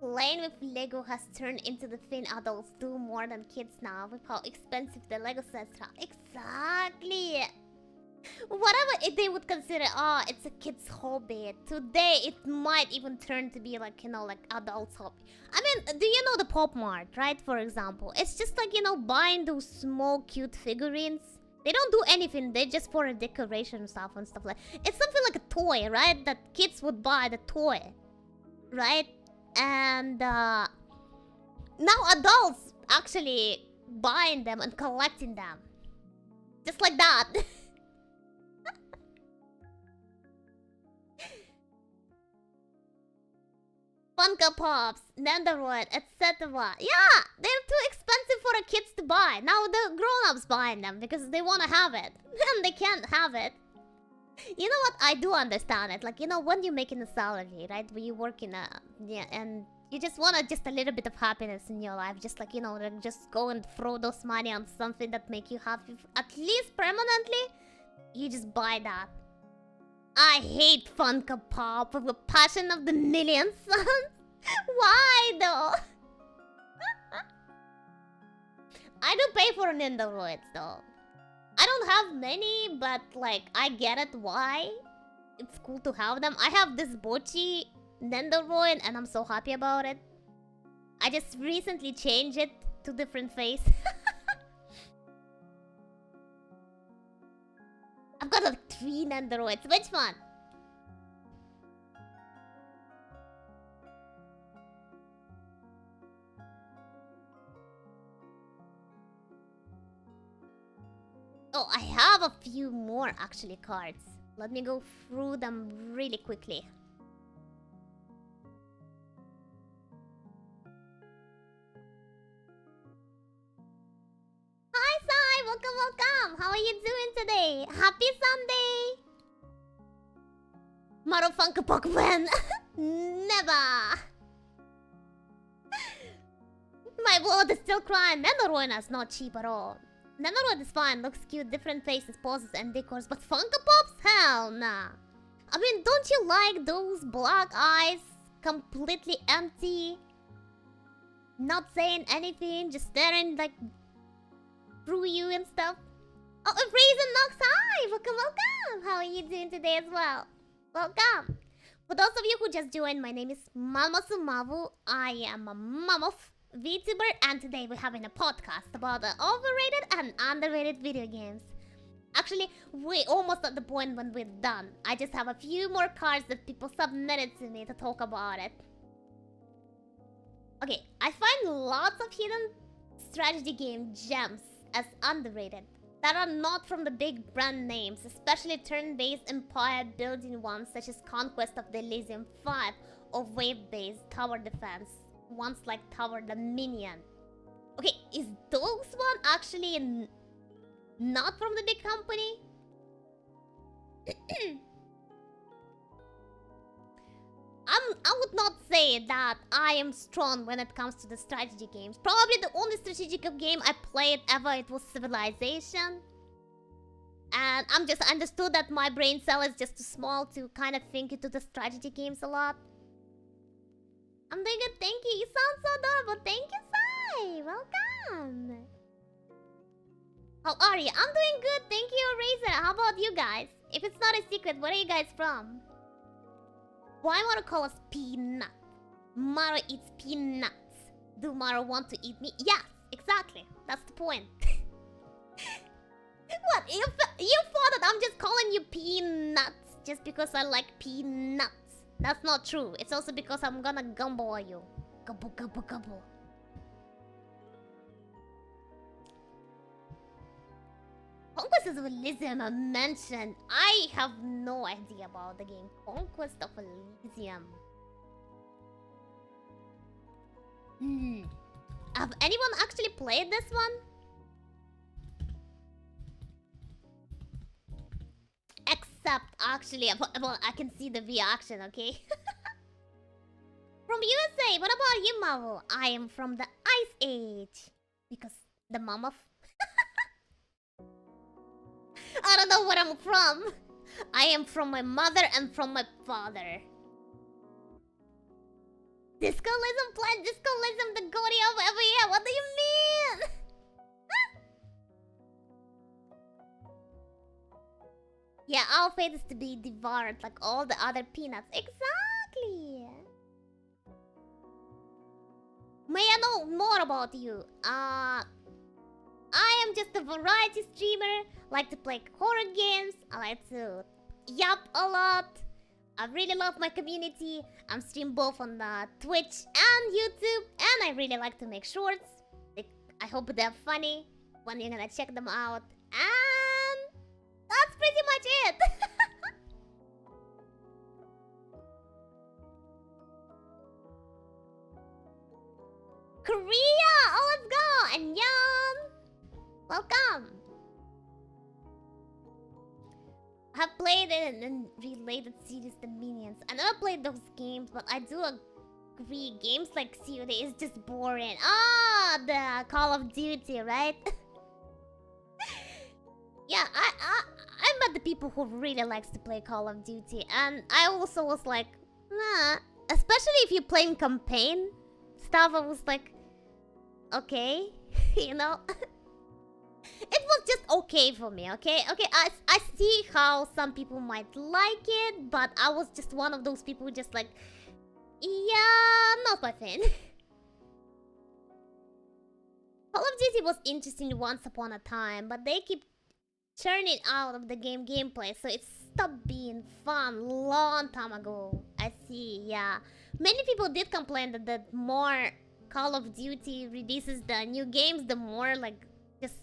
Playing with Lego has turned into the thing adults do more than kids now, with how expensive the Lego sets are. Exactly! Whatever they would consider, oh, it's a kid's hobby. Today, it might even turn to be like, you know, like adult's hobby. I mean, do you know the Pop Mart, right? For example, it's just like, you know, buying those small cute figurines. They don't do anything, they're just for a decoration stuff and stuff like. It's something like a toy, right? That kids would buy the toy, right? And now adults actually buying them and collecting them. Just like that. Funko Pops, Nendoroid, etc. Yeah, they're too expensive for the kids to buy. Now the grown-ups buying them because they want to have it. And they can't have it. You know what? I do understand it. Like, you know, when you're making a salary, right? When you work in a... Yeah, and you just want just a little bit of happiness in your life. Just like, you know, like just go and throw those money on something that make you happy. At least permanently. You just buy that. I hate Funko Pop with the passion of the millions. Why, though? I do pay for Nendoroids, though. I don't have many, but like, I get it why. It's cool to have them. I have this Bochi Nendoroid and I'm so happy about it. I just recently changed it to different face. I've got like 3 Nendoroids. Which one? Oh, I have a few more actually cards. Let me go through them really quickly. Hi Sai, welcome. How are you doing today? Happy Sunday. Maro Funko Pokemon. Never. My blood is still crying. Nendoroid is not cheap at all. Nendoroid is fine, looks cute, different faces, poses, and decors, but Funko Pops? Hell nah. I mean, don't you like those black eyes, completely empty, not saying anything, just staring like through you and stuff? Oh, Raisin Nox, hi! Welcome! How are you doing today as well? Welcome! For those of you who just joined, my name is Mamosumavu. I am a Mammoth VTuber, and today we're having a podcast about the overrated and underrated video games. Actually, we're almost at the point when we're done. I just have a few more cards that people submitted to me to talk about it. Okay, I find lots of hidden strategy game gems as underrated that are not from the big brand names, especially turn-based empire building ones such as Conquest of the Elysium 5 or wave-based tower defense. Ones like Tower Dominion. Okay, is those one actually not from the big company? I would not say that I am strong when it comes to the strategy games. Probably the only strategic game I played ever, it was Civilization. And I'm just understood that my brain cell is just too small to kind of think into the strategy games a lot. I'm doing good, thank you. You sound so adorable. Thank you, Sai. Welcome. How are you? I'm doing good, thank you, Razor. How about you guys? If it's not a secret, where are you guys from? Why Maru call us peanut? Maru eats peanuts. Do Maru want to eat me? Yes, exactly. That's the point. What? You thought that I'm just calling you peanuts just because I like peanuts. That's not true. It's also because I'm gonna gumbo you. Gumbo, gumbo, gumbo. Conquest of Elysium I mentioned. I have no idea about the game. Conquest of Elysium. Have anyone actually played this one? Except, actually, well, I can see the reaction, okay? From USA, what about you, Marvel? I am from the Ice Age. Because the Mammoth. I don't know where I'm from. I am from my mother and from my father. Discolism, plant discolism, the goatee of every year. What do you mean? Yeah, our fate is to be devoured like all the other peanuts. Exactly. May I know more about you? I am just a variety streamer. Like to play horror games. I like to yap a lot. I really love my community. I'm stream both on Twitch and YouTube. And I really like to make shorts. I hope they're funny when you're gonna check them out. And that's pretty much it. Korea! Oh, let's go! And welcome! I have played it in related series The Minions. I never played those games, but I do agree. Games like COD is just boring. Ah, the Call of Duty, right? Yeah, I met the people who really likes to play Call of Duty, and I also was like, nah. Especially if you're playing campaign stuff, I was like, okay, you know. It was just okay for me, okay? Okay, I see how some people might like it, but I was just one of those people who just like, yeah, not my thing. Call of Duty was interesting once upon a time, but they keep churning out of the gameplay, so it stopped being fun long time ago. I see, yeah. Many people did complain that the more Call of Duty releases the new games, the more like just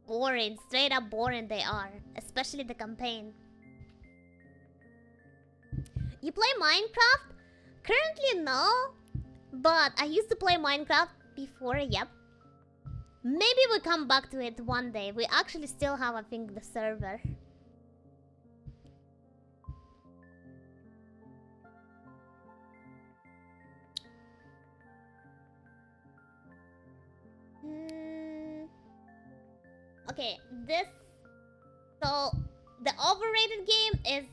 boring, straight up boring they are. Especially the campaign. You play Minecraft? Currently no, but I used to play Minecraft before, yep. Maybe we'll come back to it one day. We actually still have, I think, the server. Okay, so the overrated game is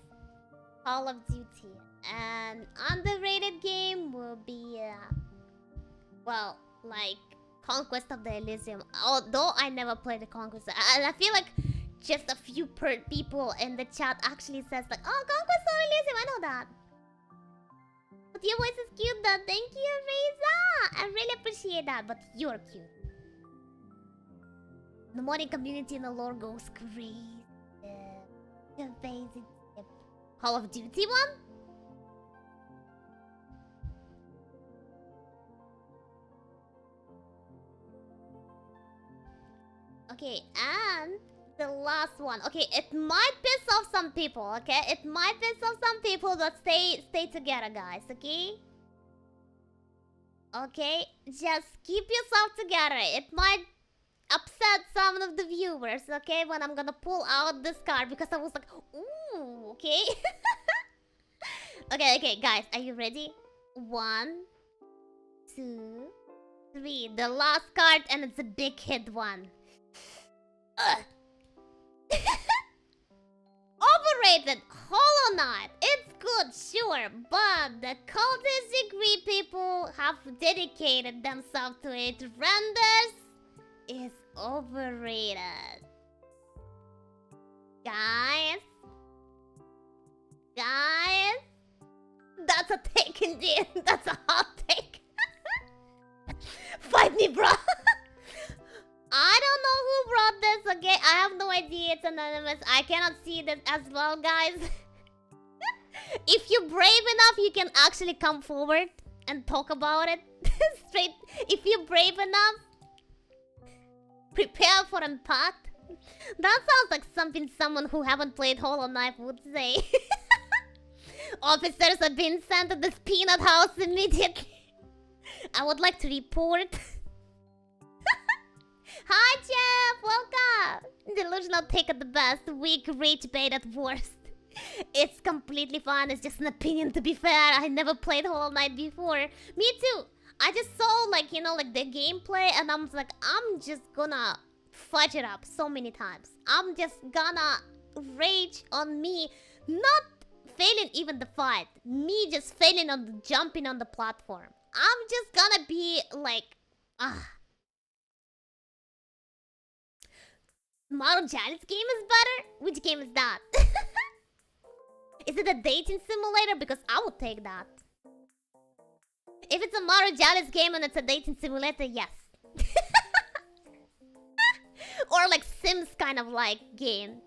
Call of Duty, and underrated game will be well, like Conquest of the Elysium. Although I never played the Conquest, and I feel like just a few people in the chat actually says like, oh, Conquest of Elysium, I know that. But your voice is cute though. Thank you, Reza. I really appreciate that, but you're cute. The modding community in the lore goes crazy. Amazing. Call of Duty one? Okay, and the last one. Okay, it might piss off some people, okay? It might piss off some people, but stay together, guys, okay? Okay, just keep yourself together. It might upset some of the viewers, okay? When I'm gonna pull out this card, because I was like, ooh, okay? Okay, guys, are you ready? 1, 2, 3. The last card, and it's a big hit one. Ugh. Overrated Hollow Knight. It's good, sure, but the cultist degree people have dedicated themselves to it. Renders is overrated. Guys, that's a take indeed. That's a hot take. Fight me, bro. I don't know who brought this, okay? I have no idea. It's anonymous. I cannot see this as well, guys. If you're brave enough, you can actually come forward and talk about it. Straight. If you're brave enough, prepare for impact. That sounds like something someone who haven't played Hollow Knight would say. Officers have been sent to this peanut house immediately. I would like to report. Hi, Jeff! Welcome! Delusional take at the best, weak rage bait at worst. It's completely fine, it's just an opinion to be fair. I never played Hollow Knight before. Me too! I just saw, like, you know, like the gameplay, and I'm like, I'm just gonna fudge it up so many times. I'm just gonna rage on me not failing even the fight. Me just failing on the jumping on the platform. I'm just gonna be like, Model Janice game is better? Which game is that? Is it a dating simulator? Because I would take that. If it's a Mario Janice game and it's a dating simulator, yes. Or like Sims kind of like game.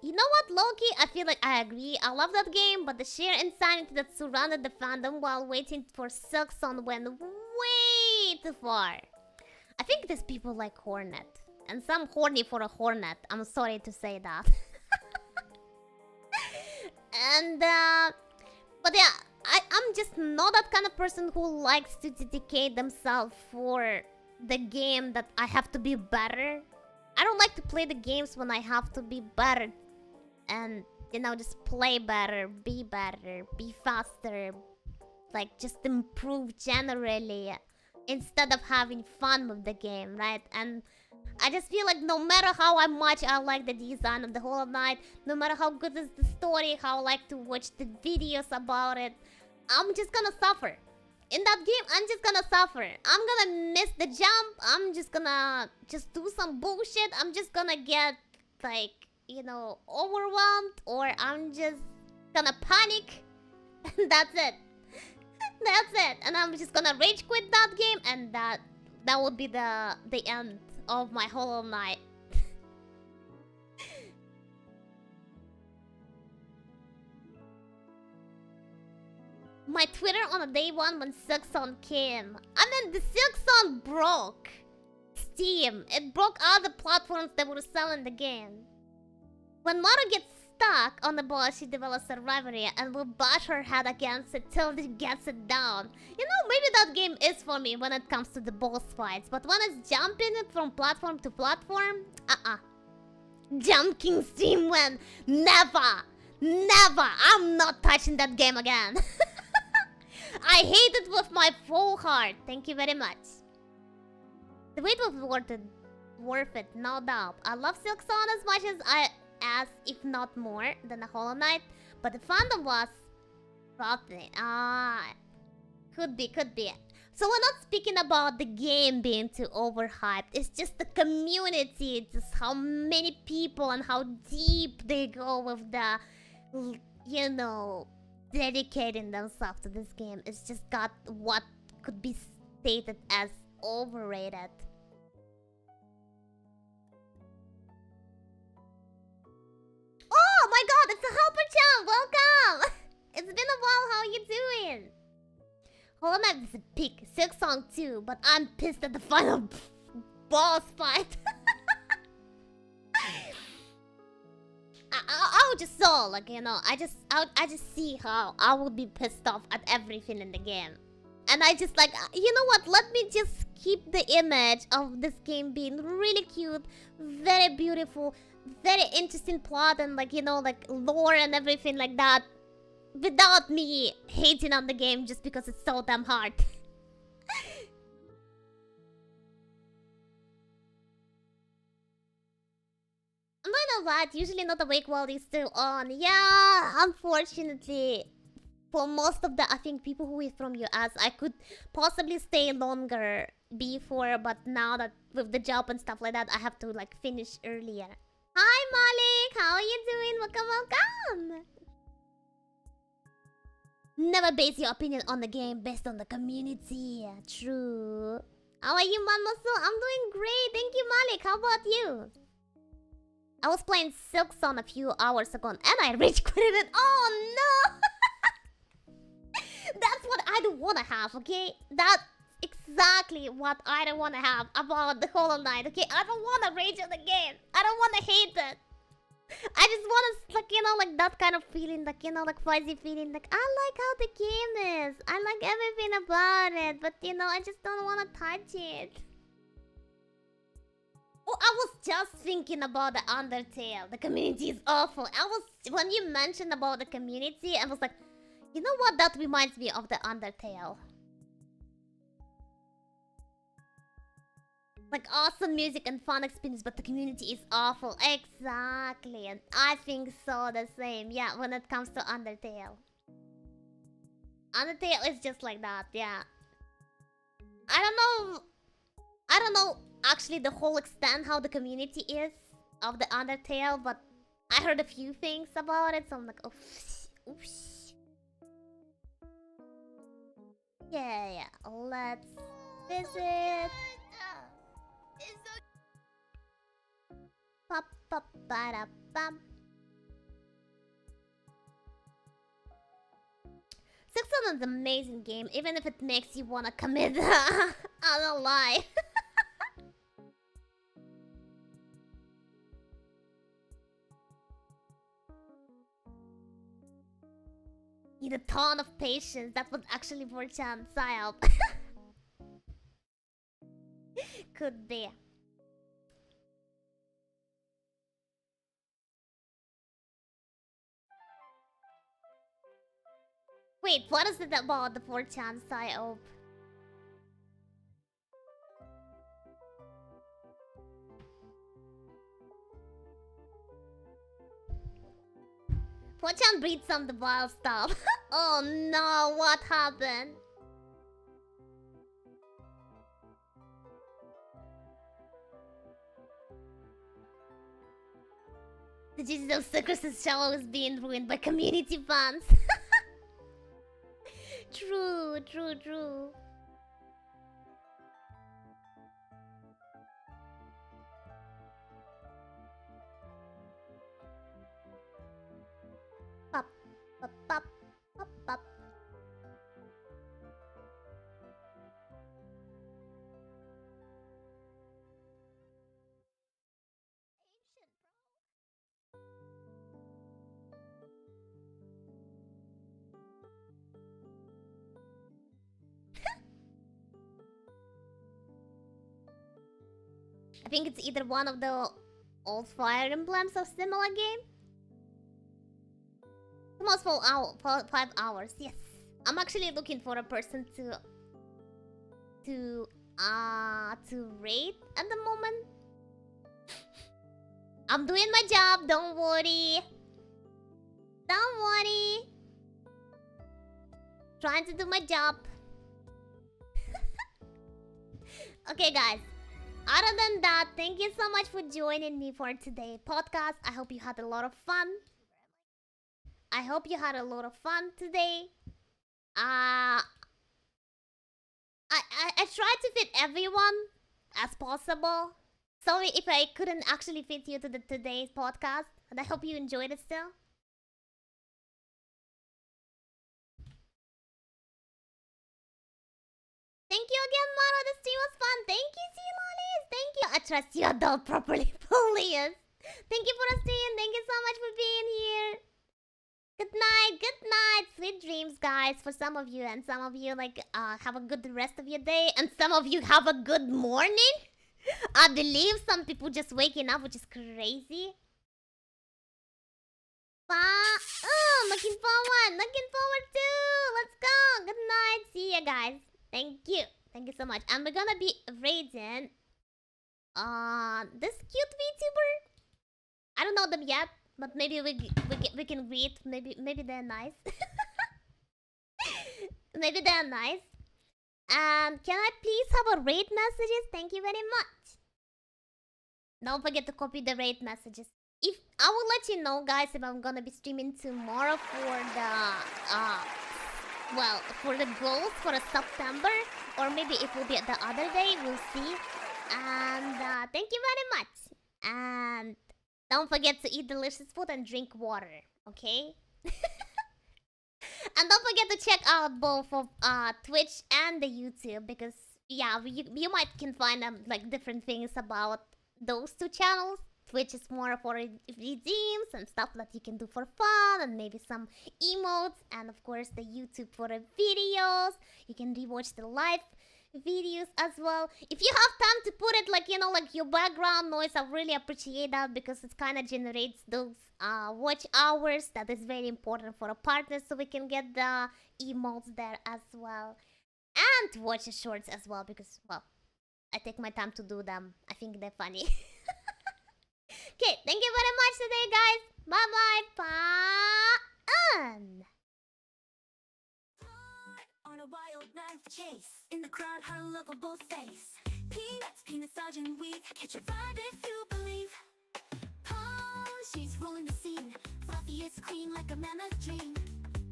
You know what, Loki? I feel like I agree. I love that game, but the sheer insanity that surrounded the fandom while waiting for Silksong went way too far. I think these people like Hornet. And some horny for a hornet. I'm sorry to say that. And but yeah, I'm just not that kind of person who likes to dedicate themselves for the game that I have to be better. I don't like to play the games when I have to be better. And, you know, just play better, be faster. Like, just improve generally. Instead of having fun with the game, right? And I just feel like no matter how much I like the design of the Hollow Knight, no matter how good is the story, how I like to watch the videos about it, I'm just gonna suffer. In that game, I'm just gonna suffer. I'm gonna miss the jump. I'm just gonna do some bullshit. I'm just gonna get, like, you know, overwhelmed. Or I'm just gonna panic. And that's it. That's it. And I'm just gonna rage quit that game. And that would be the end of my Hollow Knight. My Twitter on a day one when Silksong came. I mean, the Silksong broke Steam. It broke all the platforms that were selling the game. When Maru gets stuck on the boss, she develops a rivalry and will bash her head against it till she gets it down. You know, maybe that game is for me when it comes to the boss fights. But when it's jumping it from platform to platform, Jump King Steam went, never! I'm not touching that game again. I hate it with my full heart. Thank you very much. The wait was worth it, no doubt. I love Silksong as much as if not more than the Hollow Knight, but the fandom was rotten. Could be. So we're not speaking about the game being too overhyped. It's just the community. It's just how many people and how deep they go with the, you know, dedicating themselves to this game. It's just got what could be stated as overrated. Oh my god, it's a Helper-chan! Welcome! It's been a while, how you doing? Hollow Knight is a pick, Silksong too, but I'm pissed at the final boss fight. I would just saw, like, you know, I just see how I would be pissed off at everything in the game. And I just like, you know what, let me just keep the image of this game being really cute, very beautiful, very interesting plot and, like, you know, like lore and everything like that. without me hating on the game just because it's so damn hard. I'm not gonna lie, usually not awake while it's still on. Yeah, unfortunately. For most of the, I think, people who is from US, I could possibly stay longer before, but now that with the job and stuff like that, I have to like finish earlier. Hi Malik, how are you doing? Welcome. Never base your opinion on the game based on the community. True. How are you, Mammoth? I'm doing great. Thank you, Malik. How about you? I was playing Silk Song a few hours ago and I rage quitted it. Oh no! That's what I don't wanna have, okay? That's exactly what I don't wanna have about the Hollow Knight, okay? I don't wanna rage on the game. I don't wanna hate it. I just wanna, like, you know, like that kind of feeling, like, you know, like fuzzy feeling, like, I like how the game is. I like everything about it, but, you know, I just don't wanna touch it. Oh, I was just thinking about the Undertale. The community is awful. When you mentioned about the community, I was like, you know what? That reminds me of the Undertale. Like awesome music and fun experience, but the community is awful. Exactly. And I think so the same. Yeah, when it comes to Undertale. Undertale is just like that, yeah. I don't know actually the whole extent how the community is of the Undertale, but I heard a few things about it, so I'm like, oops. Yeah, let's visit. Six is an amazing game, even if it makes you wanna commit. I don't lie. Need a ton of patience. That was actually for Chan Psyop. Could be. Wait, what is it about the 4chan Psyop? Pochan breeds some of the wild stuff. Oh no, what happened? The digital secrecy show is being ruined by community fans. True. Pop. I think it's either one of the old Fire Emblems or similar game. Almost 5 hours, yes. I'm actually looking for a person to rate at the moment. I'm doing my job, don't worry. Trying to do my job. Okay, guys. Other than that, thank you so much for joining me for today's podcast. I hope you had a lot of fun. Today. I tried to fit everyone as possible. Sorry if I couldn't actually fit you to today's podcast, but I hope you enjoyed it still. Thank you again, Maro. The stream was fun. Thank you, C-Lollies. Thank you. I trust you adult properly, please. Thank you for the stream. Thank you so much for being here. Good night. Sweet dreams, guys. For some of you, and some of you like have a good rest of your day, and some of you have a good morning. I believe some people just waking up, which is crazy. Looking forward too. Let's go. Good night. See ya, guys. Thank you so much. And we're gonna be raiding this cute VTuber. I don't know them yet, but maybe we can read. Maybe they're nice. Maybe they're nice. Can I please have a raid messages? Thank you very much. Don't forget to copy the raid messages. If I will let you know, guys, if I'm gonna be streaming tomorrow for the goals for September, or maybe it will be the other day. We'll see. And thank you very much. And don't forget to eat delicious food and drink water. Okay. And don't forget to check out both of Twitch and the YouTube, because yeah, you might can find like different things about those two channels. Twitch is more for redeems and stuff that you can do for fun, and maybe some emotes, and of course the YouTube for the videos. You can rewatch the live videos as well. If you have time to put it like, you know, like your background noise, I really appreciate that, because it kind of generates those watch hours. That is very important for a partner, so we can get the emotes there as well, and to watch the shorts as well, because, well, I take my time to do them. I think they're funny. Okay, thank you very much today, guys. Bye-bye. On a wild knife chase, in the crowd, her lovable face. Peanuts, sergeant weed. Catch a vibe if you believe. She's rolling the scene. Fluffy is clean like a mammoth dream.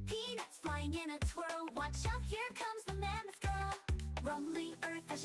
Peanuts flying in a twirl. Watch out, here comes the mammoth girl. Rumbling earth as she